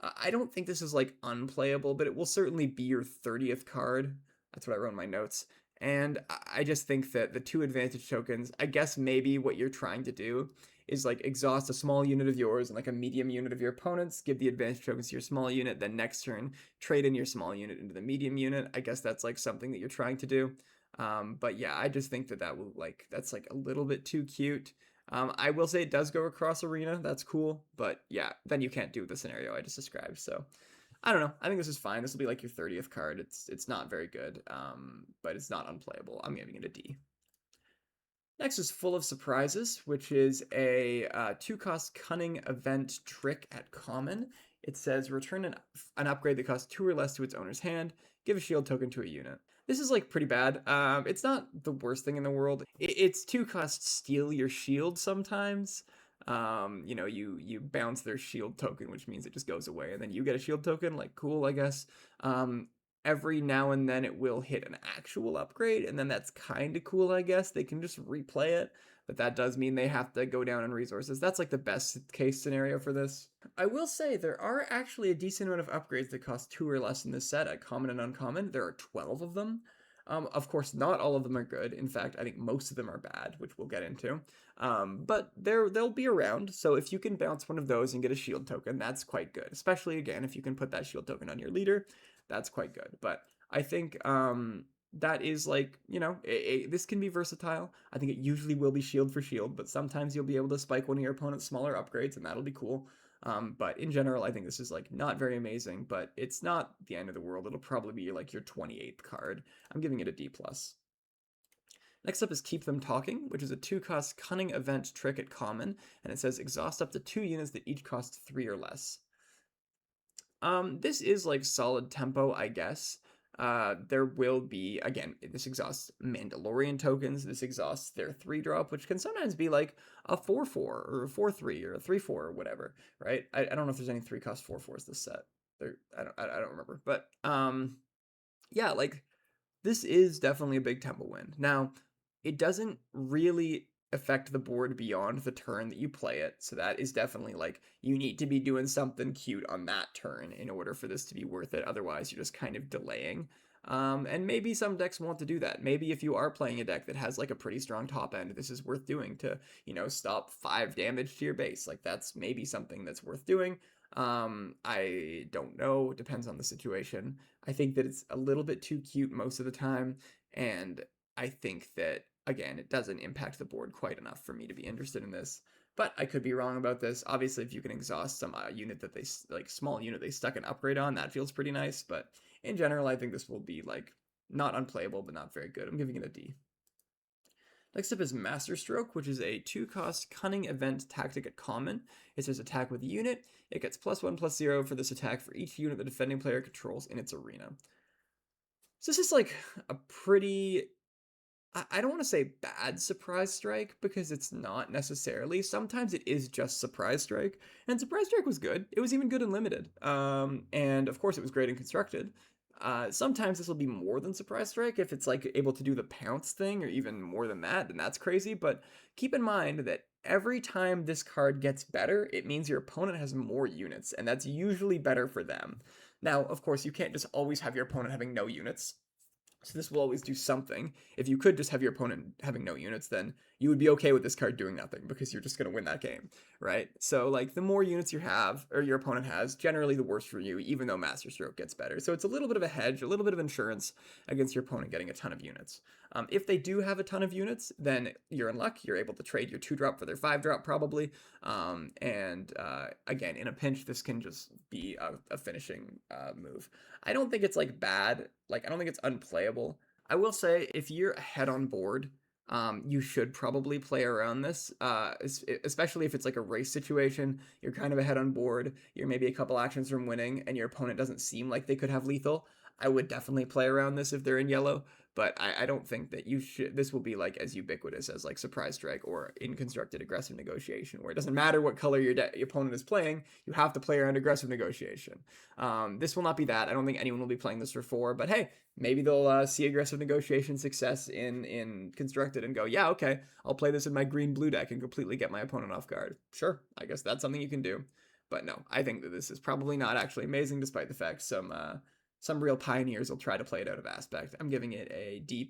I don't think this is like unplayable, but it will certainly be your 30th card. That's what I wrote in my notes. And I just think that the 2 advantage tokens, I guess maybe what you're trying to do is like exhaust a small unit of yours and like a medium unit of your opponent's, give the advantage tokens to your small unit, then next turn trade in your small unit into the medium unit. I guess that's like something that you're trying to do. But yeah, I just think that that's like a little bit too cute. I will say it does go across arena. That's cool. But yeah, then you can't do the scenario I just described. So I don't know. I think this is fine. This will be like your 30th card. It's not very good, but it's not unplayable. I'm giving it a D. Next is Full of Surprises, which is a 2-cost cunning event trick at common. It says return an upgrade that costs 2 or less to its owner's hand. Give a shield token to a unit. This is like pretty bad. It's not the worst thing in the world. It's 2-cost steal your shield sometimes. You bounce their shield token, which means it just goes away, and then you get a shield token. Like, cool, I guess. Every now and then it will hit an actual upgrade, and then that's kind of cool, I guess. They can just replay it, but that does mean they have to go down in resources. That's like the best case scenario for this. I will say there are actually a decent amount of upgrades that cost 2 or less in this set at common and uncommon. There are 12 of them. Of course, not all of them are good. In fact, I think most of them are bad, which we'll get into. But they'll be around, so if you can bounce one of those and get a shield token, that's quite good. Especially, again, if you can put that shield token on your leader, that's quite good. But I think that is like, this can be versatile. I think it usually will be shield for shield, but sometimes you'll be able to spike one of your opponent's smaller upgrades, and that'll be cool. But in general, I think this is like not very amazing, but it's not the end of the world. It'll probably be like your 28th card. I'm giving it a D+. Next up is Keep Them Talking, which is a 2-cost cunning event trick at common, and it says exhaust up to 2 units that each cost 3 or less. This is like solid tempo, I guess. There will be, again, this exhausts Mandalorian tokens. This exhausts their 3-drop, which can sometimes be like a 4/4 or a 4/3 or a 3/4 or whatever, right? I don't know if there's any 3-cost 4/4s this set. I don't remember, but yeah, like this is definitely a big tempo win. Now, it doesn't really affect the board beyond the turn that you play it, so that is definitely like you need to be doing something cute on that turn in order for this to be worth it. Otherwise, you're just kind of delaying. And maybe some decks want to do that. Maybe if you are playing a deck that has like a pretty strong top end, this is worth doing to, stop 5 damage to your base. Like that's maybe something that's worth doing. I don't know. It depends on the situation. I think that it's a little bit too cute most of the time, and I think that, again, it doesn't impact the board quite enough for me to be interested in this. But I could be wrong about this. Obviously, if you can exhaust some unit that small unit they stuck an upgrade on, that feels pretty nice. But in general, I think this will be like not unplayable, but not very good. I'm giving it a D. Next up is Master Stroke, which is a 2-cost cunning event tactic at common. It says attack with a unit. It gets +1/+0 for this attack for each unit the defending player controls in its arena. So this is like a pretty, I don't want to say bad Surprise Strike, because it's not necessarily. Sometimes it is just Surprise Strike, and Surprise Strike was good. It was even good and limited. And of course it was great and constructed. Sometimes this will be more than Surprise Strike if it's like able to do the pounce thing, or even more than that, then that's crazy. But keep in mind that every time this card gets better, it means your opponent has more units, and that's usually better for them. Now, of course, you can't just always have your opponent having no units. So this will always do something. If you could just have your opponent having no units, then you would be okay with this card doing nothing, because you're just going to win that game, right? So like the more units you have, or your opponent has, generally the worse for you, even though Master Stroke gets better. So it's a little bit of a hedge, a little bit of insurance against your opponent getting a ton of units. If they do have a ton of units, then you're in luck. You're able to trade your 2-drop for their 5-drop probably. Again, in a pinch, this can just be a finishing move. I don't think it's like bad. Like, I don't think it's unplayable. I will say, if you're ahead on board, you should probably play around this, especially if it's like a race situation. You're kind of ahead on board. You're maybe a couple actions from winning, and your opponent doesn't seem like they could have lethal. I would definitely play around this if they're in yellow. but I don't think that this will be like as ubiquitous as like Surprise Strike or in Constructed Aggressive Negotiation, where it doesn't matter what color your opponent is playing, you have to play around Aggressive Negotiation. This will not be that. I don't think anyone will be playing this for 4, but hey, maybe they'll see Aggressive Negotiation success in Constructed and go, yeah, okay, I'll play this in my green-blue deck and completely get my opponent off guard. Sure, I guess that's something you can do. But no, I think that this is probably not actually amazing, despite the fact some real pioneers will try to play it out of Aspect. I'm giving it a D+.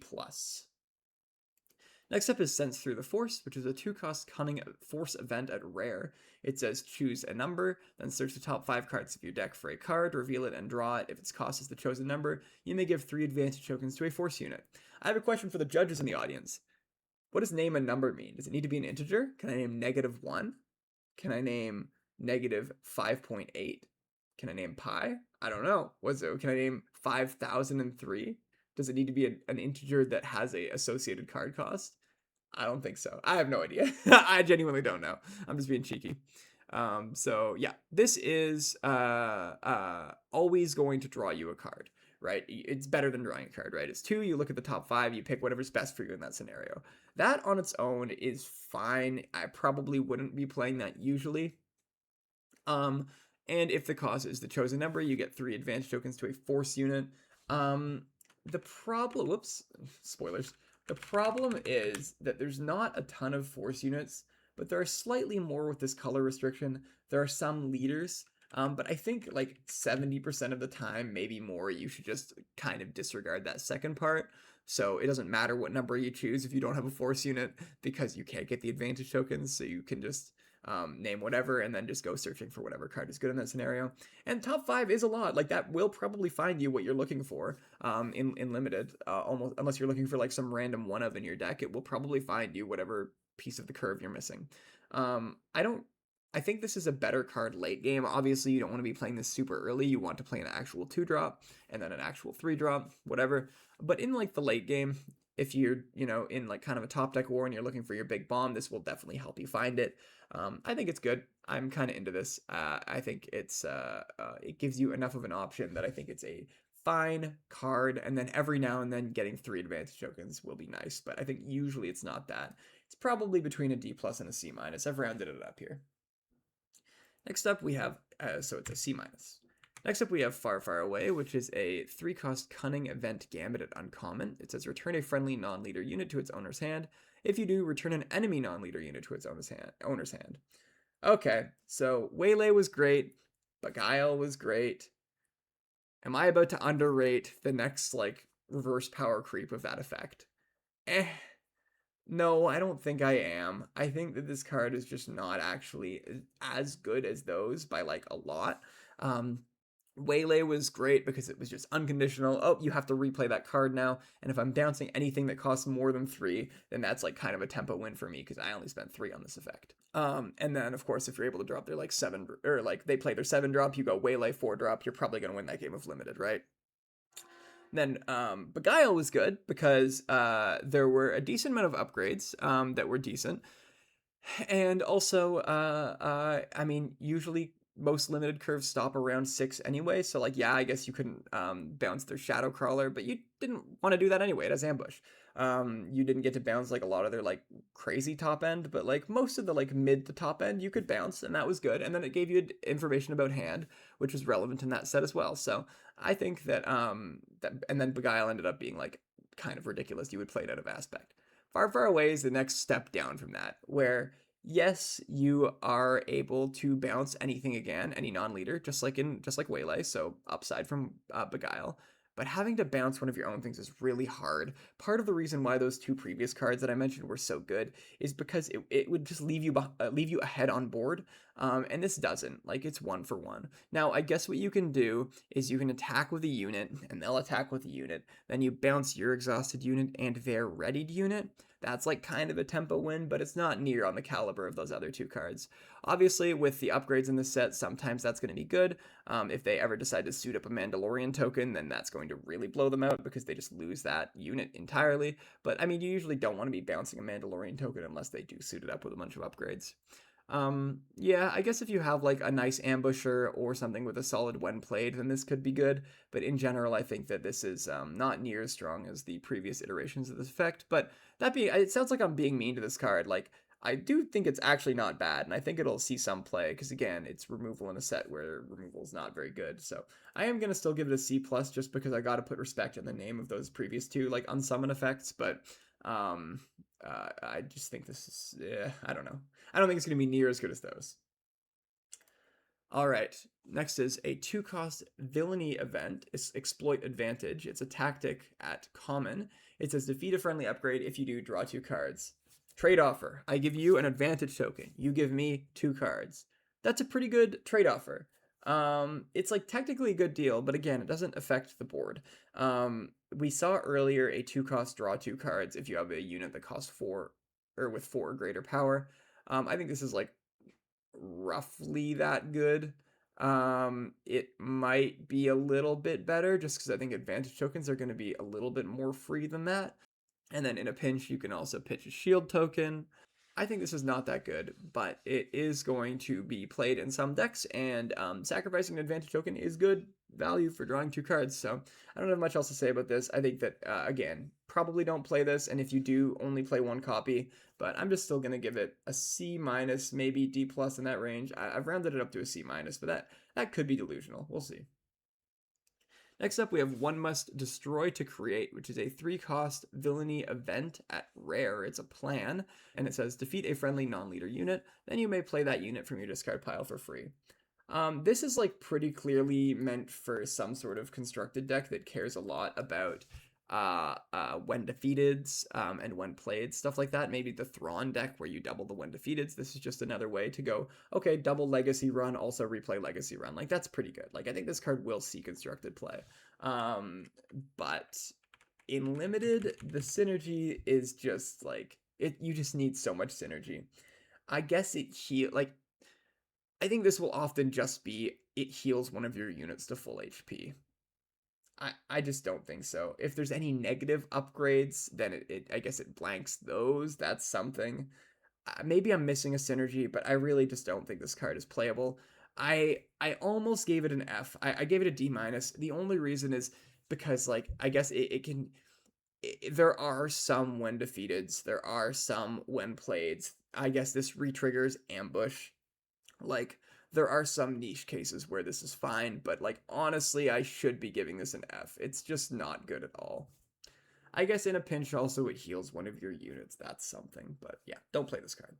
Next up is Sense Through the Force, which is a 2-cost Cunning Force event at Rare. It says choose a number, then search the top 5 cards of your deck for a card, reveal it, and draw it. If its cost is the chosen number, you may give 3 advantage tokens to a Force unit. I have a question for the judges in the audience. What does name a number mean? Does it need to be an integer? Can I name -1? Can I name -5.8? Can I name pi? I don't know. Can I name 5,003? Does it need to be an integer that has a associated card cost? I don't think so. I have no idea. I genuinely don't know. I'm just being cheeky. So yeah, this is always going to draw you a card, right? It's better than drawing a card, right? It's 2, you look at the top 5, you pick whatever's best for you in that scenario. That on its own is fine. I probably wouldn't be playing that usually. And if the cost is the chosen number, you get 3 advantage tokens to a Force unit. The problem, whoops, spoilers. The problem is that there's not a ton of Force units, but there are slightly more with this color restriction. There are some leaders, but I think like 70% of the time, maybe more, you should just kind of disregard that second part. So it doesn't matter what number you choose if you don't have a Force unit, because you can't get the advantage tokens, so you can just name whatever and then just go searching for whatever card is good in that scenario. And top 5 is a lot. Like, that will probably find you what you're looking for in limited, almost, unless you're looking for like some random one of in your deck. It will probably find you whatever piece of the curve you're missing. I think this is a better card late game. Obviously, you don't want to be playing this super early. You want to play an actual 2-drop and then an actual 3-drop, whatever. But in like the late game, if you're, in like kind of a top deck war and you're looking for your big bomb, this will definitely help you find it. I think it's good. I'm kind of into this. I think it gives you enough of an option that I think it's a fine card, and then every now and then getting 3 advantage tokens will be nice, but I think usually it's not that. It's probably between a D+ and a C-. I've rounded it up here. Next up we have, so it's a C-. Next up we have Far, Far Away, which is a 3-cost Cunning Event Gambit at Uncommon. It says return a friendly non-leader unit to its owner's hand. If you do, return an enemy non-leader unit to its owner's hand. Okay, so Waylay was great. Beguile was great. Am I about to underrate the next, like, reverse power creep of that effect? No, I don't think I am. I think that this card is just not actually as good as those by, like, a lot. Waylay was great because it was just unconditional. Oh, you have to replay that card now. And if I'm bouncing anything that costs more than 3, then that's like kind of a tempo win for me because I only spent 3 on this effect. And then of course, if you're able to drop their like 7, or like they play their 7-drop, you go Waylay 4-drop, you're probably going to win that game of limited, right? Then Beguile was good because there were a decent amount of upgrades that were decent. And also, I mean, usually most limited curves stop around 6 anyway, so like, yeah, I guess you couldn't bounce their Shadow Crawler, but you didn't want to do that anyway. It has Ambush. You didn't get to bounce like a lot of their like crazy top end, but like most of the like mid to top end you could bounce, and that was good. And then it gave you information about hand, which was relevant in that set as well. So I think that and then Beguile ended up being like kind of ridiculous. You would play it out of Aspect. Far, Far Away is the next step down from that, where yes, you are able to bounce anything again, any non-leader, just like Waylay, so upside from Beguile. But having to bounce one of your own things is really hard. Part of the reason why those 2 previous cards that I mentioned were so good is because it would just leave you ahead on board, and this doesn't. Like, it's 1 for 1. Now, I guess what you can do is you can attack with a unit, and they'll attack with a unit. Then you bounce your exhausted unit and their readied unit. That's like kind of a tempo win, but it's not near on the caliber of those other 2 cards. Obviously, with the upgrades in this set, sometimes that's going to be good. If they ever decide to suit up a Mandalorian token, then that's going to really blow them out because they just lose that unit entirely. But I mean, you usually don't want to be bouncing a Mandalorian token unless they do suit it up with a bunch of upgrades. Yeah, I guess if you have like a nice ambusher or something with a solid when played, then this could be good. But in general, I think that this is not near as strong as the previous iterations of this effect. But it sounds like I'm being mean to this card. Like, I do think it's actually not bad, and I think it'll see some play because again, it's removal in a set where removal is not very good. So I am gonna still give it a C plus just because I got to put respect in the name of those previous two like unsummon effects. But um, I just think this is I don't know. I don't think it's gonna be near as good as those. All right, next is a 2-cost villainy event. It's exploit advantage. It's a tactic at common. It says defeat a friendly upgrade. If you do, draw 2 cards. Trade offer. I give you an advantage token. You give me 2 cards. That's a pretty good trade offer. It's like technically a good deal, but again, it doesn't affect the board. We saw earlier a 2-cost draw 2 cards if you have a unit that costs 4 or with 4 or greater power. I think this is like roughly that good. It might be a little bit better just because I think advantage tokens are going to be a little bit more free than that. And then in a pinch, you can also pitch a shield token. I think this is not that good, but it is going to be played in some decks, and sacrificing an advantage token is good value for drawing 2 cards. So I don't have much else to say about this. I think that, again, probably don't play this, and if you do, only play 1 copy, but I'm just still going to give it a C-, maybe D+ in that range. I've rounded it up to a C-, but that could be delusional. We'll see. Next up, we have One Must Destroy to Create, which is a 3-cost villainy event at rare. It's a plan, and it says defeat a friendly non-leader unit, then you may play that unit from your discard pile for free. This is like pretty clearly meant for some sort of constructed deck that cares a lot about when defeateds and when played, stuff like that. Maybe the Thrawn deck where you double the when defeateds. This is just another way to go, okay, double legacy run, also replay legacy run. Like, that's pretty good. Like, I think this card will see constructed play. But in limited, the synergy is just like you just need so much synergy. I guess I think this will often just be it heals one of your units to full HP. I just don't think so. If there's any negative upgrades, then I guess it blanks those. That's something. Maybe I'm missing a synergy, but I really just don't think this card is playable. I almost gave it an F. I gave it a D-. The only reason is because, like, I guess there are some when defeateds. There are some when played. I guess this retriggers ambush. Like, there are some niche cases where this is fine, but like honestly, I should be giving this an F. It's just not good at all. I guess in a pinch also it heals one of your units. That's something, but yeah, don't play this card.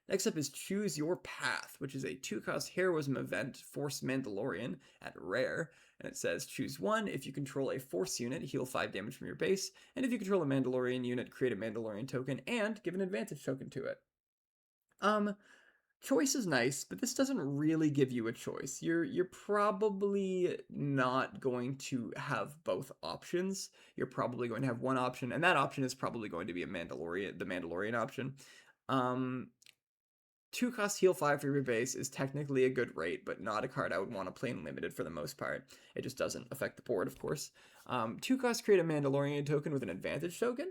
Next up is Choose Your Path, which is a 2-cost heroism event, Force Mandalorian at rare, and it says choose 1. If you control a Force unit, heal 5 damage from your base, and if you control a Mandalorian unit, create a Mandalorian token and give an advantage token to it. Choice is nice, but this doesn't really give you a choice. You're probably not going to have both options. You're probably going to have one option, and that option is probably going to be the Mandalorian option. 2-cost heal 5 for your base is technically a good rate, but not a card I would want to play in limited for the most part. It just doesn't affect the board, of course. 2-cost create a Mandalorian token with an advantage token.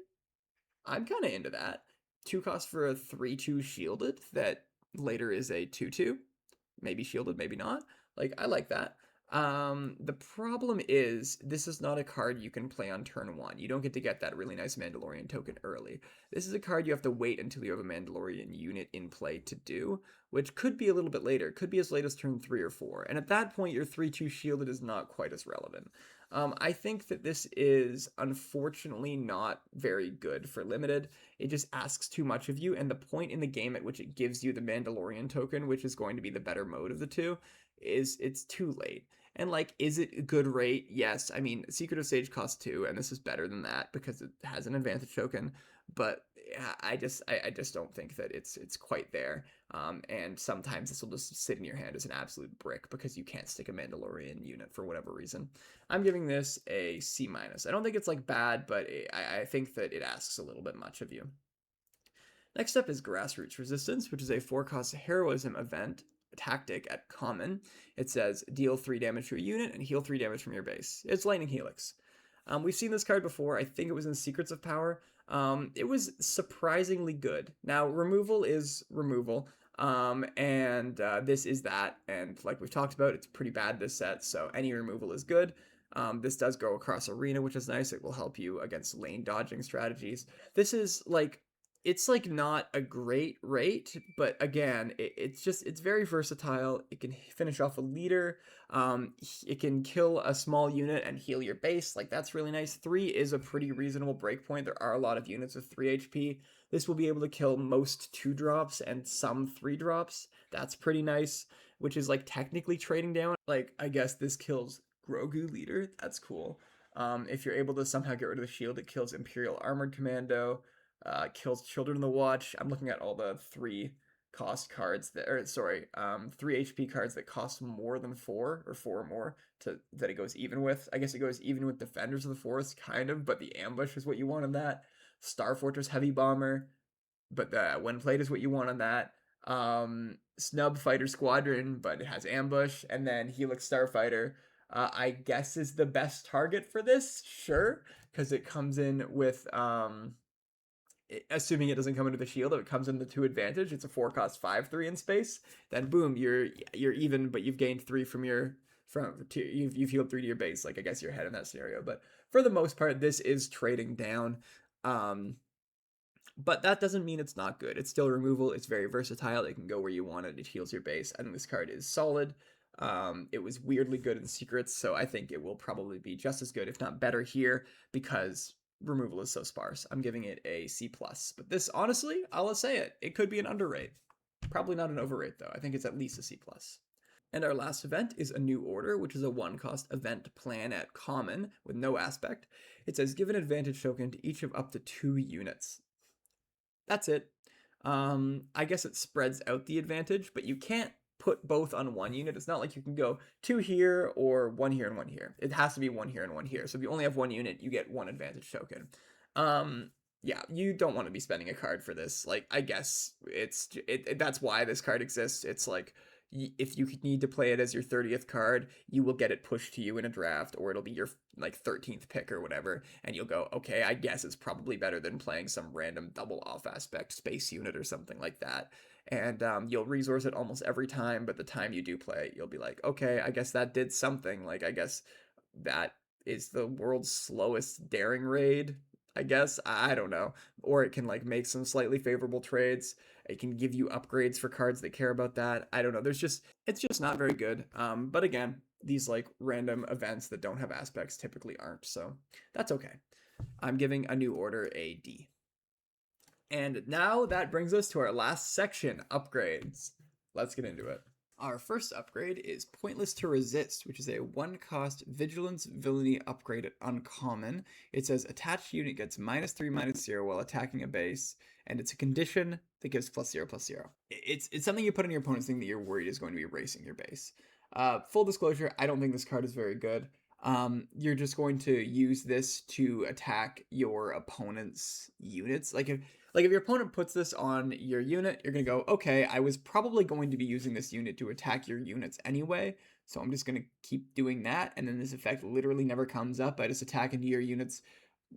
I'm kind of into that. 2-cost for a 3/2 shielded that later is a 2/2, maybe shielded, maybe not. Like, I like that. The problem is this is not a card you can play on turn 1. You don't get to get that really nice Mandalorian token early. This is a card you have to wait until you have a Mandalorian unit in play to do, which could be a little bit later. Could be as late as turn 3 or 4. And at that point, your 3/2 shielded is not quite as relevant. I think that this is unfortunately not very good for limited. It just asks too much of you, and the point in the game at which it gives you the Mandalorian token, which is going to be the better mode of the two, is it's too late. And like, is it a good rate? Yes. I mean, Secret of Sage costs 2, and this is better than that because it has an advantage token. But I just don't think that it's quite there. And sometimes this will just sit in your hand as an absolute brick because you can't stick a Mandalorian unit for whatever reason. I'm giving this a C-. I don't think it's like bad, but I think that it asks a little bit much of you. Next up is Grassroots Resistance, which is a 4-cost heroism event tactic at common. It says deal 3 damage to a unit and heal 3 damage from your base. It's Lightning Helix. We've seen this card before. I think it was in Secrets of Power. It was surprisingly good. Now, removal is removal. This is that, and like we've talked about, it's pretty bad this set, so any removal is good. This does go across arena, which is nice. It will help you against lane dodging strategies. This is like, it's like not a great rate, but again, it's very versatile. It can finish off a leader. It can kill a small unit and heal your base. Like, that's really nice. 3 is a pretty reasonable breakpoint. There are a lot of units with 3 HP. This will be able to kill most 2 drops and some 3 drops. That's pretty nice, which is like technically trading down. Like, I guess this kills Grogu leader. That's cool. If you're able to somehow get rid of the shield, it kills Imperial Armored Commando. Kills Children of the Watch. I'm looking at all the 3 cost cards that, or sorry, 3 HP cards that cost more than 4 or 4 or more that it goes even with. I guess it goes even with Defenders of the Forest, kind of, but the Ambush is what you want on that. Star Fortress Heavy Bomber, but the When Played is what you want on that. Snub Fighter Squadron, but it has Ambush, and then Helix Starfighter. I guess is the best target for this, sure, because it comes in with assuming it doesn't come into the shield, if it comes in the 2 advantage, it's a 4 cost 5/3 in space, then boom, you're even, but you've gained 3 you've healed 3 to your base. Like, I guess you're ahead in that scenario, but for the most part, this is trading down. But that doesn't mean it's not good. It's still removal. It's very versatile. It can go where you want it. It heals your base. I think this card is solid. It was weirdly good in Secrets, so I think it will probably be just as good, if not better here, because removal is so sparse. I'm giving it a C+. But this, honestly, I'll say it. It could be an underrate. Probably not an overrate, though. I think it's at least a C+. And our last event is a New Order, which is a 1-cost event plan at common with no aspect. It says, give an advantage token to each of up to 2 units. That's it. I guess it spreads out the advantage, but you can't put both on 1 unit. It's not like you can go 2 here or 1 here and 1 here. It has to be 1 here and 1 here. So if you only have 1 unit, you get 1 advantage token. Yeah, you don't want to be spending a card for this. Like, I guess that's why this card exists. It's like, if you need to play it as your 30th card, you will get it pushed to you in a draft, or it'll be your like 13th pick or whatever, and you'll go, okay, I guess it's probably better than playing some random double off aspect space unit or something like that. And you'll resource it almost every time, but the time you do play it, you'll be like, okay, I guess that did something. Like, I guess that is the world's slowest daring raid, I guess. I don't know. Or it can like make some slightly favorable trades. It can give you upgrades for cards that care about that. I don't know. It's just not very good. But again, these like random events that don't have aspects typically aren't. So that's okay. I'm giving a New Order a D. And now that brings us to our last section, upgrades. Let's get into it. Our first upgrade is Pointless to Resist, which is a 1-cost Vigilance Villainy upgrade at Uncommon. It says attached unit gets -3/-0 while attacking a base, and it's a condition that gives +0/+0. It's something you put on your opponent's thing that you're worried is going to be erasing your base. Full disclosure, I don't think this card is very good. You're just going to use this to attack your opponent's units. Like if your opponent puts this on your unit, you're going to go, okay, I was probably going to be using this unit to attack your units anyway, so I'm just going to keep doing that, and then this effect literally never comes up. I just attack into your units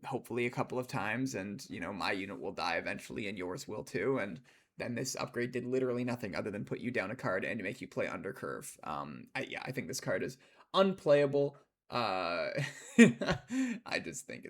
hopefully a couple of times, and, you know, my unit will die eventually, and yours will too, and then this upgrade did literally nothing other than put you down a card and make you play Undercurve. I think this card is unplayable. I just think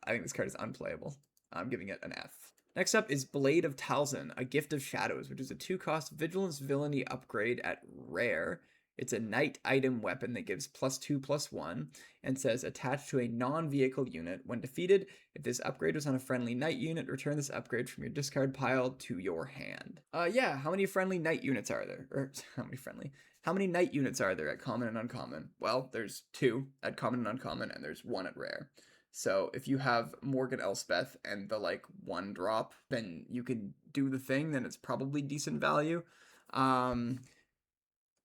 I think this card is unplayable. I'm giving it an F. Next up is Blade of Talzin, a Gift of Shadows, which is a 2-cost Vigilance Villainy upgrade at Rare. It's a knight item weapon that gives +2/+1 and says attached to a non-vehicle unit. When defeated, if this upgrade was on a friendly knight unit, return this upgrade from your discard pile to your hand. Yeah, how many friendly knight units are there? Or how many knight units are there at common and uncommon? Well, there's 2 at common and uncommon, and there's 1 at rare. So if you have Morgan Elspeth and the like 1 drop, then you can do the thing, then it's probably decent value.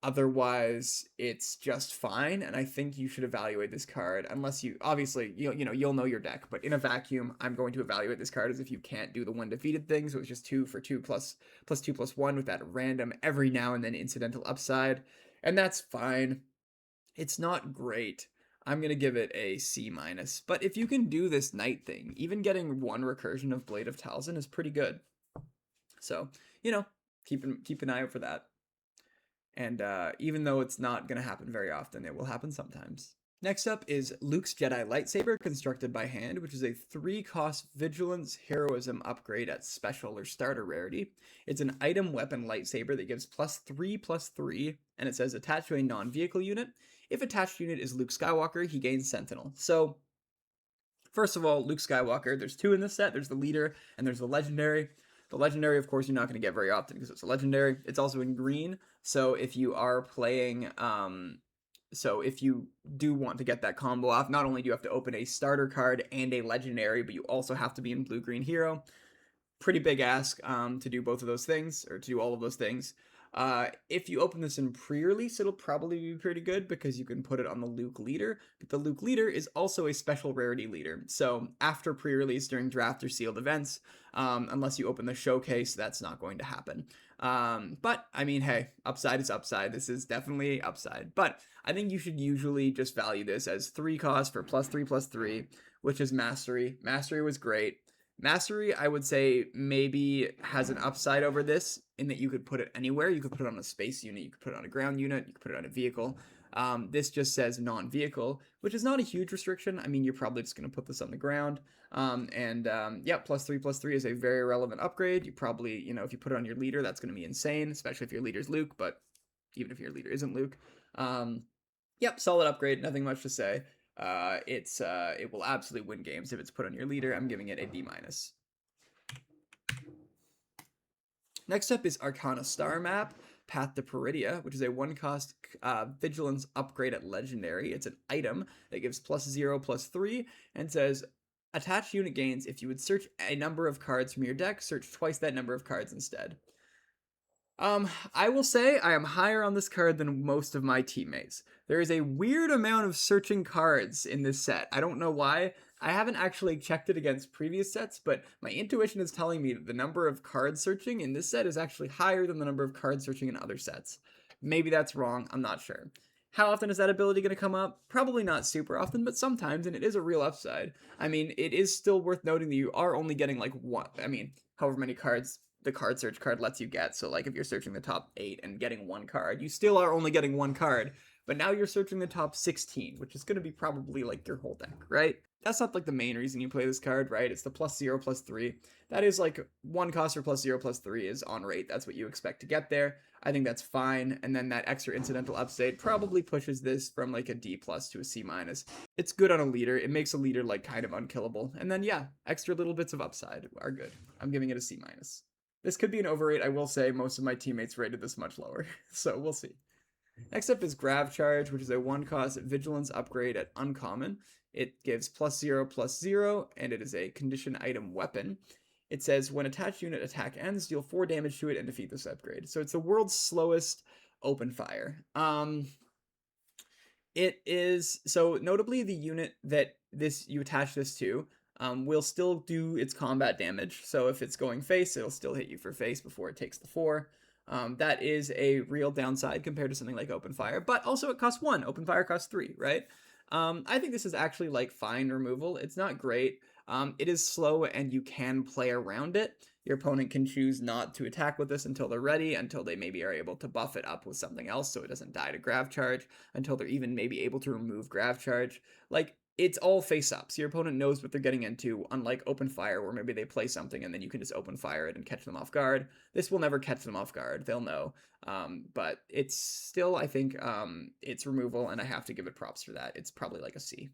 Otherwise, it's just fine, and I think you should evaluate this card, unless you, obviously, you'll know your deck, but in a vacuum, I'm going to evaluate this card as if you can't do the 1 defeated thing, so it's just 2 for 2 +2/+1 with that random every now and then incidental upside, and that's fine. It's not great. I'm going to give it a C-, but if you can do this knight thing, even getting 1 recursion of Blade of Talzin is pretty good. So, keep an eye out for that. And even though it's not going to happen very often, it will happen sometimes. Next up is Luke's Jedi Lightsaber, constructed by hand, which is a 3-cost Vigilance Heroism upgrade at Special or Starter rarity. It's an item weapon lightsaber that gives +3/+3, and it says attached to a non-vehicle unit. If attached unit is Luke Skywalker, he gains Sentinel. So, first of all, Luke Skywalker, there's 2 in this set. There's the leader, and there's the legendary. The legendary, of course, you're not going to get very often because it's a legendary. It's also in green, so if you are playing... So if you do want to get that combo off, not only do you have to open a starter card and a legendary, but you also have to be in blue-green hero. Pretty big ask to do both of those things, or to do all of those things. If you open this in pre-release, it'll probably be pretty good because you can put it on the Luke leader, but the Luke leader is also a special rarity leader. So after pre-release during draft or sealed events, unless you open the showcase, that's not going to happen. But I mean, hey, upside is upside. This is definitely upside, but I think you should usually just value this as 3 cost for +3/+3, which is Mastery. Mastery was great. Mastery, I would say, maybe has an upside over this in that you could put it anywhere. You could put it on a space unit, you could put it on a ground unit, you could put it on a vehicle. This just says non-vehicle, which is not a huge restriction. I mean, you're probably just going to put this on the ground. Yeah, +3/+3 is a very relevant upgrade. You probably, if you put it on your leader, that's going to be insane, especially if your leader's Luke, but even if your leader isn't Luke. Yep, solid upgrade, nothing much to say. It will absolutely win games if it's put on your leader. I'm giving it a D-. Next up is Arcana Star Map, Path to Peridia, which is a 1-cost Vigilance upgrade at Legendary. It's an item that gives +0/+3 and says, attached unit gains, if you would search a number of cards from your deck, search twice that number of cards instead. I will say I am higher on this card than most of my teammates. There is a weird amount of searching cards in this set. I don't know why. I haven't actually checked it against previous sets, but my intuition is telling me that the number of card searching in this set is actually higher than the number of card searching in other sets. Maybe that's wrong, I'm not sure. How often is that ability going to come up? Probably not super often, but sometimes, and it is a real upside. I mean, it is still worth noting that you are only getting like one, however many cards the card search card lets you get. So like if you're searching the top 8 and getting 1 card, you still are only getting 1 card, but now you're searching the top 16, which is going to be probably like your whole deck, right? That's not like the main reason you play this card, right? It's the +0/+3. That is like 1 cost for +0/+3 is on rate. That's what you expect to get there. I think that's fine. And then that extra incidental upside probably pushes this from like a D+ to a C-. It's good on a leader. It makes a leader like kind of unkillable. And then yeah, extra little bits of upside are good. I'm giving it a C-. This could be an overrate. I will say most of my teammates rated this much lower, so we'll see. Next up is Grav Charge, which is a 1-cost Vigilance upgrade at Uncommon. It gives +0/+0, and it is a condition item weapon. It says, when attached unit attack ends, deal 4 damage to it and defeat this upgrade. So it's the world's slowest open fire. It is, so notably the unit that you attach this to will still do its combat damage. So if it's going face, it'll still hit you for face before it takes the 4. That is a real downside compared to something like Open Fire, but also it costs 1. Open Fire costs 3, right? I think this is actually like fine removal. It's not great. It is slow and you can play around it. Your opponent can choose not to attack with this until they're ready, until they maybe are able to buff it up with something else so it doesn't die to Grav Charge, until they're even maybe able to remove Grav Charge. Like, it's all face up, so your opponent knows what they're getting into, unlike Open Fire, where maybe they play something and then you can just Open Fire it and catch them off guard. This will never catch them off guard, they'll know. But it's still, I think, it's removal, and I have to give it props for that. It's probably like a C.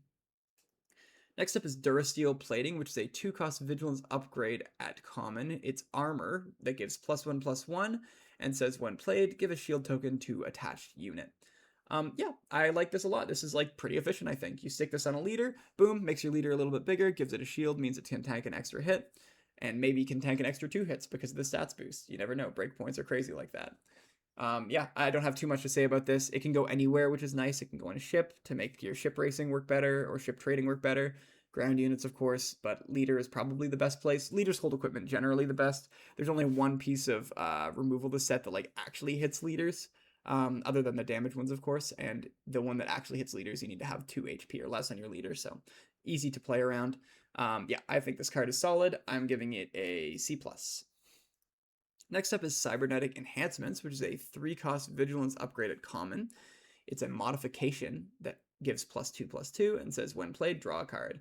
Next up is Durasteel Plating, which is a 2-cost Vigilance upgrade at Common. It's armor that gives +1/+1, and says when played, give a shield token to attached unit. Yeah, I like this a lot. This is like pretty efficient, I think. You stick this on a leader, boom, makes your leader a little bit bigger, gives it a shield, means it can tank an extra hit, and maybe can tank an extra 2 hits because of the stats boost. You never know, breakpoints are crazy like that. Yeah, I don't have too much to say about this. It can go anywhere, which is nice. It can go on a ship to make your ship racing work better, or ship trading work better. Ground units, of course, but leader is probably the best place. Leaders hold equipment generally the best. There's only one piece of removal this set that like actually hits leaders. Other than the damage ones, of course, and the one that actually hits leaders, you need to have 2 HP or less on your leader, so easy to play around. Yeah, I think this card is solid. I'm giving it a C+. Next up is Cybernetic Enhancements, which is a 3-cost Vigilance upgrade at common. It's a modification that gives +2/+2 and says when played, draw a card.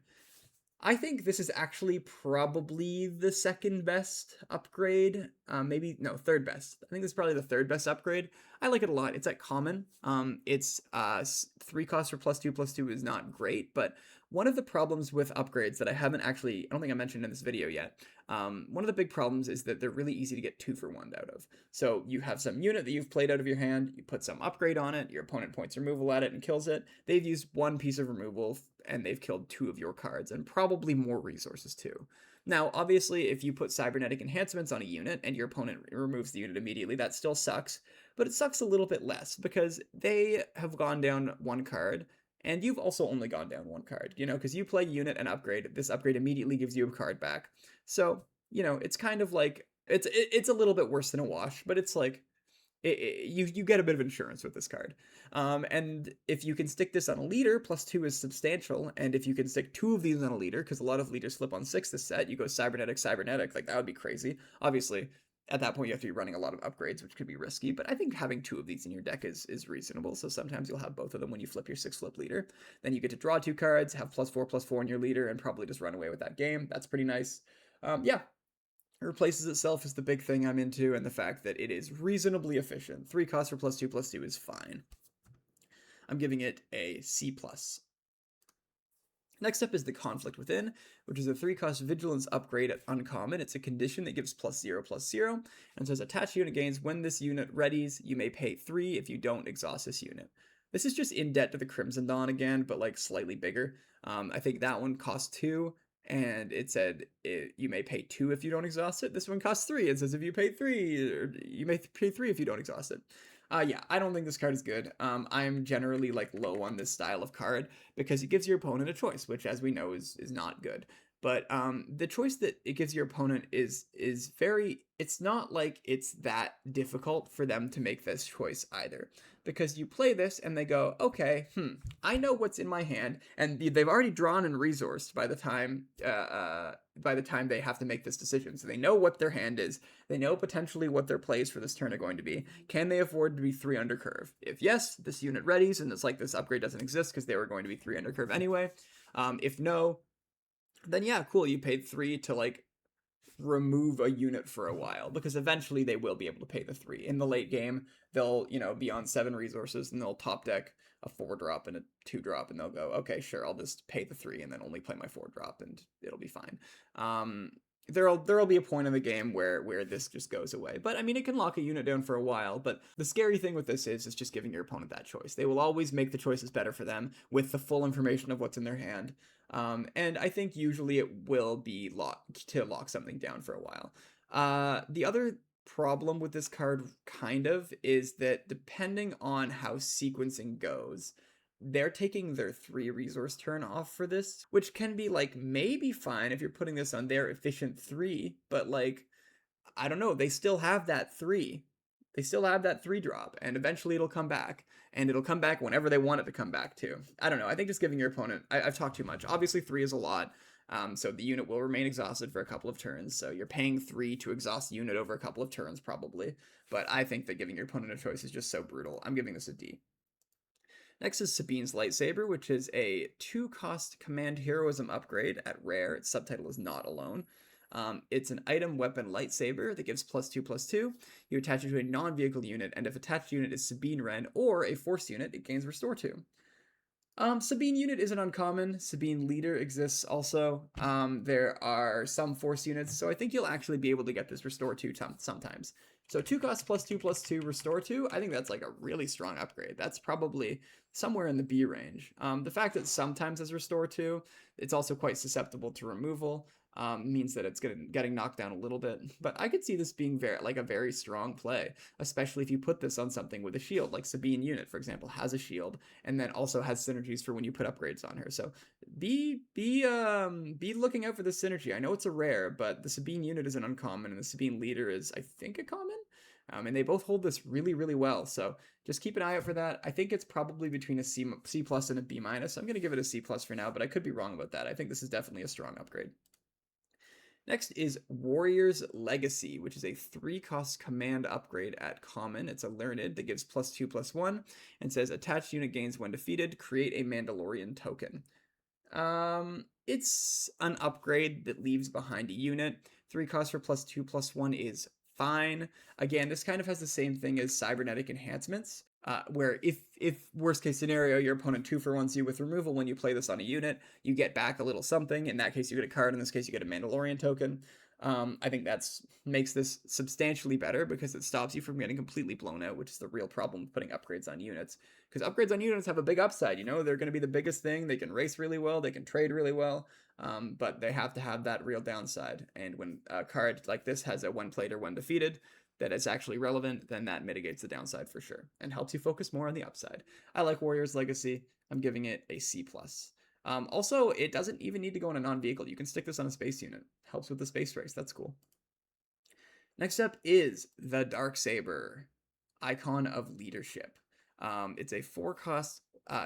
I think this is actually probably the second best upgrade. Third best. I think this is probably the third best upgrade. I like it a lot. It's at common. It's 3 costs for +2/+2 is not great, but one of the problems with upgrades that I don't think I mentioned in this video yet. One of the big problems is that they're really easy to get 2-for-1 out of. So you have some unit that you've played out of your hand, you put some upgrade on it, your opponent points removal at it and kills it. They've used 1 piece of removal and they've killed 2 of your cards, and probably more resources too. Now, obviously, if you put cybernetic enhancements on a unit and your opponent removes the unit immediately, that still sucks, but it sucks a little bit less because they have gone down 1 card, and you've also only gone down 1 card, because you play unit and upgrade, this upgrade immediately gives you a card back. So, it's kind of like, it's a little bit worse than a wash, but it's like, you get a bit of insurance with this card. And if you can stick this on a leader, +2 is substantial, and if you can stick 2 of these on a leader, because a lot of leaders flip on 6 this set, you go cybernetic, like that would be crazy. Obviously, at that point you have to be running a lot of upgrades, which could be risky, but I think having 2 of these in your deck is reasonable, so sometimes you'll have both of them when you flip your 6-flip leader. Then you get to draw 2 cards, have +4/+4 in your leader, and probably just run away with that game. That's pretty nice. Yeah. It replaces itself is the big thing I'm into, and the fact that it is reasonably efficient. 3 costs for +2/+2 is fine. I'm giving it a C+. Next up is the Conflict Within, which is a 3-cost Vigilance upgrade at uncommon. It's a condition that gives +0/+0, and says attached unit gains when this unit readies, you may pay 3 if you don't exhaust this unit. This is just in debt to the Crimson Dawn again, but like slightly bigger. I think that one costs 2. And it said you may pay 2 if you don't exhaust it. This one costs 3. It says if you pay 3, or you may pay 3 if you don't exhaust it. Yeah, I don't think this card is good. I'm generally like low on this style of card because it gives your opponent a choice, which as we know is not good. But the choice that it gives your opponent is very, it's not like it's that difficult for them to make this choice either. Because you play this and they go, okay, I know what's in my hand, and they've already drawn and resourced by the time they have to make this decision. So they know what their hand is. They know potentially what their plays for this turn are going to be. Can they afford to be 3 under curve? If yes, this unit readies, and it's like this upgrade doesn't exist because they were going to be 3 under curve anyway. If no, then yeah, cool, you paid 3 to like remove a unit for a while, because eventually they will be able to pay the 3. In the late game, they'll, be on 7 resources, and they'll top deck a 4-drop and a 2-drop, and they'll go, okay, sure, I'll just pay the 3 and then only play my 4-drop, and it'll be fine. There'll be a point in the game where this just goes away. But I mean, it can lock a unit down for a while, but the scary thing with this is just giving your opponent that choice. They will always make the choices better for them with the full information of what's in their hand. And I think usually it will be locked to lock something down for a while. The other problem with this card kind of is that depending on how sequencing goes, they're taking their 3 resource turn off for this, which can be like maybe fine if you're putting this on their efficient 3, but like, I don't know, they still have that 3. They still have that 3-drop, and eventually it'll come back, and it'll come back whenever they want it to come back to. I don't know, I think just giving your opponent, I've talked too much. Obviously 3 is a lot, so the unit will remain exhausted for a couple of turns, so you're paying 3 to exhaust the unit over a couple of turns probably, but I think that giving your opponent a choice is just so brutal. I'm giving this a D. Next is Sabine's Lightsaber, which is a 2-cost Command Heroism upgrade at rare. Its subtitle is Not Alone. It's an item weapon lightsaber that gives +2/+2. You attach it to a non-vehicle unit, and if attached unit is Sabine Wren or a force unit, it gains Restore 2. Sabine unit isn't uncommon. Sabine leader exists also. There are some force units, so I think you'll actually be able to get this Restore 2 sometimes. So 2 costs +2/+2, Restore 2, I think that's like a really strong upgrade. That's probably somewhere in the B range. The fact that sometimes as Restore 2, it's also quite susceptible to removal, means that it's getting knocked down a little bit. But I could see this being a very strong play, especially if you put this on something with a shield, like Sabine unit, for example, has a shield, and then also has synergies for when you put upgrades on her. So be looking out for this synergy. I know it's a rare, but the Sabine unit is an uncommon, and the Sabine leader is, I think, a common. And they both hold this really, really well. So just keep an eye out for that. I think it's probably between a C+ and a B-. I'm going to give it a C+ for now, but I could be wrong about that. I think this is definitely a strong upgrade. Next is Warrior's Legacy, which is a 3-cost command upgrade at common. It's a learned that gives +2/+1 and says attached unit gains when defeated, create a Mandalorian token. It's an upgrade that leaves behind a unit. 3 cost for +2/+1 is fine. Again, this kind of has the same thing as cybernetic enhancements, where if worst case scenario, your opponent 2-for-1s you with removal when you play this on a unit, you get back a little something. In that case, you get a card. In this case, you get a Mandalorian token. I think that's makes this substantially better because it stops you from getting completely blown out, which is the real problem with putting upgrades on units. Because upgrades on units have a big upside, you know, they're going to be the biggest thing. They can race really well, they can trade really well, but they have to have that real downside. And when a card like this has a 1 played or 1 defeated that is actually relevant, then that mitigates the downside for sure and helps you focus more on the upside. I like Warrior's Legacy. I'm giving it a C+. Also, it doesn't even need to go on a non-vehicle. You can stick this on a space unit. Helps with the space race. That's cool. Next up is the Darksaber, Icon of Leadership. It's a 4-cost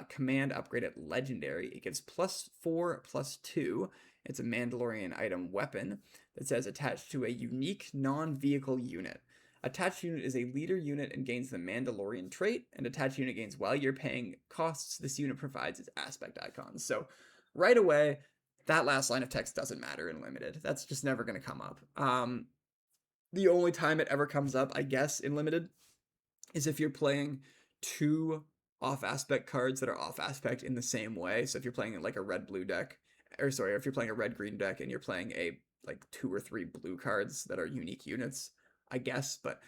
command upgrade at Legendary. It gives +4/+2. It's a Mandalorian item weapon that says attached to a unique non-vehicle unit. Attached unit is a leader unit and gains the Mandalorian trait, and attached unit gains while you're paying costs this unit provides its aspect icons. So right away, that last line of text doesn't matter in Limited. That's just never going to come up. The only time it ever comes up, I guess, in Limited is if you're playing 2 off-aspect cards that are off-aspect in the same way. So if you're playing like a red-blue deck, or sorry, if you're playing a red-green deck and you're playing a like 2 or 3 blue cards that are unique units, I guess, but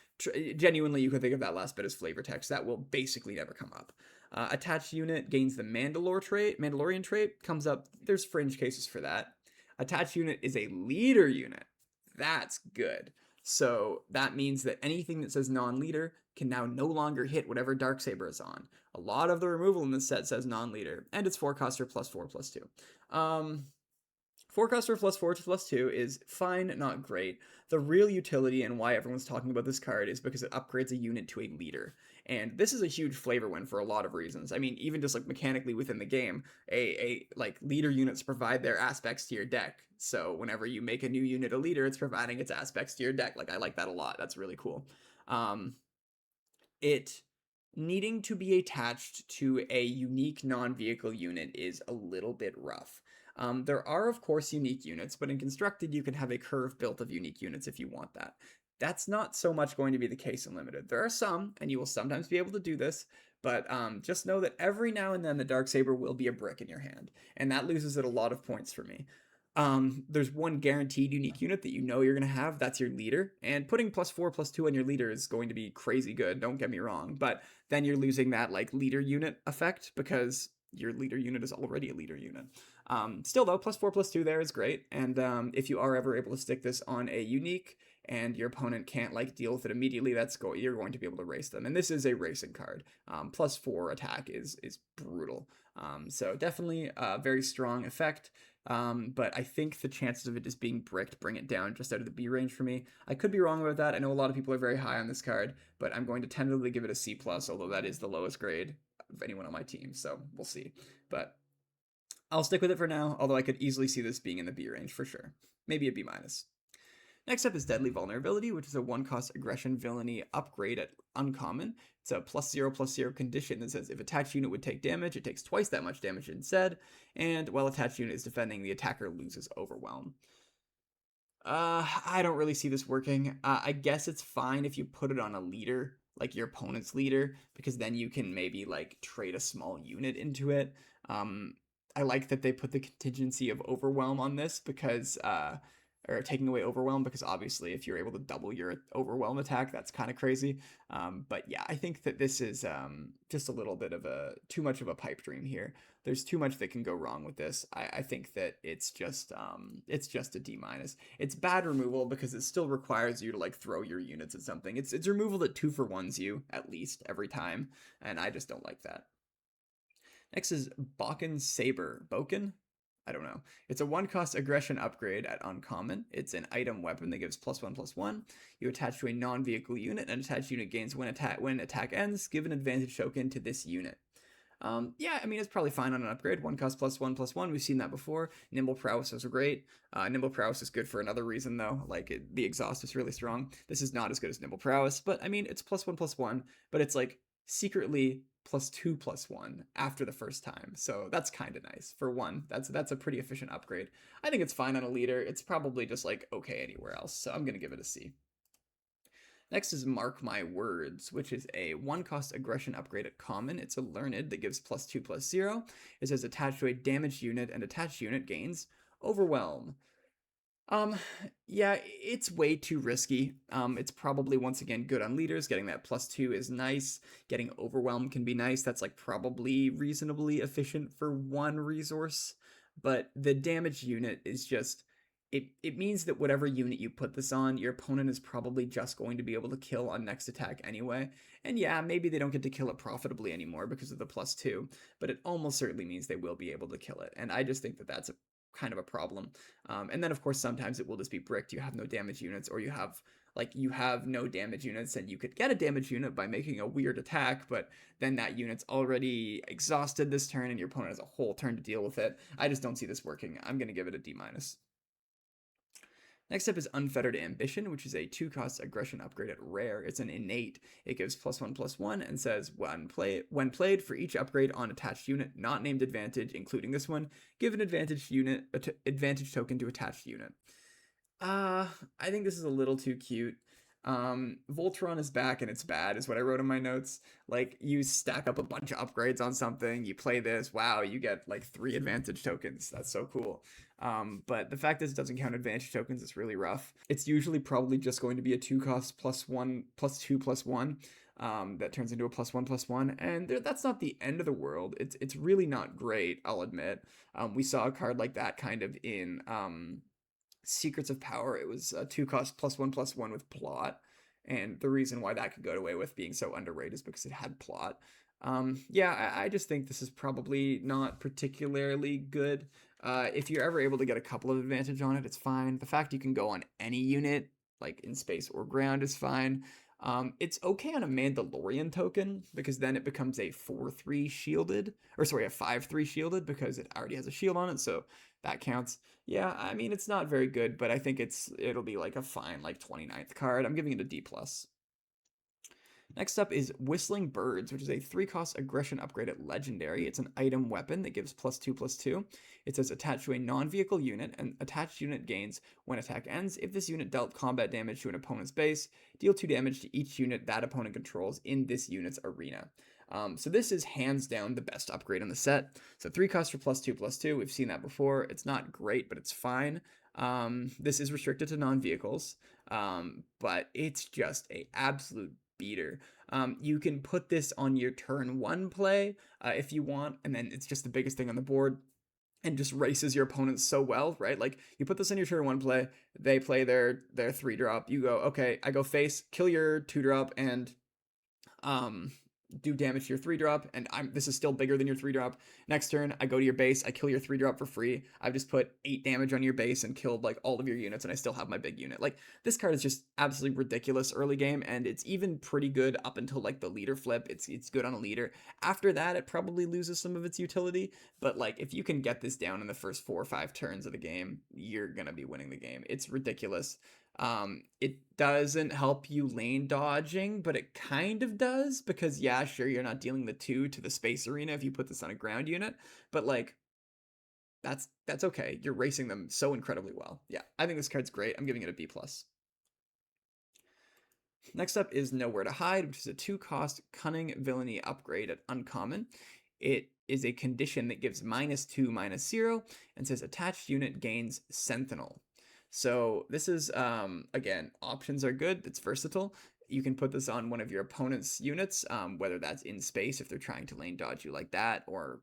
genuinely you could think of that last bit as flavor text. That will basically never come up. Attached unit gains the Mandalorian trait, comes up, there's fringe cases for that. Attached unit is a leader unit. That's good. So that means that anything that says non-leader can now no longer hit whatever Darksaber is on. A lot of the removal in this set says non-leader, and it's 4-cost for +4/+2. 4-cost for +4/+2 is fine, not great. The real utility and why everyone's talking about this card is because it upgrades a unit to a leader. And this is a huge flavor win for a lot of reasons. I mean, even just like mechanically within the game, a like leader units provide their aspects to your deck. So whenever you make a new unit a leader, it's providing its aspects to your deck. Like I like that a lot. That's really cool. It needing to be attached to a unique non-vehicle unit is a little bit rough. There are, of course, unique units, but in Constructed, you can have a curve built of unique units if you want that. That's not so much going to be the case in Limited. There are some, and you will sometimes be able to do this, but just know that every now and then the Darksaber will be a brick in your hand, and that loses it a lot of points for me. There's one guaranteed unique unit that you know you're going to have, that's your leader, and putting +4/+2 on your leader is going to be crazy good, don't get me wrong, but then you're losing that like leader unit effect because your leader unit is already a leader unit. Still though, +4/+2 there is great, and if you are ever able to stick this on a unique and your opponent can't like deal with it immediately, you're going to be able to race them, and this is a racing card. +4 attack is brutal, so definitely a very strong effect. But I think the chances of it just being bricked bring it down just out of the B range for me. I could be wrong about that. I know a lot of people are very high on this card, but I'm going to tentatively give it a C+, although that is the lowest grade of anyone on my team, so we'll see. But I'll stick with it for now, although I could easily see this being in the B range for sure. Maybe a B-. Next up is Deadly Vulnerability, which is a 1-cost aggression villainy upgrade at uncommon. It's a +0/+0 condition that says if attached unit would take damage, it takes twice that much damage instead, and while attached unit is defending, the attacker loses overwhelm. I don't really see this working. I guess it's fine if you put it on a leader, like your opponent's leader, because then you can maybe like trade a small unit into it. I like that they put the contingency of overwhelm on this because or taking away overwhelm, because obviously if you're able to double your overwhelm attack, that's kind of crazy. But yeah, I think that this is just a little bit of too much of a pipe dream here. There's too much that can go wrong with this. I think that it's just a D-. It's bad removal because it still requires you to like throw your units at something. It's removal that 2-for-1s you at least every time, and I just don't like that. Next is Bokken Saber. Bokken? I don't know. It's a 1-cost aggression upgrade at uncommon. It's an item weapon that gives +1/+1. You attach to a non-vehicle unit, and attached unit gains when attack ends. Give an advantage token to this unit. Yeah, I mean, it's probably fine on an upgrade. 1 cost +1/+1. We've seen that before. Nimble Prowess is great. Nimble Prowess is good for another reason, though. Like, the exhaust is really strong. This is not as good as Nimble Prowess, but I mean, it's +1/+1, but it's like secretly +2/+1 after the first time. So that's kind of nice. For one, that's a pretty efficient upgrade. I think it's fine on a leader. It's probably just like okay anywhere else. So I'm going to give it a C. Next is Mark My Words, which is a 1-cost aggression upgrade at common. It's a learned that gives +2/+0. It says attached to a damaged unit, and attached unit gains Overwhelm. Um, yeah, it's way too risky. It's probably once again good on leaders. Getting that +2 is nice. Getting Overwhelm can be nice. That's like probably reasonably efficient for one resource. But the damage unit is just it means that whatever unit you put this on, your opponent is probably just going to be able to kill on next attack anyway. And yeah, maybe they don't get to kill it profitably anymore because of the +2, but it almost certainly means they will be able to kill it. And I just think that that's a kind of a problem. And then of course sometimes it will just be bricked. You have no damage units, or you have no damage units, and you could get a damage unit by making a weird attack, but then that unit's already exhausted this turn and your opponent has a whole turn to deal with it. I just don't see this working. I'm going to give it a D-. Next up is Unfettered Ambition, which is a 2-cost aggression upgrade at rare. It's an innate. It gives +1/+1 and says when played for each upgrade on attached unit not named advantage, including this one, give an advantage token to attached unit. I think this is a little too cute. Voltron is back and it's bad is what I wrote in my notes. Like, you stack up a bunch of upgrades on something, you play this, wow, you get like 3 advantage tokens. That's so cool. But the fact that it doesn't count advantage tokens is really rough. It's usually probably just going to be a 2-cost +2/+1 that turns into a +1/+1, and that's not the end of the world. It's really not great, I'll admit. We saw a card like that kind of in Secrets of Power. It was a 2-cost +1/+1 with plot, and the reason why that could go away with being so underrated is because it had plot. Yeah, I just think this is probably not particularly good. If you're ever able to get a couple of advantage on it, it's fine. The fact you can go on any unit, like in space or ground, is fine. It's okay on a Mandalorian token, because then it becomes a 4/3 shielded, or sorry, a 5/3 shielded, because it already has a shield on it, so that counts. Yeah, I mean, it's not very good, but I think it'll be like a fine, like 29th card. I'm giving it a D+. Next up is Whistling Birds, which is a 3-cost aggression upgrade at Legendary. It's an item weapon that gives +2/+2. It says attached to a non-vehicle unit, and attached unit gains when attack ends. If this unit dealt combat damage to an opponent's base, deal 2 damage to each unit that opponent controls in this unit's arena. So this is hands down the best upgrade in the set. So 3 costs for +2/+2. We've seen that before. It's not great, but it's fine. This is restricted to non-vehicles, but it's just a absolute beater. You can put this on your turn 1 play if you want, and then it's just the biggest thing on the board and just races your opponents so well, right? Like, you put this on your turn 1 play, they play their 3-drop, you go, okay, I go face, kill your 2-drop, and do damage to your 3-drop, and this is still bigger than your 3-drop. Next turn, I go to your base, I kill your 3-drop for free. I've just put 8 damage on your base and killed like all of your units, and I still have my big unit. Like, this card is just absolutely ridiculous early game, and it's even pretty good up until like the leader flip. It's good on a leader. After that, it probably loses some of its utility, but like, if you can get this down in the first 4 or 5 turns of the game, you're gonna be winning the game. It's ridiculous. It doesn't help you lane dodging, but it kind of does, because yeah, sure, you're not dealing the 2 to the space arena if you put this on a ground unit, but like, that's okay. You're racing them so incredibly well. Yeah, I think this card's great. I'm giving it a B+. Next up is Nowhere to Hide, which is a 2-cost Cunning Villainy upgrade at uncommon. It is a condition that gives -2/-0 and says attached unit gains Sentinel. So this is, again, options are good. It's versatile. You can put this on one of your opponent's units, whether that's in space if they're trying to lane dodge you like that, or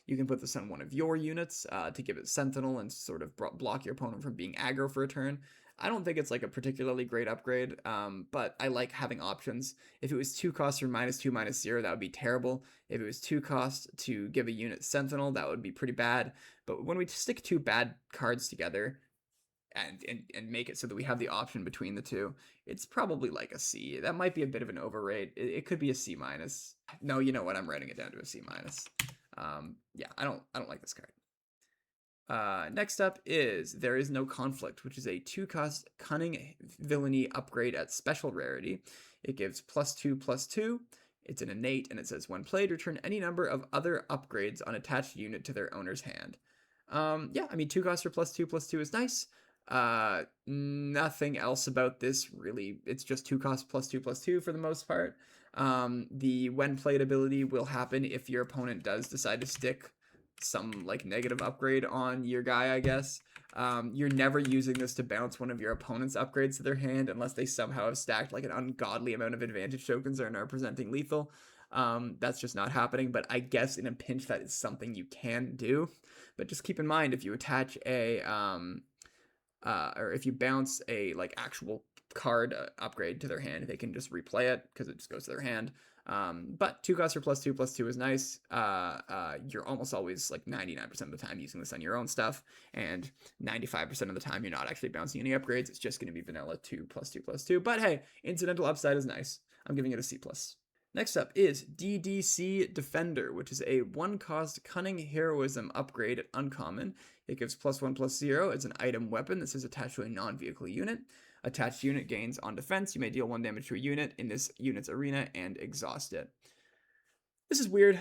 you can put this on one of your units to give it Sentinel and sort of block your opponent from being aggro for a turn. I don't think it's like a particularly great upgrade, but I like having options. If it was 2 costs for -2/-0, that would be terrible. If it was 2 costs to give a unit Sentinel, that would be pretty bad. But when we stick 2 bad cards together, and make it so that we have the option between the two, it's probably like a C. That might be a bit of an overrate. It could be a C minus. No, you know what? I'm writing it down to a C minus. Yeah, I don't like this card. Next up is There Is No Conflict, which is a 2-cost Cunning Villainy upgrade at special rarity. It gives +2/+2. It's an innate, and it says when played, return any number of other upgrades on attached unit to their owner's hand. Yeah, I mean, 2 costs for +2/+2 is nice. Nothing else about this really. It's just 2 costs +2/+2 for the most part. The when played ability will happen if your opponent does decide to stick some like negative upgrade on your guy, I guess. You're never using this to bounce one of your opponent's upgrades to their hand unless they somehow have stacked like an ungodly amount of advantage tokens and are presenting lethal. That's just not happening, but I guess in a pinch that is something you can do. But just keep in mind, if you attach a or if you bounce a like actual card upgrade to their hand, they can just replay it because it just goes to their hand. But 2 costs for +2/+2 is nice. You're almost always like 99% of the time using this on your own stuff, and 95% of the time you're not actually bouncing any upgrades. It's just going to be vanilla 2+2/+2. But hey, incidental upside is nice. I'm giving it a C+. Next up is DDC Defender, which is a 1-cost Cunning Heroism upgrade at uncommon. It gives +1/+0. It's an item weapon that says attached to a non-vehicle unit. Attached unit gains on defense. You may deal 1 damage to a unit in this unit's arena and exhaust it. This is weird.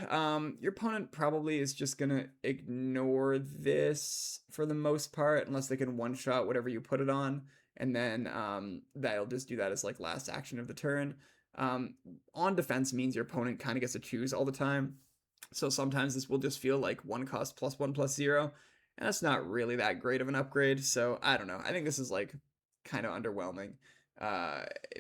Your opponent probably is just gonna ignore this for the most part, unless they can one-shot whatever you put it on, and then they'll just do that as like last action of the turn. On defense means your opponent kind of gets to choose all the time. So sometimes this will just feel like 1 cost +1/+0, and that's not really that great of an upgrade. So I don't know. I think this is like kind of underwhelming.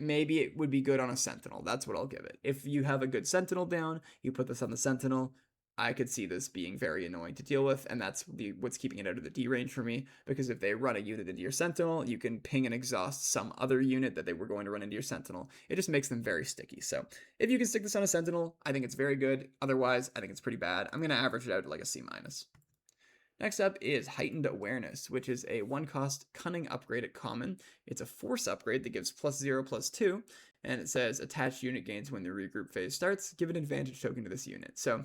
Maybe it would be good on a Sentinel. That's what I'll give it. If you have a good Sentinel down, you put this on the Sentinel. I could see this being very annoying to deal with, and that's what's keeping it out of the D range for me, because if they run a unit into your Sentinel, you can ping and exhaust some other unit that they were going to run into your Sentinel. It just makes them very sticky. So if you can stick this on a Sentinel, I think it's very good. Otherwise, I think it's pretty bad. I'm going to average it out to like a C-. Next up is Heightened Awareness, which is a 1-cost Cunning upgrade at common. It's a Force upgrade that gives +0/+2, and it says attached unit gains when the regroup phase starts. Give an advantage token to this unit. So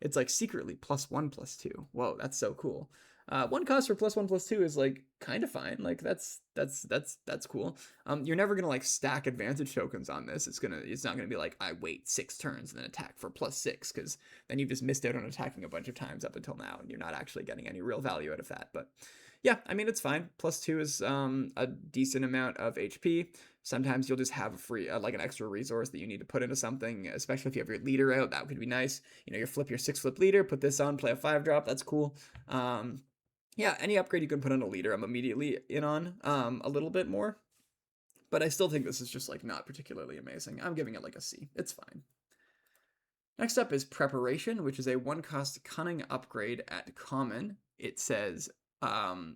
it's like secretly +1/+2. Whoa, that's so cool. 1 cost for +1/+2 is like kind of fine. Like that's cool. You're never gonna like stack advantage tokens on this. It's not gonna be like I wait 6 turns and then attack for +6, because then you've just missed out on attacking a bunch of times up until now, and you're not actually getting any real value out of that. But yeah, I mean, it's fine. +2 is a decent amount of HP. Sometimes you'll just have a free, like an extra resource that you need to put into something, especially if you have your leader out. That could be nice. You know, you flip your 6-flip leader, put this on, play a 5-drop. That's cool. Yeah, any upgrade you can put on a leader, I'm immediately in on a little bit more. But I still think this is just like not particularly amazing. I'm giving it like a C. It's fine. Next up is Preparation, which is a 1-cost Cunning upgrade at common. It says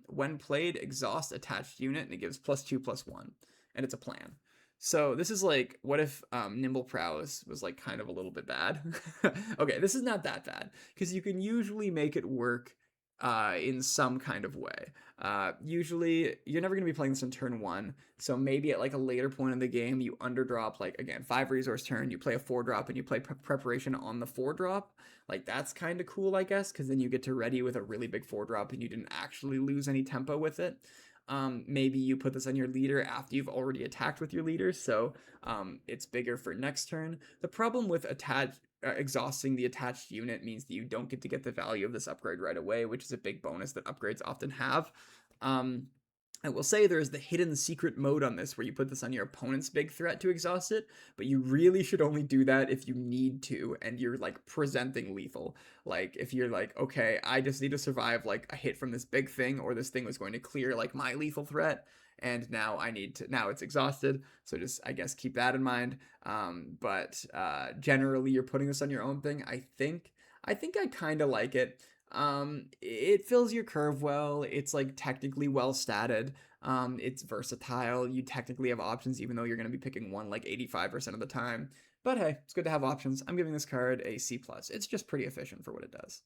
when played, exhaust attached unit, and it gives +2/+1, and it's a plan. So this is like, what if Nimble Prowess was like kind of a little bit bad? Okay, this is not that bad, because you can usually make it work in some kind of way. Usually, you're never going to be playing this on turn 1, so maybe at like a later point in the game, you underdrop, like, again, 5 resource turn, you play a 4-drop, and you play Preparation on the 4-drop. Like, that's kind of cool, I guess, because then you get to ready with a really big 4-drop, and you didn't actually lose any tempo with it. Maybe you put this on your leader after you've already attacked with your leader, so it's bigger for next turn. The problem with exhausting the attached unit means that you don't get to get the value of this upgrade right away, which is a big bonus that upgrades often have. I will say there is the hidden secret mode on this where you put this on your opponent's big threat to exhaust it, but you really should only do that if you need to and you're like presenting lethal. Like if you're like, okay, I just need to survive like a hit from this big thing, or this thing was going to clear like my lethal threat, and now now it's exhausted. So just, I guess, keep that in mind. But generally you're putting this on your own thing. I think I kind of like it. It fills your curve well. It's like technically well statted. It's versatile. You technically have options, even though you're going to be picking one like 85% of the time. But hey, it's good to have options. I'm giving this card a C+. It's just pretty efficient for what it does.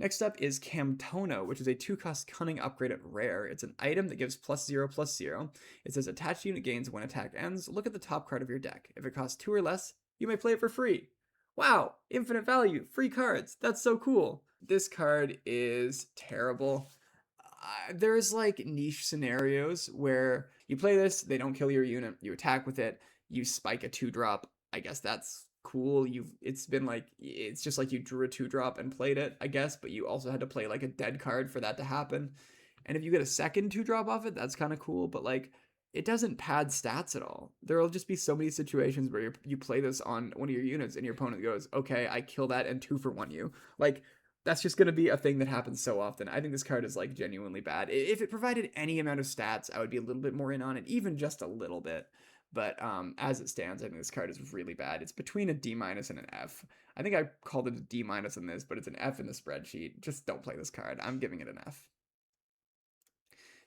Next up is Camtono, which is a 2-cost Cunning upgrade at rare. It's an item that gives +0/+0. It says attached unit gains when attack ends. Look at the top card of your deck. If it costs 2 or less, you may play it for free. Wow, infinite value, free cards. That's so cool. This card is terrible. There's like niche scenarios where you play this, they don't kill your unit, you attack with it, you spike a 2-drop. I guess that's cool. It's just like you drew a 2-drop and played it, I guess, but you also had to play like a dead card for that to happen. And if you get a second 2-drop off it, that's kind of cool, but like it doesn't pad stats at all. There'll just be so many situations where you play this on one of your units and your opponent goes, okay, I kill that and 2-for-1 you. Like, that's just going to be a thing that happens so often. I think this card is like genuinely bad. If it provided any amount of stats, I would be a little bit more in on it, even just a little bit. But as it stands, I think this card is really bad. It's between a D- and an F. I think I called it a D- in this, but it's an F in the spreadsheet. Just don't play this card. I'm giving it an F.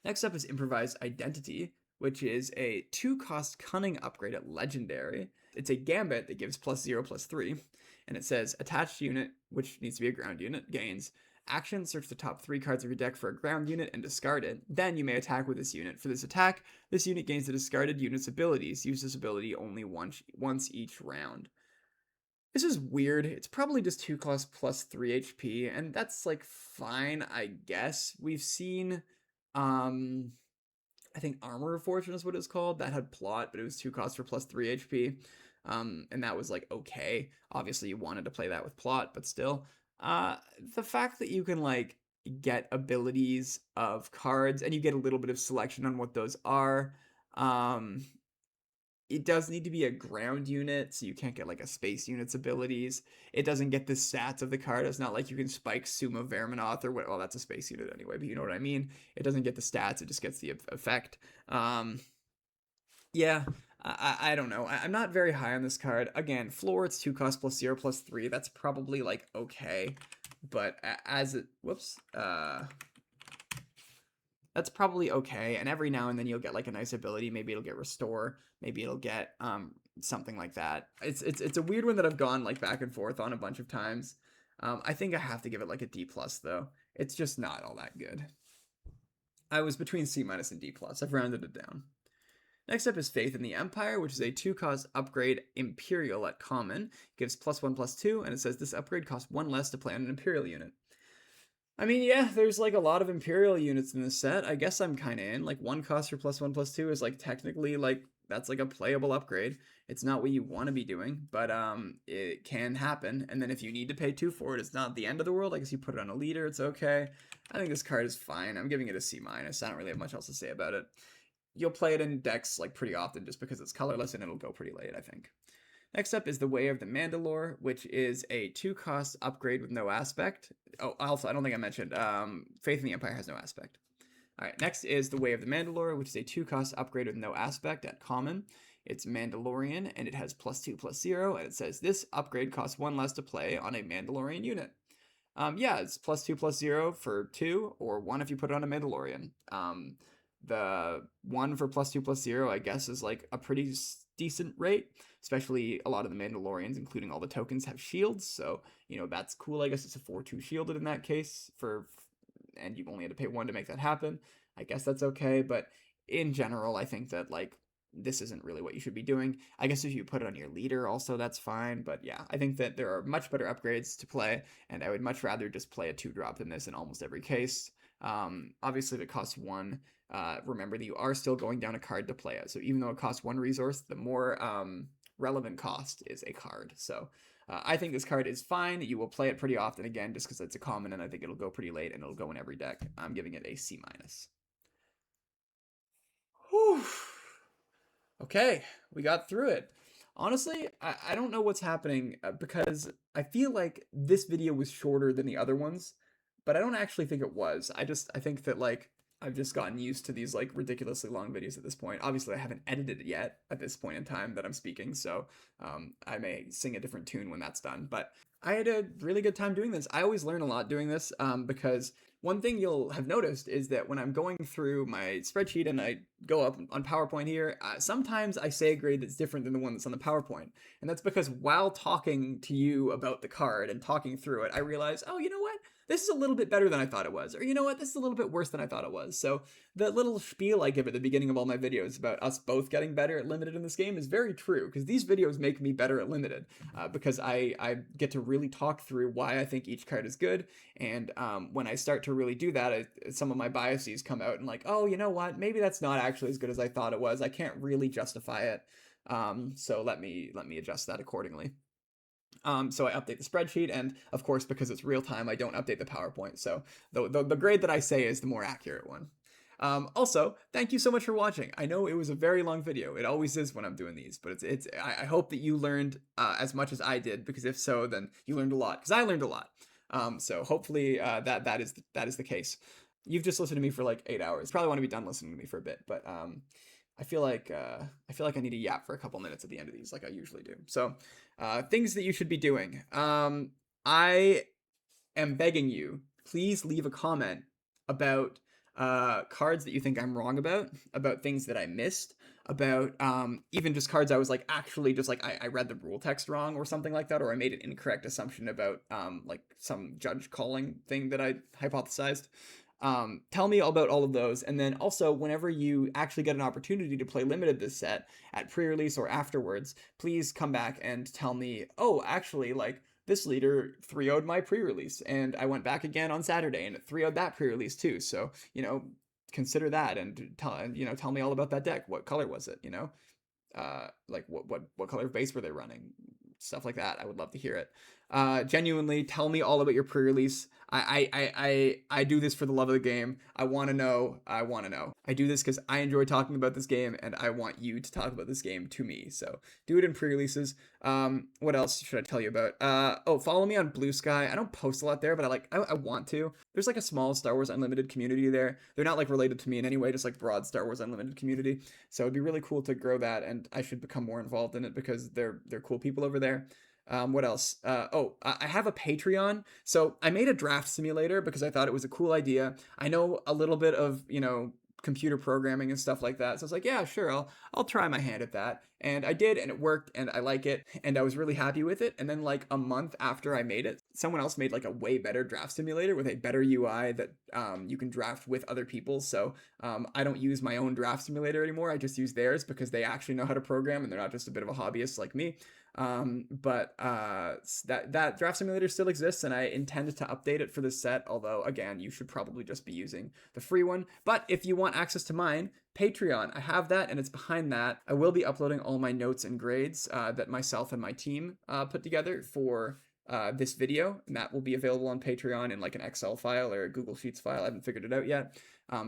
Next up is Improvised Identity, which is a 2-cost Cunning upgrade at Legendary. It's a Gambit that gives +0/+3, and it says attached unit, which needs to be a ground unit, gains action, search the top 3 cards of your deck for a ground unit and discard it. Then you may attack with this unit. For this attack, this unit gains the discarded unit's abilities. Use this ability only once each round. This is weird. It's probably just 2 cost +3 HP, and that's like fine, I guess. We've seen I think Armor of Fortune is what it's called. That had plot, but it was 2 costs for +3 HP. And that was like okay. Obviously you wanted to play that with plot, but still. The fact that you can like get abilities of cards and you get a little bit of selection on what those are. It does need to be a ground unit, so you can't get like a space unit's abilities. It doesn't get the stats of the card. It's not like you can spike Suma Verminoth or what. Well, that's a space unit anyway, but you know what I mean. It doesn't get the stats. It just gets the effect. Yeah, I don't know. I'm not very high on this card. Again, floor, it's 2 cost +0/+3. That's probably like okay, but that's probably okay. And every now and then you'll get like a nice ability. Maybe it'll get restore. Maybe it'll get something like that. It's a weird one that I've gone like back and forth on a bunch of times. I think I have to give it like a D+ though. It's just not all that good. I was between C- and D+. I've rounded it down. Next up is Faith in the Empire, which is a 2-cost upgrade Imperial at common. It gives +1/+2, and it says this upgrade costs 1 less to play on an Imperial unit. I mean, yeah, there's like a lot of Imperial units in this set. I guess I'm kind of in. Like 1 cost for +1/+2 is like technically like that's like a playable upgrade. It's not what you want to be doing, but it can happen. And then if you need to pay 2 for it, it's not the end of the world. I guess you put it on a leader, it's okay. I think this card is fine. I'm giving it a C-. I don't really have much else to say about it. You'll play it in decks like pretty often just because it's colorless and it'll go pretty late, I think. Next up is the Way of the Mandalore, which is a 2-cost upgrade with no aspect. Oh, also, I don't think I mentioned, Faith in the Empire has no aspect. Alright, next is the Way of the Mandalore, which is a 2-cost upgrade with no aspect at common. It's Mandalorian, and it has +2/+0, and it says this upgrade costs 1 less to play on a Mandalorian unit. Yeah, it's +2/+0 for 2, or 1 if you put it on a Mandalorian. The 1 for +2/+0, I guess, is like a pretty decent rate, especially a lot of the Mandalorians, including all the tokens, have shields, so, you know, that's cool. I guess it's a 4/2 shielded in that case, and you only had to pay 1 to make that happen. I guess that's okay, but in general, I think that, like, this isn't really what you should be doing. I guess if you put it on your leader also, that's fine, but yeah, I think that there are much better upgrades to play, and I would much rather just play a 2-drop than this in almost every case. Obviously, if it costs 1, remember that you are still going down a card to play it. So even though it costs 1 resource, the more relevant cost is a card. So I think this card is fine. You will play it pretty often again just because it's a common, and I think it'll go pretty late and it'll go in every deck. I'm giving it a C-. Whew. Okay, we got through it. Honestly, I don't know what's happening because I feel like this video was shorter than the other ones, but I don't actually think it was. I think that like I've just gotten used to these like ridiculously long videos at this point. Obviously, I haven't edited it yet at this point in time that I'm speaking, so I may sing a different tune when that's done. But I had a really good time doing this. I always learn a lot doing this because one thing you'll have noticed is that when I'm going through my spreadsheet and I go up on PowerPoint here, sometimes I say a grade that's different than the one that's on the PowerPoint. And that's because while talking to you about the card and talking through it, I realize, oh, you know what? this is a little bit better than I thought it was, or you know what, this is a little bit worse than I thought it was. So the little spiel I give at the beginning of all my videos about us both getting better at limited in this game is very true, because these videos make me better at limited, because I get to really talk through why I think each card is good, and when I start to really do that, some of my biases come out and like, oh, you know what, maybe that's not actually as good as I thought it was. I can't really justify it. So let me adjust that accordingly. So I update the spreadsheet, and of course, because it's real time, I don't update the PowerPoint. So the grade that I say is the more accurate one. Also, thank you so much for watching. I know it was a very long video. It always is when I'm doing these, but I hope that you learned as much as I did, because if so, then you learned a lot, because I learned a lot. So hopefully that is the case. You've just listened to me for like 8 hours. Probably want to be done listening to me for a bit, but I feel like I need to yap for a couple minutes at the end of these, like I usually do. So, things that you should be doing. I am begging you, please leave a comment about cards that you think I'm wrong about things that I missed, about even just cards I was like actually just like I read the rule text wrong or something like that, or I made an incorrect assumption about like some judge calling thing that I hypothesized. Tell me all about all of those, and then also whenever you actually get an opportunity to play limited this set at pre-release or afterwards, please come back and tell me, oh, actually, like, this leader 3-0'd my pre-release, and I went back again on Saturday and it 3-0'd that pre-release too. So, you know, consider that, and tell me all about that deck. What color was it? You know, like what color base were they running? Stuff like that. I would love to hear it. Genuinely, tell me all about your pre-release. I do this for the love of the game. I want to know. I do this because I enjoy talking about this game, and I want you to talk about this game to me. So do it in pre-releases. What else should I tell you about? Oh, follow me on Blue Sky. I don't post a lot there, but I want to. There's like a small Star Wars Unlimited community there. They're not like related to me in any way, just like broad Star Wars Unlimited community. So it'd be really cool to grow that, and I should become more involved in it because they're cool people over there. What else? I have a Patreon. So I made a draft simulator because I thought it was a cool idea. I know a little bit of, computer programming and stuff like that. So I was like, yeah, sure, I'll try my hand at that. And I did, and it worked, and I like it, and I was really happy with it. And then like a month after I made it, someone else made like a way better draft simulator with a better UI that you can draft with other people. So I don't use my own draft simulator anymore. I just use theirs because they actually know how to program and they're not just a bit of a hobbyist like me. But that draft simulator still exists, and I intend to update it for this set, although again, you should probably just be using the free one. But if you want access to mine, Patreon, I have that, and it's behind that. I will be uploading all my notes and grades that myself and my team put together for this video, and that will be available on Patreon in like an Excel file or a Google Sheets file. I haven't figured it out yet.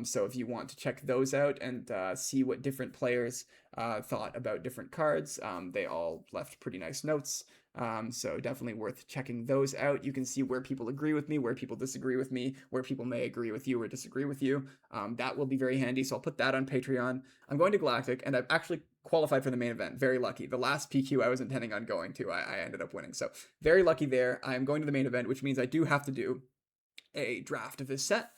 So if you want to check those out and see what different players thought about different cards, they all left pretty nice notes. So definitely worth checking those out. You can see where people agree with me, where people disagree with me, where people may agree with you or disagree with you. That will be very handy. So I'll put that on Patreon. I'm going to Galactic, and I've actually qualified for the main event. Very lucky. The last PQ I was intending on going to, I ended up winning. So very lucky there. I'm going to the main event, which means I do have to do a draft of this set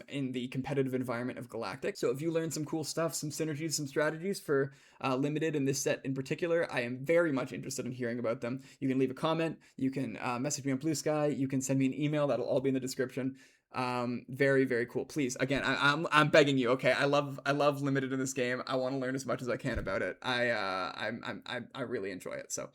in the competitive environment of Galactic. So if you learn some cool stuff, some synergies, some strategies for limited in this set in particular, I am very much interested in hearing about them. You can leave a comment, you can message me on Blue Sky, you can send me an email, that'll all be in the description. Very, very cool. Please, again, I'm begging you. Okay, I love limited in this game. I want to learn as much as I can about it. I really enjoy it. So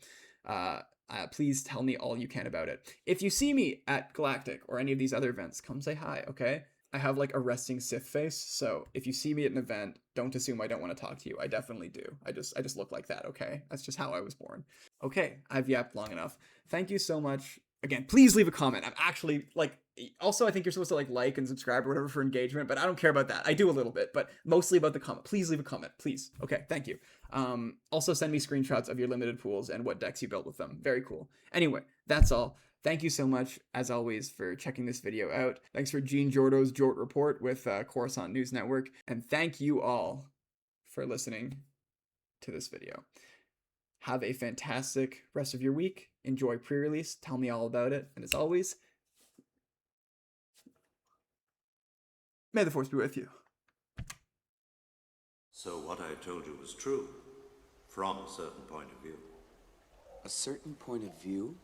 please tell me all you can about it. If you see me at Galactic or any of these other events, come say hi, okay? I have like a resting Sith face, so if you see me at an event, don't assume I don't want to talk to you. I definitely do. I just look like that, okay? That's just how I was born. Okay, I've yapped long enough. Thank you so much. Again, please leave a comment. I'm actually also I think you're supposed to like and subscribe or whatever for engagement, but I don't care about that. I do a little bit, but mostly about the comment. Please leave a comment, please. Okay, thank you. Also send me screenshots of your limited pools and what decks you built with them. Very cool. Anyway, that's all. Thank you so much, as always, for checking this video out. Thanks for Gene Jordo's Jort Report with Coruscant News Network, and thank you all for listening to this video. Have a fantastic rest of your week. Enjoy pre-release. Tell me all about it. And as always, may the Force be with you. So what I told you was true, from a certain point of view. A certain point of view?